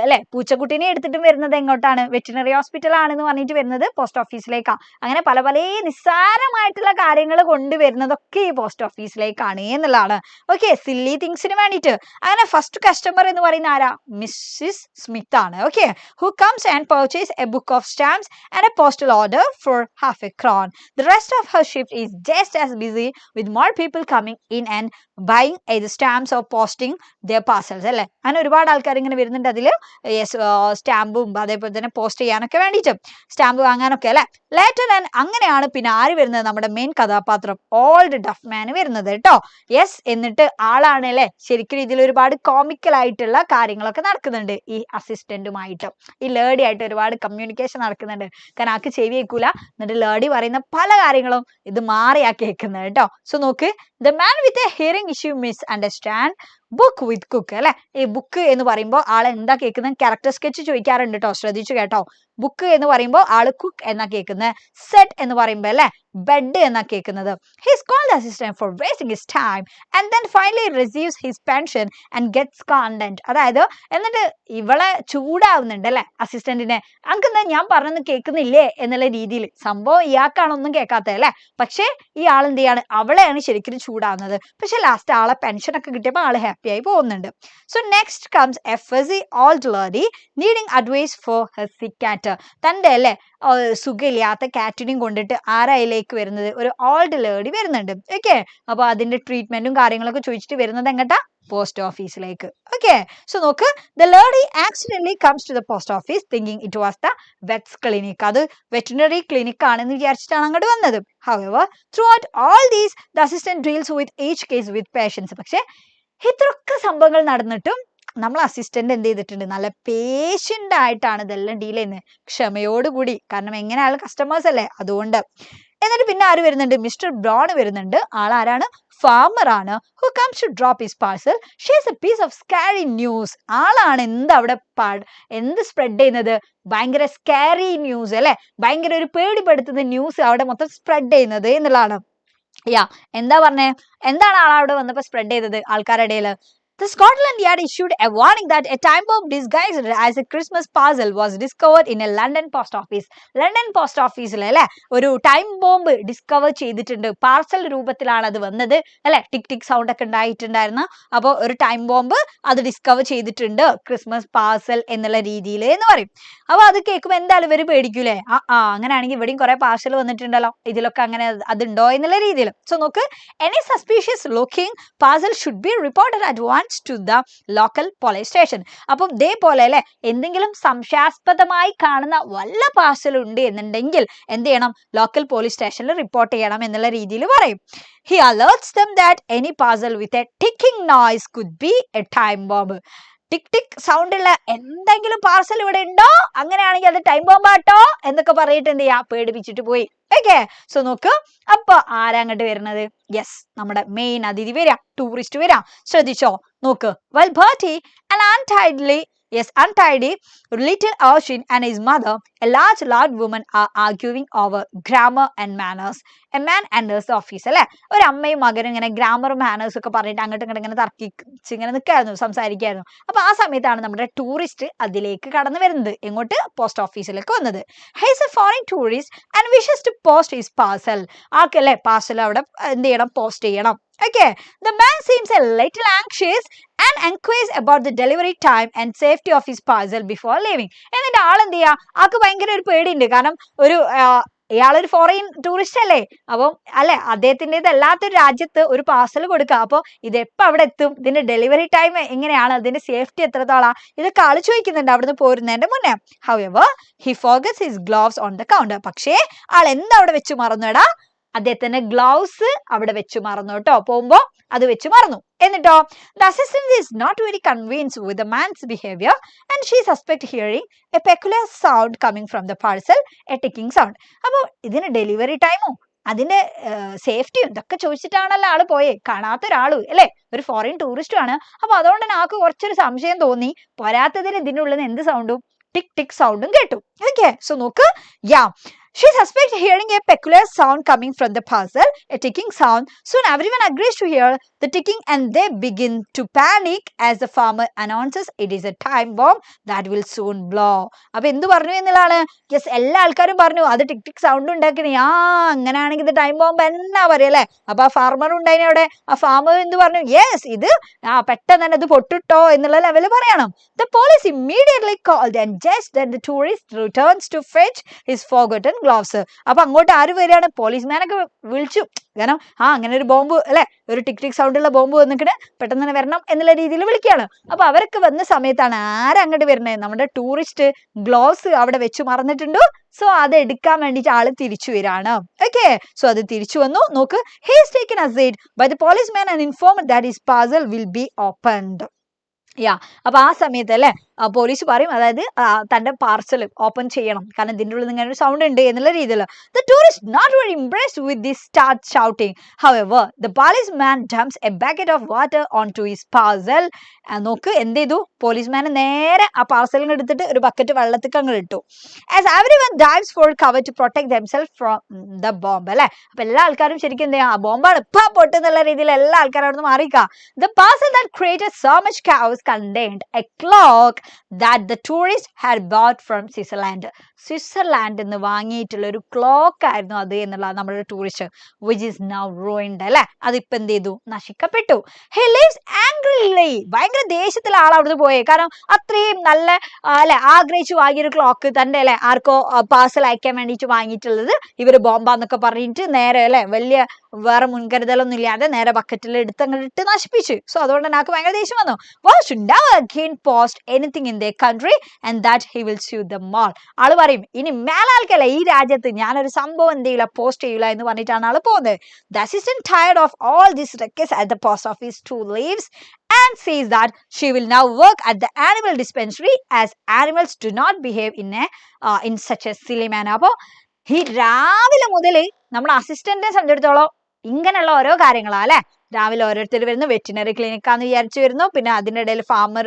അല്ലെ, പൂച്ചക്കുട്ടീനെ എടുത്തിട്ടും വരുന്നത് എങ്ങോട്ടാണ്, വെറ്റിനറി ഹോസ്പിറ്റൽ ആണെന്ന് പറഞ്ഞിട്ട് വരുന്നത് പോസ്റ്റ് ഓഫീസിലേക്കാണ്. അങ്ങനെ പല പല നിസ്സാരമായിട്ടുള്ള കാര്യങ്ങൾ കൊണ്ടുവരുന്നതൊക്കെ ഈ പോസ്റ്റ് ഓഫീസിലേക്കാണ് എന്നുള്ളതാണ്. ഓക്കെ, സില്ലി തിങ്സിന് വേണ്ടിയിട്ട്. അങ്ങനെ ഫസ്റ്റ് കസ്റ്റമർ എന്ന് പറയുന്ന ആരാ, മിസ്സിസ് സ്മിത്ത് ആണ്. Okay, who comes and purchase A book of stamps and A postal order for ½ a crown. The rest of her shift is just as busy with more people coming in and buying either stamps or posting their parcels അല്ലെ. അങ്ങനെ ഒരുപാട് ആൾക്കാർ ഇങ്ങനെ വരുന്നുണ്ട് അതിൽ സ്റ്റാമ്പും അതേപോലെ തന്നെ പോസ്റ്റ് ചെയ്യാനൊക്കെ വേണ്ടിയിട്ട്, സ്റ്റാമ്പ് വാങ്ങാനൊക്കെ അല്ലെ. ലേറ്റർ ആൻഡ് അങ്ങനെയാണ് പിന്നെ ആര് വരുന്നത്, നമ്മുടെ മെയിൻ കഥാപാത്രം ഓൾഡ് ഡഫ് മാൻ വരുന്നത് കേട്ടോ. യെസ്, എന്നിട്ട് ആളാണ് അല്ലെ ശരിക്കും ഇതിൽ ഒരുപാട് കോമിക്കൽ ആയിട്ടുള്ള കാര്യങ്ങളൊക്കെ നടക്കുന്നുണ്ട് ഈ അസിസ്റ്റന്റുമായിട്ട്, ഈ ലേഡി ആയിട്ട് ഒരുപാട് കമ്മ്യൂണിക്കേഷൻ നടക്കുന്നുണ്ട്. കാരണം ആൾക്ക് ചെവി കേൾക്കൂല, എന്നിട്ട് ലേഡി പറയുന്ന പല കാര്യങ്ങളും ഇത് മാറിയാ കേൾക്കുന്നത് കേട്ടോ. സോ നോക്ക്, the man with a hearing issue misunderstand book with cook അല്ലെ. ഈ ബുക്ക് എന്ന് പറയുമ്പോൾ ആള് എന്താ കേൾക്കുന്നത്, ക്യാരക്ടർ സ്കെച്ച് ചോദിക്കാറുണ്ട് കേട്ടോ, ശ്രദ്ധിച്ചു കേട്ടോ. ബുക്ക് എന്ന് പറയുമ്പോൾ ആള് കുക്ക് എന്നാ കേൾക്കുന്നത്, സെറ്റ് എന്ന് പറയുമ്പോൾ അല്ലെ ബെഡ് എന്നാ കേൾക്കുന്നത്. He's called the assistant for wasting his time and then finally receives his pension and gets content. അതായത് എന്നിട്ട് ഇവളെ ചൂടാവുന്നുണ്ട് അല്ലെ അസിസ്റ്റന്റിനെ, അനക്കെന്താ ഞാൻ പറഞ്ഞൊന്നും കേൾക്കുന്നില്ലേ എന്നുള്ള രീതിയിൽ. സംഭവം ഇയാൾക്കാണ് ഒന്നും കേൾക്കാത്തത് അല്ലെ, പക്ഷേ ഈ ആൾ എന്ത് ചെയ്യാണ്, അവളെയാണ് ശരിക്കും ചൂടാവുന്നത്. പക്ഷെ ലാസ്റ്റ് ആളെ പെൻഷൻ ഒക്കെ കിട്ടിയപ്പോൾ ആള് ഹാപ്പി ആയി പോകുന്നുണ്ട്. So next comes a fussy old lady needing advice for her sick cat. തന്റെ അല്ലെ സുഖമില്ലാത്ത കാറ്റിനെയും കൊണ്ടിട്ട് ആരായിലേക്ക് വരുന്നത്, ഒരു ഓൾഡ് ലേഡി വരുന്നുണ്ട്. ഓക്കെ, അപ്പൊ അതിന്റെ ട്രീറ്റ്മെന്റും കാര്യങ്ങളൊക്കെ ചോദിച്ചിട്ട് വരുന്നത് എങ്ങട്ടാ, പോസ്റ്റ് ഓഫീസിലേക്ക്. ഓക്കെ, സോ നോക്ക്, the lady accidentally comes to the post office thinking it was the vet's clinic. അത് വെറ്റിനറി ക്ലിനിക് ആണെന്ന് വിചാരിച്ചിട്ടാണ് അങ്ങോട്ട് വന്നത്. However, throughout all these, the assistant deals with each case with patience. പക്ഷെ ഇത്രയൊക്കെ സംഭവങ്ങൾ നടന്നിട്ടും നമ്മൾ അസിസ്റ്റന്റ് എന്ത് ചെയ്തിട്ടുണ്ട്, നല്ല പേഷ്യന്റ് ആയിട്ടാണ് ഇതെല്ലാം ഡീൽ ചെയ്യുന്നത്, ക്ഷമയോടുകൂടി. കാരണം എങ്ങനെയാണ് കസ്റ്റമേഴ്സ് അല്ലേ, അതുകൊണ്ട്. എന്നിട്ട് പിന്നെ ആര് വരുന്നുണ്ട്, മിസ്റ്റർ ബ്രൗൺ വരുന്നുണ്ട്. ആളാരാണ്, ഫാമർ ആണ്. Who comes to drop his parcel. She is a piece of scary news. ആളാണ് അവിടെ എന്ത് സ്പ്രെഡ് ചെയ്യുന്നത്, ഭയങ്കര സ്കാരി ന്യൂസ് അല്ലെ, ഭയങ്കര ഒരു പേടിപ്പെടുത്തുന്ന ന്യൂസ് അവിടെ മൊത്തം സ്പ്രെഡ് ചെയ്യുന്നത് എന്നുള്ളതാണ്. എന്താ പറഞ്ഞേ, എന്താണ് ആളവിടെ വന്നപ്പോ സ്പ്രെഡ് ചെയ്തത് ആൾക്കാരുടെ ഇടയിൽ? The Scotland Yard issued a warning that a time bomb disguised as a Christmas parcel was discovered in a London post office. London post office അല്ലെ ഒരു ടൈം ബോംബ് ഡിസ്കവർ ചെയ്തിട്ടുണ്ട്, പാർസൽ രൂപത്തിലാണ് അത് വന്നത് അല്ലെ, ടിക് ടിക് സൗണ്ട് ഒക്കെ ഉണ്ടായിട്ടുണ്ടായിരുന്നു. അപ്പോൾ ഒരു ടൈം ബോംബ് അത് ഡിസ്കവർ ചെയ്തിട്ടുണ്ട്, ക്രിസ്മസ് പാർസൽ എന്നുള്ള രീതിയിൽ എന്ന് പറയും. അപ്പൊ അത് കേൾക്കുമ്പോൾ എന്തായാലും ഇവര് പേടിക്കൂലേ, അങ്ങനെയാണെങ്കിൽ ഇവിടെയും കുറെ പാർസൽ വന്നിട്ടുണ്ടല്ലോ, ഇതിലൊക്കെ അങ്ങനെ അതുണ്ടോ എന്നുള്ള രീതിയിൽ. സോ നോക്ക്, any suspicious looking parcel should be reported at once returns to the local police station. അപ്പം ഇതേപോലെ അല്ലെ എന്തെങ്കിലും സംശയാസ്പദമായി കാണുന്ന വല്ല പാർസൽ ഉണ്ട് എന്നുണ്ടെങ്കിൽ എന്ത് ചെയ്യണം, ലോക്കൽ പോലീസ് സ്റ്റേഷനിൽ റിപ്പോർട്ട് ചെയ്യണം എന്നുള്ള രീതിയിൽ പറയും. He alerts them that any parcel with a ticking noise could be a time bomb. Tick tick sound ഉള്ള എന്തെങ്കിലും പാർസൽ ഇവിടെ ഉണ്ടോ, അങ്ങനെയാണെങ്കിൽ അത് ടൈം ബോംബാട്ടോ എന്നൊക്കെ പറഞ്ഞിട്ട് എന്ത് ചെയ്യാ, പേടിപ്പിച്ചിട്ട് പോയി. ഓക്കെ, സോ നോക്ക്, അപ്പൊ ആരാ അങ്ങോട്ട് വരുന്നത്? യെസ്, നമ്മുടെ മെയിൻ അതിഥി വരാം, ടൂറിസ്റ്റ് വരാം. ശ്രദ്ധിച്ചോ, നോക്ക്. Well, Bertie, an untidy little urchin and his mother, a large loud woman, are arguing over grammar and manners. A man enters the office. അല്ലെ, ഒരു അമ്മയും മകനും ഇങ്ങനെ ഗ്രാമർ മാനേഴ്സ് ഒക്കെ പറഞ്ഞിട്ട് അങ്ങോട്ടും ഇങ്ങോട്ടും ഇങ്ങനെ തർക്കിച്ച് ഇങ്ങനെ നിൽക്കായിരുന്നു, സംസാരിക്കായിരുന്നു. അപ്പൊ ആ സമയത്താണ് നമ്മുടെ ടൂറിസ്റ്റ് അതിലേക്ക് കടന്നു വരുന്നത്. എങ്ങോട്ട്? പോസ്റ്റ് ഓഫീസിലേക്ക് വന്നത്. He is a foreign tourist and wishes to post his parcel. ആൾക്കല്ലേ പാർസൽ അവിടെ എന്ത് ചെയ്യണം, പോസ്റ്റ് ചെയ്യണം. Okay, the man seems a little anxious and enquires about the delivery time and safety of his parcel before leaving. എന്നിട്ട് ആളെന്ത് ചെയ്യാ, ആൾക്ക് ഭയങ്കര ഒരു പേടിയുണ്ട്. കാരണം ഇയാളൊരു ഫോറിൻ ടൂറിസ്റ്റ് അല്ലേ, അപ്പം അല്ലെ അദ്ദേഹത്തിൻ്റെതല്ലാത്തൊരു രാജ്യത്ത് ഒരു പാർസൽ കൊടുക്കുക. അപ്പോൾ ഇത് എപ്പോൾ അവിടെ എത്തും, ഇതിന്റെ ഡെലിവറി ടൈം എങ്ങനെയാണ്, അതിന്റെ സേഫ്റ്റി എത്രത്തോളാ, ഇതൊക്കെ ആള് ചോദിക്കുന്നുണ്ട് അവിടുന്ന് പോരുന്നതിന്റെ മുന്നേ. However, he forgets his gloves on the counter. പക്ഷേ ആൾ എന്താ അവിടെ വെച്ച് മറന്നുടാ, അദ്ദേഹത്തിന്റെ ഗ്ലൗസ് അവിടെ വെച്ച് മറന്നു കേട്ടോ, പോകുമ്പോ അത് വെച്ച് മറന്നു. എന്നിട്ടോ the assistant is not very convinced with the man's behavior and she suspects hearing a peculiar sound coming from the parcel, a ticking sound. അപ്പോൾ ഇതിന് ഡെലിവറി ടൈമോ അതിന്റെ സേഫ്റ്റിയും ഇതൊക്കെ ചോദിച്ചിട്ടാണല്ലോ ആള് പോയേ, കാണാത്ത ഒരാളും അല്ലെ, ഒരു ഫോറിൻ ടൂറിസ്റ്റും ആണ്. അപ്പൊ അതുകൊണ്ട് തന്നെ ആൾക്ക് കുറച്ചൊരു സംശയം തോന്നി. പോരാത്തതിന് ഇതിന്റെ ഉള്ളിൽ നിന്ന് എന്ത് സൗണ്ടും, ടിക് ടിക് സൗണ്ടും കേട്ടു. ഓക്കെ, സോ നോക്ക്. She suspects hearing a peculiar sound coming from the parcel, a ticking sound. Soon everyone agrees to hear the ticking and they begin to panic as the farmer announces it is a time bomb that will soon blow. അപ്പൊ എന്ത് പറഞ്ഞു എന്നുള്ളതാണ്. Yes, എല്ലാ ആൾക്കാരും പറഞ്ഞു അത് ടിക് ടിക് sound ഉണ്ടാക്കണേ. അങ്ങനെയാണെങ്കിൽ ഇത് ടൈം ബോംബ് എന്നാ പറയല്ലേ. അപ്പൊ ആ ഫാർമർ ഉണ്ടായിന് അവിടെ. ആ ഫാർമർ എന്ത് പറഞ്ഞു, യെസ് ഇത് പെട്ടെന്ന് തന്നെ ഇത് പൊട്ടിട്ടോ എന്നുള്ള ലെവല് പറയണം. The police immediately called and just then the tourist returns to fetch his forgotten gloves. അപ്പൊ അങ്ങോട്ട് ആര് വരികയാണ്, പോലീസ്മാനൊക്കെ വിളിച്ചു. കാരണം അങ്ങനെ ഒരു ബോംബ് അല്ലെ, ഒരു ടിക് ടിക് സൗണ്ട് ഉള്ള ബോംബ് വന്നിട്ട് പെട്ടെന്ന് തന്നെ വരണം എന്നുള്ള രീതിയിൽ വിളിക്കുകയാണ്. അപ്പൊ അവരൊക്കെ വന്ന സമയത്താണ് ആരങ്ങോട്ട് വരുന്നത്, നമ്മുടെ ടൂറിസ്റ്റ് ഗ്ലോവ്സ് അവിടെ വെച്ച് മറന്നിട്ടുണ്ട്. സോ അത് എടുക്കാൻ വേണ്ടിയിട്ട് ആള് തിരിച്ചു വരാണ്. ഓക്കെ, സോ അത് തിരിച്ചു വന്നു. നോക്ക്, he is taken aside by the policeman and informed that his parcel will be opened. അപ്പൊ ആ സമയത്ത് അല്ലെ പോലീസ് പറയും, അതായത് തന്റെ പാർസൽ ഓപ്പൺ ചെയ്യണം, കാരണം ഇതിൻ്റെ ഉള്ളിൽ ഇങ്ങനെ ഒരു സൗണ്ട് ഉണ്ട് എന്നുള്ള രീതിയിൽ. The tourist not very impressed with this start shouting. However, the policeman dumps a bucket of water onto his parcel. നോക്ക് എന്ത് ചെയ്തു, പോലീസ്മാൻ നേരെ ആ പാർസലിന് എടുത്തിട്ട് ഒരു ബക്കറ്റ് വെള്ളത്തിക്ക് അങ്ങ് ഇട്ടു. As everyone dives for cover to protect themselves from the bomb. അല്ലെ, അപ്പൊ എല്ലാ ആൾക്കാരും ശരിക്കും എന്ത് ചെയ്യാ, ആ ബോംബാണ് ഇപ്പൊ പൊട്ടുന്നുള്ള രീതിയിൽ എല്ലാ ആൾക്കാരും അവിടെ നിന്ന് മാറിക്കാ. The parcel that created so much chaos contained a clock that the tourist had bought from Switzerland. സ്വിറ്റ്സർലാൻഡിൽ നിന്ന് വാങ്ങിയിട്ടുള്ള ഒരു ക്ലോക്ക് ആയിരുന്നു അത് എന്നുള്ള നമ്മുടെ tourist, which is now ruined. അല്ലെ, അതിപ്പോ എന്ത് ചെയ്തു, നശിക്കപ്പെട്ടു. He lives angrily. ഭയങ്കര ദേഷ്യത്തിൽ ആൾ അവിടുന്ന് പോയേ, കാരണം അത്രയും നല്ല അല്ലെ ആഗ്രഹിച്ചു വാങ്ങിയൊരു ക്ലോക്ക് തന്റെ അല്ലെ ആർക്കോ പാർസൽ അയക്കാൻ വേണ്ടിയിട്ട് വാങ്ങിയിട്ടുള്ളത് ഇവര് ബോംബാന്നൊക്കെ പറഞ്ഞിട്ട് നേരെ അല്ലെ വലിയ വേറെ മുൻകരുതലൊന്നും ഇല്ലാതെ നേരെ ബക്കറ്റിൽ എടുത്തങ്ങിട്ട് നശിപ്പിച്ചു. സോ അതുകൊണ്ട് തന്നെ ആൾക്ക് ഭയങ്കര ദേഷ്യം വന്നു. Was should never again post anything in their country and that he will sue them all. ആള് പറയും, ഇനി മേലാൽക്കല്ല ഈ രാജ്യത്ത് ഞാനൊരു സംഭവം എന്ത് ചെയ്യില്ല, പോസ്റ്റ് ചെയ്യില്ല എന്ന് പറഞ്ഞിട്ടാണ് ആള് പോകുന്നത്. The assistant, tired of all this ruckus at the post office, too leaves and says that she will now work at the animal dispensary as animals do not behave in such a silly manner. അപ്പൊ ഈ രാവിലെ മുതൽ നമ്മുടെ അസിസ്റ്റന്റിനെ സംബന്ധിച്ചിടത്തോളം ഇങ്ങനെയുള്ള ഓരോ കാര്യങ്ങളാ അല്ലെ. രാവിലെ ഓരോരുത്തർ വരുന്നു, വെറ്റിനറി ക്ലിനിക്കാന്ന് വിചാരിച്ചു വരുന്നു, പിന്നെ അതിൻ്റെ ഇടയിൽ ഫാമർ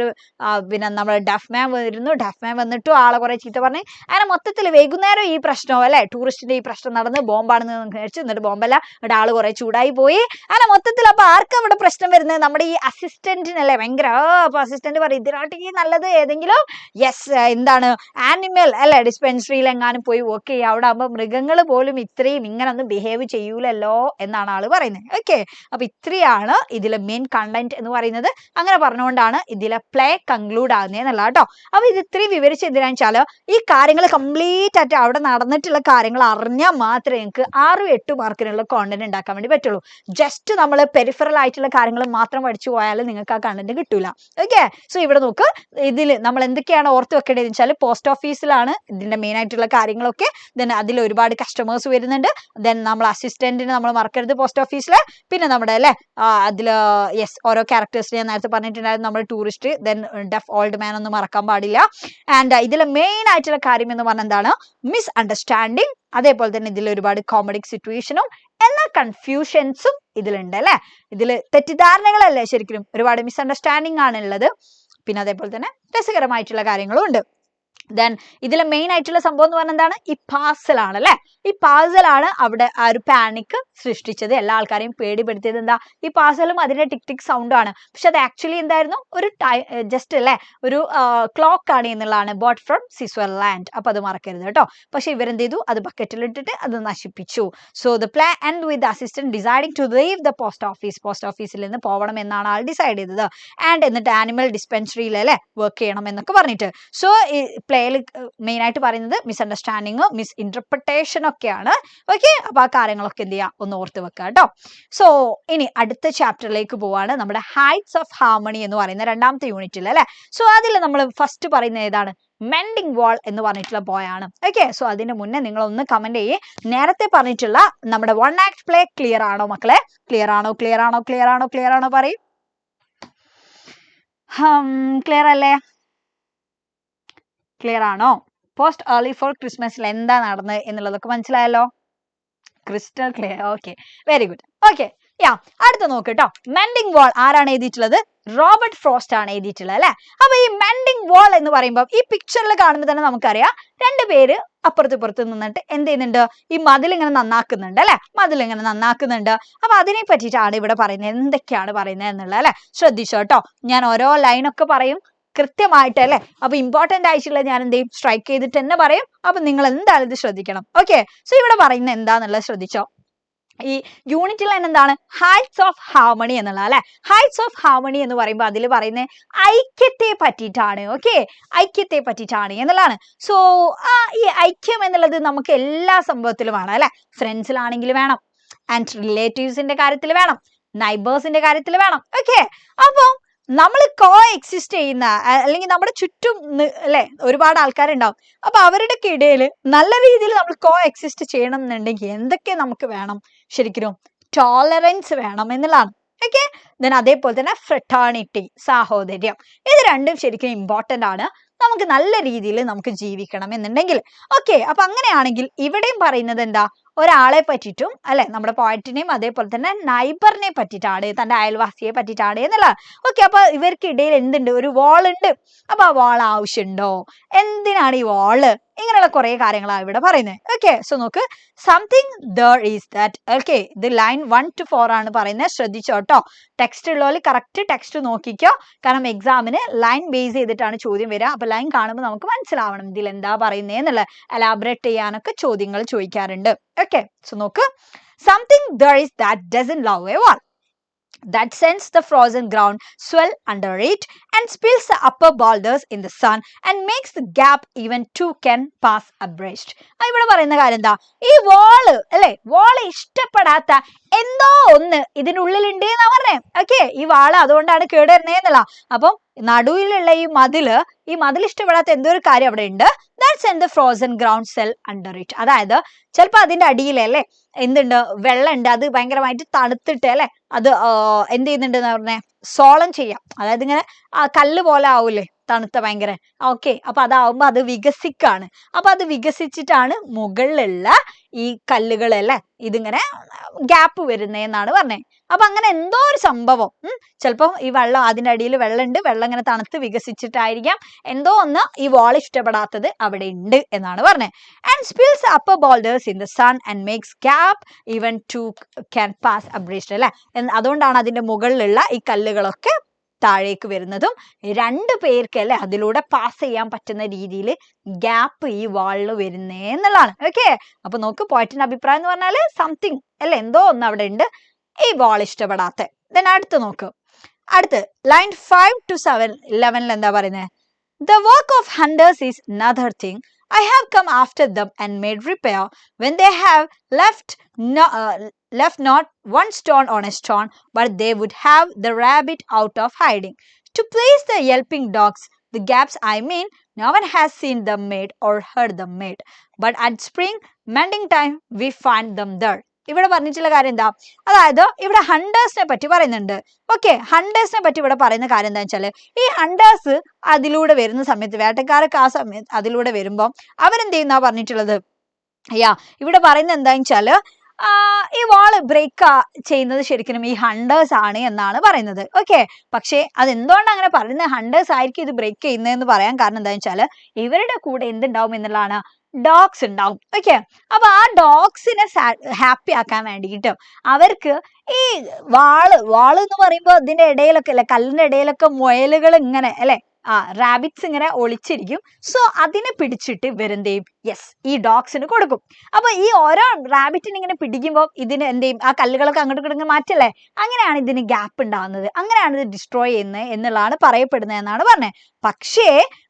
പിന്നെ നമ്മുടെ ഡഫ്മാൻ വരുന്നു, ഡഫ്മാൻ വന്നിട്ടും ആളെ കുറെ ചീത്ത പറഞ്ഞ് അങ്ങനെ മൊത്തത്തിൽ വൈകുന്നേരം ഈ പ്രശ്നവും അല്ലെ ടൂറിസ്റ്റിന്റെ ഈ പ്രശ്നം നടന്ന് ബോംബാണെന്ന് വിചാരിച്ചു, എന്നിട്ട് ബോംബല്ല, എന്നിട്ട് ആള് കുറെ ചൂടായി പോയി. അങ്ങനെ മൊത്തത്തിൽ അപ്പൊ ആർക്കും അവിടെ പ്രശ്നം വരുന്നത് നമ്മുടെ ഈ അസിസ്റ്റന്റിനല്ലേ ഭയങ്കര. അപ്പൊ അസിസ്റ്റന്റ് പറയും ഇതിനാട്ടി നല്ലത് ഏതെങ്കിലും എന്താണ് ആനിമൽ അല്ലെ ഡിസ്പെൻസറിയിൽ എങ്ങാനും പോയി വർക്ക് ചെയ്യുക, അവിടെ ആകുമ്പോൾ മൃഗങ്ങൾ പോലും ഇത്രയും ഇങ്ങനെ ഒന്നും ബിഹേവ് ചെയ്യൂലല്ലോ എന്നാണ് ആള് പറയുന്നത്. ഓക്കെ, അപ്പൊ 3 ആണ് ഇതിലെ മെയിൻ കണ്ടന്റ് എന്ന് പറയുന്നത്. അങ്ങനെ പറഞ്ഞുകൊണ്ടാണ് ഇതിലെ പ്ലേ കൺക്ലൂഡ് ആകുന്നത് എന്നുള്ള കേട്ടോ. അപ്പൊ ഇത് ഇത്രയും വിവരിച്ച് എന്തിനാന്ന് വെച്ചാല് ഈ കാര്യങ്ങൾ കംപ്ലീറ്റ് ആയിട്ട് അവിടെ നടന്നിട്ടുള്ള കാര്യങ്ങൾ അറിഞ്ഞാൽ മാത്രമേ നിങ്ങൾക്ക് 6-8 മാർക്കിനുള്ള കോണ്ടന്റ് ഉണ്ടാക്കാൻ വേണ്ടി പറ്റുള്ളൂ. ജസ്റ്റ് നമ്മൾ പെരിഫറൽ ആയിട്ടുള്ള കാര്യങ്ങൾ മാത്രം പഠിച്ചു പോയാൽ നിങ്ങൾക്ക് ആ കണ്ടന്റ് കിട്ടൂല. ഓക്കെ, സോ ഇവിടെ നോക്ക്, ഇതിൽ നമ്മൾ എന്തൊക്കെയാണ് ഓർത്ത് വെക്കേണ്ടതെന്ന് വെച്ചാൽ പോസ്റ്റ് ഓഫീസിലാണ് ഇതിന്റെ മെയിൻ ആയിട്ടുള്ള കാര്യങ്ങളൊക്കെ. ദെൻ അതിൽ ഒരുപാട് കസ്റ്റമേഴ്സ് വരുന്നുണ്ട്. ദെൻ നമ്മൾ അസിസ്റ്റന്റിന് നമ്മൾ മറക്കരുത് പോസ്റ്റ് ഓഫീസിൽ. പിന്നെ നമ്മുടെ അല്ലെ അതിൽ യെസ് ഓരോ ക്യാരക്ടേഴ്സ് ഞാൻ നേരത്തെ പറഞ്ഞിട്ടുണ്ടായിരുന്നു. നമ്മൾ tourist, then deaf old man ഒന്നും മറക്കാൻ പാടില്ല. ആൻഡ് ഇതിലെ മെയിൻ ആയിട്ടുള്ള കാര്യം എന്ന് പറഞ്ഞാൽ എന്താണ്, മിസ് അണ്ടർസ്റ്റാൻഡിങ്. അതേപോലെ തന്നെ ഇതിൽ ഒരുപാട് കോമഡിക് സിറ്റുവേഷനും എന്നാൽ കൺഫ്യൂഷൻസും ഇതിലുണ്ട് അല്ലെ. ഇതിൽ തെറ്റിദ്ധാരണകളല്ലേ ശരിക്കും, ഒരുപാട് മിസ്അണ്ടർസ്റ്റാൻഡിങ് ആണ് ഉള്ളത്. പിന്നെ അതേപോലെ തന്നെ രസകരമായിട്ടുള്ള കാര്യങ്ങളും ഉണ്ട്. ദെൻ ഇതിലെ മെയിൻ ആയിട്ടുള്ള സംഭവം എന്ന് പറഞ്ഞാൽ എന്താണ്, ഈ പാഴ്സലാണ് അല്ലെ. ഈ പാഴ്സലാണ് അവിടെ ആ ഒരു പാനിക് സൃഷ്ടിച്ചത്, എല്ലാ ആൾക്കാരെയും പേടിപ്പെടുത്തിയത്. എന്താ, ഈ പാഴ്സലും അതിന്റെ ടിക് ടിക് സൗണ്ടും ആണ്. പക്ഷെ അത് ആക്ച്വലി എന്തായിരുന്നു, ഒരു ജസ്റ്റ് അല്ലെ ഒരു ക്ലോക്ക് ആണ് എന്നുള്ളതാണ്, ബോട്ട് ഫ്രം സ്വിറ്റ്സർലാൻഡ്. അപ്പൊ അത് മറക്കരുത് കേട്ടോ. പക്ഷെ ഇവരെന്ത് ചെയ്തു, അത് ബക്കറ്റിലിട്ടിട്ട് അത് നശിപ്പിച്ചു. So the play end with the assistant deciding to leave the post office. Post ഓഫീസിൽ നിന്ന് പോകണം എന്നാണ് ആൾ ഡിസൈഡ് ചെയ്തത്. ആൻഡ് എന്നിട്ട് ആനിമൽ ഡിസ്പെൻസറിയിൽ അല്ലെ വർക്ക് ചെയ്യണം എന്നൊക്കെ പറഞ്ഞിട്ട്. സോ ഈ പ്ലേയിൽ മെയിൻ ആയിട്ട് പറയുന്നത് മിസ്അണ്ടർസ്റ്റാൻഡിങ്, മിസ് ഇന്റർപ്രിട്ടേഷൻ ഒക്കെയാണ്. ഓക്കെ, അപ്പൊ ആ കാര്യങ്ങളൊക്കെ എന്ത് ചെയ്യാം, ഒന്ന് ഓർത്ത് വെക്കുക കേട്ടോ. സോ ഇനി അടുത്ത ചാപ്റ്ററിലേക്ക് പോവാണ്, നമ്മുടെ ഹൈറ്റ്സ് ഓഫ് ഹാർമണി എന്ന് പറയുന്ന 2ാമത്തെ യൂണിറ്റിൽ അല്ലെ. സോ അതിൽ നമ്മൾ ഫസ്റ്റ് പറയുന്നത് ഏതാണ്, മെൻഡിങ് വാൾ എന്ന് പറഞ്ഞിട്ടുള്ള പോയാണ്. ഓക്കെ, സോ അതിന് മുന്നേ നിങ്ങൾ ഒന്ന് കമന്റ് ചെയ്യേ, നേരത്തെ പറഞ്ഞിട്ടുള്ള നമ്മുടെ 1 ആക്ട് പ്ലേ ക്ലിയർ ആണോ മക്കളെ? ക്ലിയർ ആണോ, ക്ലിയർ ആണോ, ക്ലിയർ ആണോ, ക്ലിയർ ആണോ പറയും. ക്ലിയർ അല്ലേ? ക്ലിയർ ആണോ? പോസ്റ്റ് ഏർലി ഫോർ ക്രിസ്മസിൽ എന്താ നടന്നത് എന്നുള്ളതൊക്കെ മനസ്സിലായല്ലോ? Crystal clear. Okay, very good. Okay, yeah അടുത്ത നോക്ക് കേട്ടോ. മെൻഡിങ് വാൾ ആരാണ് എഴുതിയിട്ടുള്ളത്? റോബർട്ട് ഫ്രോസ്റ്റ് ആണ് എഴുതിയിട്ടുള്ളത് അല്ലെ. അപ്പൊ ഈ മെൻഡിങ് വാൾ എന്ന് പറയുമ്പോൾ ഈ പിക്ചറിൽ കാണുമ്പോൾ തന്നെ നമുക്കറിയാം, 2 പേര് അപ്പുറത്ത് നിന്നിട്ട് എന്ത് ചെയ്യുന്നുണ്ട്, ഈ മതിൽ ഇങ്ങനെ നന്നാക്കുന്നുണ്ട് അല്ലെ. മതിൽ ഇങ്ങനെ നന്നാക്കുന്നുണ്ട്. അപ്പൊ അതിനെ പറ്റിയിട്ടാണ് ഇവിടെ പറയുന്നത്, എന്തൊക്കെയാണ് പറയുന്നത് എന്നുള്ളത് അല്ലെ. ശ്രദ്ധിച്ചോ കേട്ടോ, ഞാൻ ഓരോ ലൈനൊക്കെ പറയും കൃത്യമായിട്ട് അല്ലെ. അപ്പൊ ഇമ്പോർട്ടന്റ് ആയിട്ടുള്ള ഞാൻ എന്ത് ചെയ്യും, സ്ട്രൈക്ക് ചെയ്തിട്ട് തന്നെ പറയും. അപ്പൊ നിങ്ങൾ എന്തായാലും ഇത് ശ്രദ്ധിക്കണം. ഓക്കെ, സോ ഇവിടെ പറയുന്നത് എന്താന്നുള്ളത് ശ്രദ്ധിച്ചോ. ഈ യൂണിറ്റിൽ തന്നെ എന്താണ്, ഹൈറ്റ്സ് ഓഫ് ഹാർമണി എന്നുള്ള അല്ലെ. ഹൈറ്റ്സ് ഓഫ് ഹാർമണി എന്ന് പറയുമ്പോൾ അതിൽ പറയുന്നത് ഐക്യത്തെ പറ്റിയിട്ടാണ്. ഓക്കെ, ഐക്യത്തെ പറ്റിയിട്ടാണ് എന്നുള്ളതാണ്. സോ ഈ ഐക്യം എന്നുള്ളത് നമുക്ക് എല്ലാ സംഭവത്തിലും വേണം അല്ലെ. ഫ്രണ്ട്സിലാണെങ്കിൽ വേണം, ആൻഡ് റിലേറ്റീവ്സിന്റെ കാര്യത്തിൽ വേണം, നൈബേഴ്സിന്റെ കാര്യത്തിൽ വേണം. ഓക്കെ, അപ്പൊ നമ്മൾ കോ എക്സിസ്റ്റ് ചെയ്യുന്ന അല്ലെങ്കിൽ നമ്മുടെ ചുറ്റും അല്ലെ ഒരുപാട് ആൾക്കാരുണ്ടാവും. അപ്പൊ അവരുടെ ഇടയിൽ നല്ല രീതിയിൽ നമ്മൾ കോ എക്സിസ്റ്റ് ചെയ്യണം എന്നുണ്ടെങ്കിൽ എന്തൊക്കെ നമുക്ക് വേണം, ശരിക്കും ടോളറൻസ് വേണം എന്നുള്ളതാണ്. ഓക്കെ, ദെൻ അതേപോലെ തന്നെ ഫ്രട്ടേണിറ്റി, സാഹോദര്യം, ഇത് രണ്ടും ശരിക്കും ഇമ്പോർട്ടന്റ് ആണ് നമുക്ക് നല്ല രീതിയിൽ നമുക്ക് ജീവിക്കണം എന്നുണ്ടെങ്കിൽ. ഓക്കെ, അപ്പൊ അങ്ങനെയാണെങ്കിൽ ഇവിടെയും പറയുന്നത് എന്താ, ഒരാളെ പറ്റിയിട്ടും അല്ലെ, നമ്മുടെ പോയിന്റിനെയും അതേപോലെ തന്നെ നൈബറിനെ പറ്റിയിട്ടാണ്, തന്റെ അയൽവാസിയെ പറ്റിയിട്ടാണ് എന്നുള്ളത്. ഓക്കെ, അപ്പൊ ഇവർക്കിടയിൽ എന്തുണ്ട്, ഒരു വാൾ ഉണ്ട്. അപ്പൊ ആ വാൾ ആവശ്യമുണ്ടോ, എന്തിനാണ് ഈ വാള്, ഇങ്ങനെയുള്ള കുറെ കാര്യങ്ങളാണ് ഇവിടെ പറയുന്നത്. ഓക്കെ, സോ നോക്ക്, something there is that. Okay, ഇത് ലൈൻ 1 to 4 ആണ് പറയുന്നത്, ശ്രദ്ധിച്ചോട്ടോ. ടെക്സ്റ്റ് ഉള്ളവർ കറക്റ്റ് ടെക്സ്റ്റ് നോക്കിക്കോ, കാരണം എക്സാമിന് ലൈൻ ബേസ് ചെയ്തിട്ടാണ് ചോദ്യം വരിക. അപ്പൊ ലൈൻ കാണുമ്പോൾ നമുക്ക് മനസ്സിലാവണം ഇതിൽ എന്താ പറയുന്നത് എന്നുള്ള, എലാബറേറ്റ് ചെയ്യാനൊക്കെ ചോദ്യങ്ങൾ ചോദിക്കാറുണ്ട്. ഓക്കെ, സോ നോക്ക്, something there is that doesn't love a wall, that sends the frozen ground swell under it and spills the upper boulders in the sun and makes the gap even two can pass abreast. ഇവിടെ പറയുന്ന കാര്യം എന്താ, ഈ വാള് അല്ലെ, വാള് ഇഷ്ടപ്പെടാത്ത എന്തോ ഒന്ന് ഇതിനുള്ളിലുണ്ട് എന്നാ പറഞ്ഞേ. ഓക്കെ, ഈ വാള് അതുകൊണ്ടാണ് കേടുവരുന്നേന്നല്ല. അപ്പം നടുവിലുള്ള ഈ മതില് ഇഷ്ടപ്പെടാത്ത എന്തോ ഒരു കാര്യം അവിടെ ഉണ്ട്. That send the frozen ground cell under it. അതായത് ചിലപ്പോ അതിന്റെ അടിയിലല്ലേ എന്തുണ്ട്, വെള്ളം ഉണ്ട്, അത് ഭയങ്കരമായിട്ട് തണുത്തിട്ട് അല്ലെ അത് എന്ത് ചെയ്യുന്നുണ്ട് എന്ന് പറഞ്ഞേ, സോളം ചെയ്യാം. അതായത് ഇങ്ങനെ കല്ല് പോലെ ആവൂലേ, തണുത്ത ഭയങ്കര. ഓക്കെ, അപ്പൊ അതാവുമ്പോ അത് വികസിക്കാണ്. അപ്പൊ അത് വികസിച്ചിട്ടാണ് മുകളിലുള്ള ഈ കല്ലുകളല്ലേ ഇതിങ്ങനെ ഗ്യാപ്പ് വരുന്നേന്നാണ് പറഞ്ഞേ. അപ്പൊ അങ്ങനെ എന്തോ ഒരു സംഭവം, ചിലപ്പം ഈ വെള്ളം, അതിന്റെ അടിയിൽ വെള്ളം ഉണ്ട്, വെള്ളം ഇങ്ങനെ തണുത്ത് വികസിച്ചിട്ടായിരിക്കാം എന്തോ ഒന്ന് ഈ വാൾ ഇഷ്ടപ്പെടാത്തത് അവിടെ ഉണ്ട് എന്നാണ് പറഞ്ഞത്. And spills upper boulders in the sun and makes gap even two can pass abreast അല്ലെ. അതുകൊണ്ടാണ് അതിന്റെ മുകളിലുള്ള ഈ കല്ലുകളൊക്കെ താഴേക്ക് വരുന്നതും 2 പേർക്ക് അല്ലെ അതിലൂടെ പാസ് ചെയ്യാൻ പറ്റുന്ന രീതിയിൽ ഗ്യാപ്പ് ഈ വാളിൽ വരുന്നേ എന്നുള്ളതാണ്. ഓക്കെ, അപ്പൊ നോക്ക്, പോയിന്റിന്റെ അഭിപ്രായം എന്ന് പറഞ്ഞാല് സംതിങ് അല്ലെ, എന്തോ ഒന്ന് അവിടെ ഉണ്ട് ഈ വാൾ ഇഷ്ടപ്പെടാത്ത. ദെൻ അടുത്ത് നോക്ക്. അടുത്ത് ലൈൻ 5 to 7 11 എന്താ പറയുന്നത്? The work of hunters is another thing. I have come after them and made repair when they have left not one stone on a stone, but they would have the rabbit out of hiding. To please the yelping dogs, the gaps I mean, no one has seen them made or heard them made. But at spring mending time, we find them there. ഇവിടെ പറഞ്ഞിട്ടുള്ള കാര്യം എന്താ? അതായത് ഇവിടെ ഹണ്ടേഴ്സിനെ പറ്റി പറയുന്നുണ്ട്. Okay, ഹണ്ടേഴ്സിനെ പറ്റി ഇവിടെ പറയുന്ന കാര്യം എന്താ വെച്ചാല്, ഈ ഹണ്ടേഴ്സ് അതിലൂടെ വരുന്ന സമയത്ത്, വേട്ടക്കാരൊക്കെ ആ സമയത്ത് അതിലൂടെ വരുമ്പോൾ അവരെന്ത് ചെയ്യുന്ന പറഞ്ഞിട്ടുള്ളത്? ഇവിടെ പറയുന്നത് എന്താന്ന് വെച്ചാല് ഈ വാള് ബ്രേക്ക് ചെയ്യുന്നത് ശരിക്കും ഈ ഹണ്ടേഴ്സ് ആണ് എന്നാണ് പറയുന്നത്. ഓക്കെ, പക്ഷേ അതെന്തുകൊണ്ടാണ് അങ്ങനെ പറയുന്നത്? ഹണ്ടേഴ്സ് ആയിരിക്കും ഇത് ബ്രേക്ക് ചെയ്യുന്നതെന്ന് പറയാൻ കാരണം എന്താണെന്ന് വെച്ചാൽ ഇവരുടെ കൂടെ എന്തുണ്ടാവും എന്നുള്ളതാണ്, ഡോഗ്സ് ഉണ്ടാവും. ഓക്കെ, അപ്പൊ ആ ഡോഗ്സിനെ ഹാപ്പി ആക്കാൻ വേണ്ടിയിട്ട് അവർക്ക് ഈ വാള് എന്ന് പറയുമ്പോൾ ഇതിന്റെ ഇടയിലൊക്കെ അല്ലെ, കല്ലിന്റെ ഇടയിലൊക്കെ മുയലുകൾ ഇങ്ങനെ അല്ലെ, റാബിറ്റ്സ് ഇങ്ങനെ ഒളിച്ചിരിക്കും. സോ അതിനെ പിടിച്ചിട്ട് ഇവരെന്ത് ചെയ്യും? യെസ്, ഈ ഡോഗ്സിന് കൊടുക്കും. അപ്പൊ ഈ ഓരോ റാബിറ്റിനെ ഇങ്ങനെ പിടിക്കുമ്പോൾ ഇതിന് എന്ത് ചെയ്യും? ആ കല്ലുകളൊക്കെ അങ്ങോട്ട് കിടങ്ങ് മാറ്റല്ലേ, അങ്ങനെയാണ് ഇതിന് ഗ്യാപ്പ് ഉണ്ടാകുന്നത്, അങ്ങനെയാണ് ഇത് ഡിസ്ട്രോയ് ചെയ്യുന്നത് എന്നുള്ളതാണ് പറയപ്പെടുന്നത് എന്നാണ് പറഞ്ഞത്. പക്ഷേ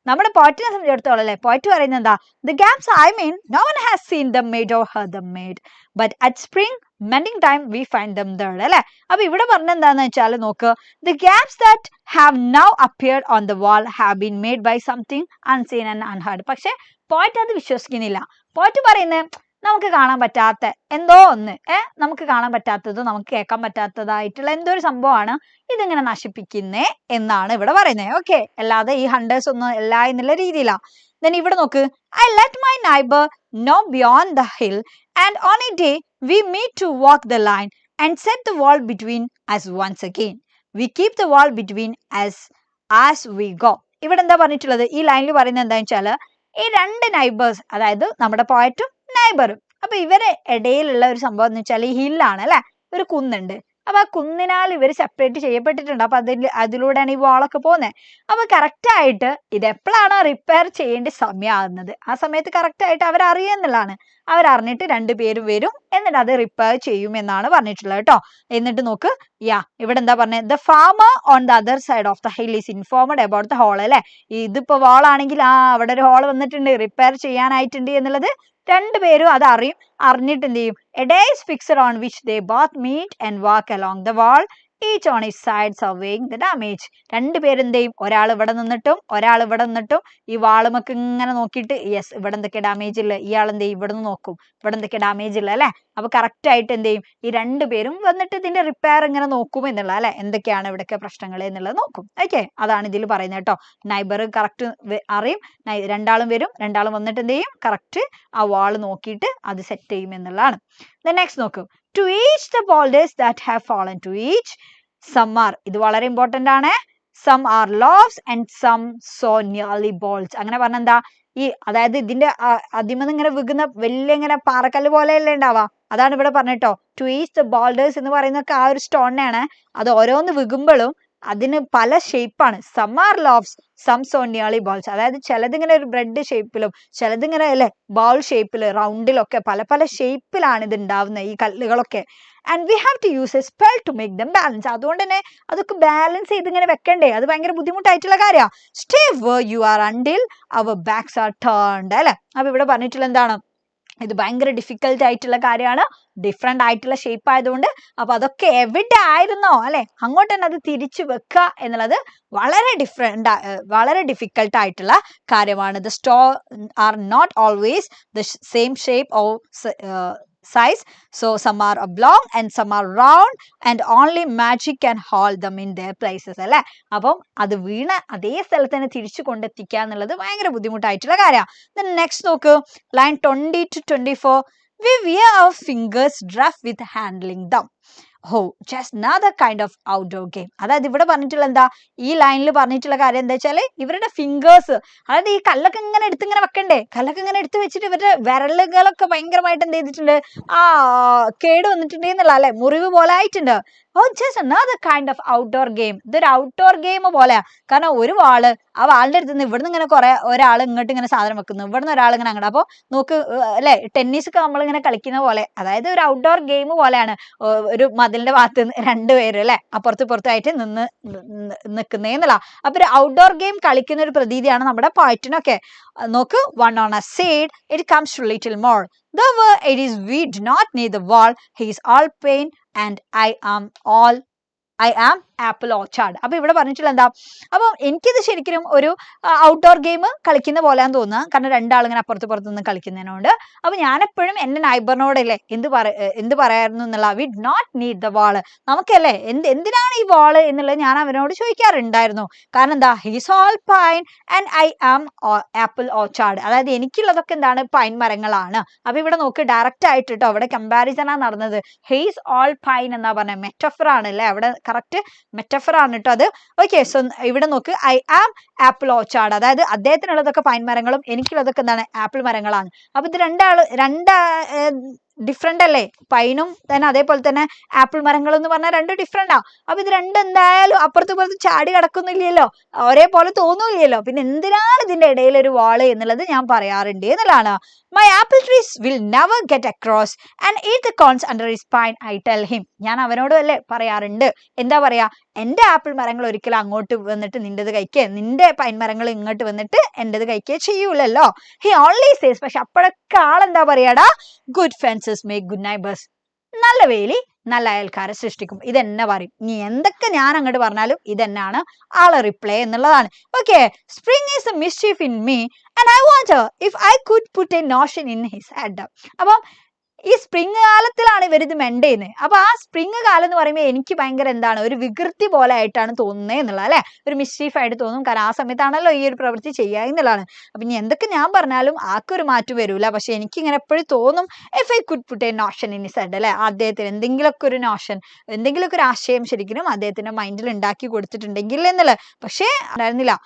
നമ്മുടെ പോയിറ്റിനെ സംബന്ധിച്ചിടത്തോളം അല്ലെ, പോയിറ്റ് പറയുന്നത് എന്താ? The gaps I mean, no one has seen them made or heard them made, but at spring mending time we find them there. അല്ലെ, അപ്പൊ ഇവിടെ പറഞ്ഞ എന്താന്ന് വെച്ചാൽ നോക്ക്, the gaps that have now appeared on the wall have been made by something unseen and unheard. പക്ഷെ പോയിറ്റ് അത് വിശ്വസിക്കുന്നില്ല. പോയിറ്റ് പറയുന്നത് നമുക്ക് കാണാൻ പറ്റാത്ത എന്തോ ഒന്ന്, നമുക്ക് കാണാൻ പറ്റാത്തതോ നമുക്ക് കേൾക്കാൻ പറ്റാത്തതായിട്ടുള്ള എന്തോ ഒരു സംഭവമാണ് ഇതിങ്ങനെ നശിപ്പിക്കുന്നേ എന്നാണ് ഇവിടെ പറയുന്നത്. ഓക്കെ, അല്ലാതെ ഈ ഹണ്ടേഴ്സ് ഒന്നും അല്ല എന്നുള്ള രീതിയിലാണ്. then ഇവിടെ നോക്ക്, I let my neighbor know beyond the hill, and on a day we meet to walk the line and set the wall between us once again. We keep the wall between us as we go. ഇവിടെ എന്താ പറഞ്ഞിട്ടുള്ളത്? ഈ ലൈനിൽ പറയുന്നത് എന്താണെന്ന് വെച്ചാല് ഈ രണ്ട് നൈബേഴ്സ്, അതായത് നമ്മുടെ പോയറ്റും നൈബറും, അപ്പൊ ഇവരെ ഇടയിലുള്ള ഒരു സംഭവം എന്ന് വെച്ചാൽ ഈ ഹില്ലാണ് അല്ലെ, ഒരു കുന്നുണ്ട്. അപ്പൊ ആ കുന്നിനാൽ ഇവർ സെപ്പറേറ്റ് ചെയ്യപ്പെട്ടിട്ടുണ്ട്. അപ്പൊ അതിലൂടെയാണ് ഈ വാളൊക്കെ പോകുന്നത്. അപ്പൊ കറക്റ്റ് ആയിട്ട് ഇത് എപ്പോഴാണ് റിപ്പയർ ചെയ്യേണ്ട സമയമാകുന്നത്, ആ സമയത്ത് കറക്റ്റ് ആയിട്ട് അവരറിയുന്നുള്ളതാണ്. അവരറിഞ്ഞിട്ട് രണ്ടുപേരും വരും, എന്നിട്ട് അത് റിപ്പയർ ചെയ്യും എന്നാണ് പറഞ്ഞിട്ടുള്ളത് കേട്ടോ. എന്നിട്ട് നോക്ക്, ഇവിടെ എന്താ പറഞ്ഞത്? The farmer on the other side of the hill is informed about the hole. അല്ലെ, ഇതിപ്പോ വാളാണെങ്കിൽ അവിടെ ഒരു ഹോൾ വന്നിട്ടുണ്ട്, റിപ്പയർ ചെയ്യാനായിട്ടുണ്ട് എന്നുള്ളത് രണ്ടുപേരും അത് അറിഞ്ഞിട്ട് എന്ത് ചെയ്യും? A day is fixed on which they both meet and walk along the wall, each on his side surveying the damage. രണ്ടുപേരും എന്ത് ചെയ്യും? ഒരാൾ ഇവിടെ നിന്നിട്ടും ഒരാൾ ഇവിടെ നിന്നിട്ടും ഈ വാളുമൊക്കെ ഇങ്ങനെ നോക്കിയിട്ട് യെസ് ഇവിടെ എന്തൊക്കെ ഡാമേജ് ഇല്ല, ഇയാൾ എന്ത് ചെയ്യും? ഇവിടെ നിന്ന് നോക്കും ഇവിടെ എന്തൊക്കെ ഡാമേജ് ഇല്ല അല്ലെ. അപ്പൊ കറക്റ്റ് ആയിട്ട് എന്ത് ചെയ്യും? ഈ രണ്ടുപേരും വന്നിട്ട് ഇതിന്റെ റിപ്പയർ ഇങ്ങനെ നോക്കും എന്നുള്ള അല്ലെ, എന്തൊക്കെയാണ് ഇവിടെയൊക്കെ പ്രശ്നങ്ങൾ എന്നുള്ളത് നോക്കും. ഓക്കെ, അതാണ് ഇതിൽ പറയുന്നത് കേട്ടോ. നൈബർ കറക്റ്റ് അറിയും, രണ്ടാളും വരും, രണ്ടാളും വന്നിട്ട് എന്ത് ചെയ്യും? കറക്റ്റ് ആ വാള് നോക്കിയിട്ട് അത് സെറ്റ് ചെയ്യും എന്നുള്ളതാണ്. നെക്സ്റ്റ് നോക്കും, to each the boulders that have fallen to each, some are, ഇത് വളരെ ഇമ്പോർട്ടന്റ് ആണ്, some are lofts and some so nearly balls. അങ്ങനെ പറഞ്ഞെന്താ? ഈ അതായത് ഇതിന്റെ അതിമന്ന് ഇങ്ങനെ വികുന്ന വലിയ ഇങ്ങനെ പാറക്കല്ല് പോലെയല്ലേ ഉണ്ടാവാ, അതാണ് ഇവിടെ പറഞ്ഞിട്ടോ. to each the boulders എന്ന് പറയുന്നൊക്കെ ആ ഒരു സ്റ്റോണിനെയാണ്. അത് ഓരോന്ന് വികുമ്പോഴും അതിന് പല ഷേപ്പാണ്. Some are loaves, some so nearly balls. അതായത് ചിലതിങ്ങനെ ഒരു ബ്രെഡ് ഷേപ്പിലും ചിലതിങ്ങനെ അല്ലെ ബോൾ ഷേപ്പിൽ റൗണ്ടിലൊക്കെ പല പല ഷേപ്പിലാണ് ഇത് ഉണ്ടാവുന്നത് ഈ കല്ലുകളൊക്കെ. And we have to use a spell to make them balance. അതുകൊണ്ട് തന്നെ അതൊക്കെ ബാലൻസ് ചെയ്ത് ഇങ്ങനെ വെക്കണ്ടേ, അത് ഭയങ്കര ബുദ്ധിമുട്ടായിട്ടുള്ള കാര്യമാണ്. Stay where you are until our backs are turned അല്ലെ. അപ്പൊ ഇവിടെ പറഞ്ഞിട്ടുള്ള എന്താണ്? ഇത് ഭയങ്കര ഡിഫിക്കൽട്ട് ആയിട്ടുള്ള കാര്യമാണ്, ഡിഫറെന്റ് ആയിട്ടുള്ള ഷേപ്പ് ആയതുകൊണ്ട്. അപ്പൊ അതൊക്കെ എവിടെ ആയിരുന്നോ അല്ലെ, അങ്ങോട്ട് തന്നെ അത് തിരിച്ചു വെക്കുക എന്നുള്ളത് വളരെ ഡിഫിക്കൽട്ട് ആയിട്ടുള്ള കാര്യമാണ്. The stone are not always the same shape or size, so some are oblong and some are round and only magic can hold them in their places അല്ലെ. അപ്പം അത് വീണ അതേ സ്ഥലത്ത് തന്നെ തിരിച്ചു കൊണ്ടെത്തിക്കുക എന്നുള്ളത് ഭയങ്കര ബുദ്ധിമുട്ടായിട്ടുള്ള കാര്യമാണ്. നെക്സ്റ്റ് നോക്ക്, line 20 to 24, we wear our fingers rough with handling them. just another kind of outdoor game. അതായത് ഇവിടെ പറഞ്ഞിട്ടുള്ള എന്താ, ഈ ലൈനിൽ പറഞ്ഞിട്ടുള്ള കാര്യം എന്താ വെച്ചാല് ഇവരുടെ ഫിംഗേഴ്സ്, അതായത് ഈ കല്ലൊക്കെ ഇങ്ങനെ വെക്കണ്ടേ, കല്ലൊക്കെ ഇങ്ങനെ എടുത്ത് വെച്ചിട്ട് ഇവരുടെ വിരലുകളൊക്കെ ഭയങ്കരമായിട്ട് എന്ത് ചെയ്തിട്ടുണ്ട്? കേട് വന്നിട്ടുണ്ട് എന്നുള്ള അല്ലെ, മുറിവ് പോലെ ആയിട്ടുണ്ട്. just another kind of outdoor game. ഇതൊരു ഔട്ട്ഡോർ ഗെയിം പോലെയാ. കാരണം ഒരു വാള് ആ വാളിന്റെ അടുത്ത് നിന്ന് ഇവിടുന്ന് ഇങ്ങനെ കുറെ ഒരാൾ ഇങ്ങോട്ട് ഇങ്ങനെ സാധനം വെക്കുന്നു, ഇവിടുന്ന് ഒരാൾ ഇങ്ങനെ അങ്ങോട്ട്. അപ്പോൾ നോക്ക് അല്ലെ, ടെന്നീസ് ഒക്കെ നമ്മളിങ്ങനെ കളിക്കുന്ന പോലെ, അതായത് ഒരു ഔട്ട്ഡോർ ഗെയിം പോലെയാണ്. ഒരു മതിലിന്റെ ഭാഗത്ത് രണ്ടുപേരും അല്ലെ അപ്പുറത്തുപുറത്തായിട്ട് നിൽക്കുന്നേ എന്നുള്ള. അപ്പൊ ഒരു ഔട്ട്ഡോർ ഗെയിം കളിക്കുന്ന ഒരു പ്രതീതിയാണ് നമ്മുടെ പോയിറ്റിനൊക്കെ. നോക്ക്, one on a seed, it comes to little more. Though it is we do not need the wall, he is all pain and I am apple orchard. അപ്പൊ ഇവിടെ പറഞ്ഞിട്ടുള്ള എന്താ, അപ്പൊ എനിക്കിത് ശരിക്കും ഒരു ഔട്ട്ഡോർ ഗെയിം കളിക്കുന്ന പോലെയാന്ന് തോന്നുക, കാരണം രണ്ടാളിങ്ങനെ അപ്പുറത്ത് നിന്ന് കളിക്കുന്നതിനോട്. അപ്പൊ ഞാൻ എപ്പോഴും എന്റെ നൈബറിനോടല്ലേ എന്ത് പറയായിരുന്നു എന്നുള്ള, we not need the wall, നമുക്കല്ലേ എന്തിനാണ് ഈ വാള് എന്നുള്ളത് ഞാൻ അവനോട് ചോദിക്കാറുണ്ടായിരുന്നു. കാരണം എന്താ, he's all pine and I am apple orchard, അതായത് എനിക്കുള്ളതൊക്കെ എന്താണ്, പൈൻ മരങ്ങളാണ്. അപ്പൊ ഇവിടെ നോക്ക്, ഡയറക്റ്റ് ആയിട്ട് കേട്ടോ അവിടെ കമ്പാരിസൺ ആണ് നടന്നത്. ഹീസ് ഓൾ പൈൻ എന്നാ പറഞ്ഞ മെറ്റഫർ ആണ് അല്ലേ, അവിടെ കറക്റ്റ് മെറ്റഫർ ആണ് കേട്ടോ അത്. ഓക്കെ, സോ ഇവിടെ നോക്ക്, ഐ ആം ആപ്പിൾ ഓർച്ചാർഡ്, അതായത് അദ്ദേഹത്തിനുള്ളതൊക്കെ പൈൻ മരങ്ങളും എനിക്കുള്ളതൊക്കെ എന്താണ്, ആപ്പിൾ മരങ്ങളാണ്. അപ്പൊ ഇത് രണ്ട് ഡിഫറെന്റ് അല്ലേ, പൈനും തന്നെ അതേപോലെ തന്നെ ആപ്പിൾ മരങ്ങൾ എന്ന് പറഞ്ഞാൽ രണ്ട് ഡിഫറെന്റാ. അപ്പൊ ഇത് രണ്ടും എന്തായാലും അപ്പുറത്ത് ചാടി കിടക്കുന്നില്ലല്ലോ, ഒരേപോലെ തോന്നുന്നില്ലല്ലോ, പിന്നെ എന്തിനാണ് ഇതിന്റെ ഇടയിൽ ഒരു വാള് എന്നുള്ളത് ഞാൻ പറയാറുണ്ട് എന്നുള്ളതാണ്. My apple trees will never get across and eat the corns under his spine, I tell him. ഞാൻ അവനോടും അല്ലേ പറയാറുണ്ട്, എന്താ പറയാ, എന്റെ ആപ്പിൾ മരങ്ങൾ ഒരിക്കലും അങ്ങോട്ട് വന്നിട്ട് നിന്റേത് കഴിക്കേ, നിന്റെ പൈൻ മരങ്ങൾ ഇങ്ങോട്ട് വന്നിട്ട് എന്റേത് കഴിക്കേ ചെയ്യൂലല്ലോ. ഹി ഓൺലി സേസ്, പക്ഷെ അപ്പോഴൊക്കെ ആളെന്താ പറയാടാ, good fences make good neighbours, നല്ല വേലി നല്ല അയൽക്കാരെ സൃഷ്ടിക്കും. ഇതെന്നെ പറയും, നീ എന്തൊക്കെ ഞാൻ അങ്ങോട്ട് പറഞ്ഞാലും ഇതെന്നാണ് ആളെ റിപ്ലൈ എന്നുള്ളതാണ്. Okay, spring is A mischief in me and I wonder if I could put a Notion in his head. അപ്പം ഈ സ്പ്രിംഗ് കാലത്തിലാണ് ഇവരിത് മെൻഡ് ചെയ്യുന്നത്. അപ്പൊ ആ സ്പ്രിംഗ് കാലം എന്ന് പറയുമ്പോൾ എനിക്ക് ഭയങ്കര എന്താണ്, ഒരു വികൃതി പോലെ ആയിട്ടാണ് തോന്നുന്നത് എന്നുള്ളത് അല്ലെ, ഒരു മിസ്ചീഫ് ആയിട്ട് തോന്നും, കാരണം ആ സമയത്താണല്ലോ ഈ ഒരു പ്രവൃത്തി ചെയ്യുക എന്നുള്ളതാണ്. അപ്പൊ ഇനി എന്തൊക്കെ ഞാൻ പറഞ്ഞാലും ആർക്കൊരു മാറ്റം വരൂല, പക്ഷെ എനിക്ക് ഇങ്ങനെ എപ്പോഴും തോന്നും, if I could put a Notion in his head അല്ലെ, അദ്ദേഹത്തിന് എന്തെങ്കിലുമൊക്കെ ഒരു നോഷൻ, എന്തെങ്കിലുമൊക്കെ ഒരു ആശയം ശരിക്കും അദ്ദേഹത്തിന്റെ മൈൻഡിൽ ഉണ്ടാക്കി കൊടുത്തിട്ടുണ്ടെങ്കിൽ എന്നുള്ളത്. പക്ഷേ ഉണ്ടായിരുന്നില്ല.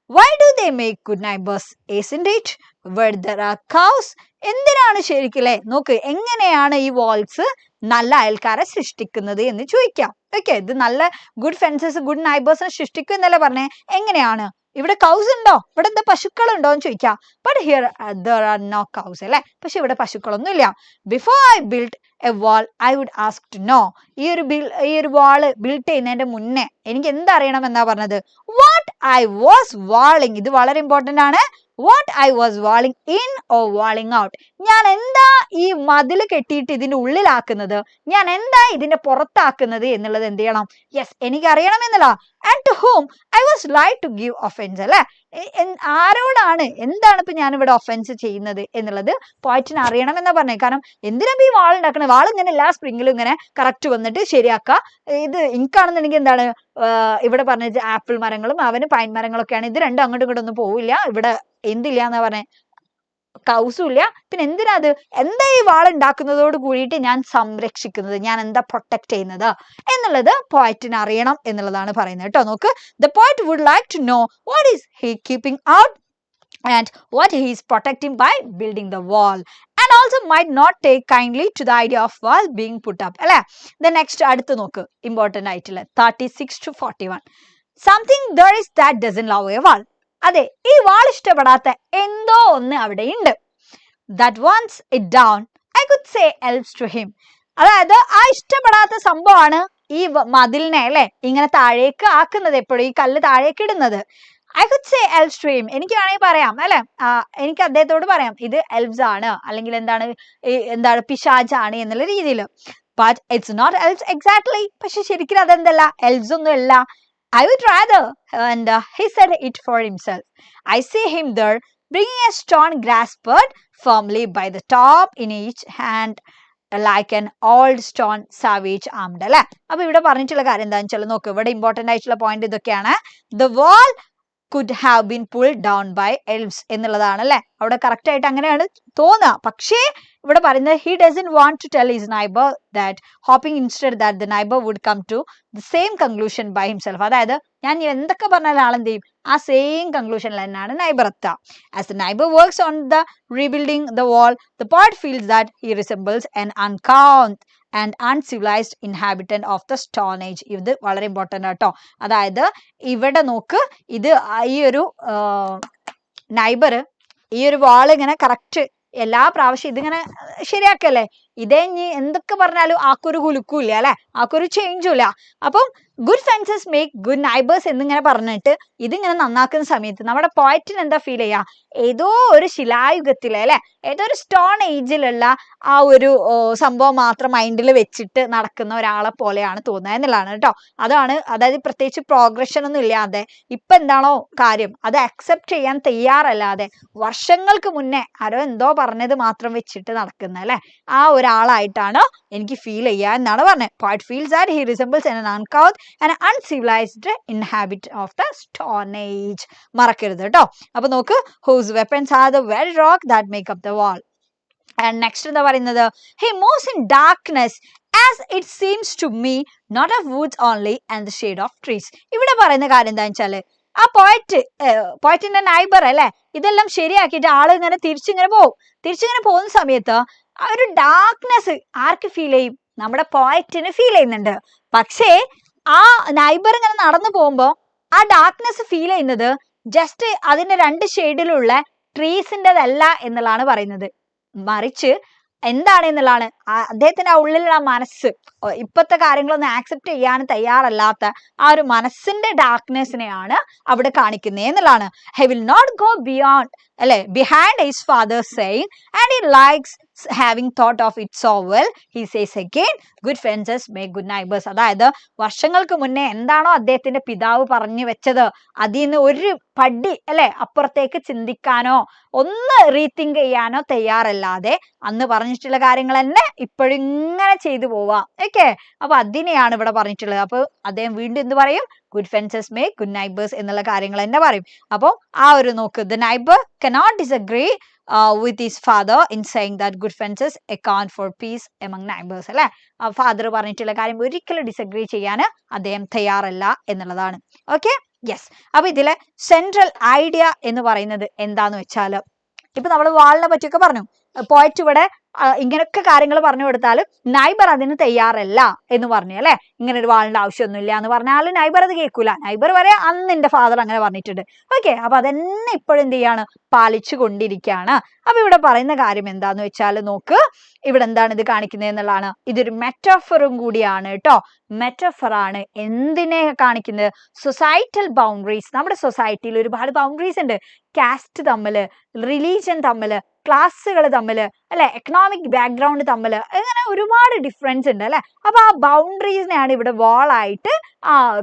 Why do they make good neighbors? Isn't it? Where there are cows? എന്തിനാണ് ശരിക്കല്ലേ, നോക്ക് എങ്ങനെയാണ് ഈ വാൾസ് നല്ല അയൽക്കാരെ സൃഷ്ടിക്കുന്നത് എന്ന് ചോദിക്കാം. ഓക്കെ, ഇത് നല്ല ഗുഡ് ഫെൻസസ് ഗുഡ് നൈബേഴ്സിനെ സൃഷ്ടിക്കും എന്നല്ലേ പറഞ്ഞേ, എങ്ങനെയാണ്, ഇവിടെ കൗസ് ഉണ്ടോ, ഇവിടെ എന്താ പശുക്കളുണ്ടോ എന്ന് ചോദിക്കാം. But here there are no cows അല്ലെ, പക്ഷെ ഇവിടെ പശുക്കളൊന്നും ഇല്ല. Before I build a wall I would ask to know, ഈ ഒരു വാള് ബിൽഡ് ചെയ്യുന്നതിന്റെ മുന്നേ എനിക്ക് എന്തറിയണം എന്നാ പറഞ്ഞത്, വാട്ട് ഐ വാസ് വാളിങ്, ഇത് വളരെ ഇമ്പോർട്ടന്റ് ആണ്. What I was വാളിങ് in or വാളിങ് out, ഞാൻ എന്താ ഈ മതിൽ കെട്ടിയിട്ട് ഇതിന്റെ ഉള്ളിലാക്കുന്നത്, ഞാൻ എന്താ ഇതിന്റെ പുറത്താക്കുന്നത് എന്നുള്ളത് എന്ത് ചെയ്യണം, യെസ് എനിക്ക് അറിയണം എന്നുള്ള. And to whom I was like to give offence അല്ലെ, ആരോടാണ് എന്താണ് ഇപ്പൊ ഞാൻ ഇവിടെ ഒഫൻസ് ചെയ്യുന്നത് എന്നുള്ളത് പോയിറ്റിന് അറിയണം എന്നാ പറഞ്ഞത്. കാരണം എന്തിനാ ഈ വാൾ ഉണ്ടാക്കണത്, വാൾ ഇങ്ങനെ എല്ലാ സ്പ്രിങ്ങിലും ഇങ്ങനെ കറക്റ്റ് വന്നിട്ട് ശരിയാക്കുക. ഇത് എനിക്കാണെന്നുണ്ടെങ്കിൽ എന്താണ് ഇവിടെ പറഞ്ഞത്, ആപ്പിൾ മരങ്ങളും അവന് പൈൻ മരങ്ങളൊക്കെയാണ്, ഇത് രണ്ടും അങ്ങോട്ടും ഇങ്ങോട്ടും ഒന്നും പോവില്ല, ഇവിടെ എന്തില്ല എന്നാ പറഞ്ഞേ, കൗസും ഇല്ല, പിന്നെ എന്തിനാ അത്, എന്താ ഈ വാൾ ഉണ്ടാക്കുന്നതോട് കൂടിയിട്ട് ഞാൻ സംരക്ഷിക്കുന്നത്, ഞാൻ എന്താ പ്രൊട്ടക്ട് ചെയ്യുന്നത് എന്നുള്ളത് പോയിറ്റിന് അറിയണം എന്നുള്ളതാണ് പറയുന്നത് കേട്ടോ. നോക്ക്, the poet would like to know what is he keeping out and what he is protecting by building the wall, and also might not take kindly to the idea of wall being put up അല്ലെ. The next അടുത്ത് നോക്ക്, important ആയിട്ടുള്ള 36 to 41. Something there is that doesn't love a wall. അതെ, ഈ വാൾ ഇഷ്ടപ്പെടാത്ത എന്തോ ഒന്ന് അവിടെയുണ്ട്. That wants it down, I could say else to him. അതായത് ആ ഇഷ്ടപ്പെടാത്ത സംഭവമാണ് ഈ മതിലിനെ അല്ലെ ഇങ്ങനെ താഴേക്ക് ആക്കുന്നത്, എപ്പോഴും ഈ കല്ല് താഴേക്ക് ഇടുന്നത്. I could say else to him, എനിക്ക് വേണമെങ്കിൽ പറയാം അല്ലെ, എനിക്ക് അദ്ദേഹത്തോട് പറയാം ഇത് എൽബ്സ് ആണ്, അല്ലെങ്കിൽ എന്താണ് പിശാചാണ് എന്നുള്ള രീതിയിൽ. But it's not elves exactly, പക്ഷെ ശരിക്കും അതെന്തല്ല, എൽബ്സ് ഒന്നും അല്ല. I would rather, and he said it for himself. I see him there bringing a stone grasped firmly by the top in each hand like an old stone savage armed അല്ലെ. അപ്പൊ ഇവിടെ പറഞ്ഞിട്ടുള്ള കാര്യം എന്താണെന്ന് വെച്ചാൽ നോക്ക്, ഇവിടെ ഇമ്പോർട്ടന്റ് ആയിട്ടുള്ള പോയിന്റ് ഇതൊക്കെയാണ്. The wall could have been pulled down by elves എന്നുള്ളതാണ് അല്ലെ, അവിടെ കറക്റ്റ് ആയിട്ട് അങ്ങനെയാണ് തോന്നുക. പക്ഷേ ഇവിടെ പറയുന്നത് he doesn't want to tell his neighbor that, hoping instead that the neighbor would come to the same conclusion by himself. അതായത് ഞാൻ എന്തൊക്കെ പറഞ്ഞാലും ആളെന്ത് ചെയ്യും, ആ സെയിം കൺക്ലൂഷനിൽ തന്നെയാണ് നൈബർ എത്തുക. As the neighbor works on the rebuilding the wall, the poet feels that he resembles an uncouth and uncivilised inhabitant of the stone age. ഇത് വളരെ ഇമ്പോർട്ടൻ്റ് ആട്ടോ. അതായത് ഇവിടെ നോക്ക്, ഇത് ഈ ഒരു നൈബർ ഈ ഒരു വാൾ ഇങ്ങനെ കറക്റ്റ് എല്ലാ പ്രാവശ്യം ഇതിങ്ങനെ ശരിയാക്കല്ലേ. ഇതേ ഇനി എന്തൊക്കെ പറഞ്ഞാലും ആക്കൊരു കുലുക്കൂല്ല അല്ലെ, ആക്കൊരു ചേഞ്ചും ഇല്ല. അപ്പം good fences make good neighbours എന്നിങ്ങനെ പറഞ്ഞിട്ട് ഇതിങ്ങനെ നന്നാക്കുന്ന സമയത്ത് നമ്മുടെ പോയറ്റിന് എന്താ ഫീൽ ചെയ്യാ, ഏതോ ഒരു ശിലായുഗത്തിലെ അല്ലെ, ഏതോ ഒരു സ്റ്റോൺ ഏജിലുള്ള ആ ഒരു സംഭവം മാത്രം മൈൻഡിൽ വെച്ചിട്ട് നടക്കുന്ന ഒരാളെ പോലെയാണ് തോന്നുന്നത് എന്നുള്ളതാണ് കേട്ടോ. അതാണ്, അതായത് പ്രത്യേകിച്ച് പ്രോഗ്രഷൻ ഒന്നും ഇല്ലാതെ ഇപ്പൊ എന്താണോ കാര്യം അത് അക്സെപ്റ്റ് ചെയ്യാൻ തയ്യാറല്ലാതെ വർഷങ്ങൾക്ക് മുന്നേ ആരോ എന്തോ പറഞ്ഞത് മാത്രം വെച്ചിട്ട് നടക്കുന്ന അല്ലെ, ആ ഒരാളായിട്ടാണ് എനിക്ക് ഫീൽ ചെയ്യുക എന്നാണ് പറഞ്ഞത്. Poet feels that he resembles an uncouth and uncivilized inhabitant of the stone age. മറക്കരുത് കേട്ടോ. അപ്പൊ നോക്ക്, whose weapons are the very rock that make up the wall. And next എന്താ പറയുന്നത്, he moves in darkness as it seems to me, not of woods only and the shade of trees. ഇവിടെ പറയുന്ന കാര്യം എന്താ വെച്ചാല്, ആ പോയറ്റിന്റെ neighbour അല്ലെ ഇതെല്ലാം ശരിയാക്കിയിട്ട് ആള് ഇങ്ങനെ തിരിച്ചിങ്ങനെ പോകുന്ന സമയത്ത് ആ ഒരു ഡാർക്ക്നെസ് ആർക്ക് ഫീൽ ചെയ്യും, നമ്മുടെ പോയറ്റിന് ഫീൽ ചെയ്യുന്നുണ്ട്. പക്ഷേ ആ നൈബർ ഇങ്ങനെ നടന്നു പോകുമ്പോ ആ ഡാർക്ക്നെസ് ഫീൽ ചെയ്യുന്നത് ജസ്റ്റ് അതിന്റെ രണ്ട് ഷെയ്ഡിലുള്ള ട്രീസിൻ്റെതല്ല എന്നുള്ളതാണ് പറയുന്നത്, മറിച്ച് എന്താണ് എന്നുള്ളതാണ് അദ്ദേഹത്തിന്റെ ആ ഉള്ളിലുള്ള മനസ്സ്, ഇപ്പോഴത്തെ കാര്യങ്ങളൊന്നും ആക്സെപ്റ്റ് ചെയ്യാൻ തയ്യാറല്ലാത്ത ആ ഒരു മനസ്സിന്റെ ഡാർക്ക്നെസ്സിനെയാണ് അവിടെ കാണിക്കുന്നത് എന്നുള്ളതാണ്. He will not go beyond അല്ലെ behind his father saying and he likes having thought of it so well he says again good friends make good neighbours. അതായത് വർഷങ്ങൾക്ക് മുന്നേ എന്താണോ അദ്ദേഹത്തിന്റെ പിതാവ് പറഞ്ഞു വെച്ചത് അതിൽ നിന്ന് ഒരു പടി അല്ലെ അപ്പുറത്തേക്ക് ചിന്തിക്കാനോ ഒന്ന് റീതിങ്ക് ചെയ്യാനോ തയ്യാറല്ലാതെ അന്ന് പറഞ്ഞിട്ടുള്ള കാര്യങ്ങൾ തന്നെ ഇപ്പോഴും ഇങ്ങനെ ചെയ്തു പോവാ. ഓക്കെ, അപ്പൊ അതിനെയാണ് ഇവിടെ പറഞ്ഞിട്ടുള്ളത്. അപ്പൊ അദ്ദേഹം വീണ്ടും എന്ത് പറയും, good friends make good neighbours എന്നുള്ള കാര്യങ്ങൾ തന്നെ പറയും. അപ്പോൾ ആ ഒരു നോക്ക്, the neighbour cannot disagree with his father in saying that good fences account for peace among neighbors. അല്ലെ, ഫാദർ പറഞ്ഞിട്ടുള്ള കാര്യം ഒരിക്കലും ഡിസഗ്രി ചെയ്യാൻ അദ്ദേഹം തയ്യാറല്ല എന്നുള്ളതാണ്. Okay, yes. അപ്പൊ ഇതിലെ സെൻട്രൽ ഐഡിയ എന്ന് പറയുന്നത് എന്താന്ന് വെച്ചാല്, ഇപ്പൊ നമ്മൾ വാളിനെ പറ്റിയൊക്കെ പറഞ്ഞു, പോയറ്റ് ഇവിടെ ഇങ്ങനെയൊക്കെ കാര്യങ്ങൾ പറഞ്ഞു കൊടുത്താലും നൈബർ അതിന് തയ്യാറല്ല എന്ന് പറഞ്ഞു അല്ലെ, ഇങ്ങനെ ഒരു വാളിന്റെ ആവശ്യമൊന്നുമില്ല എന്ന് പറഞ്ഞാലും നൈബർ അത് കേൾക്കൂല. നൈബർ വരെ അന്ന് എന്റെ ഫാദർ അങ്ങനെ പറഞ്ഞിട്ടുണ്ട്. ഓക്കെ, അപ്പൊ അതെന്നെ ഇപ്പോഴും എന്ത് ചെയ്യാണ്, പാലിച്ചു കൊണ്ടിരിക്കുകയാണ്. അപ്പൊ ഇവിടെ പറയുന്ന കാര്യം എന്താന്ന് വെച്ചാൽ നോക്ക്, ഇവിടെ എന്താണ് ഇത് കാണിക്കുന്നത് എന്നുള്ളതാണ്. ഇതൊരു മെറ്റഫറും കൂടിയാണ് കേട്ടോ. മെറ്റഫർ ആണ്. എന്തിനെ കാണിക്കുന്നത്, സൊസൈറ്റൽ ബൗണ്ടറീസ്. നമ്മുടെ സൊസൈറ്റിയിൽ ഒരുപാട് ബൗണ്ടറീസ് ഉണ്ട്. കാസ്റ്റ് തമ്മില്, റിലീജിയൻ തമ്മില്, ക്ലാസ്സുകൾ തമ്മില് അല്ലെ, എക്കണോമിക് ബാക്ക്ഗ്രൗണ്ട് തമ്മില്, അങ്ങനെ ഒരുപാട് ഡിഫറൻസ് ഉണ്ട് അല്ലെ. അപ്പൊ ആ ബൗണ്ടറീസിനെയാണ് ഇവിടെ വാളായിട്ട്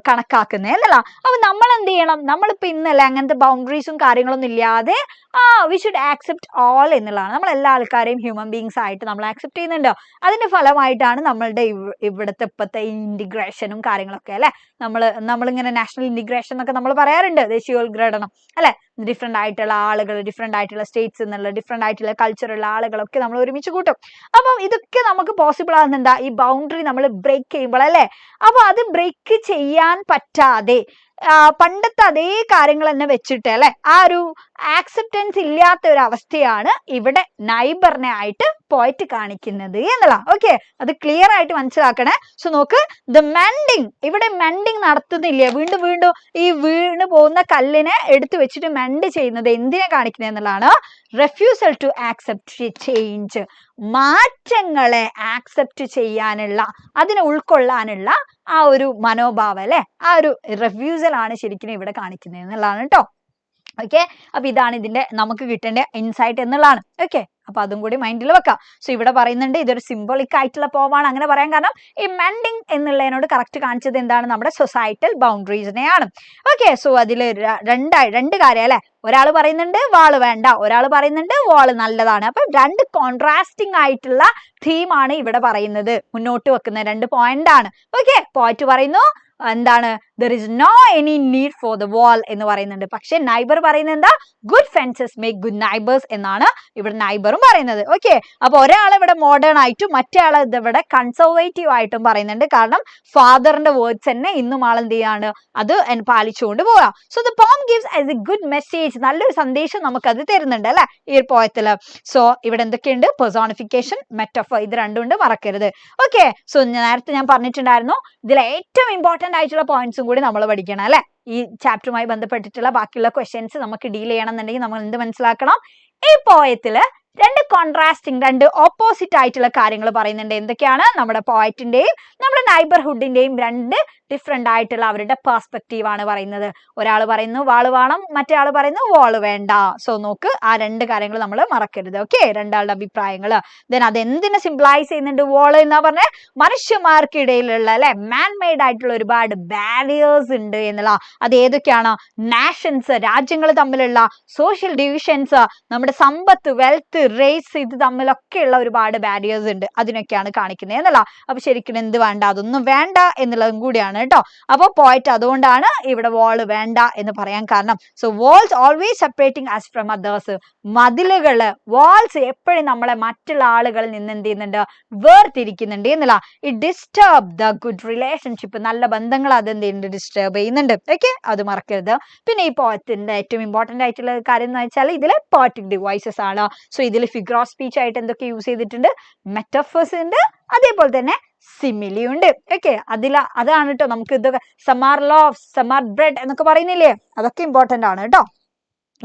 കണക്കാക്കുന്നത് എന്നല്ല. അപ്പൊ നമ്മൾ എന്ത് ചെയ്യണം, നമ്മളിപ്പോ ഇന്നല്ല അങ്ങനത്തെ ബൗണ്ടറീസും കാര്യങ്ങളൊന്നും ഇല്ലാതെ വി ഷുഡ് ആക്സെപ്റ്റ് ഓൾ എന്നുള്ളതാണ്. നമ്മൾ എല്ലാ ആൾക്കാരെയും ഹ്യൂമൻ ബീങ്സ് ആയിട്ട് നമ്മൾ ആക്സെപ്റ്റ് ചെയ്യുന്നുണ്ട്. അതിന്റെ ഫലമായിട്ടാണ് നമ്മളുടെ ഇവിടുത്തെ ഇപ്പോഴത്തെ ഇന്റിഗ്രേഷനും കാര്യങ്ങളൊക്കെ അല്ലെ. നമ്മളിങ്ങനെ നാഷണൽ ഇന്റിഗ്രേഷൻ എന്നൊക്കെ നമ്മൾ പറയാറുണ്ട്, ദേശീയോദ്ഗ്രഥനം അല്ലെ. ഡിഫറെന്റ് ആയിട്ടുള്ള ആളുകൾ, ഡിഫറെന്റ് ആയിട്ടുള്ള സ്റ്റേറ്റ്സ് എന്നുള്ള ഡിഫറെന്റ് ആയിട്ടുള്ള കൾച്ചറുള്ള ആളുകളൊക്കെ നമ്മൾ ഒരുമിച്ച് കൂട്ടും. അപ്പം ഇതൊക്കെ നമുക്ക് പോസിബിൾ ആകുന്ന എന്താ, ഈ ബൗണ്ടറി നമ്മൾ ബ്രേക്ക് ചെയ്യുമ്പോൾ അല്ലെ. അപ്പൊ അത് ബ്രേക്ക് ചെയ്യാൻ പറ്റാതെ പണ്ടത്തെ അതേ കാര്യങ്ങൾ തന്നെ വെച്ചിട്ട് അല്ലെ, ആ ഒരു ആക്സെപ്റ്റൻസ് ഇല്ലാത്ത ഒരു അവസ്ഥയാണ് ഇവിടെ നൈബറിനെ ആയിട്ട് പോയിട്ട് കാണിക്കുന്നത് എന്നുള്ള. ഓക്കെ, അത് ക്ലിയർ ആയിട്ട് മനസ്സിലാക്കണേ. സോ നോക്ക്, ദ മെൻഡിങ്, ഇവിടെ മെൻഡിങ് നടത്തുന്നില്ല. വീണ്ടും വീണ്ടും ഈ വീണ് പോകുന്ന കല്ലിനെ എടുത്തു വെച്ചിട്ട് മെൻഡ് ചെയ്യുന്നത് എന്തിനെ കാണിക്കുന്നത് എന്നുള്ളതാണ്. റെഫ്യൂസൽ ടു ആക്സെപ്റ്റ് ചേഞ്ച്, മാറ്റങ്ങളെ ആക്സെപ്റ്റ് ചെയ്യാനുള്ള, അതിനെ ഉൾക്കൊള്ളാനുള്ള ആ ഒരു മനോഭാവം അല്ലെ, ആ ഒരു റിഫ്യൂസൽ ആണ് ശരിക്കും ഇവിടെ കാണിക്കുന്നത് എന്നുള്ളതാണ് കേട്ടോ. ഓക്കെ, അപ്പൊ ഇതാണ് ഇതിന്റെ നമുക്ക് കിട്ടേണ്ട ഇൻസൈറ്റ് എന്നുള്ളതാണ്. ഓക്കെ, അപ്പൊ അതും കൂടി മൈൻഡിൽ വെക്കാം. സോ ഇവിടെ പറയുന്നുണ്ട് ഇതൊരു സിംബോളിക് ആയിട്ടുള്ള പോവാണ് അങ്ങനെ പറയാൻ കാരണം ഈ മെൻഡിങ് എന്നുള്ളതിനോട് കറക്റ്റ് കാണിച്ചത് എന്താണ്, നമ്മുടെ സൊസൈറ്റൽ ബൗണ്ടറീസിനെയാണ്. ഓക്കെ, സോ അതിൽ രണ്ട് കാര്യം അല്ലെ. ഒരാൾ പറയുന്നുണ്ട് വാള് വേണ്ട, ഒരാൾ പറയുന്നുണ്ട് വാള് നല്ലതാണ്. അപ്പൊ രണ്ട് കോൺട്രാസ്റ്റിംഗ് ആയിട്ടുള്ള തീമാണ് ഇവിടെ പറയുന്നത്, മുന്നോട്ട് വെക്കുന്ന രണ്ട് പോയിന്റ് ആണ്. ഓക്കെ, പോയിന്റ് പറയുന്നു എന്താണ് there is no any need for the wall എന്ന് പറയുന്നുണ്ട്. പക്ഷെ നൈബർ പറയുന്നത് എന്താ good fences make good neighbors എന്നാണ് ഇവിടെ നൈബറും പറയുന്നത്. ഓക്കെ, അപ്പൊ ഒരാൾ ഇവിടെ മോഡേൺ ആയിട്ടും മറ്റേ ആൾ ഇവിടെ കൺസർവേറ്റീവ് ആയിട്ടും പറയുന്നുണ്ട്. കാരണം ഫാദറിന്റെ വേർഡ്സ് തന്നെ ഇന്നും ആളെന്ത് ചെയ്യാണ് അത് പാലിച്ചുകൊണ്ട് പോവാം. So the poem gives as A good message, നല്ലൊരു സന്ദേശം നമുക്കത് തരുന്നുണ്ട് അല്ലെ ഈ ഒരു പോയത്തില്. സോ ഇവിടെ എന്തൊക്കെയുണ്ട്, പെർസോണിഫിക്കേഷൻ, മെറ്റഫർ, ഇത് രണ്ടും മറക്കരുത്. ഓക്കെ, സോ നേരത്തെ ഞാൻ പറഞ്ഞിട്ടുണ്ടായിരുന്നു ഇതിൽ ഏറ്റവും ഇമ്പോർട്ടന്റ് ആയിട്ടുള്ള പോയിന്റ്സും കൂടി നമ്മൾ പഠിക്കണം അല്ലെ. ഈ ചാപ്റ്ററുമായി ബന്ധപ്പെട്ടിട്ടുള്ള ബാക്കിയുള്ള ക്വസ്റ്റ്യൻസ് നമുക്ക് ഡീൽ ചെയ്യണം എന്നുണ്ടെങ്കിൽ നമ്മൾ എന്ത് മനസ്സിലാക്കണം, ഈ പോയത്തില് രണ്ട് കോൺട്രാസ്റ്റിംഗ്, രണ്ട് ഓപ്പോസിറ്റ് ആയിട്ടുള്ള കാര്യങ്ങൾ പറയുന്നുണ്ട്. എന്തൊക്കെയാണ്, നമ്മുടെ പോയറ്റിന്റെയും നമ്മുടെ നൈബർഹുഡിന്റെയും രണ്ട് ഡിഫറെന്റ് ആയിട്ടുള്ള അവരുടെ പെർസ്പെക്റ്റീവ് ആണ് പറയുന്നത്. ഒരാൾ പറയുന്നു വാള് വേണം, മറ്റേ ആൾ പറയുന്നു വാള് വേണ്ട. സോ നോക്ക്, ആ രണ്ട് കാര്യങ്ങൾ നമ്മൾ മറക്കരുത്. ഓക്കെ, രണ്ടാളുടെ അഭിപ്രായങ്ങൾ. ദെൻ അതെന്തിനെ സിംപ്ലൈസ് ചെയ്യുന്നുണ്ട്, വാള് എന്നാ പറഞ്ഞ മനുഷ്യന്മാർക്കിടയിലുള്ള അല്ലെ മാൻ മെയ്ഡ് ആയിട്ടുള്ള ഒരുപാട് ബാരിയേഴ്സ് ഉണ്ട് എന്നുള്ള. അത് ഏതൊക്കെയാണ്, നാഷൻസ്, രാജ്യങ്ങൾ തമ്മിലുള്ള സോഷ്യൽ ഡിവിഷൻസ്, നമ്മുടെ സമ്പത്ത്, വെൽത്ത്, റേസ്, ഇത് തമ്മിലൊക്കെയുള്ള ഒരുപാട് ബാരിയേഴ്സ് ഉണ്ട്. അതിനൊക്കെയാണ് കാണിക്കുന്നത് എന്നല്ല. അപ്പൊ ശരിക്കും എന്ത് വേണ്ട, അതൊന്നും വേണ്ട എന്നുള്ളതും കൂടിയാണ് കേട്ടോ. അപ്പൊ പോയിന്റ് അതുകൊണ്ടാണ് ഇവിടെ വാള് വേണ്ട എന്ന് പറയാൻ കാരണം. So walls always separating us from others, മതിലുകള്, വാൾസ് എപ്പോഴും നമ്മളെ മറ്റുള്ള ആളുകളിൽ നിന്ന് എന്ത് ചെയ്യുന്നുണ്ട്, വേർതിരിക്കുന്നുണ്ട് എന്നുള്ള. It disturb the good relationship, നല്ല ബന്ധങ്ങൾ അതെന്ത് ചെയ്യുന്നുണ്ട്, ഡിസ്റ്റർബ് ചെയ്യുന്നുണ്ട്. ഓക്കെ, അത് മറക്കരുത്. പിന്നെ ഈ പോയത്തിന്റെ ഏറ്റവും ഇമ്പോർട്ടന്റ് ആയിട്ടുള്ള കാര്യം എന്ന് വെച്ചാൽ ഇതിലെ പോയറ്റിക് ഡിവൈസസ് ആണ്. സോ ഇതിൽ ഫിഗർ ഓഫ് സ്പീച്ച് ആയിട്ട് എന്തൊക്കെ യൂസ് ചെയ്തിട്ടുണ്ട്, മെറ്റഫേഴ്സ് ഉണ്ട്, അതേപോലെ തന്നെ സിമിലി ഉണ്ട്. ഓക്കെ, അതാണ് കേട്ടോ നമുക്ക് ഇതൊക്കെ സമാർ ലോഫ്, സമാർ ബ്രെഡ് എന്നൊക്കെ പറയുന്നില്ലേ, അതൊക്കെ ഇമ്പോർട്ടന്റ് ആണ് കേട്ടോ.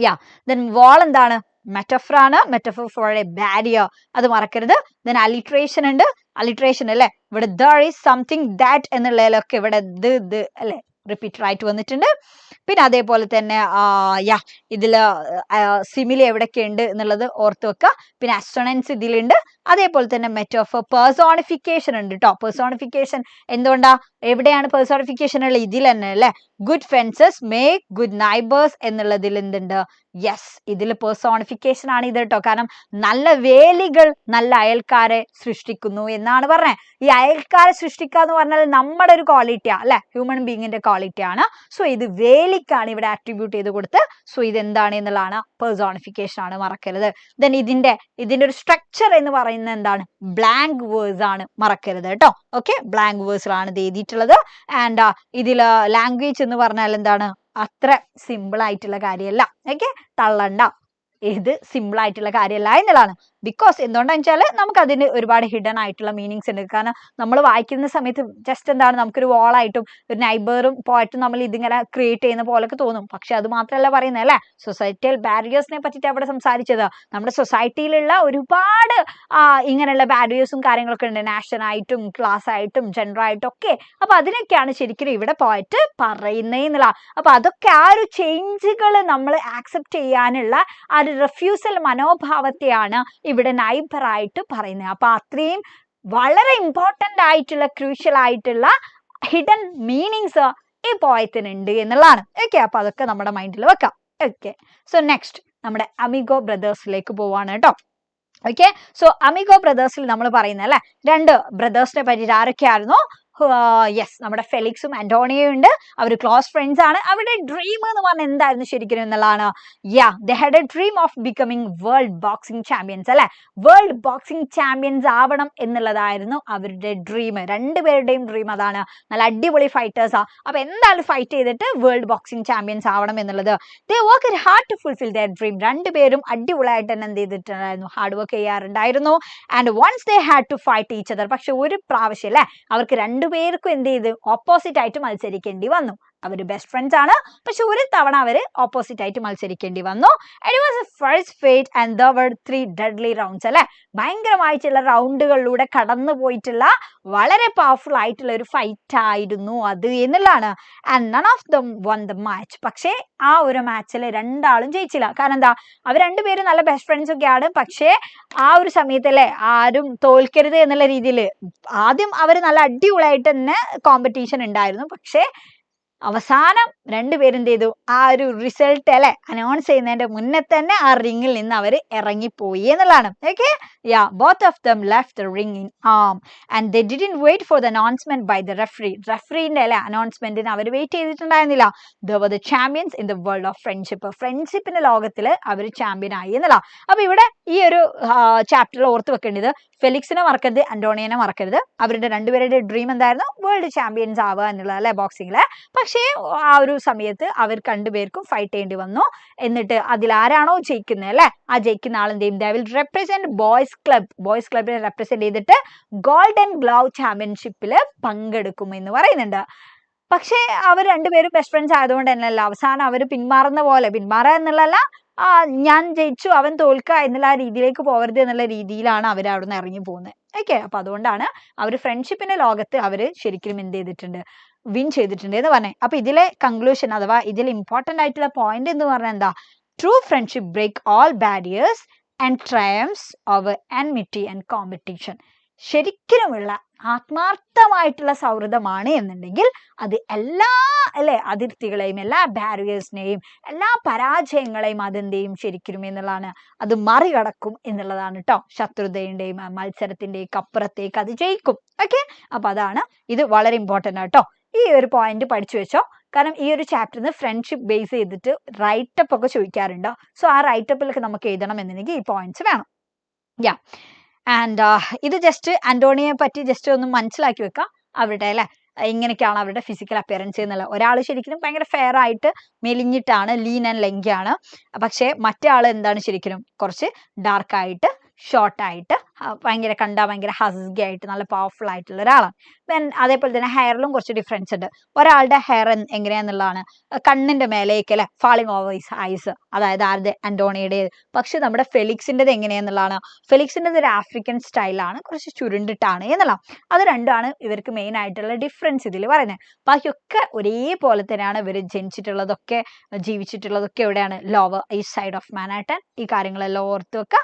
യാ, ദെൻ വാൾ എന്താണ്, മെറ്റഫർ ആണ്, മെറ്റഫർ ഫോർ എ ബാരിയർ, അത് മറക്കരുത്. ദെൻ അലിട്രേഷൻ ഉണ്ട്, അലിട്രേഷൻ അല്ലെ, ഇവിടെ there is something that എന്നുള്ളതിലൊക്കെ ഇവിടെ ഇത് അല്ലെ റിപ്പീറ്റഡ് ആയിട്ട് വന്നിട്ടുണ്ട്. പിന്നെ അതേപോലെ തന്നെ ഇതില് സിമിലി എവിടെയൊക്കെ ഉണ്ട് എന്നുള്ളത് ഓർത്ത് വെക്കുക. പിന്നെ അസോണൻസ് ഇതിലുണ്ട്. അതേപോലെ തന്നെ മെറ്റോഫർ, പേഴ്സോണിഫിക്കേഷൻ ഉണ്ട് കേട്ടോ. പേഴ്സോണിഫിക്കേഷൻ എന്തുകൊണ്ടാ, എവിടെയാണ് പേഴ്സോണിഫിക്കേഷൻ ഉള്ളത്, ഇതിൽ തന്നെ അല്ലെ. Good fences make good neighbours എന്നുള്ളതിൽ എന്തുണ്ട്, യെസ്, ഇതിൽ പേഴ്സോണിഫിക്കേഷൻ ആണ് ഇത് കേട്ടോ. കാരണം നല്ല വേലികൾ നല്ല അയൽക്കാരെ സൃഷ്ടിക്കുന്നു എന്നാണ് പറഞ്ഞത്. ഈ അയൽക്കാരെ സൃഷ്ടിക്കുക എന്ന് പറഞ്ഞാൽ നമ്മുടെ ഒരു ക്വാളിറ്റിയാ അല്ലെ, ഹ്യൂമൻ ബീങ്ങിന്റെ ക്വാളിറ്റി ആണ്. സോ ഇത് വേലിക്കാണ് ഇവിടെ ആട്രിബ്യൂട്ട് ചെയ്ത് കൊടുത്ത്. സോ ഇത് എന്താണ് എന്നുള്ളതാണ്, പേഴ്സോണിഫിക്കേഷൻ ആണ്, മറക്കരുത്. ദെൻ ഇതിന്റെ ഒരു സ്ട്രക്ചർ എന്ന് പറയുന്നത് എന്താണ്, ബ്ലാങ്ക് വേഴ്സ് ആണ്, മറക്കരുത് കേട്ടോ. ഓക്കെ, ബ്ലാങ്ക് വേഴ്സിലാണ് ഇത് എഴുതിയിട്ടുള്ളത്. ആൻഡ് ഇതില് ലാംഗ്വേജ് എന്ന് പറഞ്ഞാൽ എന്താണ്, അത്ര സിമ്പിൾ ആയിട്ടുള്ള കാര്യമല്ല. ഓക്കെ, തള്ളണ്ട, ഇത് സിമ്പിൾ ആയിട്ടുള്ള കാര്യമല്ല എന്നുള്ളതാണ്. ബിക്കോസ് എന്തുകൊണ്ടാന്ന് വെച്ചാൽ നമുക്ക് അതിന് ഒരുപാട് ഹിഡൻ ആയിട്ടുള്ള മീനിങ്സ് ഉണ്ട്. കാരണം നമ്മൾ വായിക്കുന്ന സമയത്ത് ജസ്റ്റ് എന്താണ്, നമുക്കൊരു വാളായിട്ടും ഒരു നൈബറും പോയിട്ടും നമ്മൾ ഇതിങ്ങനെ ക്രിയേറ്റ് ചെയ്യുന്ന പോലൊക്കെ തോന്നും. പക്ഷെ അത് മാത്രമല്ല പറയുന്നത് അല്ലെ, സൊസൈറ്റിയൽ ബാരിയേഴ്സിനെ പറ്റിയിട്ട് അവിടെ സംസാരിച്ചത്. നമ്മുടെ സൊസൈറ്റിയിലുള്ള ഒരുപാട് ഇങ്ങനെയുള്ള ബാരിയേഴ്സും കാര്യങ്ങളൊക്കെ ഉണ്ട്, നാഷൻ ആയിട്ടും ക്ലാസ് ആയിട്ടും ജെൻഡർ ആയിട്ടും ഒക്കെ. അപ്പൊ അതിനൊക്കെയാണ് ശരിക്കും ഇവിടെ പോയിട്ട് പറയുന്നതെന്നുള്ള. അപ്പൊ അതൊക്കെ ആ ഒരു ചേഞ്ചുകൾ നമ്മൾ ആക്സെപ്റ്റ് ചെയ്യാനുള്ള ആ ഒരു റിഫ്യൂസൽ മനോഭാവത്തെയാണ് ഇവിടെ നൈബർ ആയിട്ട് പറയുന്നത്. അപ്പൊ അത്രയും വളരെ ഇമ്പോർട്ടന്റ് ആയിട്ടുള്ള ക്രൂഷ്യൽ ആയിട്ടുള്ള ഹിഡൻ മീനിങ്സ് ഈ പോയത്തിനുണ്ട് എന്നുള്ളതാണ്. ഓക്കെ, അപ്പൊ അതൊക്കെ നമ്മുടെ മൈൻഡിൽ വെക്കാം. ഓക്കെ, സോ നെക്സ്റ്റ് നമ്മുടെ അമിഗോ ബ്രദേഴ്സിലേക്ക് പോവാണ് കേട്ടോ. ഓക്കെ, സോ അമിഗോ ബ്രദേഴ്സിൽ നമ്മൾ പറയുന്നത് അല്ലെ, രണ്ട് ബ്രദേഴ്സിനെ പറ്റിയിട്ട് ആരൊക്കെയായിരുന്നു, യെസ്, നമ്മുടെ ഫെലിക്സും ആന്റോണിയോയും ഉണ്ട്. അവർ ക്ലോസ് ഫ്രണ്ട്സ് ആണ്. അവരുടെ ഡ്രീം എന്ന് പറഞ്ഞാൽ എന്തായിരുന്നു ശരിക്കും എന്നുള്ളതാണ്, they had A dream of becoming world boxing champions അല്ലെ. വേൾഡ് ബോക്സിംഗ് ചാമ്പ്യൻസ് ആവണം എന്നുള്ളതായിരുന്നു അവരുടെ ഡ്രീം. രണ്ടുപേരുടെയും ഡ്രീം അതാണ്. നല്ല അടിപൊളി ഫൈറ്റേഴ്സാ. അപ്പൊ എന്തായാലും ഫൈറ്റ് ചെയ്തിട്ട് വേൾഡ് ബോക്സിംഗ് ചാമ്പ്യൻസ് ആവണം എന്നുള്ളത്. They work hard to fulfil their dream. രണ്ടുപേരും അടിപൊളിയായിട്ട് തന്നെ എന്ത് ചെയ്തിട്ടുണ്ടായിരുന്നു, ഹാർഡ് വർക്ക് ചെയ്യാറുണ്ടായിരുന്നു. And once they had to fight each other. പക്ഷെ ഒരു പ്രാവശ്യം അല്ലെ അവർക്ക് രണ്ടുപേർക്കും എന്ത് ചെയ്ത് ഓപ്പോസിറ്റ് ആയിട്ട് മത്സരിക്കേണ്ടി വന്നു. അവര് ബെസ്റ്റ് ഫ്രണ്ട്സ് ആണ്, പക്ഷെ ഒരു തവണ അവര് ഓപ്പോസിറ്റ് ആയിട്ട് മത്സരിക്കേണ്ടി വന്നു. It was A first fight and there were 3 deadly rounds അല്ലെ. ഭയങ്കരമായിട്ടുള്ള റൗണ്ടുകളിലൂടെ കടന്നു പോയിട്ടുള്ള വളരെ പവർഫുൾ ആയിട്ടുള്ള ഒരു ഫൈറ്റ് ആയിരുന്നു അത് എന്നുള്ളതാണ്. And none of them won the match. പക്ഷേ ആ ഒരു മാച്ചിൽ രണ്ടാളും ജയിച്ചില്ല. കാരണം എന്താ, അവർ രണ്ടുപേരും നല്ല ബെസ്റ്റ് ഫ്രണ്ട്സ് ഒക്കെയാണ്. പക്ഷേ ആ ഒരു സമയത്തല്ലേ ആരും തോൽക്കരുത് എന്നുള്ള രീതിയിൽ ആദ്യം അവർ നല്ല അടിപൊളിയായിട്ട് തന്നെ കോമ്പറ്റീഷൻ ഉണ്ടായിരുന്നു. പക്ഷേ അവസാനം രണ്ടുപേരും എന്ത് ചെയ്തു, ആ ഒരു റിസൾട്ട് അല്ലെ അനൗൺസ് ചെയ്യുന്നതിന്റെ മുന്നേ തന്നെ ആ റിങ്ങിൽ നിന്ന് അവർ ഇറങ്ങിപ്പോയി എന്നുള്ളതാണ്. Okay, yeah, both of them left the ring in arm and they didn't wait for the announcement by the referee. റെഫറിന്റെ അല്ലെ അനൗൺസ്മെന്റിന് അവർ വെയിറ്റ് ചെയ്തിട്ടുണ്ടായിരുന്നില്ല. They were the champions in the world of friendship. ഫ്രണ്ട്ഷിപ്പിന്റെ ലോകത്തില് അവർ ചാമ്പ്യൻ ആയി എന്നുള്ള. അപ്പൊ ഇവിടെ ഈ ഒരു ചാപ്റ്ററിൽ ഓർത്ത് വെക്കേണ്ടത്, ഫെലിക്സിനെ മറക്കരുത്, അന്റോണിയനെ മറക്കരുത്. അവരുടെ രണ്ടുപേരുടെ ഡ്രീം എന്തായിരുന്നു? വേൾഡ് ചാമ്പ്യൻസ് ആവുക എന്നുള്ളത് അല്ലെ ബോക്സിംഗില്. പക്ഷേ ആ ഒരു സമയത്ത് അവർ രണ്ടുപേർക്കും ഫൈറ്റ് ചെയ്യേണ്ടി വന്നു. എന്നിട്ട് അതിലാരാണോ ജയിക്കുന്നത് അല്ലെ, ആ ജയിക്കുന്ന ആൾ എന്ത് ചെയ്യും? They will represent boys club. Boys ക്ലബിനെ റെപ്രസെന്റ് ചെയ്തിട്ട് ഗോൾഡൻ ഗ്ലൗ ചാമ്പ്യൻഷിപ്പിൽ പങ്കെടുക്കും എന്ന് പറയുന്നുണ്ട്. പക്ഷേ അവർ രണ്ടുപേരും ബെസ്റ്റ് ഫ്രണ്ട്സ് ആയതുകൊണ്ട് തന്നെയല്ല അവസാനം അവർ പിന്മാറുന്ന പോലെ, പിന്മാറുക എന്നുള്ളതല്ല, ഞാൻ ജയിച്ചു അവൻ തോൽക്കുക എന്നുള്ള ആ രീതിയിലേക്ക് പോകരുത് എന്നുള്ള രീതിയിലാണ് അവർ അവിടെ നിന്ന് ഇറങ്ങി പോകുന്നത്. ഓക്കെ, അപ്പൊ അതുകൊണ്ടാണ് അവർ ഫ്രണ്ട്ഷിപ്പിന്റെ ലോകത്ത് അവർ ശരിക്കും എന്ത് ചെയ്തിട്ടുണ്ട്? വിൻ ചെയ്തിട്ടുണ്ട് എന്ന് പറഞ്ഞേ. അപ്പൊ ഇതിലെ കൺക്ലൂഷൻ അഥവാ ഇതിൽ ഇമ്പോർട്ടന്റ് ആയിട്ടുള്ള പോയിന്റ് എന്ന് പറഞ്ഞാൽ എന്താ? True friendship break all barriers and triumphs over enmity and competition. ശരിക്കുമുള്ള ആത്മാർത്ഥമായിട്ടുള്ള സൗഹൃദമാണ് എന്നുണ്ടെങ്കിൽ അത് എല്ലാ അതിർത്തികളെയും, എല്ലാ ബാരിയേഴ്സിനെയും, എല്ലാ പരാജയങ്ങളെയും അതെന്ത് ചെയ്യും? ശരിക്കും എന്നുള്ളതാണ്, അത് മറികടക്കും എന്നുള്ളതാണ് കേട്ടോ. ശത്രുതയുടെയും മത്സരത്തിന്റെയും അപ്പുറത്തേക്ക് അത് ജയിക്കും. ഓക്കെ, അപ്പൊ അതാണ് ഇത് വളരെ ഇമ്പോർട്ടന്റ് ആട്ടോ. ഈ ഒരു പോയിന്റ് പഠിച്ചു വെച്ചോ. കാരണം ഈ ഒരു ചാപ്റ്ററിന് ഫ്രണ്ട്ഷിപ്പ് ബേസ് ചെയ്തിട്ട് റൈറ്റപ്പ് ഒക്കെ ചോദിക്കാറുണ്ട്. സോ ആ റൈറ്റപ്പിലൊക്കെ നമുക്ക് എഴുതണം എന്നുണ്ടെങ്കിൽ ഈ പോയിന്റ്സ് വേണം. യാ, ആൻഡ് ഇത് ജസ്റ്റ് അന്റോണിയെ പറ്റി ജസ്റ്റ് ഒന്ന് മനസ്സിലാക്കി വെക്കാം. അവരുടെ അല്ലെ ഇങ്ങനെയൊക്കെയാണ് അവരുടെ ഫിസിക്കൽ അപ്പിയറൻസ് എന്നുള്ള. ഒരാൾ ശരിക്കും ഭയങ്കര ഫെയർ ആയിട്ട് മെലിഞ്ഞിട്ടാണ്, ലീൻ ആൻഡ് ലെങ്കിയാണ്. പക്ഷേ മറ്റേ ആൾ എന്താണ് ശരിക്കും കുറച്ച് ഡാർക്കായിട്ട്, ഷോർട്ടായിട്ട്, ഭയങ്കര ഹസ്കി ആയിട്ട് നല്ല പവർഫുൾ ആയിട്ടുള്ള ഒരാളാണ്. അതേപോലെ തന്നെ ഹെയറിലും കുറച്ച് ഡിഫറൻസ് ഉണ്ട്. ഒരാളുടെ ഹെയർ എങ്ങനെയാന്നുള്ളതാണ്, കണ്ണിന്റെ മേലേക്ക് അല്ലെ ഫാളിങ് ഓവർ ഐസ്, അതായത് ആരുടെ? അന്റോണിയുടെ. പക്ഷെ നമ്മുടെ ഫെലിക്സിൻ്റെത് എങ്ങനെയാന്നുള്ളതാണ്, ഫെലിക്സിൻ്റെത് ഒരു ആഫ്രിക്കൻ സ്റ്റൈലാണ്, കുറച്ച് ചുരുണ്ടിട്ടാണ് എന്നുള്ള. അത് രണ്ടാണ് ഇവർക്ക് മെയിൻ ആയിട്ടുള്ള ഡിഫറൻസ് ഇതിൽ പറയുന്നത്. ബാക്കിയൊക്കെ ഒരേപോലെ തന്നെയാണ് ഇവർ ജനിച്ചിട്ടുള്ളതൊക്കെ, ജീവിച്ചിട്ടുള്ളതൊക്കെ എവിടെയാണ്? Lower east side of Manhattan. ഈ കാര്യങ്ങളെല്ലാം ഓർത്ത് വെക്കുക.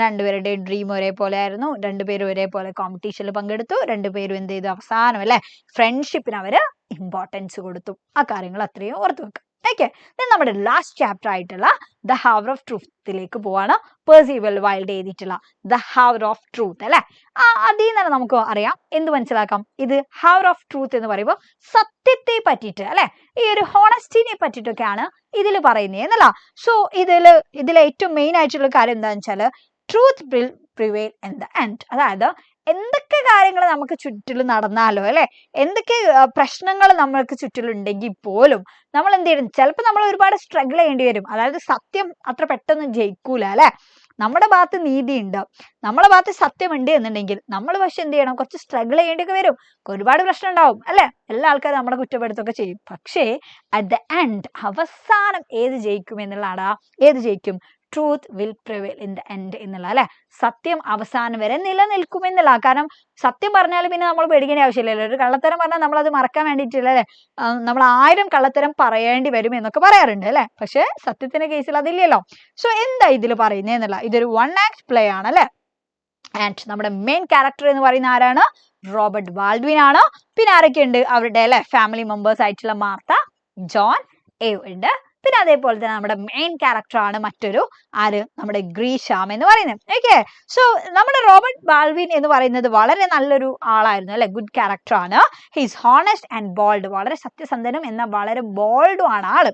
രണ്ടുപേരുടെ ഡ്രീം ഒരേപോലെ ആയിരുന്നു, രണ്ടുപേരും ഒരേപോലെ കോമ്പറ്റീഷനിൽ പങ്കെടുത്തു, രണ്ടുപേരും എന്ത് ചെയ്തു? അവസാനം അല്ലെ ഫ്രണ്ട്ഷിപ്പിന് അവര് ഇമ്പോർട്ടൻസ് കൊടുത്തു. ആ കാര്യങ്ങൾ അത്രയും ഓർത്ത് വെക്കുക. ഓക്കെ, നമ്മുടെ ലാസ്റ്റ് ചാപ്റ്റർ ആയിട്ടുള്ള ദ ഹവർ ഓഫ് ട്രൂത്തിലേക്ക് പോവാണ്. പെർസിവൽ വൈൽഡ് എഴുതിയിട്ടുള്ള ദ ഹവർ ഓഫ് ട്രൂത്ത് അല്ലെ. അതിൽ നിന്ന് നമുക്ക് അറിയാം, എന്ത് മനസ്സിലാക്കാം? ഇത് ഹവർ ഓഫ് ട്രൂത്ത് എന്ന് പറയുമ്പോൾ സത്യത്തെ പറ്റിയിട്ട് അല്ലെ, ഈ ഒരു ഹോണസ്റ്റിനെ പറ്റിയിട്ടൊക്കെയാണ് ഇതിൽ പറയുന്നത് എന്നല്ല. സോ ഇതിൽ ഏറ്റവും മെയിൻ ആയിട്ടുള്ള കാര്യം എന്താണെന്ന് വെച്ചാൽ, truth will prevail in the end. അതായത് എന്തൊക്കെ കാര്യങ്ങൾ നമുക്ക് ചുറ്റിലും നടന്നാലോ അല്ലെ, എന്തൊക്കെ പ്രശ്നങ്ങൾ നമ്മൾക്ക് ചുറ്റിലുണ്ടെങ്കിൽ പോലും നമ്മൾ എന്ത് ചെയ്യണം? ചിലപ്പോൾ നമ്മൾ ഒരുപാട് സ്ട്രഗിൾ ചെയ്യേണ്ടി വരും. അതായത് സത്യം അത്ര പെട്ടെന്ന് ജയിക്കൂല അല്ലെ. നമ്മുടെ ഭാഗത്ത് നീതി ഉണ്ട്, നമ്മുടെ ഭാഗത്ത് സത്യമുണ്ട് എന്നുണ്ടെങ്കിൽ നമ്മൾ പക്ഷെ എന്ത് ചെയ്യണം? കുറച്ച് സ്ട്രഗിൾ ചെയ്യേണ്ടിയൊക്കെ വരും. ഒരുപാട് പ്രശ്നം ഉണ്ടാവും അല്ലെ, എല്ലാ ആൾക്കാരും നമ്മളെ കുറ്റപ്പെടുത്തൊക്കെ ചെയ്യും. പക്ഷേ അറ്റ് ദ എൻഡ് അവസാനം ഏത് ജയിക്കും എന്നുള്ളതാണ്. ഏത് ജയിക്കും? Truth will prevail in the end എന്നുള്ള അല്ലെ. സത്യം അവസാനം വരെ നിലനിൽക്കും എന്നുള്ള. കാരണം സത്യം പറഞ്ഞാൽ പിന്നെ നമ്മൾ പേടിക്കേണ്ട ആവശ്യമില്ലല്ലോ. ഒരു കള്ളത്തരം പറഞ്ഞാൽ നമ്മളത് മറക്കാൻ വേണ്ടിയിട്ടില്ല അല്ലെ. നമ്മൾ 1000 കള്ളത്തരം പറയേണ്ടി വരും എന്നൊക്കെ പറയാറുണ്ട് അല്ലെ. പക്ഷെ സത്യത്തിന്റെ കേസിൽ അതില്ലല്ലോ. സോ എന്താ ഇതിൽ പറയുന്നത് എന്നുള്ള, ഇതൊരു 1 act പ്ലേ ആണ് അല്ലെ. ആൻഡ് നമ്മുടെ മെയിൻ ക്യാരക്ടർ എന്ന് പറയുന്ന ആരാണ്? റോബർട്ട് ബാൾഡ്വിൻ ആണ്. പിന്നെ ആരൊക്കെയുണ്ട്? അവരുടെ അല്ലെ ഫാമിലി മെമ്പേഴ്സ് ആയിട്ടുള്ള മാർത്ത, ജോൺ, ഏവ് ഉണ്ട്. പിന്നെ അതേപോലെ തന്നെ നമ്മുടെ മെയിൻ ക്യാരക്ടർ ആണ് മറ്റൊരു ആര്? നമ്മുടെ ഗ്രീഷാം എന്ന് പറയുന്നത്. ഓക്കെ, സോ നമ്മുടെ റോബർട്ട് ബാൾവിൻ എന്ന് പറയുന്നത് വളരെ നല്ലൊരു ആളായിരുന്നു അല്ലെ, ഗുഡ് ക്യാരക്ടർ ആണ്. He's honest and bold. വളരെ സത്യസന്ധനും എന്നാൽ വളരെ ബോൾഡും ആണ് ആള്.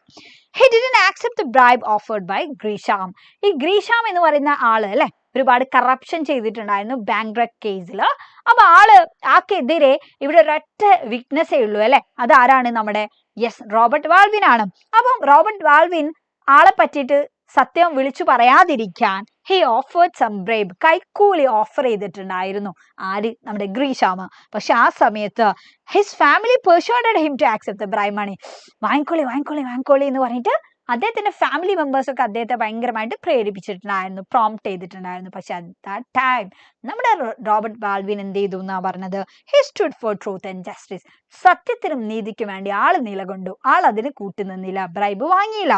He didn't accept the bribe offered by Gresham. ഈ ഗ്രീഷാം എന്ന് പറയുന്ന ആള് അല്ലെ ഒരുപാട് കറപ്ഷൻ ചെയ്തിട്ടുണ്ടായിരുന്നു ബാങ്ക് കേസിൽ. അപ്പൊ ആക്കെതിരെ ഇവിടെ ഒരൊറ്റ വിറ്റ്നസ്സേ ഉള്ളൂ അല്ലെ. അതാരാണ്? നമ്മുടെ റോബർട്ട് വാൾവിൻ ആണ്. അപ്പം റോബർട്ട് വാൾവിൻ ആളെ പറ്റിയിട്ട് സത്യം വിളിച്ചു പറയാതിരിക്കാൻ ഹി ഓഫേർഡ് സം ബ്രൈബ്, കൈക്കൂലി ഓഫർ ചെയ്തിട്ടുണ്ടായിരുന്നു. ആര്? നമ്മുടെ ഗ്രീഷാമ. പക്ഷെ ആ സമയത്ത് his family persuaded him to accept the bribe money. വാങ്ങിക്കോളി എന്ന് പറഞ്ഞിട്ട് അദ്ദേഹത്തിന്റെ ഫാമിലി മെമ്പേഴ്സ് ഒക്കെ അദ്ദേഹത്തെ ഭയങ്കരമായിട്ട് പ്രേരിപ്പിച്ചിട്ടുണ്ടായിരുന്നു, പ്രോംപ്റ്റ് ചെയ്തിട്ടുണ്ടായിരുന്നു. പക്ഷെ അറ്റ് ദാറ്റ് ടൈം നമ്മുടെ റോബർട്ട് ബാൾവിൻ എന്ത് ചെയ്തു എന്നാ പറഞ്ഞത്? He stood for truth and justice. സത്യത്തിനും നീതിക്കും വേണ്ടി ആള് നിലകൊണ്ടു. ആൾ അതിന് കൂട്ടുനിന്നില്ല, ബ്രൈബ് വാങ്ങിയില്ല.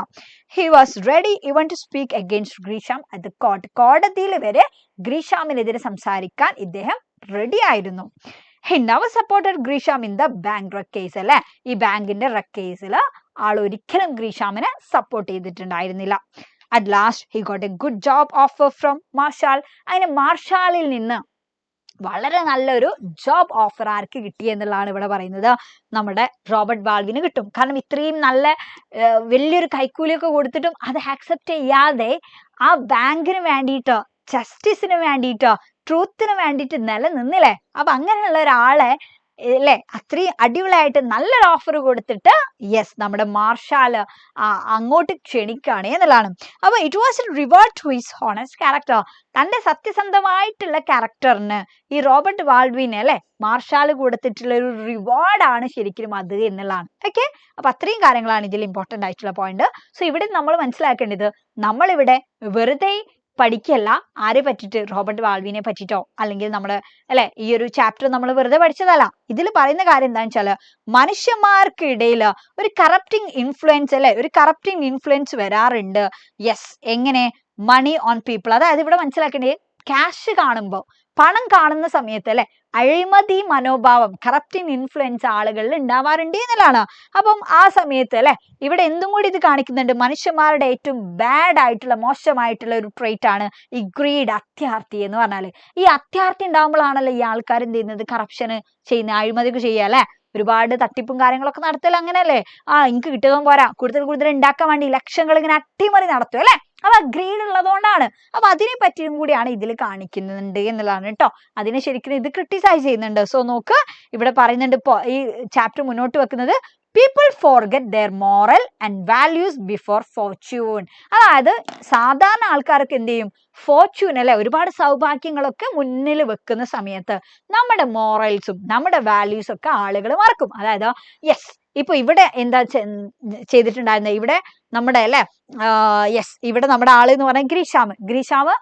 He was ready even to speak against Gresham at the court. കോടതിയിൽ വരെ ഗ്രീഷാമിനെതിരെ സംസാരിക്കാൻ ഇദ്ദേഹം റെഡി ആയിരുന്നു. he never supported Grisham in the bank wreck case അല്ലെ. ഈ ബാങ്കിന്റെ റെക്ക് കേസിൽ ആൾ ഒരിക്കലും ഗ്രീഷാമിനെ support ചെയ്തിട്ടുണ്ടായിരുന്നില്ല. At last he got a good job offer from Marshall. അങ്ങനെ മാർഷാലിൽ നിന്ന് വളരെ നല്ലൊരു ജോബ് ഓഫർ ആർക്ക് കിട്ടി എന്നുള്ളതാണ് ഇവിടെ പറയുന്നത്. നമ്മുടെ റോബർട്ട് വാൾവിന് കിട്ടും. കാരണം ഇത്രയും നല്ല വലിയൊരു കൈക്കൂലിയൊക്കെ കൊടുത്തിട്ടും അത് ആക്സെപ്റ്റ് ചെയ്യാതെ ആ ബാങ്കിന് വേണ്ടിയിട്ട്, ജസ്റ്റിസിന് വേണ്ടിയിട്ട്, ട്രൂത്തിന് വേണ്ടിയിട്ട് നിലനിന്നില്ലേ. അപ്പൊ അങ്ങനെയുള്ള ഒരാളെ അല്ലെ അത്രയും അടിപൊളിയായിട്ട് നല്ലൊരു ഓഫർ കൊടുത്തിട്ട് യെസ് നമ്മുടെ മാർഷാല് അങ്ങോട്ട് ക്ഷണിക്കുകയാണ് എന്നുള്ളതാണ്. അപ്പൊ it was a reward to his honest character. തന്റെ സത്യസന്ധമായിട്ടുള്ള ക്യാരക്ടറിന് ഈ റോബർട്ട് വാൾവിനെ അല്ലെ മാർഷാല് കൊടുത്തിട്ടുള്ള ഒരു റിവാർഡാണ് ശരിക്കും അത് എന്നുള്ളതാണ്. ഓക്കെ, അപ്പൊ അത്രയും കാര്യങ്ങളാണ് ഇതിൽ ഇമ്പോർട്ടന്റ് ആയിട്ടുള്ള പോയിന്റ്. സോ ഇവിടെ നമ്മൾ മനസ്സിലാക്കേണ്ടത്, നമ്മളിവിടെ വെറുതെ പഠിക്കല്ല ആരെ പറ്റിയിട്ട്, റോബർട്ട് വാൾവിനെ പറ്റിയിട്ടോ അല്ലെങ്കിൽ നമ്മുടെ അല്ലെ ഈ ഒരു ചാപ്റ്റർ നമ്മൾ വെറുതെ പഠിച്ചതല്ല. ഇതിൽ പറയുന്ന കാര്യം എന്താണെന്ന് വെച്ചാല് മനുഷ്യന്മാർക്കിടയിൽ ഒരു കറപ്റ്റിംഗ് ഇൻഫ്ലുവൻസ് അല്ലെ, ഒരു കറപ്റ്റിംഗ് ഇൻഫ്ലുവൻസ് വരാറുണ്ട്. യെസ്, എങ്ങനെ? Money on people. അതായത് ഇവിടെ മനസ്സിലാക്കേണ്ടത് ക്യാഷ് കാണുമ്പോൾ, പണം കാണുന്ന സമയത്ത് അല്ലെ അഴിമതി മനോഭാവം, കറപ്റ്റിംഗ് ഇൻഫ്ലുവൻസ് ആളുകളിൽ ഉണ്ടാവാറുണ്ട് എന്നുള്ളതാണ്. അപ്പം ആ സമയത്ത് അല്ലെ ഇവിടെ എന്തും കൂടി ഇത് കാണിക്കുന്നുണ്ട്, മനുഷ്യന്മാരുടെ ഏറ്റവും ബാഡ് ആയിട്ടുള്ള മോശമായിട്ടുള്ള ഒരു ട്രേറ്റ് ആണ് ഈ ഗ്രീഡ്, അത്യാർത്തി എന്ന് പറഞ്ഞാല്. ഈ അത്യാർത്തി ഉണ്ടാകുമ്പോഴാണല്ലോ ഈ ആൾക്കാർ എന്ത് ചെയ്യുന്നത്, കറപ്ഷന് ചെയ്യുന്ന, അഴിമതിക്ക് ചെയ്യുക അല്ലെ, ഒരുപാട് തട്ടിപ്പും കാര്യങ്ങളൊക്കെ നടത്തൽ അങ്ങനെയല്ലേ. എനിക്ക് കിട്ടുകയും പോരാ, കൂടുതൽ ഉണ്ടാക്കാൻ വേണ്ടി ലക്ഷങ്ങൾ ഇങ്ങനെ അട്ടിമറി നടത്തും അല്ലെ. അപ്പൊ ഗ്രീഡ് ഉള്ളതുകൊണ്ടാണ്. അപ്പൊ അതിനെ പറ്റിയും കൂടിയാണ് ഇതിൽ കാണിക്കുന്നുണ്ട് എന്നുള്ളതാണ് കേട്ടോ. അതിനെ ശരിക്കും ഇത് ക്രിട്ടിസൈസ് ചെയ്യുന്നുണ്ട്. സോ നോക്ക്, ഇവിടെ പറയുന്നുണ്ട് ഈ ചാപ്റ്റർ മുന്നോട്ട് വെക്കുന്നത് people forget their moral and values before fortune. അതായത് സാധാരണ ആൾക്കാർക്ക് എന്ത് ചെയ്യും, ഫോർച്യൂൺ അല്ലെ ഒരുപാട് സൗഭാഗ്യങ്ങളൊക്കെ മുന്നിൽ വെക്കുന്ന സമയത്ത് നമ്മുടെ മോറൽസും നമ്മുടെ വാല്യൂസും ഒക്കെ ആളുകൾ മറക്കും. അതായത് യെസ്, ഇപ്പൊ ഇവിടെ എന്താ ചെയ്തിട്ടുണ്ടായിരുന്നത്, ഇവിടെ നമ്മുടെ അല്ലെ യെസ് ഇവിടെ നമ്മുടെ ആള് എന്ന് പറഞ്ഞാൽ ഗ്രീഷാമ്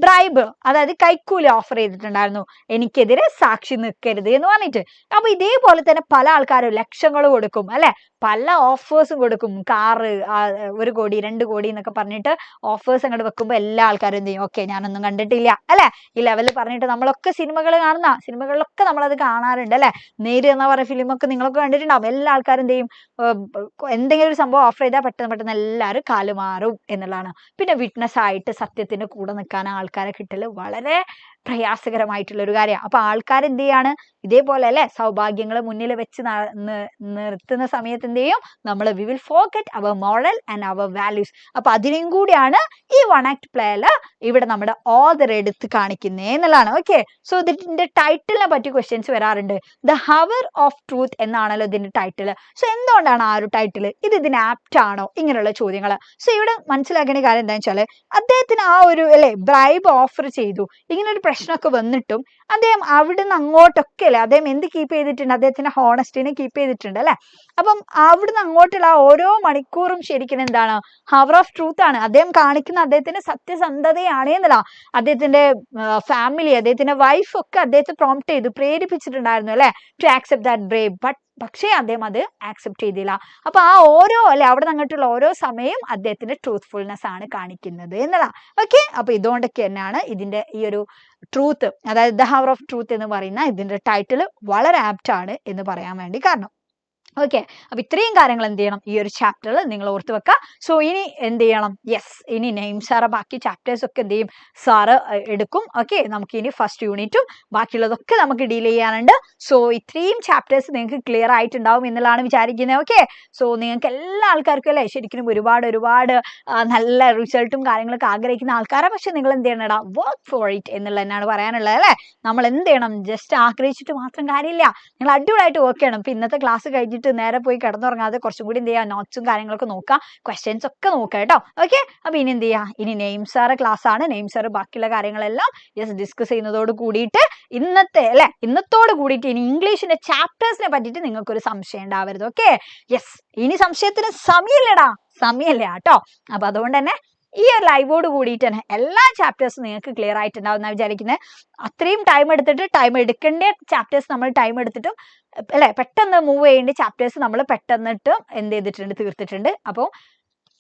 ബ്രൈബ്, അതായത് കൈക്കൂലി ഓഫർ ചെയ്തിട്ടുണ്ടായിരുന്നു, എനിക്കെതിരെ സാക്ഷി നിൽക്കരുത് എന്ന് പറഞ്ഞിട്ട്. അപ്പൊ ഇതേപോലെ തന്നെ പല ആൾക്കാരും ലക്ഷങ്ങൾ കൊടുക്കും അല്ലെ, പല ഓഫേഴ്സും കൊടുക്കും, കാറ് 1 കോടി 2 കോടി എന്നൊക്കെ പറഞ്ഞിട്ട് ഓഫേഴ്സ് അങ്ങോട്ട് വെക്കുമ്പോൾ എല്ലാ ആൾക്കാരും എന്ത് ചെയ്യും, ഓക്കെ ഞാനൊന്നും കണ്ടിട്ടില്ല അല്ലെ ഈ ലെവലിൽ പറഞ്ഞിട്ട്. നമ്മളൊക്കെ സിനിമകളിലൊക്കെ നമ്മളത് കാണാറുണ്ട് അല്ലെ. നേര് എന്ന് പറയുന്ന ഫിലിമൊക്കെ നിങ്ങളൊക്കെ കണ്ടിട്ടുണ്ടാവും. എല്ലാ ആൾക്കാരും എന്ത് ചെയ്യും, എന്തെങ്കിലും ഒരു സംഭവം ഓഫർ ചെയ്താൽ പെട്ടെന്ന് എല്ലാവരും കാലുമാറും എന്നുള്ളതാണ്. പിന്നെ വിറ്റ്നസ് ആയിട്ട് സത്യത്തിന്റെ കൂടെ നിൽക്കാൻ ആൾക്കാരെ കിട്ടല് വളരെ പ്രയാസകരമായിട്ടുള്ള ഒരു കാര്യമാണ്. അപ്പൊ ആൾക്കാർ എന്ത് ചെയ്യാണ്, ഇതേപോലെ അല്ലെ സൗഭാഗ്യങ്ങൾ മുന്നിൽ വെച്ച് നിർത്തുന്ന സമയത്ത് എന്ത് ചെയ്യും, നമ്മൾ we will forget our moral and our values. അപ്പൊ അതിനും കൂടിയാണ് ഈ 1 ആക്ട് പ്ലേയില് ഇവിടെ നമ്മുടെ ഓതർ എടുത്ത് കാണിക്കുന്നേ എന്നുള്ളതാണ്. ഓക്കെ, സോ ഇതിന്റെ ടൈറ്റിലിനെ പറ്റി ക്വസ്റ്റ്യൻസ് വരാറുണ്ട്. ദ ഹവർ ഓഫ് ട്രൂത്ത് എന്നാണല്ലോ ഇതിന്റെ ടൈറ്റിൽ. സോ എന്തുകൊണ്ടാണ് ആ ഒരു ടൈറ്റിൽ, ഇതിന് ആപ്റ്റ് ആണോ, ഇങ്ങനെയുള്ള ചോദ്യങ്ങൾ. സോ ഇവിടെ മനസ്സിലാക്കേണ്ട കാര്യം എന്താണെന്ന് വെച്ചാൽ അദ്ദേഹത്തിന് ആ ഒരു അല്ലെ ബ്രൈബ് ഓഫർ ചെയ്തു, ഇങ്ങനെ ഒരു പ്രശ്നമൊക്കെ വന്നിട്ടും അദ്ദേഹം അവിടുന്ന് അങ്ങോട്ടൊക്കെ അല്ലെ അദ്ദേഹം എന്ത് കീപ്പ് ചെയ്തിട്ടുണ്ട്, അദ്ദേഹത്തിന്റെ ഹോണസ്റ്റിനെ കീപ്പ് ചെയ്തിട്ടുണ്ട് അല്ലെ. അപ്പം അവിടുന്ന് അങ്ങോട്ടുള്ള ഓരോ മണിക്കൂറും ശരിക്കും എന്താണ്, ഹവർ ഓഫ് ട്രൂത്ത് ആണ്. അദ്ദേഹം കാണിക്കുന്ന അദ്ദേഹത്തിന്റെ സത്യസന്ധതയാണ് എന്നല്ല. അദ്ദേഹത്തിന്റെ ഫാമിലി, അദ്ദേഹത്തിന്റെ വൈഫ് ഒക്കെ അദ്ദേഹത്തെ പ്രോംപ്റ്റ് ചെയ്തു, പ്രേരിപ്പിച്ചിട്ടുണ്ടായിരുന്നു അല്ലെ ടു ആക്സെപ്റ്റ് ദാറ്റ് ബ്രേവ്. പക്ഷേ അദ്ദേഹം അത് ആക്സെപ്റ്റ് ചെയ്തില്ല. അപ്പൊ ആ ഓരോ അല്ലെ അവിടെ നിന്നിട്ടുള്ള ഓരോ സമയം അദ്ദേഹത്തിന്റെ ട്രൂത്ത്ഫുൾനെസ് ആണ് കാണിക്കുന്നത് എന്നല്ല. ഓക്കെ, അപ്പൊ ഇതുകൊണ്ടൊക്കെ തന്നെയാണ് ഇതിന്റെ ഈ ഒരു ട്രൂത്ത്, അതായത് ദ ഹവർ ഓഫ് ട്രൂത്ത് എന്ന് പറയുന്ന ഇതിന്റെ ടൈറ്റിൽ വളരെ ആപ്റ്റ് ആണ് എന്ന് പറയാൻ വേണ്ടി കാരണം. ഓക്കെ, അപ്പൊ ഇത്രയും കാര്യങ്ങൾ എന്ത് ചെയ്യണം ഈ ഒരു ചാപ്റ്ററിൽ നിങ്ങൾ ഓർത്ത് വെക്കുക. സോ ഇനി എന്ത് ചെയ്യണം, യെസ് ഇനി നെയിം സാറ് ബാക്കി ചാപ്റ്റേഴ്സ് ഒക്കെ എന്ത് ചെയ്യും, സാറ് എടുക്കും. ഓക്കെ, നമുക്ക് ഇനി ഫസ്റ്റ് യൂണിറ്റും ബാക്കിയുള്ളതൊക്കെ നമുക്ക് ഡീൽ ചെയ്യാനുണ്ട്. സോ ഇത്രയും ചാപ്റ്റേഴ്സ് നിങ്ങൾക്ക് ക്ലിയർ ആയിട്ടുണ്ടാവും എന്നുള്ളതാണ് വിചാരിക്കുന്നത്. ഓക്കെ, സോ നിങ്ങൾക്ക് എല്ലാ ആൾക്കാർക്കും അല്ലേ ശരിക്കും ഒരുപാട് നല്ല റിസൾട്ടും കാര്യങ്ങളൊക്കെ ആഗ്രഹിക്കുന്ന ആൾക്കാരാണ്. പക്ഷെ നിങ്ങൾ എന്ത് ചെയ്യണടാ, വർക്ക് ഫോർ ഇറ്റ് എന്നുള്ളത് തന്നെയാണ് പറയാനുള്ളത് അല്ലേ. നമ്മൾ എന്ത് ചെയ്യണം, ജസ്റ്റ് ആഗ്രഹിച്ചിട്ട് മാത്രം കാര്യമില്ല, നിങ്ങൾ അടിപൊളിയായിട്ട് വർക്ക് ചെയ്യണം. ഇപ്പൊ ഇന്നത്തെ ക്ലാസ് കഴിഞ്ഞിട്ട് നേരെ പോയി കിടന്നുറങ്ങാതെ കുറച്ചും കൂടി എന്ത് ചെയ്യുക, നോട്ട്സും കാര്യങ്ങളൊക്കെ നോക്കുക, ക്വസ്റ്റ്യൻസ് ഒക്കെ നോക്കുക കേട്ടോ. ഓക്കെ, അപ്പൊ ഇനി എന്ത് ചെയ്യുക, ഇനി നെയിം സാറ് ക്ലാസ് ആണ്. നെയിം സാറ് ബാക്കിയുള്ള കാര്യങ്ങളെല്ലാം ഡിസ്കസ് ചെയ്യുന്നതോട് കൂടിയിട്ട് ഇന്നത്തോട് കൂടിയിട്ട് ഇനി ഇംഗ്ലീഷിന്റെ ചാപ്റ്റേഴ്സിനെ പറ്റിയിട്ട് നിങ്ങൾക്കൊരു സംശയം ഉണ്ടാവരുത്. ഓക്കെ, യെസ് ഇനി സംശയത്തിന് സമയമില്ല കേട്ടോ. അപ്പൊ അതുകൊണ്ട് തന്നെ ഈ ഒരു ലൈവോട് കൂടിയിട്ട് തന്നെ എല്ലാ ചാപ്റ്റേഴ്സും നിങ്ങൾക്ക് ക്ലിയർ ആയിട്ടുണ്ടാവും എന്നാണ് വിചാരിക്കുന്നത്. അത്രയും ടൈം എടുക്കേണ്ട ചാപ്റ്റേഴ്സ് നമ്മൾ ടൈം എടുത്തിട്ടും അല്ലെ പെട്ടെന്ന് മൂവ് ചെയ്യേണ്ട ചാപ്റ്റേഴ്സ് നമ്മൾ പെട്ടെന്നിട്ട് എന്ത് ചെയ്തിട്ടുണ്ട്, തീർത്തിട്ടുണ്ട്. അപ്പോൾ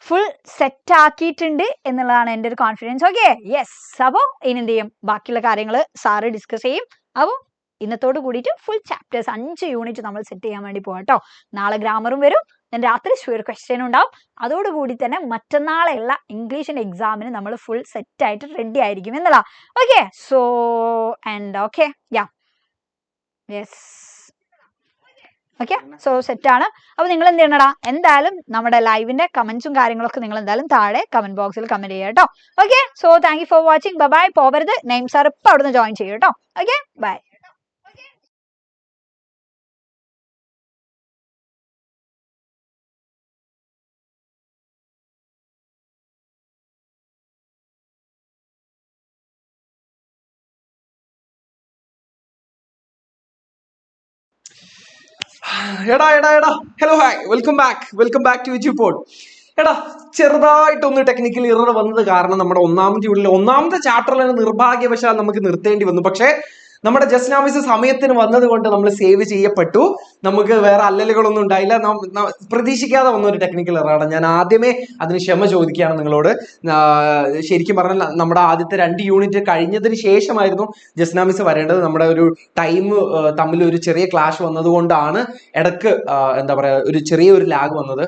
ഫുൾ സെറ്റ് ആക്കിയിട്ടുണ്ട് എന്നുള്ളതാണ് എൻ്റെ ഒരു കോൺഫിഡൻസ്. Okay, yes. അപ്പോൾ ഇനി എന്ത് ചെയ്യും, ബാക്കിയുള്ള കാര്യങ്ങൾ സാറ് ഡിസ്കസ് ചെയ്യും. അപ്പോൾ ഇന്നത്തോട് കൂടിയിട്ട് ഫുൾ ചാപ്റ്റേഴ്സ് 5 യൂണിറ്റ് നമ്മൾ സെറ്റ് ചെയ്യാൻ വേണ്ടി പോകാം കേട്ടോ. നാളെ ഗ്രാമറും വരും, ഞാൻ രാത്രി ഷുവർ ക്വസ്റ്റ്യൻ ഉണ്ടാവും. അതോടുകൂടി തന്നെ മറ്റന്നാളെയുള്ള ഇംഗ്ലീഷിന്റെ എക്സാമിന് നമ്മൾ ഫുൾ സെറ്റ് ആയിട്ട് റെഡി ആയിരിക്കും എന്നുള്ള. Okay, so and okay yeah yes okay, so സെറ്റാണ്. അപ്പോൾ നിങ്ങൾ എന്ത് ചെയ്യണടാ, എന്തായാലും നമ്മുടെ ലൈവിന്റെ കമന്റ്സും കാര്യങ്ങളൊക്കെ നിങ്ങൾ എന്തായാലും താഴെ കമന്റ് ബോക്സിൽ കമന്റ് ചെയ്യുക കേട്ടോ. Okay, so thank you for watching. Bye. പോവരുത്, നെയിം സാർ ഇപ്പം അവിടുന്ന് ജോയിൻ ചെയ്യും കേട്ടോ. Okay, bye. എടാ hello hi, welcome back to Eduport. എടാ, ചെറുതായിട്ടൊന്ന് ടെക്നിക്കൽ ഇറർ വന്നത് കാരണം നമ്മുടെ ഒന്നാമത്തെ ചാപ്റ്ററിൽ നിർഭാഗ്യവശാൽ നമുക്ക് നിർത്തേണ്ടി വന്നു. പക്ഷേ നമ്മുടെ ജസ്റ്റ് നാമിസ് സമയത്തിന് വന്നത് കൊണ്ട് നമ്മൾ സേവ് ചെയ്യപ്പെട്ടു. നമുക്ക് വേറെ അല്ലലുകളൊന്നും ഉണ്ടായില്ല. പ്രതീക്ഷിക്കാതെ വന്ന ഒരു ടെക്നിക്കൽ എററാണ്. ഞാൻ ആദ്യമേ അതിന് ക്ഷമ ചോദിക്കുകയാണ് നിങ്ങളോട്. ശരിക്കും പറഞ്ഞാൽ നമ്മുടെ ആദ്യത്തെ 2 യൂണിറ്റ് കഴിഞ്ഞതിന് ശേഷമായിരുന്നു ജസ്റ്റ് നാമിസ് വരേണ്ടത്. നമ്മുടെ ഒരു ടൈം തമ്മിൽ ഒരു ചെറിയ ക്ലാഷ് വന്നതുകൊണ്ടാണ് ഇടക്ക് എന്താ പറയുക ഒരു ചെറിയൊരു ലാഗ് വന്നത്.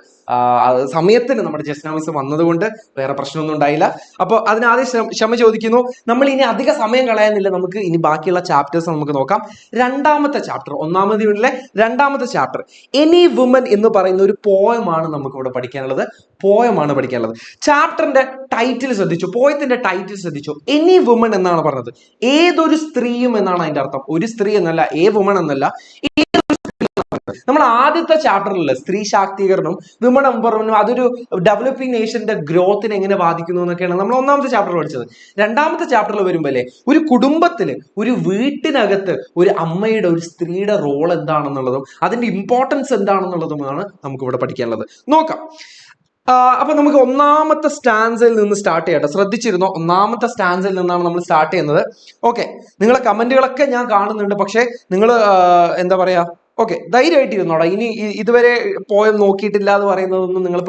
സമയത്തിന് നമ്മുടെ ജസ്റ്റ് നാമിസ് വന്നതുകൊണ്ട് വേറെ പ്രശ്നമൊന്നും ഉണ്ടായില്ല. അപ്പോൾ അതിനാദ്യം ക്ഷമ ചോദിക്കുന്നു. നമ്മൾ ഇനി അധിക സമയം കളയാനില്ല, നമുക്ക് ഇനി ബാക്കിയുള്ള ചാപ്റ്റേഴ്സ് നമുക്ക് നോക്കാം. രണ്ടാമത്തെ ചാപ്റ്റർ, ഒന്നാമത്തെ യൂണിറ്റിലെ രണ്ടാമത്തെ ചാപ്റ്റർ എനി വുമൻ എന്ന് പറയുന്ന ഒരു പോയമാണ് നമുക്ക് ഇവിടെ പഠിക്കാനുള്ളത്. ചാപ്റ്ററിന്റെ ടൈറ്റിൽ ശ്രദ്ധിച്ചു, പോയത്തിന്റെ ടൈറ്റിൽ ശ്രദ്ധിച്ചു. എനി വുമൻ എന്നാണ് പറഞ്ഞത്. ഏതൊരു സ്ത്രീയും എന്നാണ് അതിന്റെ അർത്ഥം. ഒരു സ്ത്രീ എന്നല്ല, വുമൺ എന്നല്ല, നമ്മൾ ആദ്യത്തെ ചാപ്റ്ററിൽ സ്ത്രീ ശാക്തീകരണം, വിമൺ എംപവർമെന്റും അതൊരു ഡെവലപ്പിംഗ് നേഷന്റെ ഗ്രോത്തിനെ എങ്ങനെ ബാധിക്കുന്നു എന്നൊക്കെയാണ് നമ്മൾ ഒന്നാമത്തെ ചാപ്റ്ററിൽ പഠിച്ചത്. രണ്ടാമത്തെ ചാപ്റ്ററിൽ വരുമ്പോഴേ ഒരു കുടുംബത്തില്, ഒരു വീട്ടിനകത്ത് ഒരു അമ്മയുടെ, ഒരു സ്ത്രീയുടെ റോൾ എന്താണെന്നുള്ളതും അതിന്റെ ഇമ്പോർട്ടൻസ് എന്താണെന്നുള്ളതുമാണ് നമുക്ക് ഇവിടെ പഠിക്കാനുള്ളത്. നോക്കാം. അപ്പൊ നമുക്ക് ഒന്നാമത്തെ സ്റ്റാൻസിൽ നിന്ന് സ്റ്റാർട്ട് ചെയ്യട്ടെ. ശ്രദ്ധിച്ചിരുന്നോ? ഒന്നാമത്തെ സ്റ്റാൻസിൽ നിന്നാണ് നമ്മൾ സ്റ്റാർട്ട് ചെയ്യുന്നത്. ഓക്കെ, നിങ്ങളെ കമന്റുകളൊക്കെ ഞാൻ കാണുന്നുണ്ട്. പക്ഷെ നിങ്ങൾ എന്താ പറയാ, ഓക്കെ, ധൈര്യമായിട്ടിരുന്നോടാ. ഇനി ഇതുവരെ പോയം നോക്കിയിട്ടില്ല എന്ന് പറയുന്നതൊന്നും നിങ്ങൾ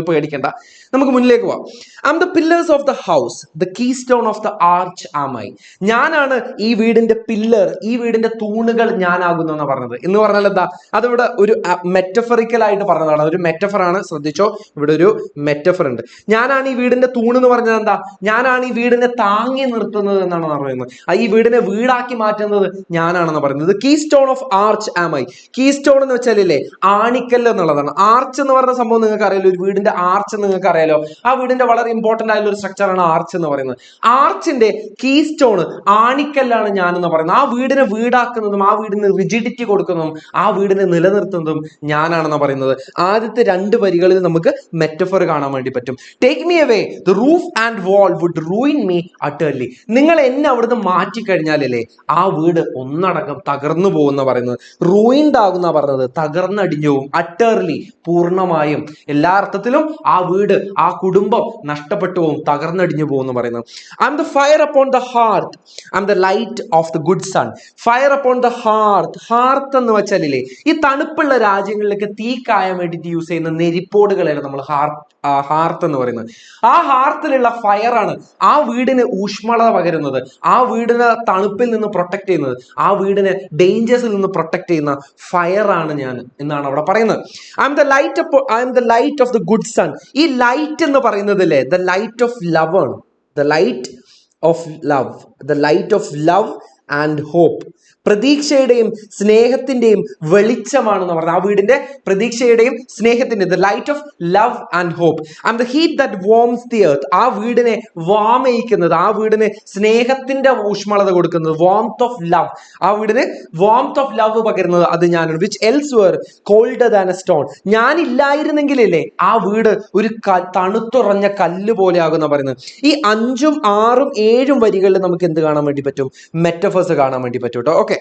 പേടിക്കണ്ട. നമുക്ക് മുന്നിലേക്ക് പോവാം. Am the pillars of the house, the keystone of the arch am I. ഞാനാണ് ഈ വീടിന്റെ പില്ലർ, ഈ വീടിന്റെ തൂണുകൾ ഞാനാകുന്നു എന്നാണ് പറഞ്ഞത്. എന്ന് പറഞ്ഞാൽ എന്താ, അതിവിടെ ഒരു മെറ്റഫറിക്കൽ ആയിട്ട് പറഞ്ഞതാണ്. ഒരു മെറ്റഫറാണ്, ശ്രദ്ധിച്ചോ, ഇവിടെ ഒരു മെറ്റഫർ ഉണ്ട്. ഞാനാണ് ഈ വീടിന്റെ തൂണ് എന്ന് പറഞ്ഞത് എന്താ, ഞാനാണ് ഈ വീടിനെ താങ്ങി നിർത്തുന്നത് എന്നാണ് പറയുന്നത്. ഈ വീടിനെ വീടാക്കി മാറ്റുന്നത് ഞാനാണെന്ന് പറയുന്നത്. Keystone of arch am I. Keystone എന്ന് വെച്ചാലേ ആണിക്കല്ല് എന്നുള്ളതാണ്. ആർച്ച് എന്ന് പറയുന്ന സംഭവം നിങ്ങൾക്ക് അറിയാലോ, ഒരു വീടിന്റെ ആർച്ച് നിങ്ങൾക്ക് അറിയാലോ. ആ വീടിന്റെ വളരെ ഇമ്പോർട്ടന്റ് ആയിട്ടുള്ള ഒരു സ്ട്രക്ചറാണ് ആർച്ച് എന്ന് പറയുന്നത്. ആർച്ചിന്റെ കീ സ്റ്റോൺ, ആണിക്കല്ലാണ് ഞാൻ എന്ന് പറയുന്നത്. ആ വീടിനെ വീടാക്കുന്നതും ആ വീടിന് റിജിഡിറ്റി കൊടുക്കുന്നതും ആ വീടിനെ നിലനിർത്തുന്നതും ഞാനാണെന്ന് പറയുന്നത്. ആദ്യത്തെ 2 വരികളിൽ നമുക്ക് മെറ്റഫർ കാണാൻ വേണ്ടി പറ്റും. Take me away, the roof and wall would ruin me utterly. നിങ്ങൾ എന്നെ അവിടുന്ന് മാറ്റിക്കഴിഞ്ഞാലല്ലേ ആ വീട് ഒന്നടങ്കം തകർന്നു പോകുന്ന പറയുന്നത്. റൂയിൻഡ് ആകുന്ന പറഞ്ഞത്, തകർന്നടിഞ്ഞു പോവും. അട്ടർലി, പൂർണ്ണമായും, എല്ലാ അർത്ഥത്തിലും ആ വീട്, ആ കുടുംബം നഷ്ടപ്പെട്ടു പോകും, തകർന്നടിഞ്ഞു പോകും എന്ന് പറയുന്നത്. I am the fire upon the heart, I am the light of the good sun. Fire upon the heart. Hearth എന്ന് വെച്ചാലില്ലേ, ഈ തണുപ്പുള്ള രാജ്യങ്ങളിലേക്ക് തീ കായാൻ വേണ്ടിയിട്ട് യൂസ് ചെയ്യുന്ന നെരിപ്പോടുകളാണ് നമ്മൾ ഹാർത്ത് എന്ന് പറയുന്നത്. ആ ഹാർത്തിലുള്ള ഫയറാണ് ആ വീടിന് ഊഷ്മളത പകരുന്നത്, ആ വീടിനെ തണുപ്പിൽ നിന്ന് പ്രൊട്ടക്ട് ചെയ്യുന്നത്, ആ വീടിനെ ഡേഞ്ചേഴ്സിൽ നിന്ന് പ്രൊട്ടക്ട് ചെയ്യുന്ന ഫയറാണ് ഞാൻ എന്നാണ് അവിടെ പറയുന്നത്. I am the light of the good sun. ഈ ലൈറ്റ് എന്ന് പറയുന്നത് അല്ലേ, ദ ലൈറ്റ് ഓഫ് ലവ് ആണ്. The light of love and hope. പ്രതീക്ഷയുടെയും സ്നേഹത്തിന്റെയും വെളിച്ചമാണെന്ന് പറഞ്ഞത്. ആ വീടിന്റെ പ്രതീക്ഷയുടെയും സ്നേഹത്തിന്റെയും, the light of love and hope. And the heat that warms the earth. ആ വീടിനെ വാമയിക്കുന്നത്, ആ വീടിന് സ്നേഹത്തിന്റെ ഊഷ്മളത കൊടുക്കുന്നത്, വാംത്ത് ഓഫ് ലവ്. ആ വീടിന് വാംത്ത് ഓഫ് ലവ് പകരുന്നത് അത് ഞാനാണ്. Which else were colder than a stone. ഞാനില്ലായിരുന്നെങ്കിലല്ലേ ആ വീട് ഒരു തണുത്തുറഞ്ഞ കല്ല് പോലെ ആകുന്ന പറയുന്നത്. ഈ 5ഉം 6ഉം 7ഉം വരികളിൽ നമുക്ക് എന്ത് കാണാൻ വേണ്ടി പറ്റും? മെറ്റഫേഴ്സ് കാണാൻ വേണ്ടി പറ്റും കേട്ടോ. Okay,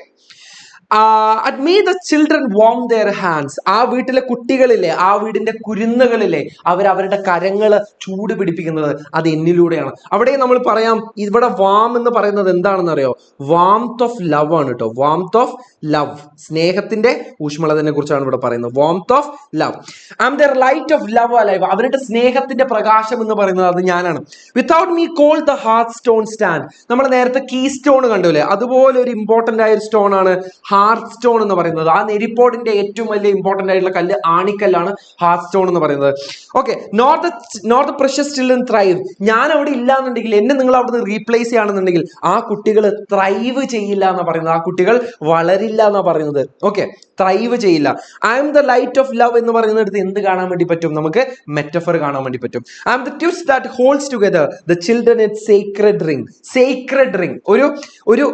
at may the children warm their hands. ആ വീട്ടിലെ കുട്ടികളിലെ, ആ വീടിന്റെ കുരുന്നുകളിലെ അവരുടെ കരങ്ങള് ചൂട് പിടിപ്പിക്കുന്നത് അത് എന്നിലൂടെയാണ്. അവിടെ നമ്മൾ പറയാം, ഇവിടെ വാം എന്ന് പറയുന്നത് എന്താണെന്ന് അറിയോ? വാംത്ത് ഓഫ് ലവ് ആണ് കേട്ടോ. വാംത്ത് ഓഫ് ലവ്, സ്നേഹത്തിന്റെ ഊഷ്മളതയെ കുറിച്ചാണ് ഇവിടെ പറയുന്നത്. Warmth of love. I am the light of love alive. അവരുടെ സ്നേഹത്തിന്റെ പ്രകാശം എന്ന് പറയുന്നത് അത് ഞാനാണ്. Without me call the heart stone stand. നമ്മൾ നേരത്തെ കീ സ്റ്റോൺ കണ്ടുല്ലേ, അതുപോലെ ഒരു ഇമ്പോർട്ടന്റ് ആയ ഒരു സ്റ്റോൺ ആണ് ഹാർട്ട് സ്റ്റോൺ എന്ന് പറയുന്നത്. ആ നെരിപ്പോർട്ടിന്റെ ഏറ്റവും വലിയ ഇമ്പോർട്ടന്റ് ആയിട്ടുള്ള കല്ല് ആണിക്കല്ലാണ് ഹാർട്ട് സ്റ്റോൺ എന്ന് പറയുന്നത്. Okay, not the precious children thrive. ഞാൻ അവിടെ ഇല്ലാന്നുണ്ടെങ്കിൽ, എന്നെ നിങ്ങൾ അവിടെ നിന്ന് റീപ്ലേസ് ചെയ്യുകയാണെന്നുണ്ടെങ്കിൽ ആ കുട്ടികൾ ത്രൈവ് ചെയ്യില്ല എന്നാ പറയുന്നത്. ആ കുട്ടികൾ വളരില്ല എന്നാ പറയുന്നത്. ഓക്കെ, ത്രൈവ് ചെയ്യില്ല. I am the light of love എന്ന് പറയുന്നിടത്ത് എന്ത് കാണാൻ വേണ്ടി പറ്റും? നമുക്ക് മെറ്റഫർ കാണാൻ വേണ്ടി പറ്റും. I am the twist that holds together the children in Sacred ring. Sacred ring,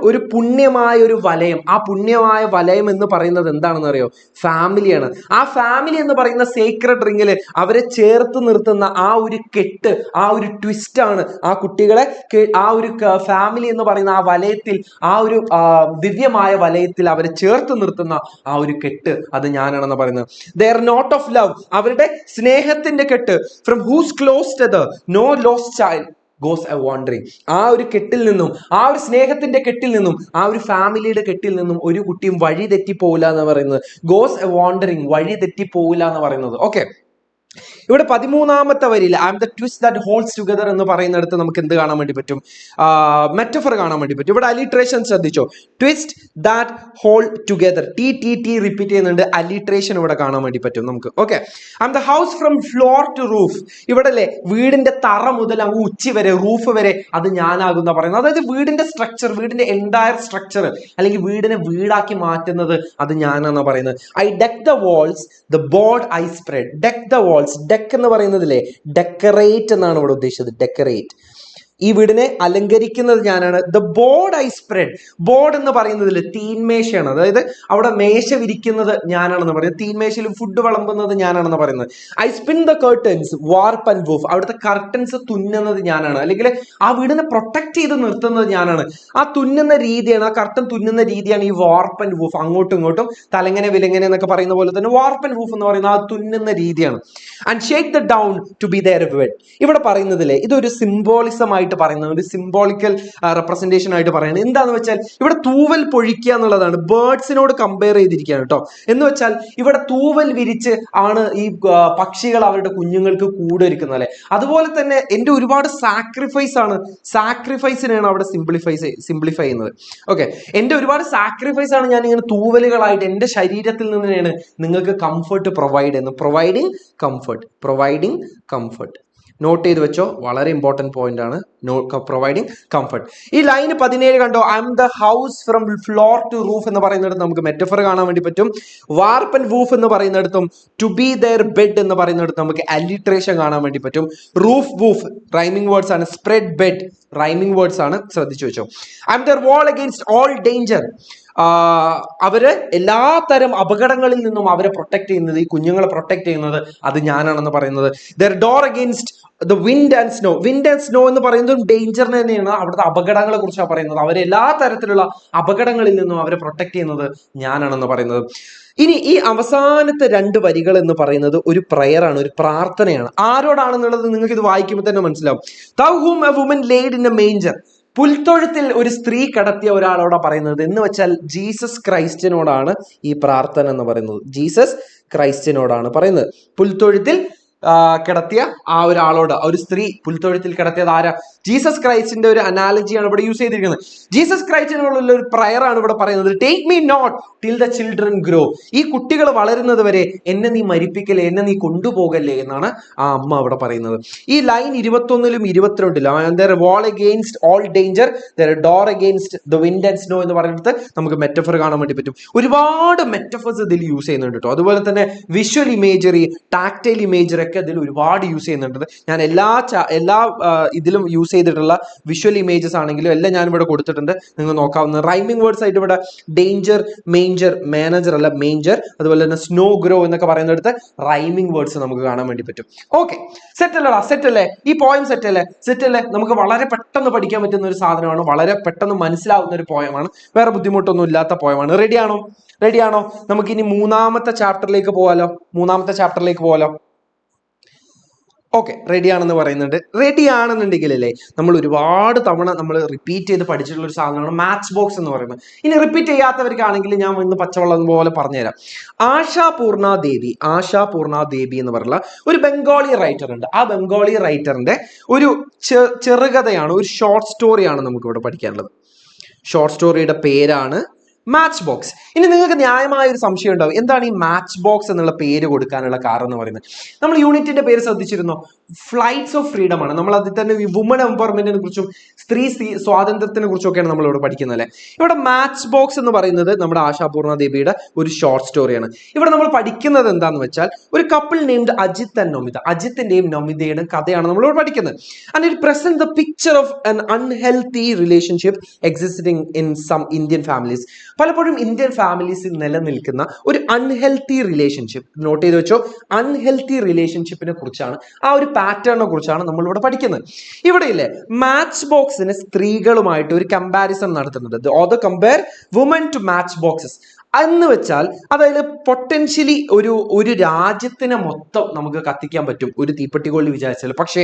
ഒരു പുണ്യമായ ഒരു വലയം. ആ പുണ്യമായ വലയം എന്ന് പറയുന്നത് എന്താണെന്ന് അറിയോ? ഫാമിലിയാണ്. ആ ഫാമിലി എന്ന് പറയുന്ന സേക്രഡ് റിംഗില് അവരെ ചേർത്ത് നിർത്തുന്ന ആ ഒരു കെട്ട്, ആ ഒരു ട്വിസ്റ്റ് ആണ് ആ കുട്ടികളെ ആ ഒരു ഫാമിലി എന്ന് പറയുന്ന ആ വലയത്തിൽ, ആ ഒരു ദിവ്യമായ വലയത്തിൽ അവരെ ചേർത്ത് നിർത്തുന്ന ആ ഒരു കെട്ട് അത് ഞാനാണെന്ന് പറയുന്നത്. They are knot of love. അവരുടെ സ്നേഹത്തിന്റെ കെട്ട്. From whose close to no lost child goes a wandering. ആ ഒരു കെട്ടിൽ നിന്നും, ആ ഒരു സ്നേഹത്തിന്റെ കെട്ടിൽ നിന്നും, ആ ഒരു ഫാമിലിയുടെ കെട്ടിൽ നിന്നും ഒരു കുട്ടിയും വഴി തെറ്റിപ്പോവില്ല എന്ന് പറയുന്നത്. ഗോസ് എ വാണ്ടറിങ്, വഴി തെറ്റിപ്പോവില്ല എന്ന് പറയുന്നത്. ഓക്കെ, ഇവിടെ 13ാമത്തെ വരിയിൽ I am the twist that holds together എന്ന് പറയുന്നിടത്ത് നമുക്ക് എന്ത് കാണാൻ വേണ്ടി പറ്റും? മെറ്റഫർ കാണാൻ വേണ്ടി പറ്റും. ഇവിടെ അലിട്രേഷൻ ശ്രദ്ധിച്ചോ? Twist that hold together, T repeat ചെയ്യുന്നുണ്ട്. അലിട്രേഷൻ ഇവിടെ കാണാൻ വേണ്ടി പറ്റും നമുക്ക്. Okay, I am the house from floor to roof. ഇവിടെ അല്ലേ വീടിന്റെ തറ മുതൽ അങ്ങ് ഉച്ചി വരെ, റൂഫ് വരെ അത് ഞാനാകുന്ന പറയുന്നത്. അതായത് വീടിന്റെ സ്ട്രക്ചർ, വീടിന്റെ എൻറ്റയർ സ്ട്രക്ചർ, അല്ലെങ്കിൽ വീടിനെ വീടാക്കി മാറ്റുന്നത് അത് ഞാനാണെന്ന് പറയുന്നത്. I deck the walls the board I spread. Deck the walls, deck എന്ന് പറയുന്നതില്ലേ ഡെക്കറേറ്റ് എന്നാണ് ഇവിടെ ഉദ്ദേശിച്ചത്. ഡെക്കറേറ്റ്, ഈ വീടിനെ അലങ്കരിക്കുന്നത് ഞാനാണ്. The board I spread. Board എന്ന് പറയുന്നതിൽ തീൻമേശയാണ്. അതായത് അവിടെ മേശ വിരിക്കുന്നത് ഞാനാണെന്ന് പറയുന്നത്. തീൻമേശയിൽ ഫുഡ് വിളമ്പുന്നത് ഞാനാണെന്ന് പറയുന്നത്. ഐ സ്പിൻ ദ കർട്ടൻസ് വാർപ്പ് ആൻഡ് വൂഫ്. അവിടുത്തെ കർട്ടൻസ് തുന്നുന്നത് ഞാനാണ്, അല്ലെങ്കിൽ ആ വീടിനെ പ്രൊട്ടക്ട് ചെയ്ത് നിർത്തുന്നത് ഞാനാണ്. ആ തുന്നുന്ന രീതിയാണ്, ആ കർട്ടൻ തുന്നുന്ന രീതിയാണ് ഈ വാർപ്പ് ആൻഡ് വൂഫ്. അങ്ങോട്ടും ഇങ്ങോട്ടും തലങ്ങനെ വിലങ്ങനെ എന്നൊക്കെ പറയുന്ന പോലെ തന്നെ വാർപ്പ് ആൻഡ് വൂഫ് എന്ന് പറയുന്ന ആ തുന്നുന്ന രീതിയാണ്. And shake the down to be their bed. ഇവിടെ പറയുന്നതിലെ ഇതൊരു സിംബോളിസം ആയിട്ട് പറയുന്നത്, ഒരു സിംബോളിക്കൽ റെപ്രസെന്റേഷൻ ആയിട്ട് പറയുന്നത്. എന്താന്ന് വെച്ചാൽ ഇവിടെ തൂവൽ പൊഴിക്കുക എന്നുള്ളതാണ്. ബേർഡ്സിനോട് കമ്പയർ ചെയ്തിരിക്കുകയാണ് കേട്ടോ. എന്ന് വെച്ചാൽ ഇവിടെ തൂവൽ വിരിച്ച് ആണ് ഈ പക്ഷികൾ അവരുടെ കുഞ്ഞുങ്ങൾക്ക് കൂടൊരുക്കുന്നത് അല്ലെ. അതുപോലെ തന്നെ എൻ്റെ ഒരുപാട് സാക്രിഫൈസ് ആണ്, സാക്രിഫൈസിനെയാണ് അവിടെ സിംപ്ലിഫൈ ചെയ്യുന്നത്. ഓക്കെ, എൻ്റെ ഒരുപാട് സാക്രിഫൈസ് ആണ് ഞാൻ ഇങ്ങനെ തൂവലുകളായിട്ട് എൻ്റെ ശരീരത്തിൽ നിന്നാണ് നിങ്ങൾക്ക് കംഫർട്ട് പ്രൊവൈഡ് ചെയ്യുന്നത്. Providing comfort. നോട്ട് ചെയ്ത് വെച്ചോ, വളരെ ഇമ്പോർട്ടൻറ്റ് പോയിന്റ് ആണ്. Providing comfort. ഈ ലൈൻ 17 കണ്ടോ? I am the house from floor to roof എന്ന് പറയുന്നിടത്ത് നമുക്ക് മെറ്റഫർ കാണാൻ വേണ്ടി പറ്റും. വാർപ്പ് ആൻഡ് വൂഫ് എന്ന് പറയുന്നിടത്തും ടു ബി ദെയർ ബെഡ് എന്ന് പറയുന്നിടത്ത് നമുക്ക് അലിട്രേഷൻ കാണാൻ വേണ്ടി പറ്റും. റൂഫ് വൂഫ് റൈമിംഗ് വേർഡ്സ് ആണ്. സ്പ്രെഡ് ബെഡ് റൈമിംഗ് വേർഡ്സ് ആണ്, ശ്രദ്ധിച്ചു വെച്ചോ. I M there wall against all danger. അവര് എല്ലാ തരം അപകടങ്ങളിൽ നിന്നും അവരെ പ്രൊട്ടക്ട് ചെയ്യുന്നത്, ഈ കുഞ്ഞുങ്ങളെ പ്രൊട്ടക്ട് ചെയ്യുന്നത് അത് ഞാനാണെന്ന് പറയുന്നത്. There door against the wind and snow. Wind and snow എന്ന് പറയുന്നതും ഡേഞ്ചറിനെ തന്നെയാണ്, അവിടുത്തെ അപകടങ്ങളെ കുറിച്ചാണ് പറയുന്നത്. അവരെ എല്ലാ തരത്തിലുള്ള അപകടങ്ങളിൽ നിന്നും അവരെ പ്രൊട്ടക്ട് ചെയ്യുന്നത് ഞാനാണെന്ന് പറയുന്നത്. ഇനി ഈ അവസാനത്തെ 2 വരികൾ എന്ന് പറയുന്നത് ഒരു പ്രയർ ആണ്, ഒരു പ്രാർത്ഥനയാണ്. ആരോടാണെന്നുള്ളത് നിങ്ങൾക്ക് ഇത് വായിക്കുമ്പോൾ തന്നെ മനസ്സിലാവും. Thou whom a woman laid in a manger. പുൽത്തൊഴുത്തിൽ ഒരു സ്ത്രീ കിടത്തിയ ഒരാളോടാ പറയുന്നത്. എന്ന് വെച്ചാൽ ജീസസ് ക്രൈസ്റ്റിനോടാണ് ഈ പ്രാർത്ഥന എന്ന് പറയുന്നത്. ജീസസ് ക്രൈസ്റ്റിനോടാണ് പറയുന്നത്. പുൽത്തൊഴുത്തിൽ കിടത്തിയ ആ ഒരാളോട്, ഒരു സ്ത്രീ പുൽത്തൊഴുത്തിൽ കിടത്തിയത് ആരാ? ജീസസ് ക്രൈസ്റ്റിന്റെ ഒരു അനാലജിയാണ് ഇവിടെ യൂസ് ചെയ്തിരിക്കുന്നത്. ജീസസ് ക്രൈസ്റ്റിനോടുള്ള ഒരു പ്രയർ ആണ് ഇവിടെ പറയുന്നത്. Take me not till the children grow. ഈ കുട്ടികൾ വളരുന്നത് വരെ എന്നെ നീ മരിപ്പിക്കലേ, എന്നെ നീ കൊണ്ടുപോകല്ലേ എന്നാണ് ആ അമ്മ അവിടെ പറയുന്നത്. ഈ line 21-ലും 22-ലും there wall against all danger, there door against the wind and snow എന്ന് പറയുന്നത് നമുക്ക് മെറ്റഫർ കാണാൻ വേണ്ടി പറ്റും. ഒരുപാട് മെറ്റഫേഴ്സ് ഇതിൽ യൂസ് ചെയ്യുന്നുണ്ട് കേട്ടോ. അതുപോലെ തന്നെ വിഷ്വൽ ഇമേജറി, ടാക്ടൈൽ ഇമേജറി പേരൊക്കെ ഇതിൽ ഒരുപാട് യൂസ് ചെയ്യുന്നുണ്ട്. ഞാൻ എല്ലാ ഇതിലും യൂസ് ചെയ്തിട്ടുള്ള വിഷ്വൽ ഇമേജസ് ആണെങ്കിലും എല്ലാം ഞാൻ ഇവിടെ കൊടുത്തിട്ടുണ്ട്, നിങ്ങൾ നോക്കാവുന്ന. റൈമിംഗ് വേർഡ്സ് ആയിട്ട് ഇവിടെ ഡേഞ്ചർ, മേഞ്ചർ, മാനേജർ അല്ല മേഞ്ചർ, അതുപോലെ തന്നെ സ്നോ ഗ്രോ എന്നൊക്കെ പറയുന്നിടത്ത് റൈമിംഗ് വേർഡ്സ് നമുക്ക് കാണാൻ വേണ്ടി പറ്റും. ഓക്കെ, സെറ്റ് അല്ലടാ, സെറ്റ് അല്ലേ? ഈ പോയം സെറ്റ് അല്ലേ? സെറ്റ് അല്ലേ? നമുക്ക് വളരെ പെട്ടെന്ന് പഠിക്കാൻ പറ്റുന്ന ഒരു സാധനമാണ്, വളരെ പെട്ടെന്ന് മനസ്സിലാവുന്ന ഒരു പോയമാണ്, വേറെ ബുദ്ധിമുട്ടൊന്നും ഇല്ലാത്ത പോയമാണ്. റെഡിയാണോ? റെഡിയാണോ? നമുക്ക് ഇനി മൂന്നാമത്തെ ചാപ്റ്ററിലേക്ക് പോവാലോ. ഓക്കെ, റെഡി ആണെന്ന് പറയുന്നുണ്ട്. റെഡി ആണെന്നുണ്ടെങ്കിൽ അല്ലേ, നമ്മൾ ഒരുപാട് തവണ നമ്മൾ റിപ്പീറ്റ് ചെയ്ത് പഠിച്ചിട്ടുള്ള ഒരു സാധനമാണ് മാച്ച് ബോക്സ് എന്ന് പറയുന്നത്. ഇനി റിപ്പീറ്റ് ചെയ്യാത്തവർക്കാണെങ്കിൽ ഞാൻ ഇന്ന് പച്ചവെള്ളം പോലെ പറഞ്ഞുതരാം. ആശാപൂർണ ദേവി എന്ന് പറയുന്ന ഒരു ബംഗാളി റൈറ്റർ ഉണ്ട്. ആ ബംഗാളി റൈറ്ററിന്റെ ഒരു ചെറുകഥയാണ്, ഒരു ഷോർട്ട് സ്റ്റോറിയാണ് നമുക്ക് ഇവിടെ പഠിക്കാനുള്ളത്. ഷോർട്ട് സ്റ്റോറിയുടെ പേരാണ് മാച്ച് ബോക്സ്. ഇനി നിങ്ങൾക്ക് ന്യായമായ ഒരു സംശയം ഉണ്ടാവും, എന്താണ് ഈ മാച്ച് ബോക്സ് എന്നുള്ള പേര് കൊടുക്കാനുള്ള കാരണം എന്ന് പറയുന്നത്? നമ്മൾ യൂണിറ്റിന്റെ പേര് ശ്രദ്ധിച്ചിരുന്നോ? ഫ്ലൈറ്റ്സ് ഓഫ് ഫ്രീഡം ആണ്. നമ്മൾ അതിൽ തന്നെ വുമൺ എംപവർമെന്റിനെ കുറിച്ചും സ്ത്രീ സ്വാതന്ത്ര്യത്തിനെ കുറിച്ചൊക്കെയാണ് നമ്മൾ ഇവിടെ പഠിക്കുന്നത് അല്ലേ. ഇവിടെ മാച്ച് ബോക്സ് എന്ന് പറയുന്നത് നമ്മുടെ ആശാപൂർണ ദേവിയുടെ ഒരു ഷോർട്ട് സ്റ്റോറിയാണ്. ഇവിടെ നമ്മൾ പഠിക്കുന്നത് എന്താന്ന് വെച്ചാൽ, ഒരു couple named Ajith and Nomita, അജിത്തിന്റെയും നൊമിതയുടെയും കഥയാണ് നമ്മൾ ഇവിടെ പഠിക്കുന്നത്. And it present the picture of an unhealthy relationship existing in some Indian families. പലപ്പോഴും ഇന്ത്യൻ ഫാമിലീസിൽ നിലനിൽക്കുന്ന ഒരു അൺഹെൽത്തി റിലേഷൻഷിപ്പ്, നോട്ട് ചെയ്ത് വെച്ചോ, അൺഹെൽത്തി റിലേഷൻഷിപ്പിനെ കുറിച്ചാണ്, ആ ഒരു പാറ്റേണിനെ കുറിച്ചാണ് നമ്മൾ ഇവിടെ പഠിക്കുന്നത്. ഇവിടെ ഇല്ലേ, മാച്ച് ബോക്സിന് സ്ത്രീകളുമായിട്ട് ഒരു കമ്പാരിസൺ നടത്തുന്നുണ്ട്. The author compare woman to match boxes എന്ന് വെച്ചാൽ, അതായത് പൊട്ടൻഷ്യലി ഒരു രാജ്യത്തിനെ മൊത്തം നമുക്ക് കത്തിക്കാൻ പറ്റും ഒരു തീപ്പെട്ടിക്കൊള്ളി വിചാരിച്ചാൽ. പക്ഷേ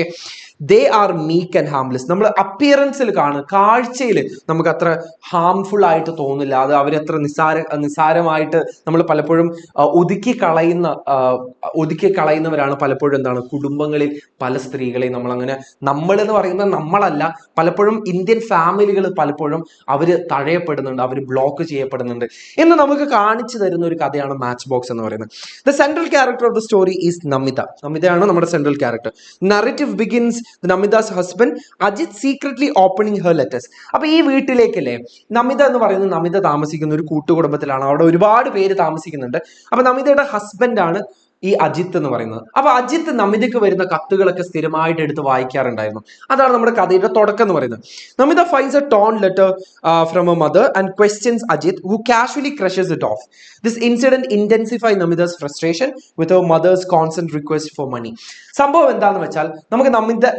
they are meek and harmless. നമ്മൾ അപ്പിയറൻസിൽ കാഴ്ചയിൽ നമുക്ക് അത്ര ഹാംഫുൾ ആയിട്ട് തോന്നില്ല. അത് അവരത്ര നിസ്സാരമായിട്ട് നമ്മൾ പലപ്പോഴും ഒതുക്കി കളയുന്നവരാണ് പലപ്പോഴും. എന്താണ്, കുടുംബങ്ങളിൽ പല സ്ത്രീകളെയും നമ്മൾ എന്ന് പറയുന്നത് നമ്മളല്ല, പലപ്പോഴും ഇന്ത്യൻ ഫാമിലികൾ പലപ്പോഴും അവർ തഴയപ്പെടുന്നുണ്ട്, അവർ ബ്ലോക്ക് ചെയ്യപ്പെടുന്നുണ്ട് എന്ന് നമുക്ക് കാണിച്ചു തരുന്ന ഒരു കഥയാണ് മാച്ച് ബോക്സ് എന്ന് പറയുന്നത്. The central character of the story is Namita. നമിതയാണ് നമ്മുടെ central character. Narrative begins Namita's husband Ajit secretly opening her letters. അപ്പൊ ഈ വീട്ടിലേക്കല്ലേ നമിത എന്ന് പറയുന്നത്, നമിത താമസിക്കുന്ന ഒരു കൂട്ടുകുടുംബത്തിലാണ്, അവിടെ ഒരുപാട് പേര് താമസിക്കുന്നുണ്ട്. അപ്പൊ നമിതയുടെ ഹസ്ബൻഡാണ് ഈ അജിത്ത് എന്ന് പറയുന്നത്. അപ്പൊ അജിത്ത് നമിതയ്ക്ക് വരുന്ന കത്തുകളൊക്കെ സ്ഥിരമായിട്ട് എടുത്ത് വായിക്കാറുണ്ടായിരുന്നു. അതാണ് നമ്മുടെ കഥയുടെ തുടക്കം എന്ന് പറയുന്നത്. Namita finds a torn letter from a mother and questions Ajith, who casually crushes it off. This incident intensifies Namida's frustration with her mother's constant request for money. സംഭവം എന്താണെന്ന് വെച്ചാൽ, നമുക്ക്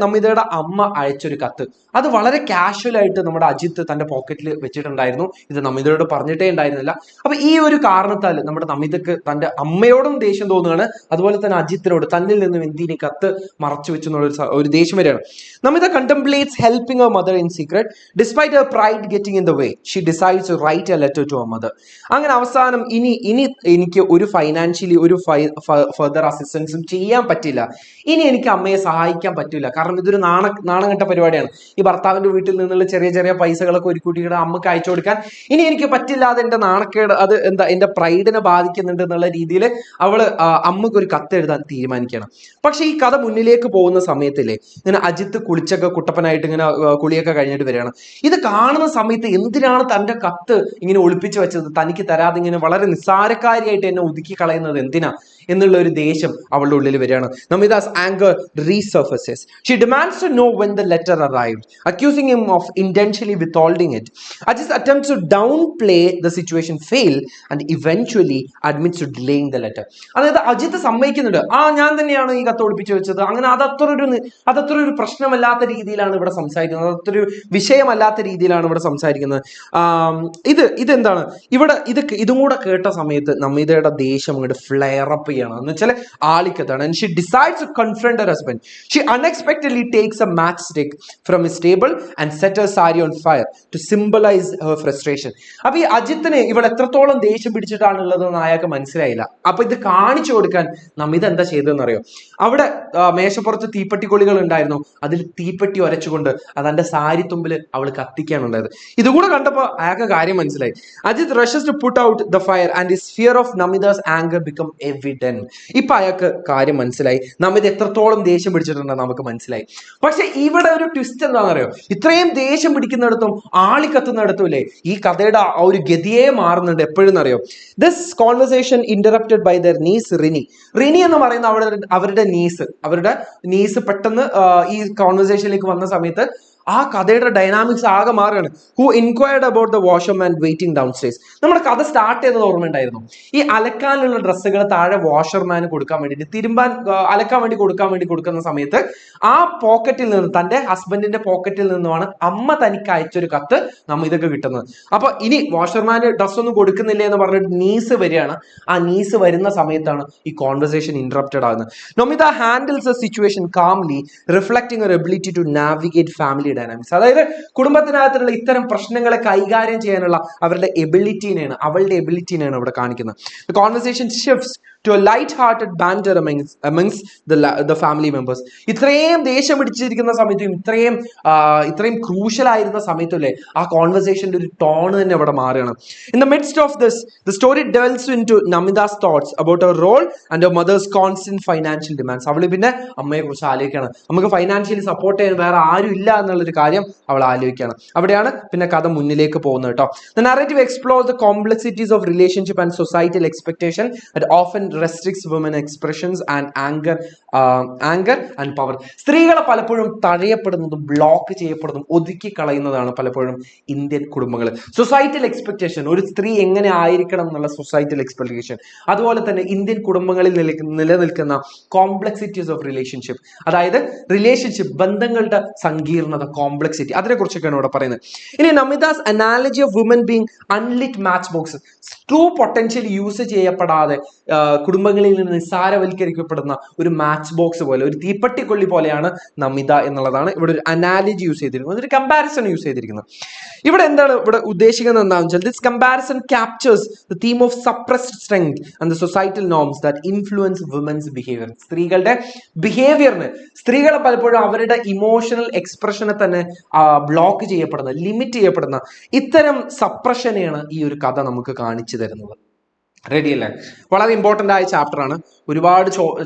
നമിതയുടെ അമ്മ അയച്ചൊരു കത്ത്, അത് വളരെ കാഷ്വൽ ആയിട്ട് നമ്മുടെ അജിത്ത് തന്റെ പോക്കറ്റിൽ വെച്ചിട്ടുണ്ടായിരുന്നു. ഇത് നമിതയോട് പറഞ്ഞിട്ടേ ഉണ്ടായിരുന്നില്ല. അപ്പൊ ഈ ഒരു കാരണത്താൽ നമ്മുടെ നമിതക്ക് തന്റെ അമ്മയോടും ദേഷ്യം തോന്നുകയാണ്, അതുപോലെ തന്നെ അജിത്തിനോട് തന്നിൽ നിന്നും എന്തിനീ കത്ത് മറച്ചു വെച്ചു എന്നുള്ള ഒരു ദേഷ്യം വരികയാണ്. Namitha contemplates helping her mother in secret. Despite her pride getting in the way, she decides to write a letter to her mother. അങ്ങനെ അവസാനം ഇനി എനിക്ക് ഒരു ഫൈനാൻഷ്യലി ഒരു ഫർദർ അസിസ്റ്റൻസും ചെയ്യാൻ പറ്റില്ല, ഇനി എനിക്ക് അമ്മയെ സഹായിക്കാൻ പറ്റില്ല, കാരണം ഇതൊരു നാണംകെട്ട പരിപാടിയാണ്. ഈ ഭർത്താവിന്റെ വീട്ടിൽ നിന്നുള്ള ചെറിയ ചെറിയ പൈസകളൊക്കെ ഒരു കുട്ടിയുടെ അമ്മക്ക് അയച്ചു കൊടുക്കാൻ ഇനി എനിക്ക് പറ്റില്ല, അത് എന്റെ നാണക്കേട്, അത് എന്താ എന്റെ പ്രൈഡിനെ ബാധിക്കുന്നുണ്ട് എന്നുള്ള രീതിയിൽ അമ്മക്ക് ഒരു കത്ത് എഴുതാൻ തീരുമാനിക്കണം. പക്ഷെ ഈ കഥ മുന്നിലേക്ക് പോകുന്ന സമയത്തില്ലേ, ഇങ്ങനെ അജിത്ത് കുളിച്ചൊക്കെ കുട്ടപ്പനായിട്ട് ഇങ്ങനെ കുളിയൊക്കെ കഴിഞ്ഞിട്ട് വരികയാണ്. ഇത് കാണുന്ന സമയത്ത് എന്തിനാണ് തന്റെ കത്ത് ഇങ്ങനെ ഒളിപ്പിച്ചു വെച്ചത്, തനിക്ക് തരാതെ ഇങ്ങനെ വളരെ നിസ്സാരക്കാരിയായിട്ട് എന്നെ ഒതുക്കി കളയുന്നത് എന്തിനാ എന്നുള്ള ഒരു ദേഷ്യം അവളുടെ ഉള്ളിൽ വരികയാണ്. നമിതാസ് anger resurfaces. She demands to know when the letter arrived, accusing him of intentionally withholding it. Ajit attempts to downplay the situation fail and eventually admits to delaying the letter. അതായത് അജിത്ത് സമ്മതിക്കുന്നുണ്ട്, ഞാൻ തന്നെയാണ് ഈ കത്ത് ഒളിപ്പിച്ചു വെച്ചത്, അങ്ങനെ അതത്ര ഒരു പ്രശ്നമല്ലാത്ത രീതിയിലാണ് ഇവിടെ സംസാരിക്കുന്നത്, അതൊരു വിഷയമല്ലാത്ത രീതിയിലാണ് ഇവിടെ സംസാരിക്കുന്നത്. ഇതെന്താണ് ഇവിടെ ഇതും കൂടെ കേട്ട സമയത്ത് നമിതയുടെ ദേഷ്യം അങ്ങോട്ട് ഫ്ലെയർ അപ്പ് ചെയ്യണം എന്ന് വെച്ചാൽ ആളിക്കത്താണ്. And she decides to confront her husband. She unexpectedly takes a matchstick from his table and set her sari on fire to symbolize her frustration. അപ്പൊ ഈ അജിത്തിനെ ഇവിടെ എത്രത്തോളം ദേഷ്യം പിടിച്ചിട്ടാണുള്ളതെന്ന് അയാൾക്ക് മനസ്സിലായില്ല. അപ്പൊ ഇത് കാണിച്ചു കൊടുക്കാൻ നമിത എന്താ ചെയ്തതെന്ന് അറിയോ? അവിടെ മേശപ്പുറത്ത് തീപ്പെട്ടിക്കൊള്ളികൾ ഉണ്ടായിരുന്നു, അതിൽ തീപ്പെട്ടി ഉരച്ചുകൊണ്ട് അതെന്റെ സാരി തുമ്പിൽ അവൾ കത്തിക്കാനുണ്ടായത്. ഇതുകൂടെ കണ്ടപ്പോ അയാൾക്ക് കാര്യം മനസ്സിലായി. Ajith rushes to put out the fire and his fear of Namida's anger become evident. ഇപ്പൊ അയാൾക്ക് കാര്യം മനസ്സിലായി, നമിത എത്രത്തോളം ദേഷ്യം പിടിച്ചിട്ടുണ്ടെന്ന് നമുക്ക് മനസ്സിലായി. പക്ഷെ ഇവിടെ ഒരു ട്വിസ്റ്റ് എന്താണെന്ന് അറിയോ? ഇത്രയും ദേഷ്യം പിടിക്കുന്നിടത്തും ആളി കത്തുന്നിടത്തും ഇല്ലേ, ഈ കഥയുടെ ആ ഒരു ഗതിയെ മാറുന്നുണ്ട്. എപ്പോഴും അറിയോ? This conversation interrupted by their niece Rini. Rini എന്ന് പറയുന്ന അവരുടെ നീസ് പെട്ടെന്ന് ഈ കോൺവെർസേഷനിലേക്ക് വന്ന സമയത്ത് ആ കഥയുടെ ഡൈനാമിക്സ് ആകെ മാറുകയാണ്. Who inquired about the washerman waiting down stairs. നമ്മുടെ കഥ സ്റ്റാർട്ട് ചെയ്തത് ഓർമ്മയുണ്ടായിരുന്നു. ഈ അലക്കാനുള്ള ഡ്രസ്സുകൾ താഴെ വാഷർമാന് കൊടുക്കാൻ വേണ്ടിയിട്ട് അലക്കാൻ വേണ്ടി കൊടുക്കുന്ന സമയത്ത് ആ പോക്കറ്റിൽ നിന്ന്, തന്റെ ഹസ്ബൻഡിന്റെ പോക്കറ്റിൽ നിന്നുമാണ് അമ്മ തനിക്ക് അയച്ചൊരു കത്ത് ഇതൊക്കെ കിട്ടുന്നത്. അപ്പൊ ഇനി വാഷർമാന് ഡ്രസ് ഒന്നും കൊടുക്കുന്നില്ല എന്ന് പറഞ്ഞിട്ട് നീസ് വരികയാണ്. ആ നീസ് വരുന്ന സമയത്താണ് ഈ കോൺവെർസേഷൻ ഇന്ററപ്റ്റഡ് ആകുന്നത്. Nomita handles A situation calmly, reflecting her ability to navigate family dynamics. അതായത് കുടുംബത്തിനകത്തുള്ള ഇത്തരം പ്രശ്നങ്ങളെ കൈകാര്യം ചെയ്യാനുള്ള അവളുടെ എബിലിറ്റിനെയാണ് ഇവിടെ കാണിക്കുന്നത്. The conversation shifts to a light-hearted banter amongst the family members. ഇത്രയും ദേഷ്യം പിടിച്ചിരിക്കുന്ന സമയത്തും ഇത്രയും ക്രൂഷ്യൽ ആയിരുന്ന സമയത്തല്ലേ ആ കോൺവെർസേഷന്റെ ഒരു ടോൺ തന്നെ ഇവിടെ മാറുകയാണ്. In the midst of this, the story delves into Namida's thoughts about her role and her mother's constant financial demands. അവള് പിന്നെ അമ്മയെ കുറിച്ച് ആലോചിക്കുകയാണ്. നമുക്ക് ഫൈനാൻഷ്യലി സപ്പോർട്ട് ചെയ്യാൻ വേറെ ആരും ഇല്ല എന്നുള്ളൊരു കാര്യം അവൾ ആലോചിക്കുകയാണ്. അവിടെയാണ് പിന്നെ കഥ മുന്നിലേക്ക് പോകുന്നത് കേട്ടോ. The narrative explores the complexities of relationship and societal expectation that often restricts women expressions and anger and power. സ്ത്രീകളെ പലപ്പോഴും തഴയപ്പെടുന്നതും ബ്ലോക്ക് ചെയ്യപ്പെടുന്നതും ഒതുക്കി കളയുന്നതാണ് പലപ്പോഴും ഇന്ത്യൻ കുടുംബങ്ങൾ. സൊസൈറ്റൽ എക്സ്പെക്ടേഷൻ, ഒരു സ്ത്രീ എങ്ങനെ ആയിരിക്കണം എന്നുള്ള സൊസൈറ്റൽ എക്സ്പെക്ടേഷൻ, അതുപോലെ തന്നെ ഇന്ത്യൻ കുടുംബങ്ങളിൽ നിലനിൽക്കുന്ന കോംപ്ലക്സിറ്റീസ് ഓഫ് റിലേഷൻഷിപ്പ്, അതായത് റിലേഷൻഷിപ്പ് ബന്ധങ്ങളുടെ സങ്കീർണത, കോംപ്ലക്സിറ്റി, അതിനെക്കുറിച്ചൊക്കെയാണ് ഇവിടെ പറയുന്നത്. ഇനി Namita's analogy of woman being unlit match box, true potential use ചെയ്യപ്പെടാതെ കുടുംബങ്ങളിൽ നിന്ന് നിസ്സാരവൽക്കരിക്കപ്പെടുന്ന ഒരു മാച്ച് ബോക്സ് പോലെ, ഒരു തീപ്പട്ടിക്കൊള്ളി പോലെയാണ് നമിത എന്നുള്ളതാണ് ഇവിടെ ഒരു അനാലജി യൂസ് ചെയ്തിരിക്കുന്നത്, ഒരു കമ്പാരിസൺ യൂസ് ചെയ്തിരിക്കുന്നത്. ഇവിടെ എന്താണ് ഇവിടെ ഉദ്ദേശിക്കുന്നത് എന്താണെന്ന് വെച്ചാൽ, this comparison captures the theme of suppressed strength and the societal norms that influence women's behaviour. സ്ത്രീകളുടെ ബിഹേവിയറിന്, സ്ത്രീകളെ പലപ്പോഴും അവരുടെ ഇമോഷണൽ എക്സ്പ്രഷനെ തന്നെ ബ്ലോക്ക് ചെയ്യപ്പെടുന്ന, ലിമിറ്റ് ചെയ്യപ്പെടുന്ന ഇത്തരം സപ്രഷനെയാണ് ഈ ഒരു കഥ നമുക്ക് കാണിച്ചു തരുന്നത്. റെഡി അല്ലേ? വളരെ ഇമ്പോർട്ടൻ്റ് ആയ ചാപ്റ്റർ ആണ്. ഒരുപാട്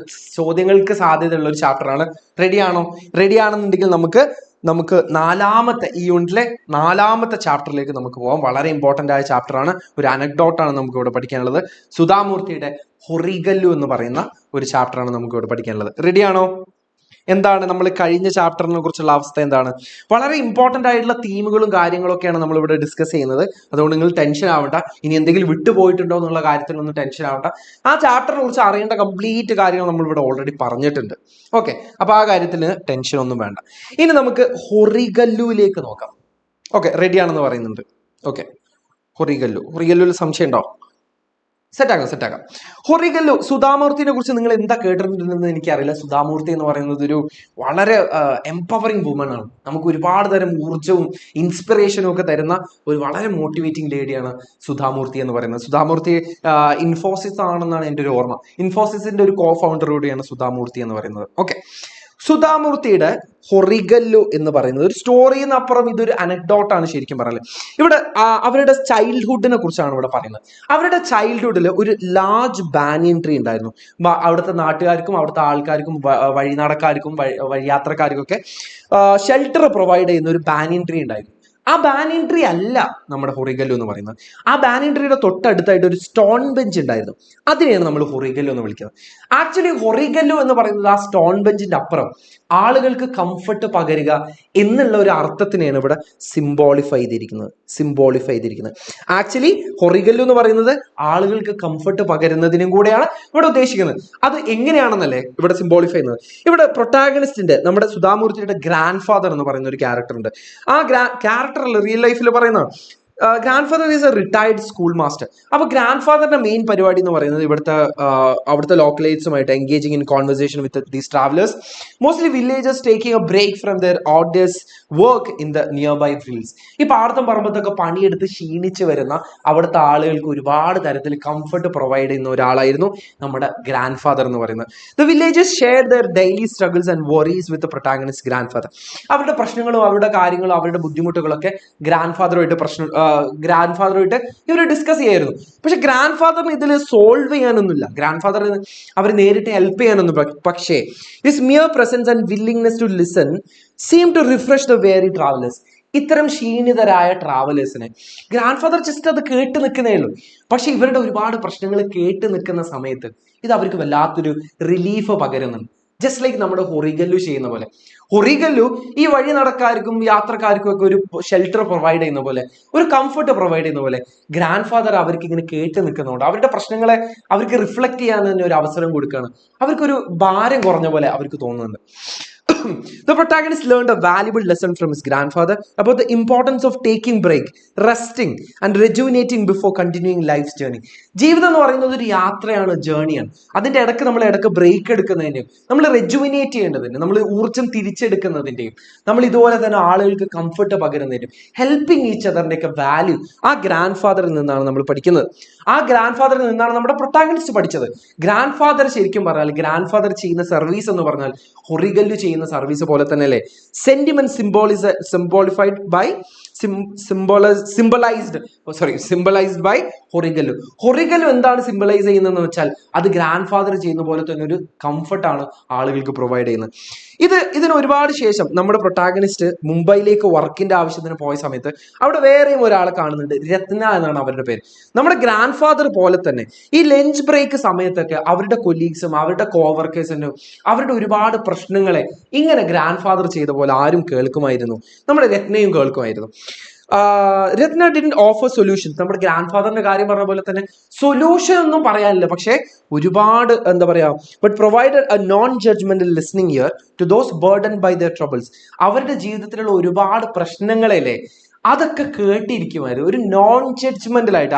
ചോദ്യങ്ങൾക്ക് സാധ്യതയുള്ള ഒരു ചാപ്റ്റർ ആണ്. റെഡി ആണെന്നുണ്ടെങ്കിൽ നമുക്ക് ഈ യൂണിറ്റിലെ 4ാമത്തെ ചാപ്റ്ററിലേക്ക് നമുക്ക് പോകാം. വളരെ ഇമ്പോർട്ടൻ്റ് ആയ ചാപ്റ്റർ ആണ്. ഒരു അനക്ഡോട്ടാണ് നമുക്ക് ഇവിടെ പഠിക്കാനുള്ളത്. സുധാമൂർത്തിയുടെ ഹൊറിഗല്ലു എന്ന് പറയുന്ന ഒരു ചാപ്റ്ററാണ് നമുക്ക് ഇവിടെ പഠിക്കാനുള്ളത്. റെഡിയാണോ? എന്താണ് നമ്മൾ കഴിഞ്ഞ ചാപ്റ്ററിനെ കുറിച്ചുള്ള അവസ്ഥ എന്താണ്? വളരെ ഇമ്പോർട്ടൻ്റ് ആയിട്ടുള്ള തീമുകളും കാര്യങ്ങളൊക്കെയാണ് നമ്മൾ ഇവിടെ ഡിസ്കസ് ചെയ്യുന്നത്. അതുകൊണ്ട് നിങ്ങൾ ടെൻഷൻ ആവണ്ട. ഇനി എന്തെങ്കിലും വിട്ടുപോയിട്ടുണ്ടോ എന്നുള്ള കാര്യത്തിലൊന്നും ടെൻഷൻ ആവണ്ട. ആ ചാപ്റ്ററിനെ കുറിച്ച് അറിയേണ്ട കംപ്ലീറ്റ് കാര്യങ്ങൾ നമ്മൾ ഇവിടെ ഓൾറെഡി പറഞ്ഞിട്ടുണ്ട്. ഓക്കെ, അപ്പൊ ആ കാര്യത്തിൽ ടെൻഷൻ ഒന്നും വേണ്ട. ഇനി നമുക്ക് ഹൊറിഗല്ലുവിലേക്ക് നോക്കാം. ഓക്കെ, റെഡിയാണെന്ന് പറയുന്നുണ്ട്. ഓക്കെ, ഹൊറിഗല്ലുവിൽ സംശയം ഉണ്ടോ? സെറ്റാക്കാം. ഹൊറിഗല്ലു, സുധാമൂർത്തിനെ കുറിച്ച് നിങ്ങൾ എന്താ കേട്ടിട്ടുണ്ടെന്ന് എനിക്കറിയില്ല. സുധാമൂർത്തി എന്ന് പറയുന്നത് ഒരു വളരെ എംപവറിങ് വുമൺ ആണ്. നമുക്ക് ഒരുപാട് തരം ഊർജ്ജവും ഇൻസ്പിറേഷനും ഒക്കെ തരുന്ന ഒരു വളരെ മോട്ടിവേറ്റിംഗ് ലേഡിയാണ് സുധാമൂർത്തി എന്ന് പറയുന്നത്. സുധാമൂർത്തി ഇൻഫോസിസ് ആണെന്നാണ് എൻ്റെ ഒരു ഓർമ്മ. ഇൻഫോസിസിന്റെ ഒരു കോ ഫൗണ്ടർ കൂടിയാണ് സുധാമൂർത്തി എന്ന് പറയുന്നത്. ഓക്കെ, സുധാമൂർത്തിയുടെ ഹൊറിഗല്ലു എന്ന് പറയുന്നത് ഒരു സ്റ്റോറിന്ന് അപ്പുറം ഇതൊരു അനക്ഡോട്ടാണ് ശരിക്കും പറയുന്നത്. ഇവിടെ അവരുടെ ചൈൽഡ്ഹുഡിനെ കുറിച്ചാണ് ഇവിടെ പറയുന്നത്. അവരുടെ ചൈൽഡ്ഹുഡിൽ ഒരു ലാർജ് ബാനിയൻ ട്രീ ഉണ്ടായിരുന്നു. അവിടുത്തെ നാട്ടുകാർക്കും അവിടുത്തെ ആൾക്കാർക്കും വഴിനടക്കാർക്കും വഴിയാത്രക്കാർക്കും ഒക്കെ ഷെൽട്ടർ പ്രൊവൈഡ് ചെയ്യുന്ന ഒരു ബാനിയൻ ട്രീ ഉണ്ടായിരുന്നു. ആ ബാനിയൻ ട്രീ അല്ല നമ്മുടെ ഹൊറിഗല്ലു എന്ന് പറയുന്നത്. ആ ബാനിയൻ ട്രീയുടെ തൊട്ടടുത്തായിട്ട് ഒരു സ്റ്റോൺ ബെഞ്ച് ഉണ്ടായിരുന്നു. അതിനെയാണ് നമ്മൾ ഹൊറിഗല്ലു എന്ന് വിളിക്കുന്നത്. ആക്ച്വലി ഹൊറിഗല്ലു എന്ന് പറയുന്നത് ആ സ്റ്റോൺ ബെഞ്ചിന്റെ അപ്പുറം ആളുകൾക്ക് കംഫർട്ട് പകരുക എന്നുള്ള ഒരു അർത്ഥത്തിനെയാണ് ഇവിടെ സിംബോളിഫൈ ചെയ്തിരിക്കുന്നത്. ആക്ച്വലി ഹൊറിഗല്ലു എന്ന് പറയുന്നത് ആളുകൾക്ക് കംഫർട്ട് പകരുന്നതിനും കൂടെയാണ് ഇവിടെ ഉദ്ദേശിക്കുന്നത്. അത് എങ്ങനെയാണെന്നല്ലേ ഇവിടെ സിംബോളിഫൈ ചെയ്യുന്നത്. ഇവിടെ പ്രൊട്ടാഗണിസ്റ്റിന്റെ, നമ്മുടെ സുധാമൂർത്തിയുടെ ഗ്രാൻഡ് ഫാദർ എന്ന് പറയുന്ന ഒരു ക്യാരക്ടർ ഉണ്ട്. ആ ക്യാരക്ടർ റിയൽ ലൈഫിൽ പറയുന്ന grand father is a retired school master. അപ്പൊ ഗ്രാൻഡ് ഫാദറിന്റെ മെയിൻ പരിപാടി എന്ന് പറയുന്നത് അവിടുത്തെ ലോക്കലൈറ്റ്സുമായിട്ട് engaging in conversation with these travellers, mostly villagers taking a break from their arduous work in the nearby fields. ഈ പാടത്തും പറമ്പത്തൊക്കെ പണിയെടുത്ത് ക്ഷീണിച്ച് വരുന്ന അവിടുത്തെ ആളുകൾക്ക് ഒരുപാട് തരത്തിൽ കംഫർട്ട് പ്രൊവൈഡ് ചെയ്യുന്ന ഒരാളായിരുന്നു നമ്മുടെ ഗ്രാൻഡ് ഫാദർ എന്ന് പറയുന്നത്. The villagers share their daily struggles and worries with protagonist grandfather. അവരുടെ പ്രശ്നങ്ങളും അവരുടെ കാര്യങ്ങളും അവരുടെ ബുദ്ധിമുട്ടുകളൊക്കെ ഗ്രാൻഡ് ഫാദറുമായിട്ട് ഇവർ ഡിസ്കസ് ചെയ്യായിരുന്നു. പക്ഷെ ഗ്രാൻഡ് ഫാദറിന് ഇതിൽ സോൾവ് ചെയ്യാനൊന്നുമില്ല. ഗ്രാൻഡ് ഫാദറിന് അവർ നേരിട്ട് ഹെൽപ്പ് ചെയ്യാനൊന്നും. പക്ഷേ this mere presence and willingness to listen seem to refresh the weary travelers. ഇത്തരം ക്ഷീണിതരായ ട്രാവലേഴ്സിനെ ഗ്രാൻഡ് ഫാദർ ജസ്റ്റ് അത് കേട്ട് നിൽക്കുന്നേ ഉള്ളൂ. പക്ഷെ ഇവരുടെ ഒരുപാട് പ്രശ്നങ്ങൾ കേട്ട് നിൽക്കുന്ന സമയത്ത് ഇത് അവർക്ക് വല്ലാത്തൊരു റിലീഫ് പകരുന്നുണ്ട്. ജസ്റ്റ് ലൈക്ക് നമ്മുടെ ഹൊറിഗല്ലു ചെയ്യുന്ന പോലെ. ഹൊറിഗല്ലു ഈ വഴി നടക്കാർക്കും യാത്രക്കാർക്കും ഒക്കെ ഒരു ഷെൽട്ടർ പ്രൊവൈഡ് ചെയ്യുന്ന പോലെ, ഒരു കംഫർട്ട് പ്രൊവൈഡ് ചെയ്യുന്ന പോലെ ഗ്രാൻഡ് ഫാദർ അവർക്ക് ഇങ്ങനെ കേട്ട് നിൽക്കുന്നുണ്ട്. അവരുടെ പ്രശ്നങ്ങളെ അവർക്ക് റിഫ്ലക്ട് ചെയ്യാൻ തന്നെ ഒരു അവസരം കൊടുക്കുകയാണ്. അവർക്കൊരു ഭാരം കുറഞ്ഞ പോലെ അവർക്ക് തോന്നുന്നുണ്ട്. The protagonist learned a valuable lesson from his grandfather about the importance of taking break, resting and rejuvenating before continuing life's journey. ജീവിതം എന്ന് പറയുന്നത് ഒരു യാത്രയാണ്, ജേർണിയാണ്. അതിന്റെ ഇടയ്ക്ക് നമ്മൾ ഇടയ്ക്ക് ബ്രേക്ക് എടുക്കുന്നതിന്റെയും നമ്മൾ റെജുവിനേറ്റ് ചെയ്യേണ്ടതിന്റെ, നമ്മൾ ഊർജ്ജം തിരിച്ചെടുക്കുന്നതിന്റെയും, നമ്മൾ ഇതുപോലെ തന്നെ ആളുകൾക്ക് കംഫർട്ട് പകരുന്നതിന്റെയും ഹെൽപ്പിംഗ് ഈച്ച് അതറിന്റെ ഒക്കെ വാല്യൂ ആ ഗ്രാൻഡ് ഫാദറിൽ നിന്നാണ് നമ്മൾ പഠിക്കുന്നത്. ആ ഗ്രാൻഡ് ഫാദറിൽ നിന്നാണ് നമ്മുടെ പ്രൊട്ടാഗണിസ്റ്റ് പഠിച്ചത്. ഗ്രാൻഡ് ഫാദർ ശരിക്കും പറഞ്ഞാൽ, ഗ്രാൻഡ് ഫാദർ ചെയ്യുന്ന സർവീസ് എന്ന് പറഞ്ഞാൽ ഹൊറിഗല്ലു ചെയ്യുന്ന സർവീസ് പോലെ തന്നെ അല്ലേ. Sentiment symbolified by symbolised by Horigallu. Horigallu എന്താണ് സിംബലൈസ് ചെയ്യുന്നതെന്ന് വെച്ചാൽ അത് ഗ്രാൻഡ് ഫാദർ ചെയ്യുന്ന പോലെ തന്നെ ഒരു കംഫർട്ടാണ് ആളുകൾക്ക് പ്രൊവൈഡ് ചെയ്യുന്നത്. ഇതിന് ഒരുപാട് ശേഷം നമ്മുടെ പ്രൊട്ടാഗണിസ്റ്റ് മുംബൈയിലേക്ക് വർക്കിന്റെ ആവശ്യത്തിന് പോയ സമയത്ത് അവിടെ വേറെയും ഒരാളെ കാണുന്നുണ്ട്. രത്ന എന്നാണ് അവരുടെ പേര്. നമ്മുടെ ഗ്രാൻഡ് ഫാദർ പോലെ തന്നെ ഈ ലഞ്ച് ബ്രേക്ക് സമയത്തൊക്കെ അവരുടെ കൊലീഗ്സും അവരുടെ കോവർക്കേഴ്സിനും അവരുടെ ഒരുപാട് പ്രശ്നങ്ങളെ ഇങ്ങനെ ഗ്രാൻഡ് ഫാദർ ചെയ്ത പോലെ ആരും കേൾക്കുമായിരുന്നു. നമ്മുടെ രത്നയും കേൾക്കുമായിരുന്നു. രത്ന ഡിഡ്ന്റ് ഓഫർ സൊല്യൂഷൻസ്. നമ്മുടെ ഗ്രാൻഡ് ഫാദറിന്റെ കാര്യം പറഞ്ഞ പോലെ തന്നെ സൊല്യൂഷൻ ഒന്നും പറയാനില്ല, പക്ഷെ ഒരുപാട് എന്താ പറയാ, but provided a non judgmental listening ear to those burden by their troubles. അവരുടെ ജീവിതത്തിലുള്ള ഒരുപാട് പ്രശ്നങ്ങളല്ലേ അതൊക്കെ കേട്ടിരിക്കുമായിരുന്നു. ഒരു നോൺ ജഡ്ജ്മെന്റലായിട്ട്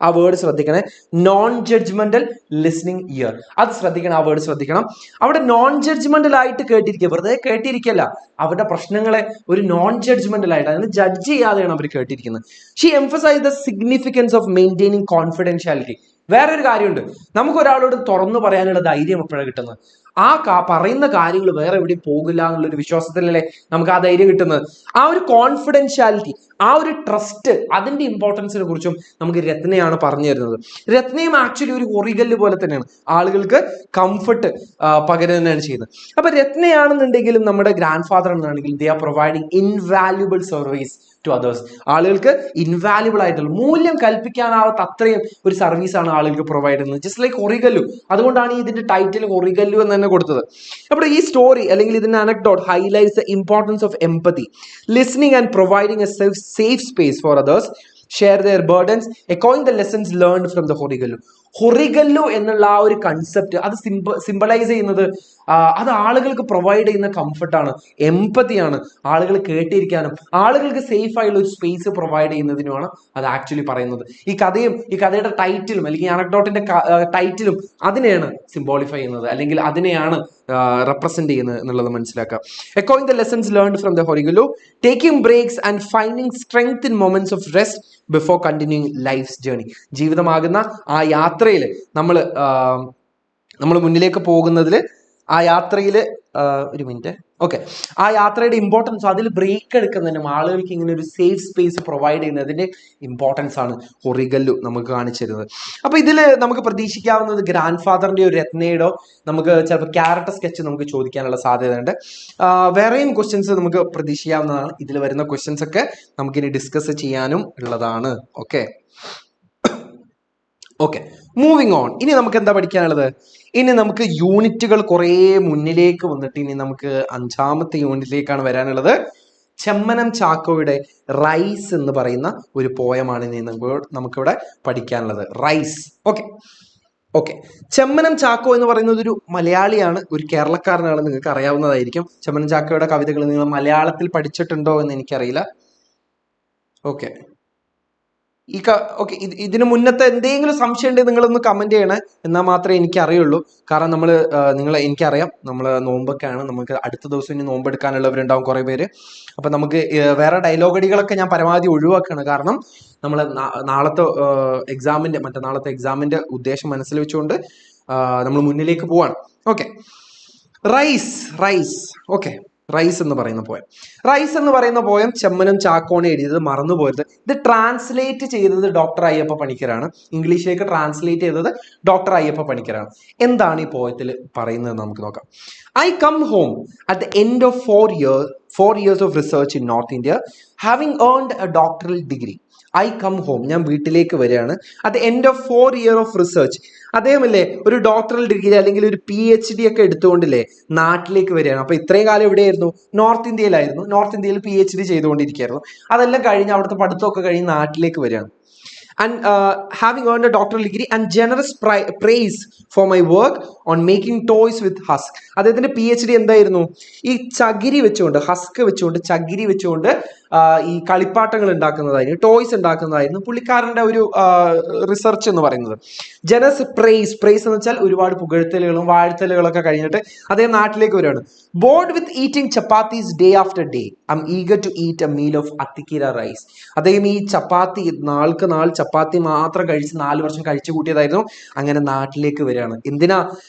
ആ വേർഡ് ശ്രദ്ധിക്കണേ, നോൺ ജഡ്ജ്മെന്റൽ ലിസ്ണിംഗ് ഇയർ. അത് ശ്രദ്ധിക്കണം, ആ വേർഡ് ശ്രദ്ധിക്കണം. അവിടെ നോൺ ജഡ്ജ്മെന്റൽ ആയിട്ട് കേട്ടിരിക്കുക, വെറുതെ കേട്ടിരിക്കല്ല, അവരുടെ പ്രശ്നങ്ങളെ ഒരു നോൺ ജഡ്ജ്മെന്റൽ ആയിട്ട്, അതിന് ജഡ്ജ് ചെയ്യാതെയാണ് അവർ കേട്ടിരിക്കുന്നത്. She emphasise the significance of maintaining confidentiality. വേറൊരു കാര്യമുണ്ട്, നമുക്ക് ഒരാളോട് തുറന്നു പറയാനുള്ള ധൈര്യം എപ്പോഴാണ് കിട്ടുന്നത്? പറയുന്ന കാര്യങ്ങൾ വേറെ എവിടെയും പോകില്ല എന്നുള്ളൊരു വിശ്വാസത്തിലല്ലേ നമുക്ക് ആ ധൈര്യം കിട്ടുന്നത്. ആ ഒരു കോൺഫിഡൻഷ്യാലിറ്റി, ആ ഒരു ട്രസ്റ്റ്, അതിന്റെ ഇമ്പോർട്ടൻസിനെ കുറിച്ചും നമുക്ക് രത്നയാണ് പറഞ്ഞു തരുന്നത്. രത്നയും ആക്ച്വലി ഒരു ഹൊറിഗല്ല് പോലെ തന്നെയാണ്, ആളുകൾക്ക് കംഫർട്ട് പകരുന്നതാണ് ചെയ്യുന്നത്. അപ്പൊ രത്നയാണെന്നുണ്ടെങ്കിലും നമ്മുടെ ഗ്രാൻഡ് ഫാദർ എന്നാണെങ്കിലും they are providing invaluable service to others. ആളുകൾക്ക് ഇൻവാല്യുബിൾ ആയിട്ടുള്ള, മൂല്യം കൽപ്പിക്കാനാവാത്ത അത്രയും ഒരു സർവീസാണ് ആളുകൾക്ക് പ്രൊവൈഡ് ചെയ്യുന്നത്. Just like Horigallu. അതുകൊണ്ടാണ് ഇതിന്റെ ടൈറ്റിൽ ഹൊറിഗല്ലു എന്ന് തന്നെ കൊടുത്തത്. അപ്പോൾ ഈ സ്റ്റോറി അല്ലെങ്കിൽ ഇതിന്റെ anecdote highlights the importance of empathy, listening and providing A safe space for others share their burdens, echoing the lessons learned from the Horigallu. Horigallu എന്നുള്ള ആ ഒരു കൺസെപ്റ്റ് അത് സിംബലൈസ് ചെയ്യുന്നത് അത് ആളുകൾക്ക് പ്രൊവൈഡ് ചെയ്യുന്ന കംഫർട്ടാണ്, എംപതിയാണ്, ആളുകൾ കേട്ടിരിക്കാനും ആളുകൾക്ക് സേഫ് ആയുള്ള ഒരു സ്പേസ് പ്രൊവൈഡ് ചെയ്യുന്നതിനുമാണ് അത് ആക്ച്വലി പറയുന്നത്. ഈ കഥയും ഈ കഥയുടെ ടൈറ്റിലും അല്ലെങ്കിൽ അനക്ഡോട്ടിന്റെ ടൈറ്റിലും അതിനെയാണ് സിംബോളിഫൈ ചെയ്യുന്നത്, അല്ലെങ്കിൽ അതിനെയാണ് റെപ്രസെന്റ് ചെയ്യുന്നത് എന്നുള്ളത് മനസ്സിലാക്കുക. എക്കോയിങ് the lessons learned from the Horigallu, taking breaks and finding strength in moments of rest before continuing life's journey. ജീവിതമാകുന്ന ആ യാത്രയിൽ നമ്മൾ മുന്നിലേക്ക് പോകുന്നതിൽ ആ യാത്രയിൽ ഒരു മിനിറ്റ് ഓക്കെ, ആ യാത്രയുടെ ഇമ്പോർട്ടൻസ്, അതിൽ ബ്രേക്ക് എടുക്കുന്നതിനും ആളുകൾക്ക് ഇങ്ങനെ ഒരു സേഫ് സ്പേസ് പ്രൊവൈഡ് ചെയ്യുന്നതിന്റെ ഇമ്പോർട്ടൻസ് ആണ് ഹൊറിഗല്ലു നമുക്ക് കാണിച്ചു തരുന്നത്. അപ്പൊ ഇതിൽ നമുക്ക് പ്രതീക്ഷിക്കാവുന്നത് ഗ്രാൻഡ് ഫാദറിന്റെ ഒരു രത്നയുടെയോ നമുക്ക് ചിലപ്പോൾ ക്യാരക്ടർ സ്കെച്ച് നമുക്ക് ചോദിക്കാനുള്ള സാധ്യതയുണ്ട്. വേറെയും ക്വസ്റ്റ്യൻസ് നമുക്ക് പ്രതീക്ഷിക്കാവുന്നതാണ്. ഇതിൽ വരുന്ന ക്വസ്റ്റ്യൻസ് ഒക്കെ നമുക്കിനി ഡിസ്കസ് ചെയ്യാനും ഉള്ളതാണ്. Okay okay, moving on. ഇനി നമുക്ക് എന്താ പഠിക്കാനുള്ളത്? ഇനി നമുക്ക് യൂണിറ്റുകൾ കുറേ മുന്നിലേക്ക് വന്നിട്ട് ഇനി നമുക്ക് 5ാമത്തെ യൂണിറ്റിലേക്കാണ് വരാനുള്ളത്. ചെമ്മനം ചാക്കോയുടെ റൈസ് എന്ന് പറയുന്ന ഒരു പോയമാണ് ഇനി നമുക്കിവിടെ പഠിക്കാനുള്ളത്. റൈസ്. ഓക്കെ, ചെമ്മനം ചാക്കോ എന്ന് പറയുന്നത് ഒരു മലയാളിയാണ്, ഒരു കേരളക്കാരനാണ്. നിങ്ങൾക്ക് അറിയാവുന്നതായിരിക്കും. ചെമ്മനം ചാക്കോയുടെ കവിതകൾ നിങ്ങൾ മലയാളത്തിൽ പഠിച്ചിട്ടുണ്ടോ എന്ന് എനിക്കറിയില്ല. ഓക്കെ, ഇതിന് മുന്നത്തെ എന്തെങ്കിലും സംശയം ഉണ്ടെങ്കിൽ നിങ്ങളൊന്ന് കമന്റ് ചെയ്യണേ, എന്നാൽ മാത്രമേ എനിക്ക് അറിയുള്ളൂ. കാരണം എനിക്കറിയാം നമ്മൾ നോമ്പൊക്കെയാണ്, നമുക്ക് അടുത്ത ദിവസം ഇനി നോമ്പെടുക്കാനുള്ളവരുണ്ടാവും കുറേ പേര്. അപ്പൊ നമുക്ക് വേറെ ഡയലോഗ് അടികളൊക്കെ ഞാൻ പരമാവധി ഒഴിവാക്കുകയാണ്. കാരണം നമ്മൾ മറ്റന്നാളത്തെ എക്സാമിന്റെ ഉദ്ദേശം മനസ്സിൽ വെച്ചുകൊണ്ട് നമ്മൾ മുന്നിലേക്ക് പോവാണ്. Okay, rice. ഓക്കെ, റൈസ് എന്ന് പറയുന്ന പോയം. റൈസ് എന്ന് പറയുന്ന പോയം ചെമ്മനം ചാക്കോണി എഴുതിയത് മറന്നു പോയത്. ഇത് ട്രാൻസ്ലേറ്റ് ചെയ്തത് ഡോക്ടർ അയ്യപ്പ പണിക്കരാണ്. ഇംഗ്ലീഷിലേക്ക് ട്രാൻസ്ലേറ്റ് ചെയ്തത് ഡോക്ടർ അയ്യപ്പ പണിക്കരാണ്. എന്താണ് ഈ പോയത്തിൽ പറയുന്നത് നമുക്ക് നോക്കാം. I come home at the end of 4 years of research in North India, having earned a doctoral degree. I come home, ഞാൻ വീട്ടിലേക്ക് വരികയാണ്. At the end of 4 years of research. അദ്ദേഹമല്ലേ ഒരു ഡോക്ടറൽ ഡിഗ്രി അല്ലെങ്കിൽ ഒരു PhD ഒക്കെ എടുത്തുകൊണ്ടില്ലേ നാട്ടിലേക്ക് വരികയാണ്. അപ്പൊ ഇത്രയും കാലം എവിടെയായിരുന്നു? നോർത്ത് ഇന്ത്യയിലായിരുന്നു. നോർത്ത് ഇന്ത്യയിൽ PhD ചെയ്തുകൊണ്ടിരിക്കുകയായിരുന്നു. അതെല്ലാം കഴിഞ്ഞ് അവിടുത്തെ പഠിത്തമൊക്കെ കഴിഞ്ഞ് നാട്ടിലേക്ക് വരികയാണ്. And having earned a doctoral degree and generous praise for my work on making toys with husk. അദ്ദേഹത്തിന്റെ PhD എന്തായിരുന്നു? ഈ ചകിരി വെച്ചുകൊണ്ട്, ഹസ്ക് വെച്ചുകൊണ്ട്, ചകിരി വെച്ചുകൊണ്ട് ഈ കളിപ്പാട്ടങ്ങൾ ഉണ്ടാക്കുന്നതായിരുന്നു, ടോയ്സ് ഉണ്ടാക്കുന്നതായിരുന്നു പുള്ളിക്കാരന്റെ ഒരു റിസർച്ച് എന്ന് പറയുന്നത്. ജനസ് പ്രൈസ് എന്ന് വെച്ചാൽ ഒരുപാട് പുകഴ്ത്തലുകളും വാഴ്ത്തലുകളൊക്കെ കഴിഞ്ഞിട്ട് അദ്ദേഹം നാട്ടിലേക്ക് വരികയാണ്. Bored with eating chapatis day after day, I am eager to eat a meal of Athikkira rice. അദ്ദേഹം ഈ ചപ്പാത്തി നാൾക്ക് നാൾ ചപ്പാത്തി മാത്രം കഴിച്ച് 4 വർഷം കഴിച്ചു കൂട്ടിയതായിരുന്നു. അങ്ങനെ നാട്ടിലേക്ക് വരികയാണ്. എന്തിനാ?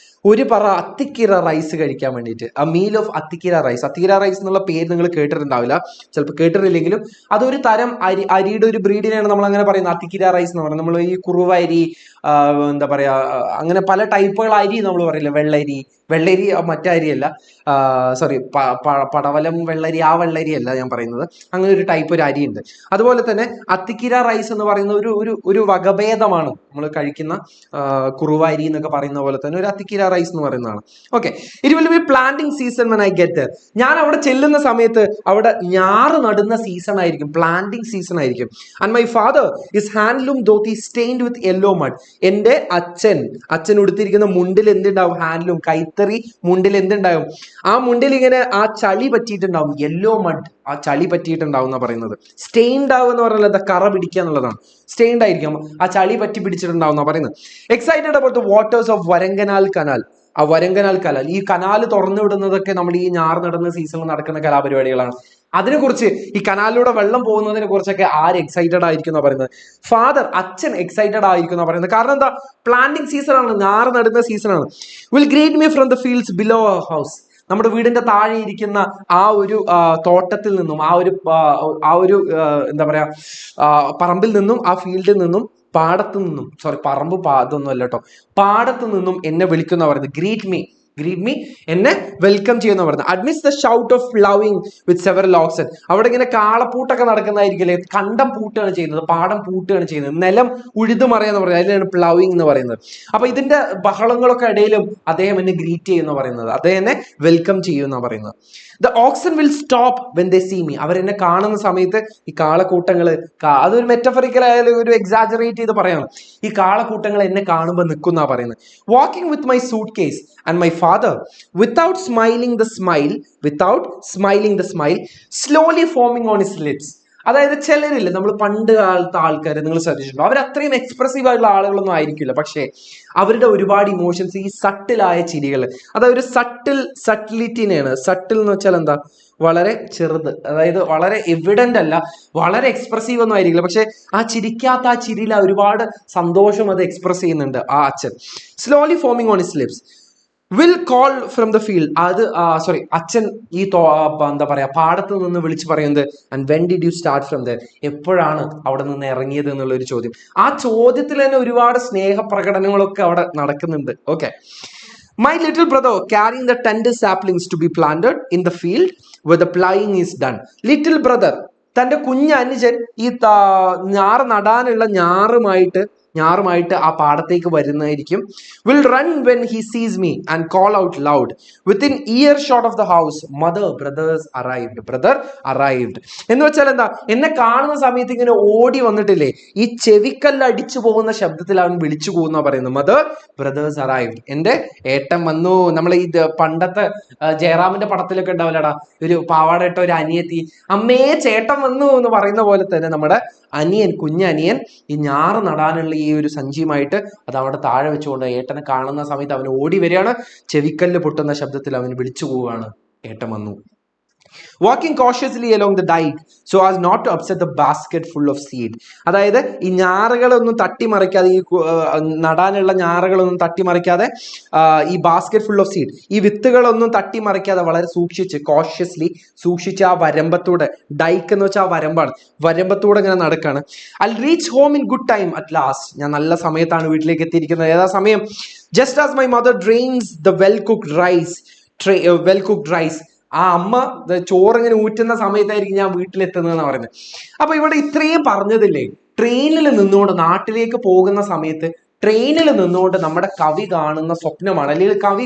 ഒരു പറ അത്തിക്കീര റൈസ് കഴിക്കാൻ വേണ്ടിയിട്ട്. ആ meal of Athikkira rice. അത്തിക്കീര rice എന്നുള്ള പേര് നിങ്ങൾ കേട്ടിട്ടുണ്ടാവില്ല, ചിലപ്പോൾ കേട്ടിട്ടില്ലെങ്കിലും അതൊരു തരം അരിയുടെ ഒരു ബ്രീഡിനെയാണ് നമ്മൾ അങ്ങനെ പറയുന്നത്, അത്തിക്കീര റൈസ് എന്ന് പറയുന്നത്. നമ്മൾ ഈ കുറുവ അരി, എന്താ പറയാ, അങ്ങനെ പല ടൈപ്പുകൾ അരി നമ്മൾ പറയില്ല. വെള്ളരി മറ്റേ അരിയല്ല, സോറി, പടവലം വെള്ളരി, ആ വെള്ളരി അല്ല ഞാൻ പറയുന്നത്. അങ്ങനെ ഒരു ടൈപ്പ് ഒരു അരിയുണ്ട്. അതുപോലെ തന്നെ അത്തിക്കീര റൈസ് എന്ന് പറയുന്ന ഒരു വകഭേദമാണ് നമ്മൾ കഴിക്കുന്ന കുറുവ അരി എന്നൊക്കെ പറയുന്ന പോലെ തന്നെ ഒരു അത്തിക്കീര റൈസ് എന്ന് പറയുന്നതാണ്. Okay, it will be planting season when I get there. ഞാൻ അവിടെ ചെല്ലുന്ന സമയത്ത് അവിടെ ഞാറ് നടുന്ന സീസൺ ആയിരിക്കും, പ്ലാന്റിംഗ് സീസൺ ആയിരിക്കും. And my father is handloom dhoti stained with yellow mud. എൻ്റെ അച്ഛൻ ഉടുത്തിരിക്കുന്ന മുണ്ടിൽ എന്തുണ്ടാവും? ഹാൻഡ്ലൂം, കൈത്തറി മുണ്ടിൽ എന്തുണ്ടാവും? ആ മുണ്ടിൽ ഇങ്ങനെ ആ ചളി പറ്റിയിട്ടുണ്ടാവും, യെല്ലോ മഡ്, ആ ചളി പറ്റിയിട്ടുണ്ടാവും എന്നാ പറയുന്നത്. സ്റ്റെയിൻഡ് ആവും എന്ന് പറഞ്ഞാൽ കറ പിടിക്കുക എന്നുള്ളതാണ്. സ്റ്റെയിൻഡ് ആയിരിക്കും, ആ ചളി പറ്റി പിടിച്ചിട്ടുണ്ടാവും എന്നാ പറയുന്നത്. Excited about the waters of Varankanal canal. ആ വരങ്കനാൽ കനാൽ, ഈ കനാല് തുറന്നു വിടുന്നതൊക്കെ നമ്മൾ ഈ ഞാറ് നടുന്ന സീസണിൽ നടക്കുന്ന കലാപരിപാടികളാണ്. അതിനെക്കുറിച്ച്, ഈ കനാലിലൂടെ വെള്ളം പോകുന്നതിനെ കുറിച്ചൊക്കെ ആര് എക്സൈറ്റഡ് ആയിരിക്കും എന്നാ പറയുന്നത്? ഫാദർ, അച്ഛൻ എക്സൈറ്റഡ് ആയിരിക്കും എന്നാ പറയുന്നത്. കാരണം എന്താ? പ്ലാന്റിംഗ് സീസൺ ആണ്, ഞാറ് നടുന്ന സീസണാണ്. Will greet me from the fields below house. നമ്മുടെ വീടിന്റെ താഴെ ഇരിക്കുന്ന ആ ഒരു തോട്ടത്തിൽ നിന്നും, ആ ഒരു എന്താ പറയാ, പറമ്പിൽ നിന്നും, ആ ഫീൽഡിൽ നിന്നും, പാടത്തു നിന്നും, സോറി പറമ്പ് അതൊന്നും അല്ല കേട്ടോ, പാടത്തു നിന്നും എന്നെ വിളിക്കുന്ന പറയുന്നത്. ഗ്രീറ്റ് മീ, എന്നെ വെൽക്കം ചെയ്യുന്ന പറയുന്നത്. Admits the shout of loving with several oxen. അവിടെ ഇങ്ങനെ കാളപ്പൂട്ടൊക്കെ നടക്കുന്നതായിരിക്കില്ലേ, കണ്ടം പൂട്ടുകയാണ് ചെയ്യുന്നത്, പാടം പൂട്ടുകയാണ് ചെയ്യുന്നത്, നിലം ഉഴുതുമറിയാന്ന് പറയുന്നത്, അതിലാണ് പ്ലവിങ് എന്ന് പറയുന്നത്. അപ്പൊ ഇതിന്റെ ബഹളങ്ങളൊക്കെ ഇടയിലും അദ്ദേഹം എന്നെ ഗ്രീറ്റ് ചെയ്യുന്ന പറയുന്നത്, അദ്ദേഹം എന്നെ വെൽക്കം ചെയ്യുന്ന പറയുന്നത്. The oxen will stop when they see me. അവരെന്നെ കാണുന്ന സമയത്ത് ഈ കാളക്കൂട്ടങ്ങള്, അതൊരു മെറ്റഫറിക്കൽ ആയാലും ഒരു എക്സാജറേറ്റ് ചെയ്ത് പറയണം, ഈ കാളക്കൂട്ടങ്ങൾ എന്നെ കാണുമ്പോൾ നിൽക്കുന്ന പറയുന്നത്. Walking with my suit case and my father without smiling the smile slowly forming on his lips. അതായത് ചിലരില്ല, നമ്മൾ പണ്ട് കാലത്തെ ആൾക്കാരെ നിങ്ങൾ ശ്രദ്ധിച്ചിട്ടുണ്ടോ, അവർ അത്രയും എക്സ്പ്രസീവ് ആയിട്ടുള്ള ആളുകളൊന്നും ആയിരിക്കില്ല, പക്ഷേ അവരുടെ ഒരുപാട് ഇമോഷൻസ്, ഈ സട്ടിലായ ചിരികൾ, അതായത് ഒരു സട്ടിലിറ്റിനെയാണ്. സട്ടിൽ എന്ന് വെച്ചാൽ എന്താ? വളരെ ചെറുത്, അതായത് വളരെ എവിഡന്റ് അല്ല, വളരെ എക്സ്പ്രസീവ് ഒന്നും ആയിരിക്കില്ല, പക്ഷെ ആ ചിരിക്കാത്ത ആ ചിരിയിൽ ഒരുപാട് സന്തോഷം അത് എക്സ്പ്രസ് ചെയ്യുന്നുണ്ട് ആ അച്ഛൻ. Slowly foaming on his lips. Will call from the field. അച്ഛൻ ഈ എന്താ പറയാ, പാടത്ത് നിന്ന് വിളിച്ച് പറയുന്നത്. And when did you start from there. എപ്പോഴാണ് അവിടെ നിന്ന് ഇറങ്ങിയത് എന്നുള്ള ഒരു ചോദ്യം. ആ ചോദ്യത്തിൽ തന്നെ ഒരുപാട് സ്നേഹപ്രകടനങ്ങളൊക്കെ അവിടെ നടക്കുന്നുണ്ട്. Okay. My little brother carrying the tender saplings to be planted in the field where the plowing is done. Little brother, തന്റെ കുഞ്ഞനുജൻ ഈ ഞാറ് നടാനുള്ള ഞാറുമായിട്ട് ആ പാടത്തേക്ക് വരുന്നതായിരിക്കും. വിൽ റൺ വെൻ ഹി സീസ് me and call out loud within year shot of the house, mother brothers arrived. എന്ന് വെച്ചാൽ എന്താ? എന്നെ കാണുന്ന സമയത്ത് ഇങ്ങനെ ഓടി വന്നിട്ടില്ലേ, ഈ ചെവിക്കല്ല് അടിച്ചു പോകുന്ന ശബ്ദത്തിൽ അവൻ വിളിച്ചു പോകുന്ന പറയുന്നത്, മദർ ബ്രദേഴ്സ് അറൈവ്ഡ്, എന്റെ ഏട്ടൻ വന്നു. നമ്മൾ ഈ പണ്ടത്തെ ജയറാമിന്റെ പടത്തിലൊക്കെ ഉണ്ടാവില്ലടാ, ഒരു പാവാട ഇട്ട ഒരു അനിയത്തി, അമ്മേ ചേട്ടൻ വന്നു എന്ന് പറയുന്ന പോലെ തന്നെ നമ്മുടെ കുഞ്ഞനിയൻ ഈ ഞാറ് നടാനുള്ള ഈ ഒരു സഞ്ചിയുമായിട്ട് അത് അവിടെ താഴെ വെച്ചുകൊണ്ട് ഏട്ടനെ കാണുന്ന സമയത്ത് അവൻ ഓടി വരികയാണ്. ചെവിക്കല്ല് പൊട്ടുന്ന ശബ്ദത്തിൽ അവൻ വിളിച്ചു പോവുകയാണ്, ഏട്ടൻ വന്നു. Walking cautiously along the dyke so as not to upset the basket full of seed. അതായത് ഈ ഞാറുകളൊന്നും തട്ടിമറിക്കാതെ, ഈ നടാനുള്ള ഞാറുകളൊന്നും തട്ടിമറിക്കാതെ, ഈ ബാസ്കറ്റ് ഫുൾ ഓഫ് സീഡ്, ഈ വിത്തുകളൊന്നും തട്ടിമറിക്കാതെ വളരെ സൂക്ഷിച്ച്, കോഷ്യസ്ലി സൂക്ഷിച്ച് ആ വരമ്പത്തൂടെ, ഡൈക്ക് എന്ന് വെച്ചാൽ ആ വരമ്പാണ്, വരമ്പത്തൂടെ ഇങ്ങനെ നടക്കാണ്. I reach home in good time at last. ഞാൻ നല്ല സമയത്താണ് വീട്ടിലേക്ക് എത്തിയിരിക്കുന്നത്. ഏതാ സമയം? Just as my mother drains the well cooked rice. ആ അമ്മ ചോറിങ്ങനെ ഊറ്റുന്ന സമയത്തായിരിക്കും ഞാൻ വീട്ടിലെത്തുന്നതെന്ന് പറയുന്നത്. അപ്പൊ ഇവിടെ ഇത്രയും പറഞ്ഞതില്ലേ, ട്രെയിനിൽ നിന്നുകൊണ്ട് നാട്ടിലേക്ക് പോകുന്ന സമയത്ത് ട്രെയിനിൽ നിന്നുകൊണ്ട് നമ്മുടെ കവി കാണുന്ന സ്വപ്നമാണ്, അല്ലെങ്കിൽ കവി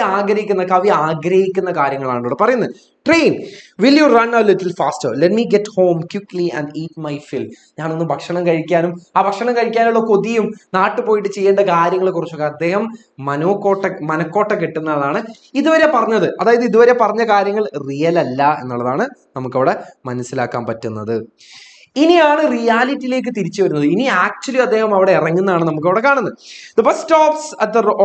ആഗ്രഹിക്കുന്ന കാര്യങ്ങളാണ് ഇവിടെ പറയുന്നത്. Train, will you run a little faster, let me get home quickly and eat my fill. ഞാനൊന്ന് ഭക്ഷണം കഴിക്കാനും ആ ഭക്ഷണം കഴിക്കാനുള്ള കൊതിയും നാട്ടിൽ പോയിട്ട് ചെയ്യേണ്ട കാര്യങ്ങളെ കുറിച്ചൊക്കെ അദ്ദേഹം മനക്കോട്ട കെട്ടുന്നതാണ് ഇതുവരെ പറഞ്ഞത്. അതായത് ഇതുവരെ പറഞ്ഞ കാര്യങ്ങൾ റിയൽ അല്ല എന്നുള്ളതാണ് നമുക്കവിടെ മനസ്സിലാക്കാൻ പറ്റുന്നത്. ഇനിയാണ് റിയാലിറ്റിയിലേക്ക് തിരിച്ചു വരുന്നത്. ഇനി ആക്ച്വലി അദ്ദേഹം അവിടെ ഇറങ്ങുന്നതാണ് നമുക്ക് അവിടെ കാണുന്നത്. The bus stops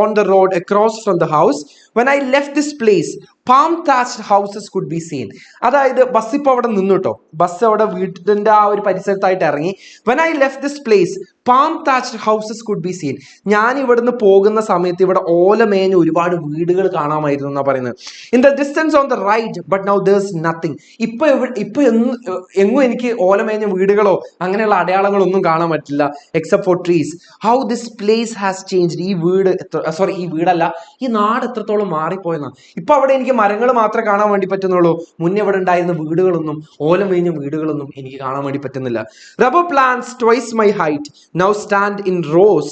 on the road across from the house. When I left this place, palm thatched houses could be seen. അതായത് ബസ് ഇപ്പോൾ അവിടെ നിന്നു കേട്ടോ, ബസ് അവിടെ വീട്ടിന്റെ ആ ഒരു പരിസരത്തായിട്ട് ഇറങ്ങി. When I left this place, palm thatched houses could be seen. ഞാൻ ഇവിടുന്ന് പോകുന്ന സമയത്ത് ഇവിടെ ഓലമേഞ്ഞ ഒരുപാട് വീടുകൾ കാണാമായിരുന്നു എന്നാ പറയുന്നത്. In the distance on the right, but now there's nothing. ഇപ്പൊ എങ്ങും എനിക്ക് ഓലമേഞ്ഞ വീടുകളോ അങ്ങനെയുള്ള അടയാളങ്ങളൊന്നും കാണാൻ പറ്റില്ല, except for trees. How this place has changed. ഈ വീടല്ല, ഈ നാട് എത്രത്തോളം മാറിപ്പോയെന്നാ. ഇപ്പൊ അവിടെ എനിക്ക് മരങ്ങൾ മാത്രമേ കാണാൻ വേണ്ടി പറ്റുന്നുള്ളൂ. മുന്നേ ഇവിടെ ഉണ്ടായിരുന്ന വീടുകളൊന്നും, ഓലമേഞ്ഞ വീടുകളൊന്നും എനിക്ക് കാണാൻ വേണ്ടി പറ്റുന്നില്ല. Rubber plants twice my height now stand in rows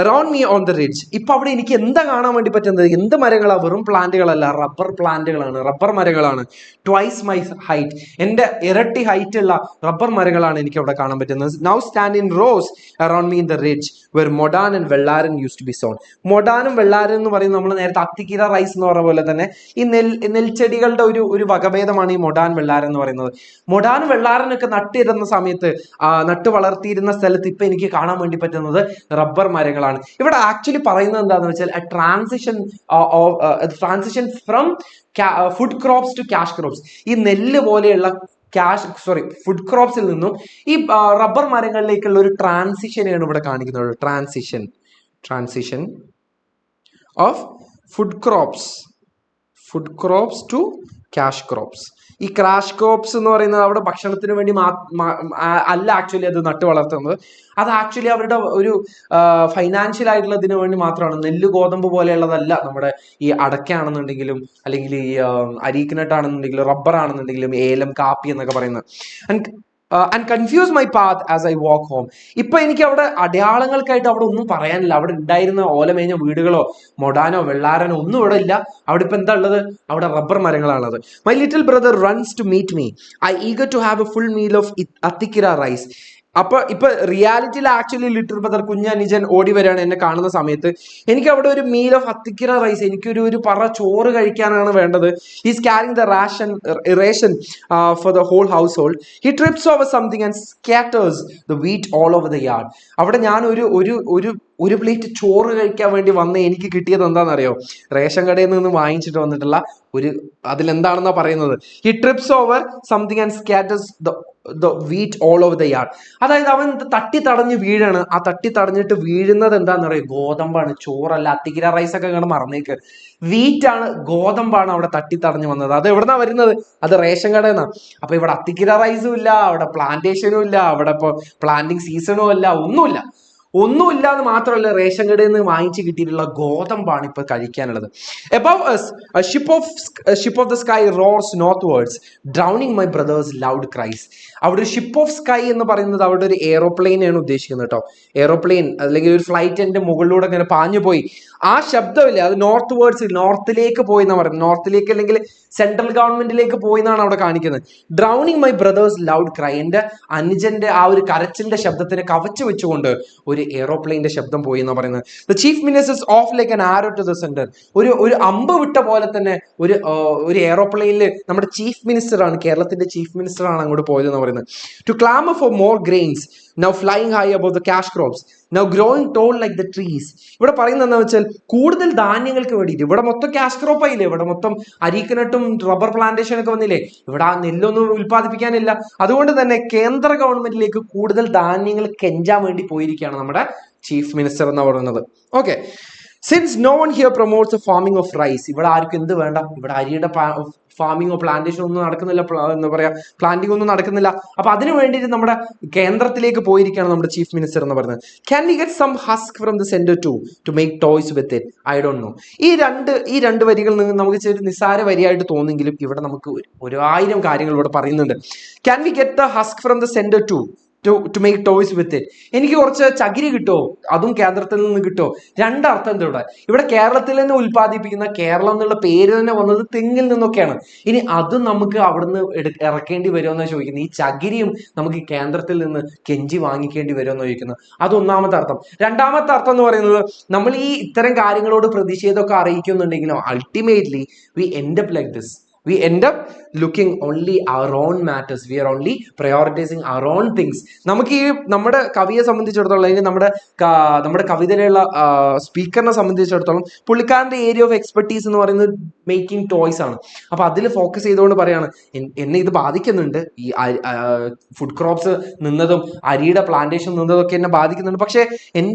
around me on the ridge. ഇപ്പൊ അവിടെ എനിക്ക് എന്താ കാണാൻ വേണ്ടി പറ്റുന്നത്? എന്ത് മരങ്ങളാ? വെറും പ്ലാന്റുകളല്ല, റബ്ബർ പ്ലാന്റുകളാണ്, റബ്ബർ മരങ്ങളാണ്. ട്വൈസ് മൈ ഹൈറ്റ്, എന്റെ ഇരട്ടി ഹൈറ്റ് ഉള്ള റബ്ബർ മരങ്ങളാണ് എനിക്ക് അവിടെ കാണാൻ പറ്റുന്നത്. Now stand in rows around me in the ridge where Modan and Vellaran used to be sown. മൊഡാനും വെള്ളാരൻ എന്ന് പറയുന്നത് നമ്മൾ നേരത്തെ അത്തിക്കീര റൈസ് എന്ന് പറഞ്ഞ പോലെ തന്നെ ഈ നെൽച്ചെടികളുടെ ഒരു വകഭേദമാണ് ഈ മൊഡാൻ വെള്ളാരൻ എന്ന് പറയുന്നത്. മൊഡാനും വെള്ളാരനൊക്കെ നട്ടിരുന്ന സമയത്ത്, നട്ട് വളർത്തിയിരുന്ന സ്ഥലത്ത് ഇപ്പൊ എനിക്ക് കാണാൻ വേണ്ടി പറ്റുന്നത് റബ്ബർ മരങ്ങളാണ്. ഇവിടെ ആക്ച്വലി പറയുന്നത് എന്താണെന്ന് വെച്ചാൽ transition from food crops to cash crops. ഈ നെല്ല് പോലെയുള്ള ഫുഡ് ക്രോപ്സിൽ നിന്നും ഈ റബ്ബർ മരങ്ങളിലേക്കുള്ള ഒരു ട്രാൻസിഷനെയാണ് ഇവിടെ കാണിക്കുന്നത്. Transition of food crops to cash crops. ഈ ക്രാഷ് ക്രോപ്സ് എന്ന് പറയുന്നത് അവിടെ ഭക്ഷണത്തിന് വേണ്ടി അല്ല ആക്ച്വലി അത് നട്ടു വളർത്തുന്നത്. അത് ആക്ച്വലി അവരുടെ ഒരു ഫൈനാൻഷ്യൽ ആയിട്ടുള്ള ഇതിനു വേണ്ടി മാത്രമാണ്. നെല്ല് ഗോതമ്പ് പോലെയുള്ളതല്ല നമ്മുടെ ഈ അടയ്ക്കാണെന്നുണ്ടെങ്കിലും, അല്ലെങ്കിൽ ഈ അരീക്കിനട്ടാണെന്നുണ്ടെങ്കിലും, റബ്ബർ ആണെന്നുണ്ടെങ്കിലും, ഏലം, കാപ്പി എന്നൊക്കെ പറയുന്നത്. And confuse my path as I walk home. ഇപ്പൊ എനിക്ക് അവിടെ അടയാളങ്ങൾക്കായിട്ട് അവിടെ ഒന്നും പറയാനില്ല. അവിടെ ഉണ്ടായിരുന്ന ഓലമേഞ്ഞ വീടുകളോ മൊഡാനോ വെള്ളാരനോ ഒന്നും ഇവിടെ ഇല്ല. അവിടെ ഇപ്പൊ എന്താ ഉള്ളത്? അവിടെ റബ്ബർ മരങ്ങളാണുള്ളത്. My little brother runs to meet me, I eager to have a full meal of Athikkira rice. ഇപ്പൊ റിയാലിറ്റിയിൽ ആക്ച്വലി ലിറ്റിൽ ബ്രദർ കുഞ്ഞനുജൻ ഓടി വരികയാണ് എന്നെ കാണുന്ന സമയത്ത്. എനിക്ക് അവിടെ ഒരു മീൽ ഓഫ് അത്തിക്കിര റൈസ്, എനിക്കൊരു പറ ചോറ് കഴിക്കാനാണ് വേണ്ടത്. Is carrying the ration for the whole household. He trips over something and scatters the wheat all over the yard. അവിടെ ഞാൻ ഒരു പ്ലേറ്റ് ചോറ് കഴിക്കാൻ വേണ്ടി വന്ന് എനിക്ക് കിട്ടിയത് എന്താണെന്നറിയോ? റേഷൻ കടയിൽ നിന്ന് വാങ്ങിച്ചിട്ട് വന്നിട്ടുള്ള അതിലെന്താണെന്നാ പറയുന്നത്? He trips over something and scatters the wheat all over the yard. അതായത് അവൻ തട്ടി തടഞ്ഞ് വീഴാണ്. ആ തട്ടി തടഞ്ഞിട്ട് വീഴുന്നത് എന്താണെന്നറിയോ? ഗോതമ്പാണ്, ചോറല്ല. അത്തിക്കിര റൈസ് ഒക്കെ ഇങ്ങനെ മറന്നേക്ക്. വീറ്റാണ്, ഗോതമ്പാണ് അവിടെ തട്ടി തടഞ്ഞു വന്നത്. അത് എവിടുന്നാ വരുന്നത്? അത് റേഷൻ കടയിൽ നിന്നാണ്. അപ്പൊ ഇവിടെ അത്തിക്കിര റൈസും ഇല്ല, അവിടെ പ്ലാന്റേഷനും ഇല്ല, അവിടെ ഇപ്പൊ പ്ലാന്റിങ് സീസണും അല്ല, ഒന്നുമില്ല എന്ന് മാത്രമല്ല, റേഷൻ കടയിൽ നിന്ന് വാങ്ങിച്ച് കിട്ടിയിട്ടുള്ള ഗോതമ്പാണ് ഇപ്പൊ കഴിക്കാനുള്ളത്. Above us, a ship of the sky roars northwards, drowning my brother's loud cries. അവിടെ ഒരു ഷിപ്പ് ഓഫ് സ്കൈ എന്ന് പറയുന്നത് അവിടെ ഒരു എയ്റോപ്ലെയിനാണ് ഉദ്ദേശിക്കുന്നത് കേട്ടോ. എയ്റോപ്ലെയിൻ അല്ലെങ്കിൽ ഒരു ഫ്ലൈറ്റിന്റെ മുകളിലൂടെ ഇങ്ങനെ പാഞ്ഞു പോയി. ആ ശബ്ദമില്ലേ, അത് നോർത്തിലേക്ക് പോയി എന്നാ പറയുന്നത്. നോർത്തിലേക്ക് അല്ലെങ്കിൽ സെൻട്രൽ ഗവൺമെന്റിലേക്ക് പോയി എന്നാണ് അവിടെ കാണിക്കുന്നത്. Drowning my brothers loud cry. എന്റെ അനുജന്റെ ആ ഒരു കരച്ചിലിന്റെ ശബ്ദത്തിനെ കവച്ചു വെച്ചുകൊണ്ട് ഒരു എയ്റോപ്ലെയിന്റെ ശബ്ദം പോയി എന്നാ പറയുന്നത്. The chief minister of like an arrow to the centre. ഒരു അമ്പ് വിട്ട പോലെ തന്നെ ഒരു എയ്റോപ്ലെയിനിൽ നമ്മുടെ ചീഫ് മിനിസ്റ്റർ ആണ്, കേരളത്തിന്റെ ചീഫ് മിനിസ്റ്റർ ആണ് അങ്ങോട്ട് പോയത് എന്ന് പറയുന്നത്. To clamour for more grains Now flying high above the cash crops. Now growing tall like the trees. ഇവിടെ പറയുന്നത് എന്താ വെച്ചാൽ കൂടുതൽ ധാന്യങ്ങൾക്ക് വേണ്ടിയിട്ട് ഇവിടെ മൊത്തം ക്യാഷ് ക്രോപ്പ് ആയില്ലേ, ഇവിടെ മൊത്തം അരീക്കനട്ടും റബ്ബർ പ്ലാന്റേഷൻ ഒക്കെ വന്നില്ലേ, ഇവിടെ ആ നെല്ലൊന്നും ഉൽപ്പാദിപ്പിക്കാനില്ല. അതുകൊണ്ട് തന്നെ കേന്ദ്ര ഗവൺമെന്റിലേക്ക് കൂടുതൽ ധാന്യങ്ങൾ കെഞ്ചാൻ വേണ്ടി പോയിരിക്കുകയാണ് നമ്മുടെ ചീഫ് മിനിസ്റ്റർ എന്ന് പറയുന്നത്. Okay, since no one here promotes the farming of rice, ഇവിടെ ആർക്കും എന്ത് വേണ്ട, ഇവിടെ അരിയുടെ ഫാമിങ്ങോ പ്ലാന്റേഷനോ ഒന്നും നടക്കുന്നില്ല, എന്താ പറയാ പ്ലാന്റിംഗ് ഒന്നും നടക്കുന്നില്ല. അപ്പൊ അതിനു വേണ്ടിയിട്ട് നമ്മുടെ കേന്ദ്രത്തിലേക്ക് പോയിരിക്കുകയാണ് നമ്മുടെ ചീഫ് മിനിസ്റ്റർ എന്ന് പറയുന്നത്. Can we get some husk from the centre to make toys with it? I don't know. ഈ രണ്ട് വരികൾ നമുക്ക് ചെറിയ നിസ്സാര വരിയായിട്ട് തോന്നുമെങ്കിലും ഇവിടെ നമുക്ക് 1000 കാര്യങ്ങൾ ഇവിടെ പറയുന്നുണ്ട്. Can we get the husk from the centre to make toys with it? എനിക്ക് കുറച്ച് ചകിരി കിട്ടുമോ, അതും കേന്ദ്രത്തിൽ നിന്ന് കിട്ടുമോ? രണ്ടർത്ഥം എന്താ ഇവിടെ കേരളത്തിൽ തന്നെ ഉൽപ്പാദിപ്പിക്കുന്ന, കേരളം എന്നുള്ള പേര് തന്നെ വന്നത് തെങ്ങിൽ നിന്നൊക്കെയാണ്. ഇനി അതും നമുക്ക് അവിടുന്ന് ഇറക്കേണ്ടി വരുമെന്ന് ചോദിക്കുന്നത്. ഈ ചകിരിയും നമുക്ക് കേന്ദ്രത്തിൽ നിന്ന് കെഞ്ചി വാങ്ങിക്കേണ്ടി വരുമെന്ന് ചോദിക്കുന്നത്. അത് ഒന്നാമത്തെ അർത്ഥം. രണ്ടാമത്തെ അർത്ഥം എന്ന് പറയുന്നത്, നമ്മൾ ഈ ഇത്തരം കാര്യങ്ങളോട് പ്രതിഷേധമൊക്കെ അറിയിക്കുന്നുണ്ടെങ്കിലും ultimately we end up like this. We end up looking only our own matters. We are only prioritizing our own things. നമുക്ക് ഈ നമ്മുടെ കവിയെ സംബന്ധിച്ചിടത്തോളം, അല്ലെങ്കിൽ നമ്മുടെ കവിതയിലുള്ള സ്പീക്കറിനെ സംബന്ധിച്ചിടത്തോളം പുള്ളിക്കാരൻ്റെ ഏരിയ ഓഫ് എക്സ്പെർട്ടീസ് എന്ന് പറയുന്നത് മേക്കിംഗ് ടോയ്സ് ആണ്. അപ്പൊ അതിൽ ഫോക്കസ് ചെയ്തുകൊണ്ട് പറയാണ്, എന്നെ ഇത് ബാധിക്കുന്നുണ്ട്, ഈ ഫുഡ് ക്രോപ്സ് നിന്നതും അരിയുടെ പ്ലാന്റേഷൻ നിന്നതൊക്കെ എന്നെ ബാധിക്കുന്നുണ്ട്. പക്ഷെ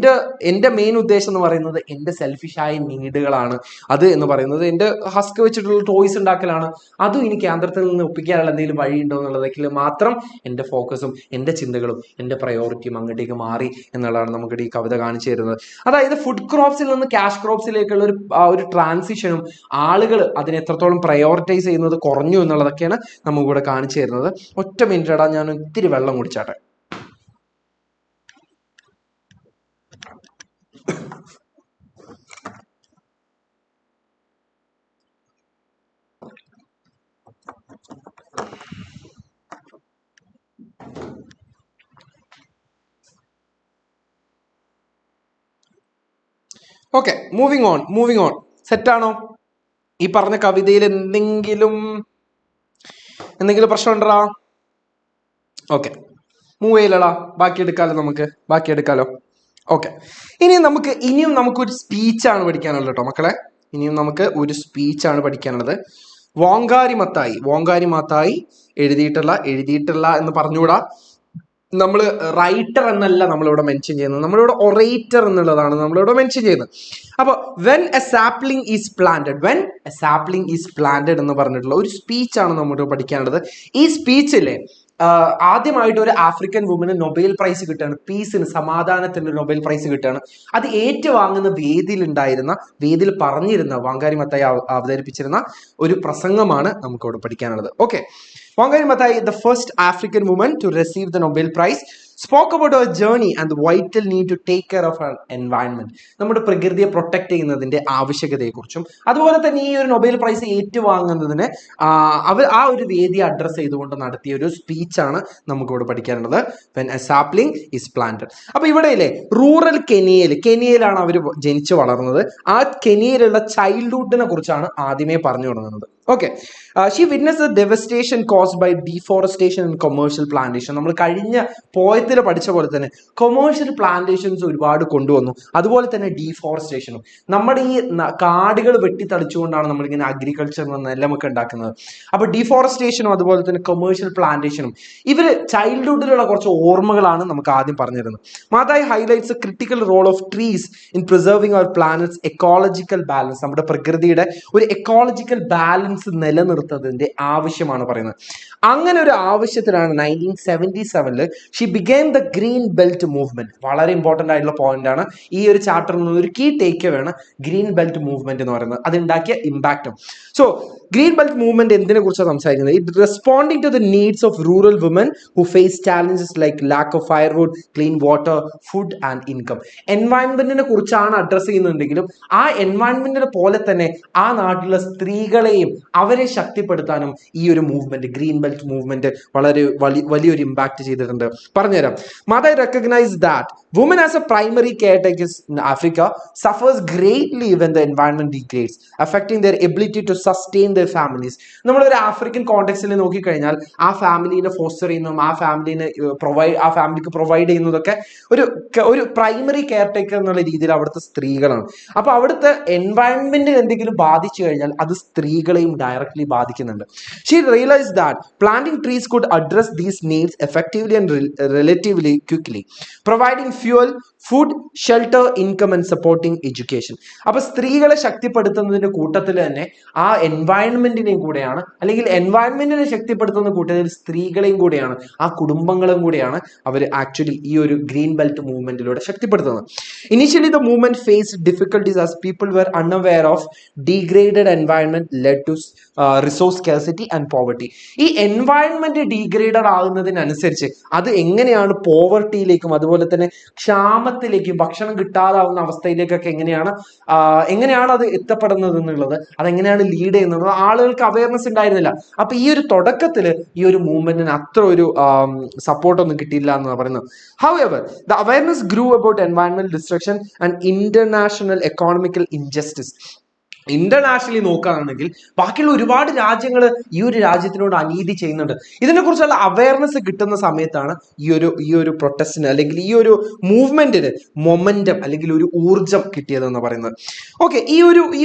എൻ്റെ മെയിൻ ഉദ്ദേശം എന്ന് പറയുന്നത് എൻ്റെ സെൽഫിഷായ നീഡുകളാണ്. അത് എന്ന് പറയുന്നത് എൻ്റെ ഹസ്ക് വെച്ചിട്ടുള്ള ടോയ്സ് ഉണ്ടാക്കലാണ്. അതും ഇനി കേന്ദ്രത്തിൽ നിന്ന് ഒപ്പിക്കാനുള്ള എന്തെങ്കിലും വഴിയുണ്ടോ എന്നുള്ളതൊക്കെ മാത്രം എൻ്റെ ഫോക്കസും എൻ്റെ ചിന്തകളും എൻ്റെ പ്രയോറിറ്റിയും അങ്ങോട്ടേക്ക് മാറി എന്നുള്ളതാണ് നമുക്ക് ഈ കവിത കാണിച്ചു തരുന്നത്. അതായത് ഫുഡ് ക്രോപ്സിൽ നിന്ന് ക്യാഷ് ക്രോപ്സിലേക്കുള്ള ഒരു ട്രാൻസിഷനും ആളുകൾ അതിനെ എത്രത്തോളം പ്രയോറിറ്റൈസ് ചെയ്യുന്നത് കുറഞ്ഞു എന്നുള്ളതൊക്കെയാണ് നമുക്കിവിടെ കാണിച്ചു തരുന്നത്. ഒറ്റ മിനിറ്റ് ഇടാ, ഞാൻ ഇത്തിരി വെള്ളം കുടിച്ചാട്ടെ. Okay, moving on. സെറ്റാണോ? ഈ പറഞ്ഞ കവിതയിൽ എന്തെങ്കിലും പ്രശ്നം ഉണ്ടോ? ഓക്കെ, മൂവ് ചെയ്യലടാ, ബാക്കി എടുക്കാലോ. ഓക്കെ, ഇനിയും നമുക്കൊരു സ്പീച്ചാണ് പഠിക്കാനുള്ളത് കേട്ടോ മക്കളെ. ഇനിയും നമുക്ക് ഒരു സ്പീച്ചാണ് പഠിക്കാനുള്ളത്. വാങ്കാരി മത്തായി എഴുതിയിട്ടുള്ള എന്ന് പറഞ്ഞുകൂടാ. നമ്മൾ റൈറ്റർ എന്നല്ല നമ്മളിവിടെ മെൻഷൻ ചെയ്യുന്നത്, നമ്മളിവിടെ ഒറേറ്റർ എന്നുള്ളതാണ് നമ്മളിവിടെ മെൻഷൻ ചെയ്യുന്നത്. അപ്പൊ when A sapling is planted എന്ന് പറഞ്ഞിട്ടുള്ള ഒരു സ്പീച്ചാണ് നമുക്ക് പഠിക്കാനുള്ളത്. ഈ സ്പീച്ചിലെ ആദ്യമായിട്ട് ഒരു ആഫ്രിക്കൻ വുമന് നൊബേൽ പ്രൈസ് കിട്ടുകയാണ്, പീസിന്, സമാധാനത്തിന് നൊബേൽ പ്രൈസ് കിട്ടുകയാണ്. അത് ഏറ്റുവാങ്ങുന്ന വേദിയിൽ പറഞ്ഞിരുന്ന വാങ്കാരി മത്തായി അവതരിപ്പിച്ചിരുന്ന ഒരു പ്രസംഗമാണ് നമുക്കിവിടെ പഠിക്കാനുള്ളത്. Okay, Wangari Maathai, the first African woman to receive the Nobel Prize, spoke about her journey and the vital need to take care of her environment. നമ്മുടെ പ്രകൃതിയെ പ്രൊട്ടക്ട് ചെയ്യുന്നതിന്റെ ആവശ്യകതയെക്കുറിച്ചും അതുപോലെ തന്നെ ഈ ഒരു നൊബേൽ പ്രൈസ് ഏറ്റുവാങ്ങുന്നതിന് ആ ഒരു വേദി അഡ്രസ് ചെയ്തുകൊണ്ട് നടത്തിയ ഒരു സ്പീച്ചാണ് നമുക്കിവിടെ പഠിക്കാനുള്ളത്. when a sapling is planted. അപ്പൊ ഇവിടെയില്ലേ റൂറൽ കെനിയയിലാണ് അവർ ജനിച്ചു വളർന്നത്. ആ കെനിയയിലുള്ള ചൈൽഡ്ഹുഡിനെ കുറിച്ചാണ് ആദ്യമേ പറഞ്ഞു തുടങ്ങുന്നത്. Okay, she witness the devastation caused by deforestation and commercial plantation. നമ്മൾ കഴിഞ്ഞ പോയത്തിൽ പഠിച്ച പോലെ തന്നെ കൊമേഴ്ഷ്യൽ പ്ലാന്റേഷൻസ് ഒരുപാട് കൊണ്ടുവന്നു, അതുപോലെ തന്നെ ഡീഫോറസ്റ്റേഷനും. നമ്മുടെ ഈ കാടുകൾ വെട്ടിത്തളിച്ചുകൊണ്ടാണ് നമ്മളിങ്ങനെ അഗ്രികൾച്ചർ നെല്ലമൊക്കെ ഉണ്ടാക്കുന്നത്. അപ്പൊ ഡീഫോറസ്റ്റേഷനും അതുപോലെ തന്നെ കൊമേഴ്ഷ്യൽ പ്ലാന്റേഷനും ഇവര് ചൈൽഡ്ഹുഡിലുള്ള കുറച്ച് ഓർമ്മകളാണ് നമുക്ക് ആദ്യം പറഞ്ഞിരുന്നത്. Maathai highlights a critical role of trees in preserving our planet's ecological balance. നമ്മുടെ പ്രകൃതിയുടെ ഒരു എക്കോളജിക്കൽ ബാലൻസ് നിലനിർത്തുന്നതിന്റെ ആവശ്യമാണ് പറയുന്നത്. അങ്ങനെ ഒരു ആവശ്യത്തിലാണ് 1977 she became the green belt movement. വളരെ ഇമ്പോർട്ടന്റ് ആയിട്ടുള്ള പോയിന്റ് ആണ്. ഈ ഒരു ചാപ്റ്ററിൽ നിന്ന് ഒരു കീ ടേക്ക് അവേ ആണ് ഗ്രീൻ ബെൽറ്റ് മൂവ്മെന്റ് എന്ന് പറയുന്നത്, അത് ഉണ്ടാക്കിയ ഇമ്പാക്റ്റും. സോ ഗ്രീൻ ബെൽറ്റ് മൂവ്മെന്റ് എന്തിനെ കുറിച്ചാണ് സംസാരിക്കുന്നത്? It responding to the needs of rural woman who face challenges like lack of firewood, clean water, food and income. എൻവയൺമെന്റിനെ കുറിച്ചാണ് അഡ്രസ് ചെയ്യുന്നുണ്ടെങ്കിലും ആ എൻവയൺമെന്റിനെ പോലെ തന്നെ ആ നാട്ടിലെ സ്ത്രീകളെയും അവരെ ശക്തിപ്പെടുത്താനും ഈ ഒരു മൂവ്മെന്റ്, ഗ്രീൻ ബെൽറ്റ് മൂവ്മെന്റ്, വളരെ വലിയൊരു ഇമ്പാക്ട് ചെയ്തിട്ടുണ്ട്. പറഞ്ഞുതരാം. പറഞ്ഞുതരാം. Mother recognized that women as a primary caretakers in Africa suffers greatly when the environment degrades, affecting their ability to sustain their families. നമ്മളൊരു ആഫ്രിക്കൻ കോണ്ടെക്സ്റ്റിൽ നോക്കിക്കഴിഞ്ഞാൽ ആ ഫാമിലിനെ ഫോസ്റ്റർ ചെയ്യുന്നതും ആ ഫാമിലിക്ക് പ്രൊവൈഡ് ചെയ്യുന്നതൊക്കെ ഒരു പ്രൈമറി കെയർ ടേക്കർ എന്നുള്ള രീതിയിൽ അവിടുത്തെ സ്ത്രീകളാണ്. അപ്പൊ അവിടുത്തെ എൻവയൺമെന്റിന് എന്തെങ്കിലും ബാധിച്ചു കഴിഞ്ഞാൽ അത് സ്ത്രീകളെയും ഡയറക്ട്ലി ബാധിക്കുന്നുണ്ട്. She realized that planting trees could address these needs effectively and relatively quickly, providing fuel, food, shelter, income and supporting education. അപ്പൊ സ്ത്രീകളെ ശക്തിപ്പെടുത്തുന്നതിന്റെ കൂട്ടത്തിൽ തന്നെ ആ എൻവയൺമെന്റിനെയും കൂടെയാണ്, അല്ലെങ്കിൽ എൻവയൺമെന്റിനെ ശക്തിപ്പെടുത്തുന്ന കൂട്ടത്തിൽ സ്ത്രീകളെയും കൂടെയാണ്, ആ കുടുംബങ്ങളും കൂടെയാണ് അവർ ആക്ച്വലി ഈ ഒരു ഗ്രീൻ ബെൽറ്റ് മൂവ്മെന്റിലൂടെ ശക്തിപ്പെടുത്തുന്നത്. Initially the movement faced difficulties as people were unaware of degraded environment led to resource scarcity and poverty. ഈ എൻവയൺമെന്റ് ഡീഗ്രേഡഡ് ആകുന്നതിനനുസരിച്ച് അത് എങ്ങനെയാണ് പോവർട്ടിയിലേക്കും അതുപോലെ തന്നെ ക്ഷാമത്തിലേക്കും ഭക്ഷണം കിട്ടാതാവുന്ന അവസ്ഥയിലേക്കൊക്കെ എങ്ങനെയാണ് അത് എത്തപ്പെടുന്നത് എന്നുള്ളത്, അതെങ്ങനെയാണ് ലീഡ് ചെയ്യുന്നത്, ആളുകൾക്ക് അവയർനെസ് ഉണ്ടായിരുന്നില്ല. അപ്പൊ ഈ ഒരു തുടക്കത്തിൽ ഈ ഒരു മൂവ്മെന്റിന് അത്ര ഒരു സപ്പോർട്ടൊന്നും കിട്ടിയില്ല എന്ന് പറയുന്നത്. However, the awareness grew about environmental destruction and international economical injustice. Internationally നോക്കുകയാണെങ്കിൽ ബാക്കിയുള്ള ഒരുപാട് രാജ്യങ്ങൾ ഈ ഒരു രാജ്യത്തിനോട് അനീതി ചെയ്യുന്നുണ്ട്. ഇതിനെക്കുറിച്ചുള്ള അവയർനെസ് കിട്ടുന്ന സമയത്താണ് ഈ ഒരു പ്രൊട്ടസ്റ്റിന് അല്ലെങ്കിൽ ഈ ഒരു മൂവ്മെന്റിന് മൊമെന്റം അല്ലെങ്കിൽ ഒരു ഊർജം കിട്ടിയതെന്ന് പറയുന്നത്. ഓക്കെ, ഈ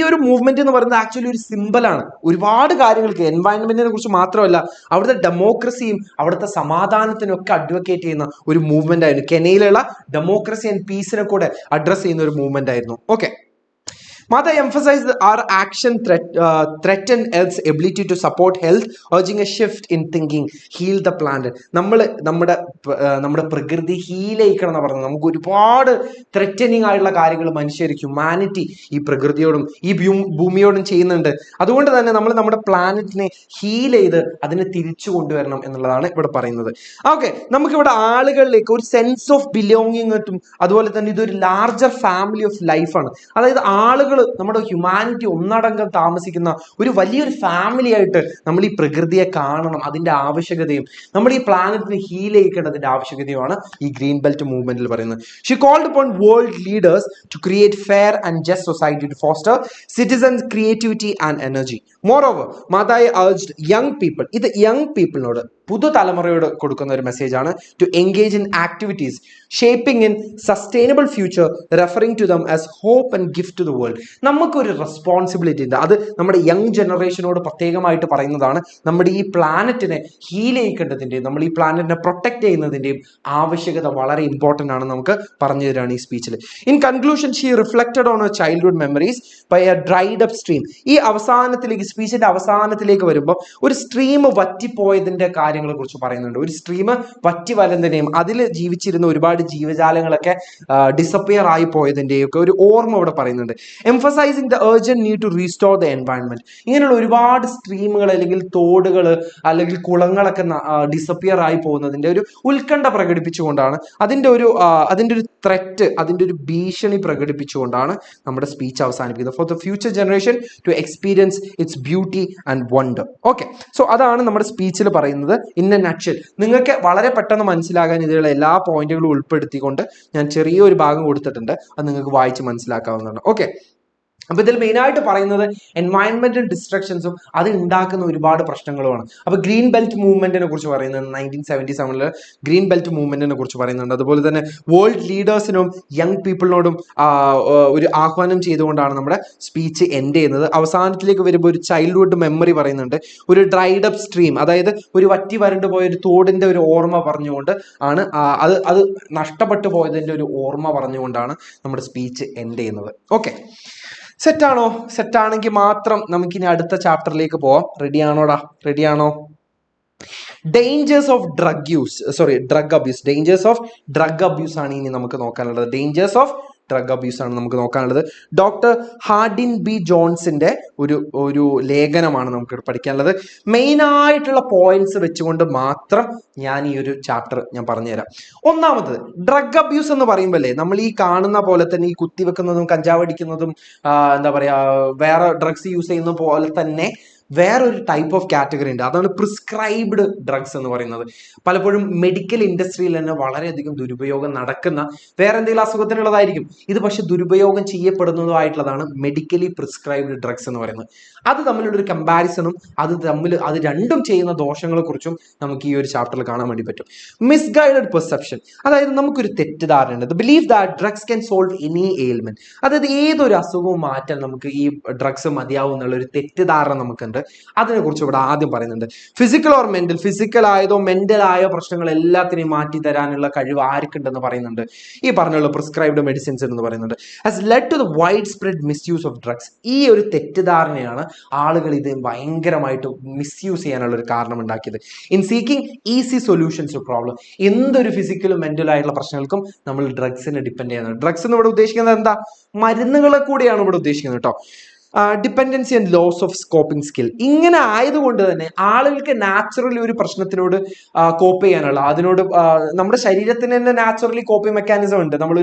ഒരു മൂവ്മെന്റ് എന്ന് പറയുന്നത് ആക്ച്വലി ഒരു സിമ്പലാണ്. ഒരുപാട് കാര്യങ്ങൾക്ക് എൻവയൺമെന്റിനെ കുറിച്ച് മാത്രമല്ല, അവിടുത്തെ ഡെമോക്രസിയും അവിടുത്തെ സമാധാനത്തിനും ഒക്കെ അഡ്വക്കേറ്റ് ചെയ്യുന്ന ഒരു മൂവ്മെന്റ് ആയിരുന്നു. കെനയിലുള്ള ഡെമോക്രസി ആൻഡ് പീസിനെ കൂടെ അഡ്രസ് ചെയ്യുന്ന ഒരു മൂവ്മെന്റ് ആയിരുന്നു. Okay, Mother emphasized our action threatened Earth's ability to support health, urging a shift in thinking, heal the planet. നമ്മുടെ പ്രകൃതി ഹീൽ ചെയ്യിക്കണം എന്ന് പറഞ്ഞത്. നമുക്ക് ഒരുപാട് ത്രെറ്റനിങ് ആയിട്ടുള്ള കാര്യങ്ങൾ മനുഷ്യർ, ഹ്യൂമാനിറ്റി ഈ പ്രകൃതിയോടും ഈ ഭൂമിയോടും ചെയ്യുന്നുണ്ട്. അതുകൊണ്ട് തന്നെ നമ്മൾ നമ്മുടെ പ്ലാനറ്റിനെ ഹീൽ ചെയ്ത് അതിനെ തിരിച്ചു കൊണ്ടുവരണം എന്നുള്ളതാണ് ഇവിടെ പറയുന്നത്. ഓക്കെ, നമുക്കിവിടെ ആളുകളിലേക്ക് ഒരു സെൻസ് ഓഫ് ബിലോങ്ങിങ് കിട്ടും. അതുപോലെ തന്നെ ഇതൊരു ലാർജർ ഫാമിലി ഓഫ് ലൈഫാണ്. അതായത് ആളുകൾ, നമ്മുടെ ഹ്യൂമാനിറ്റി ഒന്നടങ്കം താമസിക്കുന്ന ഒരു വലിയൊരു ഫാമിലി ആയിട്ട് നമ്മൾ ഈ പ്രകൃതിയെ കാണണം. അതിന്റെ ആവശ്യകതയും നമ്മൾ ഈ പ്ലാനറ്റിനെ ഹീൽ ചെയ്യേണ്ടതിന്റെ ആവശ്യകതയുമാണ് ഈ ഗ്രീൻ ബെൽറ്റ് മൂവ്മെന്റിൽ പറയുന്നത്. She called upon world leaders to create fair and just society to foster citizens' creativity and energy. Moreover, Madai urged young people, ഇത് യങ് പീപ്പിളിനോട്, പുതുതലമുറയോട് കൊടുക്കുന്ന ഒരു മെസ്സേജ് ആണ്, to engage in activities shaping in sustainable future, referring to them as hope and gift to the world. നമുക്കൊരു responsibility ഉണ്ട്. അത് നമ്മുടെ യങ് ജനറേഷനോട് പ്രത്യേകമായിട്ട് പറയുന്നതാണ്. നമ്മുടെ ഈ പ്ലാനറ്റിനെ ഹീൽ ചെയ്യേണ്ടതിൻ്റെയും നമ്മൾ ഈ പ്ലാനറ്റിനെ പ്രൊട്ടക്ട് ചെയ്യുന്നതിൻ്റെയും ആവശ്യകത വളരെ ഇമ്പോർട്ടൻ്റ് ആണ് നമുക്ക് പറഞ്ഞു തരാണ് ഈ സ്പീച്ചിൽ. In conclusion, she reflected on a childhood memories by a dried up stream. ഈ അവസാനത്തിലേക്ക്, സ്പീച്ചിന്റെ അവസാനത്തിലേക്ക് വരുമ്പോൾ ഒരു സ്ട്രീം വറ്റിപ്പോയതിന്റെ കാര്യങ്ങളെ കുറിച്ച് പറയുന്നുണ്ട്. ഒരു സ്ട്രീം വറ്റി വലതിനെയും അതിൽ ജീവിച്ചിരുന്ന ഒരുപാട് ജീവജാലങ്ങളൊക്കെ ഡിസപ്പിയർ ആയി പോയതിന്റെയും ഒക്കെ ഒരു ഓർമ്മ ഇവിടെ പറയുന്നുണ്ട്. Emphasising the urgent need to restore the environment. ഇങ്ങനെയുള്ള ഒരുപാട് സ്ട്രീമുകൾ അല്ലെങ്കിൽ തോടുകൾ അല്ലെങ്കിൽ കുളങ്ങളൊക്കെ ഡിസപ്പിയർ ആയി പോകുന്നതിന്റെ ഒരു ഉത്കണ്ഠ പ്രകടിപ്പിച്ചുകൊണ്ടാണ്, അതിന്റെ ഒരു ത്രെറ്റ്, അതിന്റെ ഒരു ഭീഷണി പ്രകടിപ്പിച്ചുകൊണ്ടാണ് നമ്മുടെ സ്പീച്ച് അവസാനിപ്പിക്കുന്നത്. For the future generation to experience its beauty and wonder. Okay, so അതാണ് നമ്മുടെ സ്പീച്ചിൽ പറയുന്നത് ഇൻ എ നട്ട്ഷെൽ. നിങ്ങൾക്ക് വളരെ പെട്ടെന്ന് മനസ്സിലാകാൻ ഇതിലുള്ള എല്ലാ പോയിന്റുകളും ഉൾപ്പെടുത്തിക്കൊണ്ട് ഞാൻ ചെറിയൊരു ഭാഗം കൊടുത്തിട്ടുണ്ട്. അത് നിങ്ങൾക്ക് വായിച്ച് മനസ്സിലാക്കാവുന്നതാണ്. ഓക്കെ, അപ്പൊ ഇതിൽ മെയിനായിട്ട് പറയുന്നത് എൻവയൺമെന്റൽ ഡിസ്ട്രക്ഷൻസും അത് ഉണ്ടാക്കുന്ന ഒരുപാട് പ്രശ്നങ്ങളുമാണ്. അപ്പൊ ഗ്രീൻ ബെൽറ്റ് മൂവ്മെന്റിനെ കുറിച്ച് പറയുന്നത് 1977 ഗ്രീൻ ബെൽറ്റ് മൂവ്മെന്റിനെ കുറിച്ച് പറയുന്നുണ്ട്. അതുപോലെ തന്നെ വേൾഡ് ലീഡേഴ്സിനും യങ് പീപ്പിളിനോടും ഒരു ആഹ്വാനം ചെയ്തുകൊണ്ടാണ് നമ്മുടെ സ്പീച്ച് എൻഡ് ചെയ്യുന്നത്. അവസാനത്തിലേക്ക് വരുമ്പോൾ ഒരു ചൈൽഡ്ഹുഡ് മെമ്മറി പറയുന്നുണ്ട്, ഒരു ഡ്രൈഡ് അപ്പ് സ്ട്രീം, അതായത് ഒരു വറ്റി വരണ്ടു പോയ ഒരു തോടിന്റെ ഒരു ഓർമ്മ പറഞ്ഞുകൊണ്ട് ആണ് അത് നഷ്ടപ്പെട്ടു പോയതിന്റെ ഒരു ഓർമ്മ പറഞ്ഞുകൊണ്ടാണ് നമ്മുടെ സ്പീച്ച് എൻഡ് ചെയ്യുന്നത്. ഓക്കെ, സെറ്റാണോ? സെറ്റാണെങ്കിൽ മാത്രം നമുക്കിനി അടുത്ത ചാപ്റ്ററിലേക്ക് പോവാം. റെഡിയാണോടാ? റെഡിയാണോ? Dangers of drug abuse. Dangers of drug abuse ആണ് ഇനി നമുക്ക് നോക്കാനുള്ളത്. ഡേഞ്ചേഴ്സ് ഓഫ് ഡ്രഗ് അബ്യൂസ് ആണ് നമുക്ക് നോക്കാനുള്ളത്. ഡോക്ടർ ഹാർഡിൻ ബി ജോൺസിന്റെ ഒരു ലേഖനമാണ് നമുക്ക് പഠിക്കാനുള്ളത്. മെയിനായിട്ടുള്ള പോയിന്റ്സ് വെച്ചുകൊണ്ട് മാത്രം ഞാൻ ഈ ഒരു ചാപ്റ്റർ ഞാൻ പറഞ്ഞുതരാം. ഒന്നാമത്, ഡ്രഗ് അബ്യൂസ് എന്ന് പറയുമ്പോഴേ നമ്മൾ ഈ കാണുന്ന പോലെ തന്നെ ഈ കുത്തിവെക്കുന്നതും കഞ്ചാവ് അടിക്കുന്നതും എന്താ പറയാ വേറെ ഡ്രഗ്സ് യൂസ് ചെയ്യുന്ന പോലെ തന്നെ വേറൊരു ടൈപ്പ് ഓഫ് കാറ്റഗറി ഉണ്ട്, അതാണ് പ്രിസ്ക്രൈബ്ഡ് ഡ്രഗ്സ് എന്ന് പറയുന്നത്. പലപ്പോഴും മെഡിക്കൽ ഇൻഡസ്ട്രിയിൽ തന്നെ വളരെയധികം ദുരുപയോഗം നടക്കുന്ന വേറെ എന്തെങ്കിലും അസുഖത്തിനുള്ളതായിരിക്കും ഇത്, പക്ഷെ ദുരുപയോഗം ചെയ്യപ്പെടുന്നതുമായിട്ടുള്ളതാണ് മെഡിക്കലി പ്രിസ്ക്രൈബ്ഡ് ഡ്രഗ്സ് എന്ന് പറയുന്നത്. അത് തമ്മിലുള്ളൊരു കമ്പാരിസണും അത് രണ്ടും ചെയ്യുന്ന ദോഷങ്ങളെ കുറിച്ചും നമുക്ക് ഈ ഒരു ചാപ്റ്ററിൽ കാണാൻ വേണ്ടി പറ്റും. മിസ്ഗൈഡഡ് പെർസെപ്ഷൻ, അതായത് നമുക്കൊരു തെറ്റിദ്ധാരണ, the believe that drugs can solve any ailment, അതായത് ഏതൊരു അസുഖവും മാറ്റാൻ നമുക്ക് ഈ ഡ്രഗ്സ് മതിയാവും എന്നുള്ള ഒരു തെറ്റിദ്ധാരണ നമുക്കുണ്ട്. അതിനെ കുറിച്ച് ഇവിടെ ആദ്യം പറയുന്നുണ്ട്. ഫിസിക്കൽ ഓർ മെന്റൽ, ഫിസിക്കൽ ആയതോ മെന്റൽ ആയ പ്രശ്നങ്ങൾ എല്ലാത്തിനെയും മാറ്റി തരാനുള്ള കഴിവ് ആർക്കുണ്ടെന്ന് പറയുന്നുണ്ട്. ഈ പറഞ്ഞുള്ള പ്രിസ്ക്രൈബ്ഡ് മെഡിസിൻസ് എന്ന് പറയുന്നുണ്ട്. Has led to the widespread misuse of drugs. ഈ ഒരു തെറ്റിദ്ധാരണയാണ് ആളുകൾ ഇത് ഭയങ്കരമായിട്ട് മിസ്യൂസ് ചെയ്യാനുള്ള ഒരു കാരണം ഉണ്ടാക്കിയത്. In seeking easy solutions to problem, എന്തൊരു ഫിസിക്കലും മെന്റലും ആയിട്ടുള്ള പ്രശ്നങ്ങൾക്കും നമ്മൾ ഡ്രഗ്സിനെ ഡിപ്പെൻഡ് ചെയ്യുന്നത്. ഡ്രഗ്സ് എന്ന് ഇവിടെ ഉദ്ദേശിക്കുന്നത് എന്താ? മരുന്നുകളെ കൂടിയാണ് ഇവിടെ ഉദ്ദേശിക്കുന്നത് കേട്ടോ. Dependency and loss of scoping skill. ഇങ്ങനെ ആയതുകൊണ്ട് തന്നെ ആളുകൾക്ക് നാച്ചുറലി ഒരു പ്രശ്നത്തിനോട് കോപ്പ് ചെയ്യാനുള്ള, അതിനോട് നമ്മുടെ ശരീരത്തിന് തന്നെ നാച്ചുറലി കോപ്പിംഗ് മെക്കാനിസം ഉണ്ട്. നമ്മൾ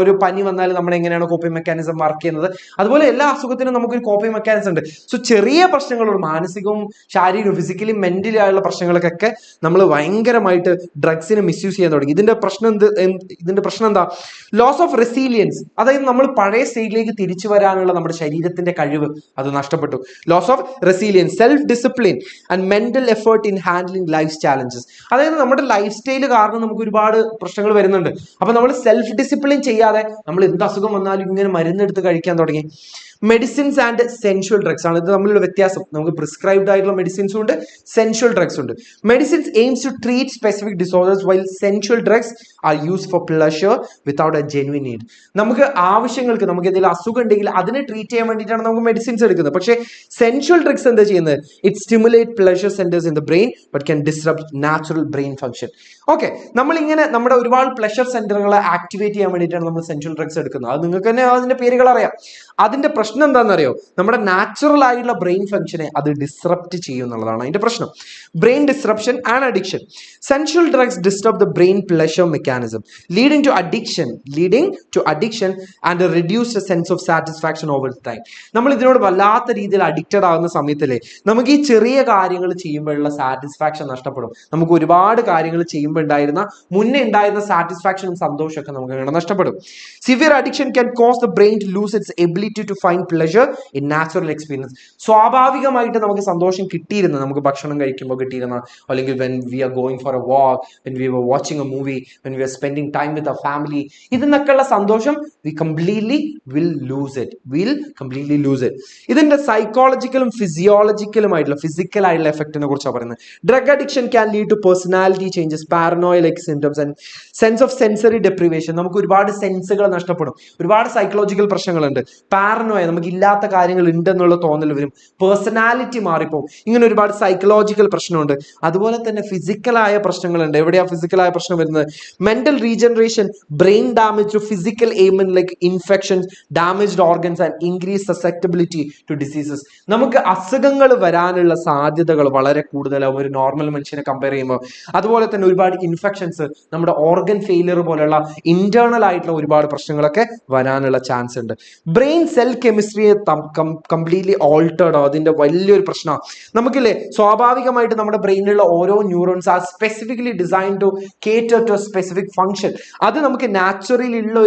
ഒരു പനി വന്നാൽ നമ്മൾ എങ്ങനെയാണ് കോപ്പിംഗ് മെക്കാനിസം വർക്ക് ചെയ്യുന്നത്, അതുപോലെ എല്ലാ അസുഖത്തിനും നമുക്കൊരു കോപ്പിംഗ് മെക്കാനിസം ഉണ്ട്. സോ ചെറിയ പ്രശ്നങ്ങളോട്, മാനസികവും ശാരീരികവും ഫിസിക്കലി മെന്റലി ആയുള്ള പ്രശ്നങ്ങൾക്കൊക്കെ നമ്മൾ ഭയങ്കരമായിട്ട് ഡ്രഗ്സിനെ മിസ്യൂസ് ചെയ്യാൻ തുടങ്ങി. ഇതിന്റെ പ്രശ്നം എന്താ? ലോസ് ഓഫ് റെസീലിയൻസ്, അതായത് നമ്മൾ പഴയ സ്റ്റേജിലേക്ക് തിരിച്ചു വരാനുള്ള നമ്മുടെ ശരീരത്തിന്റെ കഴിവ് അത് നഷ്ടപ്പെട്ടു. Loss of resilience, self discipline and mental effort in handling life challenges, അതായത് നമ്മുടെ ലൈഫ് സ്റ്റൈൽ കാരണം നമുക്ക് ഒരുപാട് പ്രശ്നങ്ങൾ വരുന്നുണ്ട്. അപ്പൊ നമ്മൾ സെൽഫ് ഡിസിപ്ലിൻ ചെയ്യാതെ നമ്മൾ എന്ത് അസുഖം വന്നാലും ഇങ്ങനെ മരുന്നെടുത്ത് കഴിക്കാൻ തുടങ്ങി. മെഡിസിൻസ് ആൻഡ് സെൻഷ്വൽ ഡ്രഗ്സ് ആണ് ഇത് തമ്മിലുള്ള വ്യത്യാസം. നമുക്ക് പ്രിസ്ക്രൈബ്ഡ് ആയിട്ടുള്ള മെഡിസിൻസും ഉണ്ട്, സെൻഷ്വൽ ഡ്രഗ്സ് ഉണ്ട്. Medicines aims to treat specific disorders while sensual drugs are use for pleasure without a genuine need. നമുക്ക് ആവശ്യങ്ങൾക്ക്, നമുക്ക് എന്തെങ്കിലും അസുഖം ഉണ്ടെങ്കിൽ അതിനെ ട്രീറ്റ് ചെയ്യാൻ വേണ്ടിയിട്ടാണ് നമുക്ക് മെഡിസിൻസ് എടുക്കുന്നത്. പക്ഷേ സെൻഷ്വൽ ഡ്രഗ്സ് എന്താ ചെയ്യുന്നത്? It stimulate pleasure centres in the brain but can disrupt natural brain function. Okay, നമ്മളിങ്ങനെ നമ്മുടെ ഒരുപാട് പ്ലഷർ സെന്ററുകളെ ആക്ടിവേറ്റ് ചെയ്യാൻ വേണ്ടിയിട്ടാണ് നമ്മൾ സെൻഷ്വൽ ഡ്രഗ്സ് എടുക്കുന്നത്. അത് നിങ്ങൾക്ക് തന്നെ അതിന്റെ പേരുകൾ അറിയാം. അതിന്റെ പ്രശ്നം എന്താണെന്നറിയോ? നമ്മുടെ നാച്ചുറൽ ആയിട്ടുള്ള ബ്രെയിൻ ഫംഗ്ഷനെ അത് ഡിസ്റപ്റ്റ് ചെയ്യും എന്നുള്ളതാണ് അതിന്റെ പ്രശ്നം. Brain disruption and addiction. Sensual drugs disturb the brain pleasure mechanism leading to addiction and reduced sense of satisfaction over time. നമ്മൾ ഇതിനോട് വല്ലാത്ത രീതിയിൽ അഡിക്റ്റഡ് ആകുന്ന സമയത്തല്ലേ നമുക്ക് ഈ ചെറിയ കാര്യങ്ങൾ ചെയ്യുമ്പോഴുള്ള സാറ്റിസ്ഫാക്ഷൻ നഷ്ടപ്പെടും. നമുക്ക് ഒരുപാട് കാര്യങ്ങൾ ചെയ്യുമ്പോൾ മുന്നേ ഉണ്ടായിരുന്ന സാറ്റിസ്ഫാക്ഷനും സന്തോഷമൊക്കെ നമുക്ക് അങ്ങനെ നഷ്ടപ്പെടും. Severe addiction can cause the brain to lose its ability to find pleasure in natural experience. സ്വാഭാവികമായിട്ട് നമുക്ക് സന്തോഷം കിട്ടിയിരുന്ന, നമുക്ക് ഭക്ഷണം കഴിക്കുമ്പോൾ കിട്ടിയിരുന്ന, അല്ലെങ്കിൽ when we are going for a walk, when we are watching a movie, when we are spending time with our family, ഇതിനൊക്കെയുള്ള സന്തോഷം we completely will lose it. ഇതിന്റെ സൈക്കോളജിക്കലും ഫിസിയോളജിക്കലുമായിട്ടുള്ള ഫിസിക്കൽ ആയിട്ടുള്ള എഫക്റ്റിനെ കുറിച്ചാണ് പറയുന്നത്. Drug addiction can lead to personality changes, paranoia like symptoms and sense of sensory ഡെപ്രിവേഷൻ. നമുക്ക് ഒരുപാട് സെൻസുകൾ നഷ്ടപ്പെടും. ഒരുപാട് സൈക്കോളജിക്കൽ പ്രശ്നങ്ങളുണ്ട്. പാരനോയ, നമുക്ക് ഇല്ലാത്ത കാര്യങ്ങൾ ഉണ്ടെന്നുള്ള തോന്നൽ വരും. പേഴ്സണാലിറ്റി മാറിപ്പോകും. ഇങ്ങനെ ഒരുപാട് സൈക്കോളജിക്കൽ പ്രശ്നമുണ്ട്. അതുപോലെ തന്നെ ഫിസിക്കലായ പ്രശ്നങ്ങളുണ്ട്. എവിടെയാ ഫിസിക്കലായ പ്രശ്നം വരുന്നത്? Mental regeneration, brain damage to physical ailment like infections, damaged organs and increase susceptibility to diseases. നമുക്ക് അസുഖങ്ങൾ വരാനുള്ള സാധ്യതകൾ വളരെ കൂടുതലാവും ഒരു നോർമൽ മനുഷ്യനെ കമ്പയർ ചെയ്യുമ്പോൾ. അതുപോലെ തന്നെ ഒരുപാട് ഇൻഫെക്ഷൻസ്, നമ്മുടെ ഓർഗൻ ഫെയിലിയർ പോലെയുള്ള ഇന്റേണൽ ആയിട്ടുള്ള ഒരുപാട് പ്രശ്നങ്ങളൊക്കെ വരാനുള്ള ചാൻസ് ഉണ്ട്. ബ്രെയിൻ സെൽ കെമിസ്ട്രിയെ കംപ്ലീറ്റ്ലി ഓൾട്ടേർഡ്, അതിന്റെ വലിയൊരു പ്രശ്നമാണ്. നമുക്കില്ലേ സ്വാഭാവികമായിട്ട് നമ്മുടെ ബ്രെയിനിലുള്ള ഓരോ neurons are specifically design to cater to a specific function. അത് നമുക്ക് നാച്ചുറലി ഉള്ള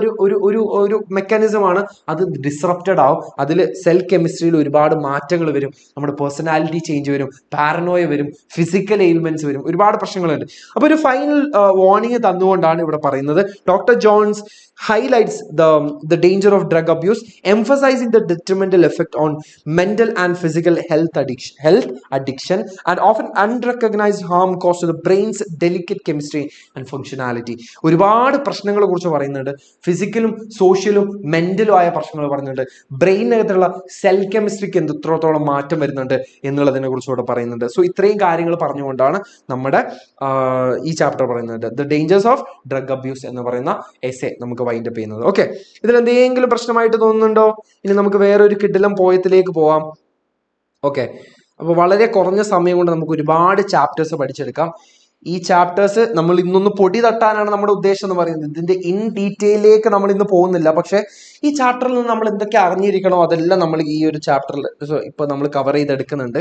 ഒരു മെക്കാനിസമാണ്. അത് ഡിസ്റപ്റ്റഡ് ആവും. അതിൽ സെൽ കെമിസ്ട്രിയിൽ ഒരുപാട് മാറ്റങ്ങൾ വരും. നമ്മുടെ പേഴ്സണാലിറ്റി ചേഞ്ച് വരും, പാരനോയ വരും, ഫിസിക്കൽ എയിൽമെന്റ്സ് വരും, ഒരുപാട് പ്രശ്നങ്ങളുണ്ട്. അപ്പൊ ഒരു ഫൈനൽ വാർണിംഗ് തന്നുകൊണ്ടാണ് ഇവിടെ പറയുന്നത്. Doctor Jones highlights the danger of drug abuse, emphasizing the detrimental effect on mental and physical health addiction and often unrecognized harm caused to the brain's delicate chemistry and functionality. ഒരുപാട് പ്രശ്നങ്ങളെ കുറിച്ച് പറയുന്നുണ്ട്. ഫിസിക്കലും സോഷ്യലും മെന്റലും ആയ പ്രശ്നങ്ങൾ പറയുന്നുണ്ട്. ബ്രെയിനകത്തുള്ള സെൽ കെമിസ്ട്രിക്ക് എത്രത്തോളം മാറ്റം വരുന്നുണ്ട് എന്നുള്ളതിനെ കുറിച്ച് ഇവിടെ പറയുന്നുണ്ട്. സോ ഇത്രയും കാര്യങ്ങൾ പറഞ്ഞുകൊണ്ടാണ് നമ്മുടെ ഈ ചാപ്റ്റർ പറയുന്നത്. The dangers of drug abuse എന്ന് പറയുന്ന എസ്സേ നമുക്ക് വൈൻഡപ്പ് ചെയ്യുന്നത്. ഓക്കെ, ഇതിൽ എന്തെങ്കിലും പ്രശ്നമായിട്ട് തോന്നുന്നുണ്ടോ? ഇനി നമുക്ക് വേറൊരു കിടിലം പോയത്തിലേക്ക് പോവാം. ഓക്കെ, അപ്പോൾ വളരെ കുറഞ്ഞ സമയം കൊണ്ട് നമുക്ക് ഒരുപാട് ചാപ്റ്റേഴ്സ് പഠിച്ചെടുക്കാം. ഈ ചാപ്റ്റേഴ്സ് നമ്മൾ ഇന്നൊന്ന് പൊടി തട്ടാനാണ് നമ്മുടെ ഉദ്ദേശം എന്ന് പറയുന്നത്. ഇതിന്റെ ഇൻ ഡീറ്റെയിലേക്ക് നമ്മൾ ഇന്ന് പോകുന്നില്ല. പക്ഷെ ഈ ചാപ്റ്ററിൽ നിന്ന് നമ്മൾ എന്തൊക്കെ അറിഞ്ഞിരിക്കണോ അതെല്ലാം നമ്മൾ ഈ ഒരു ചാപ്റ്ററിൽ ഇപ്പൊ നമ്മൾ കവർ ചെയ്തെടുക്കുന്നുണ്ട്.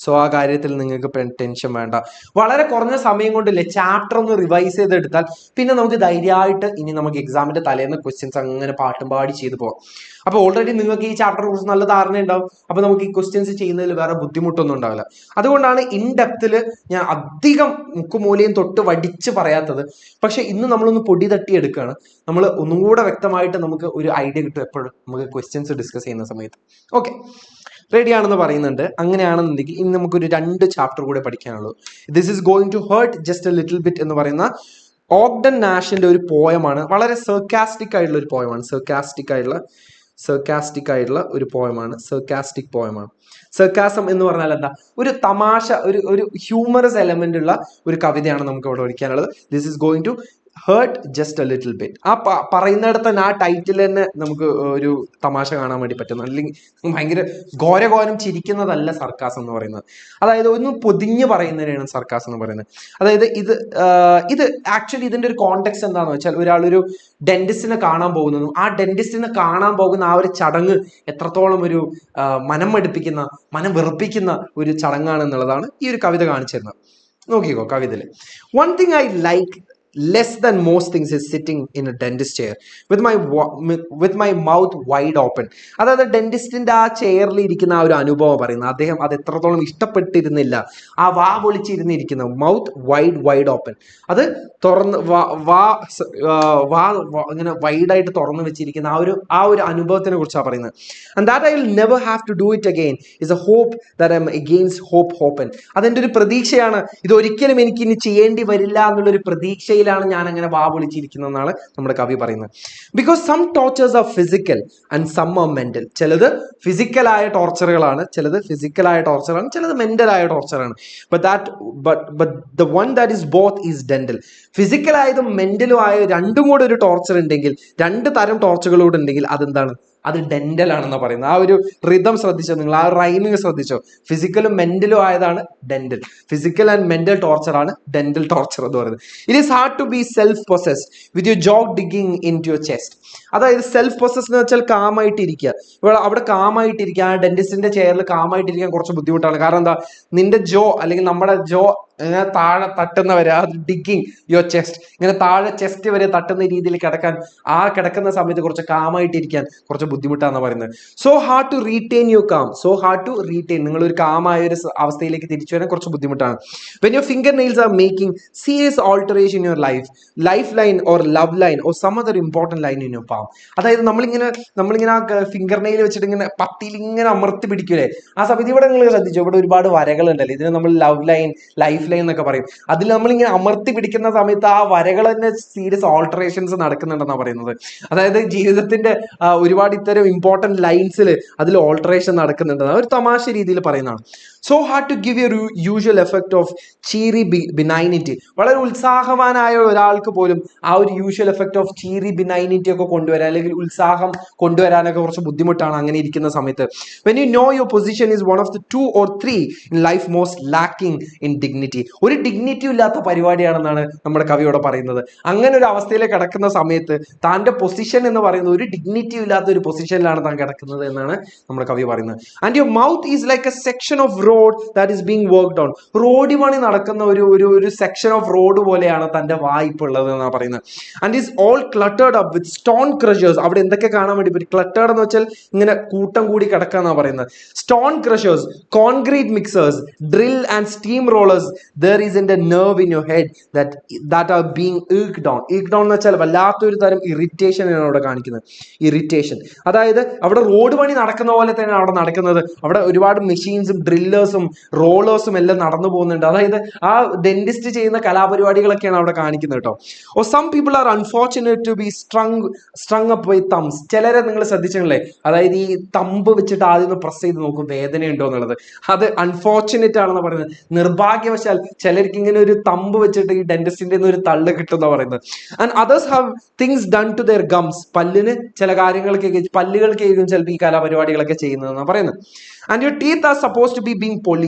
സോ ആ കാര്യത്തിൽ നിങ്ങൾക്ക് ടെൻഷൻ വേണ്ട. വളരെ കുറഞ്ഞ സമയം കൊണ്ടില്ലേ ചാപ്റ്റർ ഒന്ന് റിവൈസ് ചെയ്തെടുത്താൽ പിന്നെ നമുക്ക് ധൈര്യമായിട്ട് ഇനി നമുക്ക് എക്സാമിന്റെ തലേന്ന് ക്വസ്റ്റ്യൻസ് അങ്ങനെ പാട്ടും പാടി ചെയ്തു പോകാം. അപ്പൊ ഓൾറെഡി നിങ്ങൾക്ക് ഈ ചാപ്റ്ററിനെ കുറിച്ച് നല്ല ധാരണ ഉണ്ടാവും. അപ്പൊ നമുക്ക് ഈ ക്വസ്റ്റ്യൻസ് ചെയ്യുന്നതിൽ വേറെ ബുദ്ധിമുട്ടൊന്നും ഉണ്ടാവില്ല. അതുകൊണ്ടാണ് ഇൻ ഡെപ്തിൽ ഞാൻ അധികം മുക്കുമൂലയും തൊട്ട് വടിച്ച് പറയാത്തത്. പക്ഷെ ഇന്ന് നമ്മളൊന്ന് പൊടി തട്ടി എടുക്കുകയാണ്. നമ്മൾ ഒന്നും കൂടെ വ്യക്തമായിട്ട് നമുക്ക് ഒരു ഐഡിയ കിട്ടും എപ്പോഴും നമുക്ക് ക്വസ്റ്റ്യൻസ് ഡിസ്കസ് ചെയ്യുന്ന സമയത്ത്. ഓക്കെ, റെഡി ആണെന്ന് പറയുന്നുണ്ട്. അങ്ങനെയാണെന്നുണ്ടെങ്കിൽ ഇനി നമുക്കൊരു 2 ചാപ്റ്റർ കൂടെ പഠിക്കാനുള്ളൂ. This is going to hurt just a little bit എന്ന് പറയുന്ന ഓഗ്ഡൻ നാഷിന്റെ ഒരു പോയമാണ്. വളരെ സർക്കാസ്റ്റിക് ആയിട്ടുള്ള ഒരു പോയമാണ്. സർക്കാസ്റ്റിക് ആയിട്ടുള്ള ഒരു പോയമാണ്. സർക്കാസം എന്ന് പറഞ്ഞാൽ എന്താ, ഒരു തമാശ, ഒരു ഹ്യൂമറസ് എലമെന്റ് ഉള്ള ഒരു കവിതയാണ് നമുക്ക് ഇവിടെ പഠിക്കാനുള്ളത്. This is going to hurt just a little bit. ആ പറയുന്നിടത്ത് തന്നെ ആ ടൈറ്റിൽ തന്നെ നമുക്ക് ഒരു തമാശ കാണാൻ വേണ്ടി പറ്റുന്നു. അല്ലെങ്കിൽ ഭയങ്കര ഘോരം ചിരിക്കുന്നതല്ല സർക്കാസം എന്ന് പറയുന്നത്. അതായത് ഒന്ന് പൊതിഞ്ഞ് പറയുന്നതിനാണ് സർക്കാസം എന്ന് പറയുന്നത്. അതായത് ഇത് ആക്ച്വലി ഇതിന്റെ ഒരു കോണ്ടെക്സ്റ്റ് എന്താണെന്ന് വെച്ചാൽ, ഒരാളൊരു ഡെന്റിസ്റ്റിനെ കാണാൻ പോകുന്നതും ആ ഡെന്റിസ്റ്റിനെ കാണാൻ പോകുന്ന ആ ഒരു ചടങ്ങ് എത്രത്തോളം ഒരു മനം മടുപ്പിക്കുന്ന, മനം വെറുപ്പിക്കുന്ന ഒരു ചടങ്ങാണെന്നുള്ളതാണ് ഈ ഒരു കവിത കാണിച്ചിരുന്നത്. നോക്കിക്കോ കവിതയിൽ. One thing I like less than most things is sitting in a dentist chair with my mouth wide open. അതായത് ഡെന്റിസ്റ്റിന്റെ ആ ചെയറിൽ ഇരിക്കുന്ന ആ ഒരു അനുഭവം പറയുന്നത്, അദ്ദേഹം അത് എത്രത്തോളം ഇഷ്ടപ്പെട്ടിരുന്നില്ല. ആ വാ പൊളിച്ചിരുന്നിരിക്കുന്ന മൗത്ത് വൈഡ് ഓപ്പൻ, അത് തുറന്ന് വാ ഇങ്ങനെ വൈഡായിട്ട് തുറന്നു വെച്ചിരിക്കുന്ന ആ ഒരു അനുഭവത്തിനെ കുറിച്ചാണ് പറയുന്നത്. And that I will never have to do it again is a hope that I am against hoping. അതെന്റെ ഒരു പ്രതീക്ഷയാണ്. ഇതൊരിക്കലും എനിക്ക് ഇനി ചെയ്യേണ്ടി വരില്ല എന്നുള്ളൊരു പ്രതീക്ഷയിൽ ഞാൻ അങ്ങനെ വാ പൊളിച്ചിരിക്കുന്നതെന്നാണ് നമ്മുടെ കവി പറയുന്നത്. Because some tortures are physical and some are mental. ചിലത് ഫിസിക്കലായ ടോർച്ചറുകളാണ്, ചിലത് മെന്റലായ ടോർച്ചറാണ്. But the one that is both is dental. ഫിസിക്കലായതും മെന്റലും ആയ രണ്ടും കൂടെ ഒരു ടോർച്ചർ ഉണ്ടെങ്കിൽ, 2 തരം ടോർച്ചറുകളൂടെ ഉണ്ടെങ്കിൽ അതെന്താണ്, അത് ഡെന്റൽ ആണെന്ന് പറയുന്നത്. ആ ഒരു റിതം ശ്രദ്ധിച്ചോ നിങ്ങൾ, ആ റൈമിങ് ശ്രദ്ധിച്ചോ. ഫിസിക്കലും മെന്റലും ആയതാണ് dental. Physical and mental torture ആണ് ഡെന്റൽ ടോർച്ചർ എന്ന് പറയുന്നത്. It is hard to be self possessed with your jaw digging into your chest. അതായത് സെൽഫ് പൊസസ് എന്ന് വെച്ചാൽ കാമായിട്ടിരിക്കുക. ഇവിടെ അവിടെ കാമായിട്ടിരിക്കുക, ആ ഡെന്റിസ്റ്റിന്റെ ചെയറിൽ കാമായിട്ടിരിക്കാൻ കുറച്ച് ബുദ്ധിമുട്ടാണ്. കാരണം എന്താ, നിന്റെ ജോ അല്ലെങ്കിൽ നമ്മുടെ ജോ ഇങ്ങനെ താഴെ തട്ടുന്ന വരെ, ആ ഡിഗിങ് യുവർ ചെസ്റ്റ്, ഇങ്ങനെ താഴെ ചെസ്റ്റ് വരെ തട്ടുന്ന രീതിയിൽ കിടക്കുന്ന സമയത്ത് കുറച്ച് കാമായിട്ടിരിക്കാൻ കുറച്ച് ബുദ്ധിമുട്ടാണെന്ന് പറയുന്നത്. So hard to retain your calm. നിങ്ങൾ ഒരു കാമായ ഒരു അവസ്ഥയിലേക്ക് തിരിച്ചു വരാൻ കുറച്ച് ബുദ്ധിമുട്ടാണ്. When your fingernails are making serious alteration in your lifeline or love line or some other important line in your palm. അതായത് നമ്മളിങ്ങനെ ആ ഫിംഗർ നെയിൽ വെച്ചിട്ട് ഇങ്ങനെ പത്തിയിൽ ഇങ്ങനെ അമർത്തി പിടിക്കൂലേ, ആ സമയത്ത് ഇവിടെ നിങ്ങൾ ശ്രദ്ധിച്ചു, ഇവിടെ ഒരുപാട് വരകളുണ്ടല്ലോ. ഇതിന് നമ്മൾ ലവ് ലൈൻ, ലൈഫ് ലൈൻ എന്നൊക്കെ പറയും. അതിൽ നമ്മളിങ്ങനെ അമർത്തി പിടിക്കുന്ന സമയത്ത് ആ വരകൾ തന്നെ സീരിയസ് ഓൾട്ടറേഷൻസ് നടക്കുന്നുണ്ടെന്നാണ് പറയുന്നത്. അതായത് ജീവിതത്തിന്റെ ഒരുപാട് ഇത്തരം ഇമ്പോർട്ടന്റ് ലൈൻസിൽ അതിൽ ഓൾട്ടറേഷൻ നടക്കുന്നുണ്ടെന്ന് ഒരു തമാശ രീതിയിൽ പറയുന്നതാണ്. So hard to give you usual effect of cheery benignity. വളരെ ഉത്സാഹവാനായ ഒരാൾക്ക് പോലും ആ ഒരു usual effect of cheery benignity ഒക്കെ കൊണ്ടുവരാൻ, അല്ലെങ്കിൽ ഉത്സാഹം കൊണ്ടുവരാനൊക്കെ കുറച്ച് ബുദ്ധിമുട്ടാണ് അങ്ങനെ ഇരിക്കുന്ന സമയത്ത്. When you know your position is one of the 2 or 3 in life most lacking in dignity. ഒരു ഡിഗ്നിറ്റി ഇല്ലാത്ത പരിപാടിയാണെന്നാണ് നമ്മുടെ കവിയോടെ പറയുന്നത്. അങ്ങനെ ഒരു അവസ്ഥയിലേക്ക് കിടക്കുന്ന സമയത്ത് താന്റെ പൊസിഷൻ എന്ന് പറയുന്നത് ഒരു ഡിഗ്നിറ്റി ഇല്ലാത്ത ഒരു പൊസിഷനിലാണ് താൻ കിടക്കുന്നത് എന്നാണ് നമ്മുടെ കവി പറയുന്നത്. And your mouth is like A section off road that is being worked on. Road പണി നടക്കുന്ന ഒരു സെക്ഷൻ ഓഫ് റോഡ് പോലെയാണ് തന്റെ വായ്പ ഉള്ളത് എന്നാണ് പറയുന്നത്. And is all cluttered up with stone crushers. അവിടെ എന്തൊക്കെ കാണാൻ വേണ്ടി പറ്റും? ക്ലട്ടേർഡ് എന്ന് വെച്ചാൽ ഇങ്ങനെ കൂട്ടം കൂടി കിടക്കാന്നാണ് പറയുന്നത്. Stone crushers, concrete mixers, drill and steam rollers. There isn't a nerve in your head that are being irked on. എന്ന് വെച്ചാൽ വല്ലാത്തൊരു തരം ഇറിറ്റേഷൻ ആണ് അവിടെ കാണിക്കുന്നത്. ഇറിറ്റേഷൻ, അതായത് അവിടെ റോഡ് പണി നടക്കുന്ന പോലെ തന്നെ അവിടെ നടക്കുന്നത്. അവിടെ ഒരുപാട് മെഷീൻസും ഡ്രില്ലേഴ്സും റോളേഴ്സും എല്ലാം നടന്നു പോകുന്നുണ്ട്. അതായത് ആ ഡെന്റിസ്റ്റ് ചെയ്യുന്ന കലാപരിപാടികളൊക്കെയാണ് അവിടെ കാണിക്കുന്നത് കേട്ടോ. Oh some people are unfortunate to be strung up by thumbs. ചിലരെ നിങ്ങൾ ശ്രദ്ധിച്ചിട്ടില്ലേ, അതായത് ഈ തമ്പ് വെച്ചിട്ട് ആദ്യം ഒന്ന് പ്രസ് ചെയ്ത് നോക്കും വേദന ഉണ്ടോ എന്നുള്ളത്. അത് അൺഫോർച്ചുനേറ്റ് ആണെന്ന് പറയുന്നത്. നിർഭാഗ്യവശാൽ വെച്ചാൽ ചിലർക്ക് ഇങ്ങനെ ഒരു തമ്പ് വെച്ചിട്ട് ഈ ഡെന്റിസ്റ്റിന്റെ ഒരു തള്ള് കിട്ടുന്ന പറയുന്നത്. And others have things done to their gums. പല്ലിന് ചില കാര്യങ്ങൾക്കൊക്കെ പല്ലുകൾക്കായിരിക്കും ചിലപ്പോൾ ഈ കലാപരിപാടികളൊക്കെ ചെയ്യുന്നതെന്നാണ് പറയുന്നത്. And your teeth are suppose to be being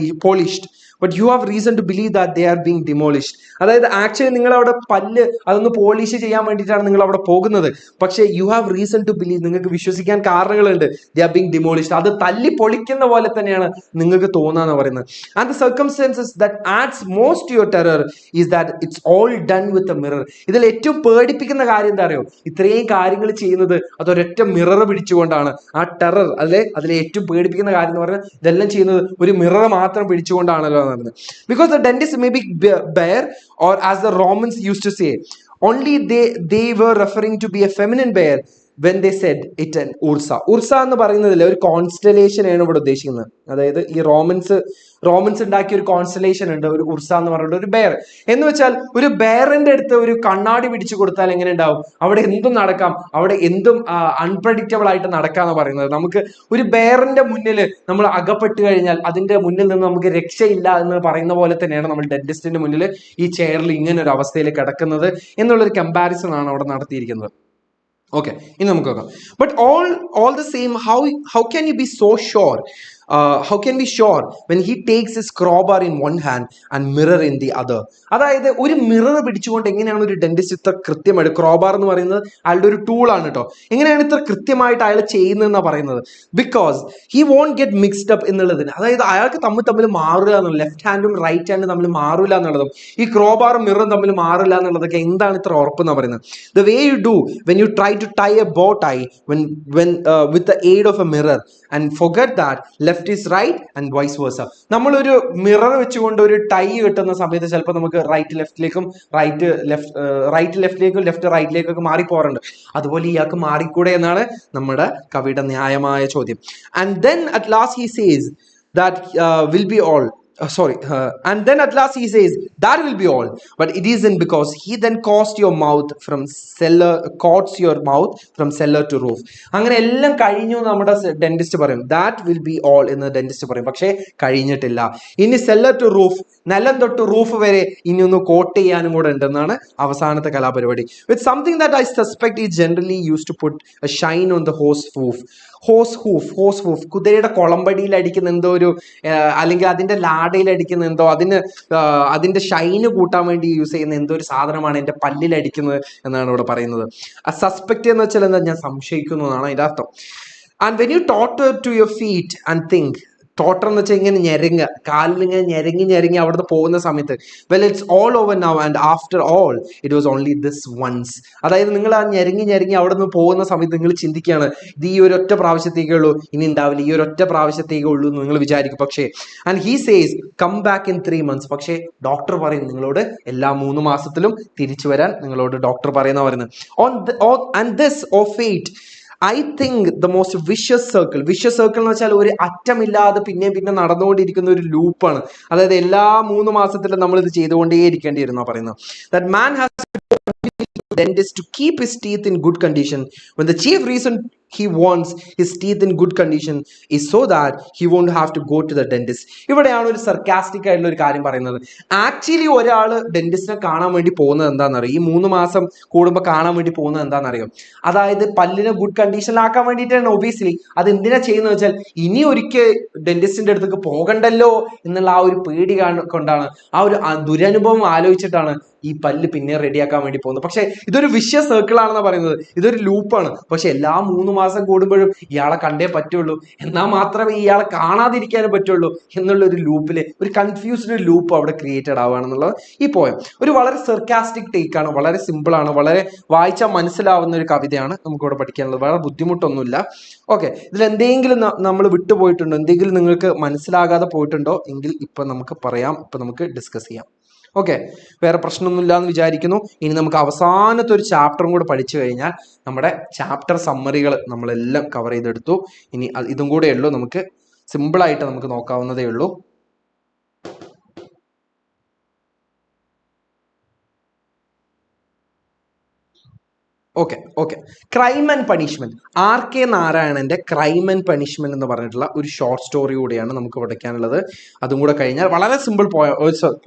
polished but you have reason to believe that they are being demolished. അതായത് ആക്ച്വലി നിങ്ങൾ അവിടെ പല്ല് അതൊന്ന് പോളിഷ് ചെയ്യാൻ വേണ്ടിയിട്ടാണ് നിങ്ങൾ അവിടെ പോകുന്നത്. പക്ഷേ you have reason to believe, നിങ്ങൾക്ക് വിശ്വസിക്കാൻ കാരണങ്ങളുണ്ട്, ദേ ആർ ബീങ് ഡിമോളിഷ്ഡ്. അത് തല്ലി പൊളിക്കുന്ന പോലെ തന്നെയാണ് നിങ്ങൾക്ക് തോന്നാന്ന് പറയുന്നത്. And the circumstances that adds most to your terror is that it's all done with a mirror. ഇതിൽ ഏറ്റവും പേടിപ്പിക്കുന്ന കാര്യം എന്താ അറിയോ? ഇത്രയും കാര്യങ്ങൾ ചെയ്യുന്നത് അതൊരൊറ്റ മിറർ പിടിച്ചുകൊണ്ടാണ്. ആ ടെറർ അതിലെ ഏറ്റവും പേടിപ്പിക്കുന്ന കാര്യം എന്ന് പറഞ്ഞാൽ ഇതെല്ലാം ചെയ്യുന്നത് ഒരു മിറർ മാത്രം പിടിച്ചുകൊണ്ടാണല്ലോ നടന്നത്. Because the dentist may be bear, or as the Romans used to say, only they were referring to be a feminine bear when they said it an ursa. Ursa എന്ന് പറയുന്നതിൽ ഒരു കോൺസ്റ്റലേഷൻ ആണ് ഇവിടെ ഉദ്ദേശിക്കുന്നത്. അതായത് ഈ റോമൻസ് ഉണ്ടാക്കിയ ഒരു കോൺസ്റ്റലേഷൻ ഉണ്ട്, ഒരു ഉർസ എന്ന് പറഞ്ഞിട്ട് ഒരു ബെയർ. എന്ന് വെച്ചാൽ ഒരു ബെയറിന്റെ അടുത്ത് ഒരു കണ്ണാടി പിടിച്ചു കൊടുത്താൽ എങ്ങനെ ഉണ്ടാവും? അവിടെ എന്തും നടക്കാം, അവിടെ എന്തും അൺപ്രഡിക്റ്റബിൾ ആയിട്ട് നടക്കാന്ന് പറയുന്നത്. നമുക്ക് ഒരു ബെയറിന്റെ മുന്നിൽ നമ്മൾ അകപ്പെട്ട് കഴിഞ്ഞാൽ അതിന്റെ മുന്നിൽ നിന്ന് നമുക്ക് രക്ഷയില്ല എന്ന് പറയുന്ന പോലെ തന്നെയാണ് നമ്മൾ ഡെന്റിസ്റ്റിന്റെ മുന്നിൽ ഈ ചെയറിൽ ഇങ്ങനെ ഒരു അവസ്ഥയിൽ കിടക്കുന്നത് എന്നുള്ളൊരു കമ്പാരിസൺ ആണ് അവിടെ നടത്തിയിരിക്കുന്നത്. Okay, ഇനി നമുക്ക് നോക്കാം. But all the same, how can you be so sure? How can we sure when he takes his crowbar in one hand and mirror in the other? അതായത് ഒരു മിറർ പിടിച്ചുകൊണ്ട് എങ്ങനെയാണ് ഒരു ഡെന്റിസ്റ്റ് ഇത്ര കൃത്യമായിട്ട്, ക്രോബാർ എന്ന് പറയുന്നത് അയാളുടെ ഒരു ടൂൾ ആണ് കേട്ടോ, എങ്ങനെയാണ് ഇത്ര കൃത്യമായിട്ട് അയാൾ ചെയ്യുന്നതെന്നാണ് പറയുന്നത്? Because he won't get mixed up എന്നുള്ളതിന്, അതായത് അയാൾക്ക് തമ്മിൽ മാറില്ല എന്നുള്ളത്, ലെഫ്റ്റ് ഹാൻഡും റൈറ്റ് ഹാൻഡും തമ്മിൽ മാറില്ല എന്നുള്ളതും ഈ ക്രോബാറും മിററും തമ്മിൽ മാറില്ല എന്നുള്ളതൊക്കെ എന്താണ് ഇത്ര ഉറപ്പെന്ന് പറയുന്നത്? The way you do when you try to tie a bow tie when with the aid of a mirror and forget that left is right and vice versa. നമ്മളൊരു മിറർ വെച്ചുകൊണ്ട് ഒരു ടൈ കിട്ടുന്ന സമയത്ത് ചിലപ്പോൾ നമുക്ക് റൈറ്റ് ലെഫ്റ്റിലേക്കും റൈറ്റ് ലെഫ്റ്റിലേക്കും ലെഫ്റ്റ് റൈറ്റിലേക്കൊക്കെ മാറിപ്പോറുണ്ട്. അതുപോലെ ഇയാൾക്ക് മാറിക്കൂടെ എന്നാണ് നമ്മുടെ കവിയുടെ ന്യായമായ ചോദ്യം. And then at last he says that will be all. And then at last he says that will be all, but it isn't, because he then caused your mouth from cellar to roof. അങ്ങനെ എല്ലാം കഴിഞ്ഞു നമ്മുടെ dentist പറയും, that will be all എന്ന് dentist പറയും. പക്ഷേ കഴിഞ്ഞിട്ടില്ല, ഇനി സെല്ലർ ടു റൂഫ്, നിലം തൊട്ട് റൂഫ് വരെ ഇനി ഒന്ന് കോട്ട് ചെയ്യാനും കൂടെ ഉണ്ടെന്നാണ് അവസാനത്തെ കലാപരിപാടി. With something that I suspect is generally use to put a shine on the horse's hoof, കുതിരയുടെ കൊളമ്പടിയിൽ അടിക്കുന്ന എന്തോ ഒരു, അല്ലെങ്കിൽ അതിന്റെ ലാടയിൽ അടിക്കുന്ന എന്തോ, അതിന്റെ ഷൈന് കൂട്ടാൻ വേണ്ടി യൂസ് ചെയ്യുന്ന എന്തോ ഒരു സാധനമാണ് എന്റെ പല്ലിൽ അടിക്കുന്നത് എന്നാണ് ഇവിടെ പറയുന്നത്. സസ്പെക്ട് എന്ന് വെച്ചാൽ എന്താ, ഞാൻ സംശയിക്കുന്നു എന്നാണ് അതിന്റെ അർത്ഥം. And when you totter to your feet and think, totter എന്ന് വെച്ചാൽ ഇങ്ങനെ ഞെരങ്ങ, കാലിൽ ഇങ്ങനെ ഞെരങ്ങി അവിടുന്ന് പോകുന്ന സമയത്ത്, well it's all over now and after all it was only this once. അതായത് നിങ്ങൾ ആ ഞെരങ്ങി അവിടെ നിന്ന് പോകുന്ന സമയത്ത് നിങ്ങൾ ചിന്തിക്കുകയാണ്, ഇത് ഈ ഒരൊറ്റ പ്രാവശ്യത്തേക്കേ ഉള്ളൂ, ഇനി ഉണ്ടാവില്ല, ഈ ഒരൊറ്റ പ്രാവശ്യത്തേക്കേ ഉള്ളൂ എന്ന് നിങ്ങൾ വിചാരിക്കും. പക്ഷേ and he says come back in 3 months. പക്ഷേ ഡോക്ടർ പറയും നിങ്ങളോട് എല്ലാ 3 മാസത്തിലും തിരിച്ചു വരാൻ നിങ്ങളോട് ഡോക്ടർ പറയുന്നത്. And this O fate I think the most vicious circle എന്ന് വെച്ചാൽ ഒരു അറ്റമില്ലാതെ പിന്നെ നടന്നുകൊണ്ടിരിക്കുന്ന ഒരു ലൂപ്പാണ്. അതായത് എല്ലാ 3 മാസത്തിലും നമ്മൾ ഇത് ചെയ്തുകൊണ്ടേ ഇരിക്കേണ്ടി വരുന്ന പറയുന്നത്. That man has dentist to keep his teeth in good condition when the chief reason he wants his teeth in good condition is so that he won't have to go to the dentist. ഇവിടെയാണ് ഒരു sarcastic ആയിട്ടുള്ള ഒരു കാര്യം പറയുന്നത്. Actually ഒരാൾ ഡെന്റിസ്റ്റിനെ കാണാൻ വേണ്ടി പോകുന്നത് എന്താണെന്നറിയോ? ഈ 3 മാസം കൂടുമ്പോൾ കാണാൻ വേണ്ടി പോകുന്നത് എന്താണെന്നറിയോ? അതായത് പല്ലിനെ ഗുഡ് കണ്ടീഷനിലാക്കാൻ വേണ്ടിയിട്ടാണ്. ഒബിയസ്ലി അത് എന്തിനാ ചെയ്യുന്നത് വെച്ചാൽ ഇനി ഒരിക്കൽ ഡെന്റിസ്റ്റിന്റെ അടുത്തേക്ക് പോകണ്ടല്ലോ എന്നുള്ള ആ ഒരു പേടി കൊണ്ടാണ്, ആ ഒരു ദുരനുഭവം ആലോചിച്ചിട്ടാണ് ഈ പല്ല് പിന്നെ റെഡിയാക്കാൻ വേണ്ടി പോകുന്നത്. പക്ഷെ ഇതൊരു വിഷ്യസ് സർക്കിൾ ആണെന്ന് പറയുന്നത്, ഇതൊരു ലൂപ്പാണ്. പക്ഷെ എല്ലാ 3 മാസം കൂടുമ്പോഴും ഇയാളെ കണ്ടേ പറ്റുള്ളൂ, എന്നാൽ മാത്രമേ ഇയാളെ കാണാതിരിക്കാനും പറ്റുള്ളൂ എന്നുള്ള ഒരു ലൂപ്പില് ഒരു കൺഫ്യൂസ്ഡ് ലൂപ്പ് അവിടെ ക്രിയേറ്റഡ് ആവുകയാണെന്നുള്ളത് ഈ പോയം. ഒരു വളരെ സർക്കാസ്റ്റിക് ടേക്കാണ്, വളരെ സിമ്പിൾ ആണ്, വളരെ വായിച്ചാൽ മനസ്സിലാവുന്ന ഒരു കവിതയാണ് നമുക്കിവിടെ പഠിക്കാനുള്ളത്. വളരെ ബുദ്ധിമുട്ടൊന്നുമില്ല. ഓക്കെ, ഇതിൽ എന്തെങ്കിലും നമ്മൾ വിട്ടുപോയിട്ടുണ്ടോ, എന്തെങ്കിലും നിങ്ങൾക്ക് മനസ്സിലാകാതെ പോയിട്ടുണ്ടോ എങ്കിൽ ഇപ്പൊ നമുക്ക് പറയാം, ഇപ്പൊ നമുക്ക് ഡിസ്കസ് ചെയ്യാം. ഓക്കെ, വേറെ പ്രശ്നമൊന്നുമില്ല എന്ന് വിചാരിക്കുന്നു. ഇനി നമുക്ക് അവസാനത്തെ ഒരു ചാപ്റ്ററും കൂടെ പഠിച്ചു കഴിഞ്ഞാൽ നമ്മുടെ ചാപ്റ്റർ സമ്മറികൾ നമ്മളെല്ലാം കവർ ചെയ്തെടുത്തു. ഇനി ഇതും കൂടെ ഉള്ളൂ, നമുക്ക് സിമ്പിളായിട്ട് നമുക്ക് നോക്കാവുന്നതേ ഉള്ളൂ. Okay okay. Crime and punishment, RK നാരായണന്റെ ക്രൈം ആൻഡ് പണിഷ്മെന്റ് എന്ന് പറഞ്ഞിട്ടുള്ള ഒരു ഷോർട്ട് സ്റ്റോറി കൂടിയാണ് നമുക്ക് പഠിക്കാനുള്ളത്. അതും കൂടെ കഴിഞ്ഞാൽ വളരെ സിമ്പിൾ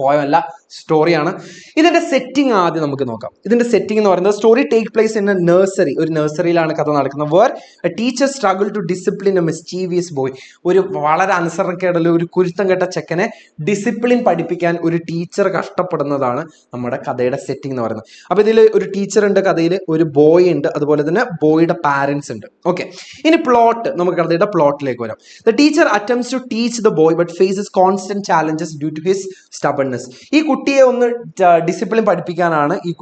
പോയമല്ല സ്റ്റോറിയാണ്. ഇതിന്റെ സെറ്റിംഗ് ആദ്യം നമുക്ക് നോക്കാം. ഇതിന്റെ സെറ്റിംഗ് എന്ന് പറയുന്നത് story take place in a nursery. ഒരു നഴ്സറിയിലാണ് കഥ നടക്കുന്നത്. Where a teacher struggle to discipline a mischievous boy. ഒരു വളരെ അനുസരണക്കേടുള്ള ഒരു കുരുത്തം കെട്ട ചെക്കനെ ഡിസിപ്ലിൻ പഠിപ്പിക്കാൻ ഒരു ടീച്ചർ കഷ്ടപ്പെടുന്നതാണ് നമ്മുടെ കഥയുടെ സെറ്റിംഗ് എന്ന് പറയുന്നത്. അപ്പൊ ഇതിൽ ഒരു ടീച്ചർ ഉണ്ട്, കഥയിൽ ഒരു ബോയ് ഉണ്ട്, അതുപോലെ തന്നെ ബോയുടെ പാരന്റ്സ് ഉണ്ട്. ഓക്കെ, ഇനി പ്ലോട്ട്, നമുക്ക് കഥയുടെ പ്ലോട്ടിലേക്ക് വരാം. The teacher attempts to teach the boy but faces constant challenges due to his stubbornness. ഈ കുട്ടിയെ ഒന്ന് ഡിസിപ്ലിൻ പഠിപ്പിക്കാനാണ് ഈ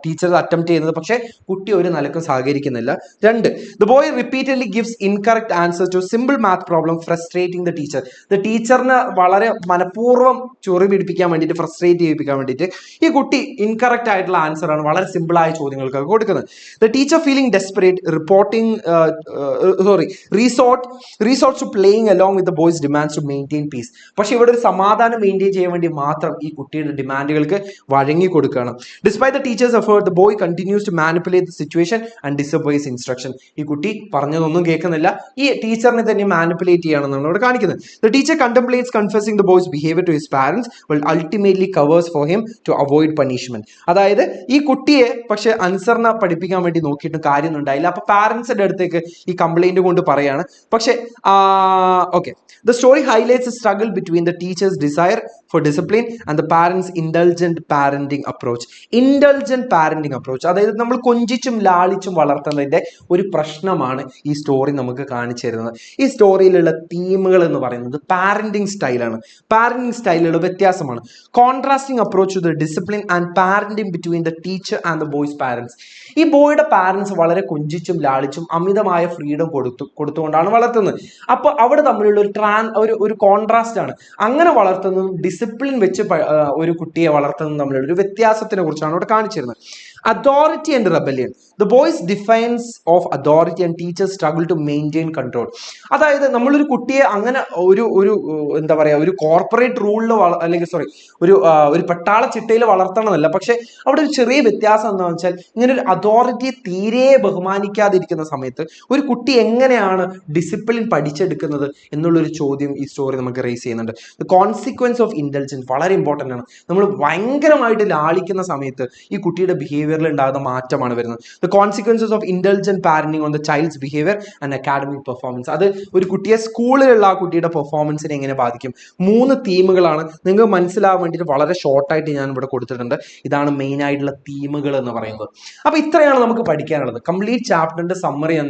ടീച്ചർ അറ്റംപ്റ്റ് ചെയ്യുന്നത്, പക്ഷേ കുട്ടി ഒരു നിലക്കും സഹകരിക്കുന്നില്ല. 2, the boy repeatedly gives incorrect answers to simple math problem frustrating the teacher. The ടീച്ചറിനെ വളരെ മനഃപൂർവ്വം ചൊറി പിടിപ്പിക്കാൻ വേണ്ടിയിട്ട്, ഫ്രസ്ട്രേറ്റ് ചെയ്യിപ്പിക്കാൻ വേണ്ടിയിട്ട് ഈ കുട്ടി ഇൻകറക്റ്റ് ആയിട്ടുള്ള ആൻസർ ആണ് വളരെ സിമ്പിൾ ആയ ചോദ്യങ്ങൾക്കൊക്കെ കൊടുക്കുന്നത്. The teacher feeling desperate, resorts to playing along with the boys' demands to maintain peace. പക്ഷെ ഇവിടെ ഒരു സമാധാനം മെയിൻറ്റെയിൻ ചെയ്യാൻ വേണ്ടി മാത്രം ഈ കുട്ടിയുടെ ഡിമാൻഡുകൾക്ക് വഴങ്ങി കൊടുക്കുകയാണ്. Despite the teacher's effort, the boy continues to manipulate the situation and disobeys instruction. ഈ കുട്ടി പറഞ്ഞതൊന്നും കേൾക്കുന്നില്ല, ഈ ടീച്ചറിനെ തന്നെ മാനിപ്പുലേറ്റ് ചെയ്യണമെന്നാണ് ഇവിടെ കാണിക്കുന്നത്. The teacher contemplates confessing the boy's behavior to his parents, but ultimately covers for him to avoid punishment. അതായത് ഈ കുട്ടിയെ പക്ഷെ അനുസരണ പഠിപ്പിക്കാൻ വേണ്ടി നോക്കിയിട്ടും കാര്യമൊന്നും ഉണ്ടായില്ല. അപ്പൊ പാരന്റ്സിന്റെ അടുത്തേക്ക് ഈ കംപ്ലൈന്റ് കൊണ്ട് പറയാണ്. പക്ഷെ okay, the story highlights a struggle between the teacher's desire for discipline and the parents' indulgent parenting approach. Indulgent parenting approach, അതായത് നമ്മൾ കൊഞ്ചിച്ചും ലാളിച്ചും വളർത്തുന്നതിന്റെ ഒരു പ്രശ്നമാണ് ഈ സ്റ്റോറി നമുക്ക് കാണിച്ചു തരുന്നത്. ഈ സ്റ്റോറിയിലുള്ള തീമുകൾ എന്ന് പറയുന്നത് പാരന്റിങ് സ്റ്റൈലാണ്. പാരന്റിങ് സ്റ്റൈലുകളുടെ വ്യത്യാസമാണ്. Contrasting approach to the discipline and parenting between the teacher and the boy's parents. ഈ ബോയുടെ പാരന്റ്സ് വളരെ കൊഞ്ചിച്ചും ലാളിച്ചും അമിതമായ ഫ്രീഡം കൊടുത്തുകൊണ്ടാണ് വളർത്തുന്നത്. അപ്പൊ അവിടെ തമ്മിലുള്ള ഒരു കോൺട്രാസ്റ്റ് ആണ്. അങ്ങനെ വളർത്തുന്നതും ഡിസിപ്ലിൻ വെച്ച് ഒരു കുട്ടിയെ വളർത്തുന്നതും തമ്മിലുള്ള ഒരു വ്യത്യാസത്തിനെ കുറിച്ചാണ് ഇവിടെ കാണിച്ചിരുന്നത്. Authority and rebellion. The boy's defiance of authority and teacher's struggle to maintain control. അതായത് നമ്മളൊരു കുട്ടിയെ അങ്ങനെ ഒരു എന്താ പറയുക, ഒരു കോർപ്പറേറ്റ് റൂളിൽ അല്ലെങ്കിൽ ഒരു പട്ടാള ചിട്ടയിൽ വളർത്തണമെന്നല്ല. പക്ഷെ അവിടെ ഒരു ചെറിയ വ്യത്യാസം എന്താണെന്ന് വെച്ചാൽ, ഇങ്ങനെ ഒരു അതോറിറ്റിയെ തീരെ ബഹുമാനിക്കാതിരിക്കുന്ന സമയത്ത് ഒരു കുട്ടി എങ്ങനെയാണ് ഡിസിപ്ലിൻ പഠിച്ചെടുക്കുന്നത് എന്നുള്ളൊരു ചോദ്യം ഈ സ്റ്റോറി നമുക്ക് റേസ് ചെയ്യുന്നുണ്ട്. ദ കോൺസിക്വൻസ് ഓഫ് ഇൻ്റലിജൻസ് വളരെ ഇമ്പോർട്ടൻ്റ് ആണ്. നമ്മൾ ഭയങ്കരമായിട്ട് ലാളിക്കുന്ന സമയത്ത് ഈ കുട്ടിയുടെ ബിഹേവിയറിൽ ഉണ്ടാകുന്ന മാറ്റമാണ് വരുന്നത്. The consequences of intelligent parenting on the child's behaviour and academic performance. അത് ഒരു കുട്ടിയെ സ്കൂളിലുള്ള ആ കുട്ടിയുടെ പെർഫോമൻസിനെ എങ്ങനെ ബാധിക്കും. 3 തീമുകളാണ് നിങ്ങൾക്ക് മനസ്സിലാവാൻ വേണ്ടിയിട്ട് വളരെ ഷോർട്ടായിട്ട് ഞാൻ ഇവിടെ കൊടുത്തിട്ടുണ്ട്. ഇതാണ് മെയിൻ ആയിട്ടുള്ള തീമുകൾ എന്ന് പറയുന്നത്. അപ്പൊ ഇത്രയാണ് നമുക്ക് പഠിക്കാനുള്ളത്. കംപ്ലീറ്റ് ചാപ്റ്ററിന്റെ സമ്മറി ഞാൻ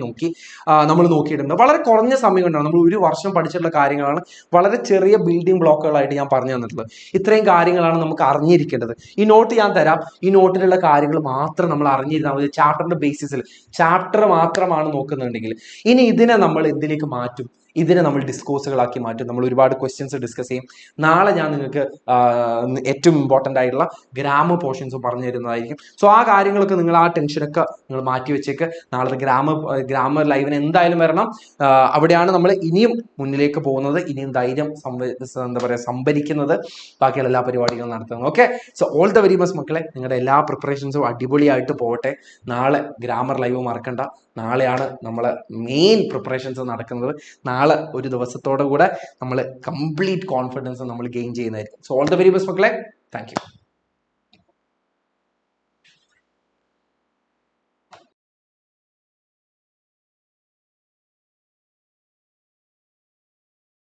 നമ്മൾ നോക്കിയിട്ടുണ്ട്. വളരെ കുറഞ്ഞ സമയം കൊണ്ടാണ് നമ്മൾ ഒരു വർഷം പഠിച്ചിട്ടുള്ള കാര്യങ്ങളാണ് വളരെ ചെറിയ ബിൽഡിംഗ് ബ്ലോക്കുകളായിട്ട് ഞാൻ പറഞ്ഞു തന്നിട്ടുള്ളത്. ഇത്രയും കാര്യങ്ങളാണ് നമുക്ക് അറിഞ്ഞിരിക്കേണ്ടത്. ഈ നോട്ട് ഞാൻ തരാം. ഈ നോട്ടിലുള്ള കാര്യങ്ങൾ മാത്രം നമ്മൾ അറിഞ്ഞിരുന്നാൽ മതി. ചാപ്റ്ററിന്റെ ബേസിസിൽ ചാപ്റ്റർ മാത്രമാണ് നോക്കുന്നുണ്ടെങ്കിൽ. ഇനി ഇതിനെ നമ്മൾ എന്തിലേക്ക് മാറ്റും? ഇതിനെ നമ്മൾ ഡിസ്കോഴ്സുകളാക്കി മാറ്റും. നമ്മൾ ഒരുപാട് ക്വസ്റ്റ്യൻസ് ഡിസ്കസ് ചെയ്യും. നാളെ ഞാൻ നിങ്ങൾക്ക് ഏറ്റവും ഇമ്പോർട്ടൻ്റ് ആയിട്ടുള്ള ഗ്രാമർ പോർഷൻസ് പറഞ്ഞു തരുന്നതായിരിക്കും. സോ ആ കാര്യങ്ങളൊക്കെ നിങ്ങൾ ആ ടെൻഷനൊക്കെ നിങ്ങൾ മാറ്റി വെച്ചേക്ക്. നാളത്തെ ഗ്രാമർ ലൈവിന് എന്തായാലും വരണം. അവിടെയാണ് നമ്മൾ ഇനിയും മുന്നിലേക്ക് പോകുന്നത്, ഇനിയും ധൈര്യം സംഭരിക്കുന്നത്, ബാക്കിയുള്ള എല്ലാ പരിപാടികളും നടത്തുന്നത്. Okay, so all the very much മക്കളെ. നിങ്ങളുടെ എല്ലാ പ്രിപ്പറേഷൻസും അടിപൊളിയായിട്ട് പോകട്ടെ. നാളെ ഗ്രാമർ ലൈവ് മറക്കണ്ട. നാളെയാണ് നമ്മളെ മെയിൻ പ്രിപ്പറേഷൻസ് നടക്കുന്നത്. നാളെ ഒരു ദിവസത്തോടെ കൂടെ നമ്മൾ കംപ്ലീറ്റ് കോൺഫിഡൻസ് നമ്മൾ ഗെയിൻ ചെയ്യുന്നതായിരിക്കും. So all the very best മക്കളെ. Thank U.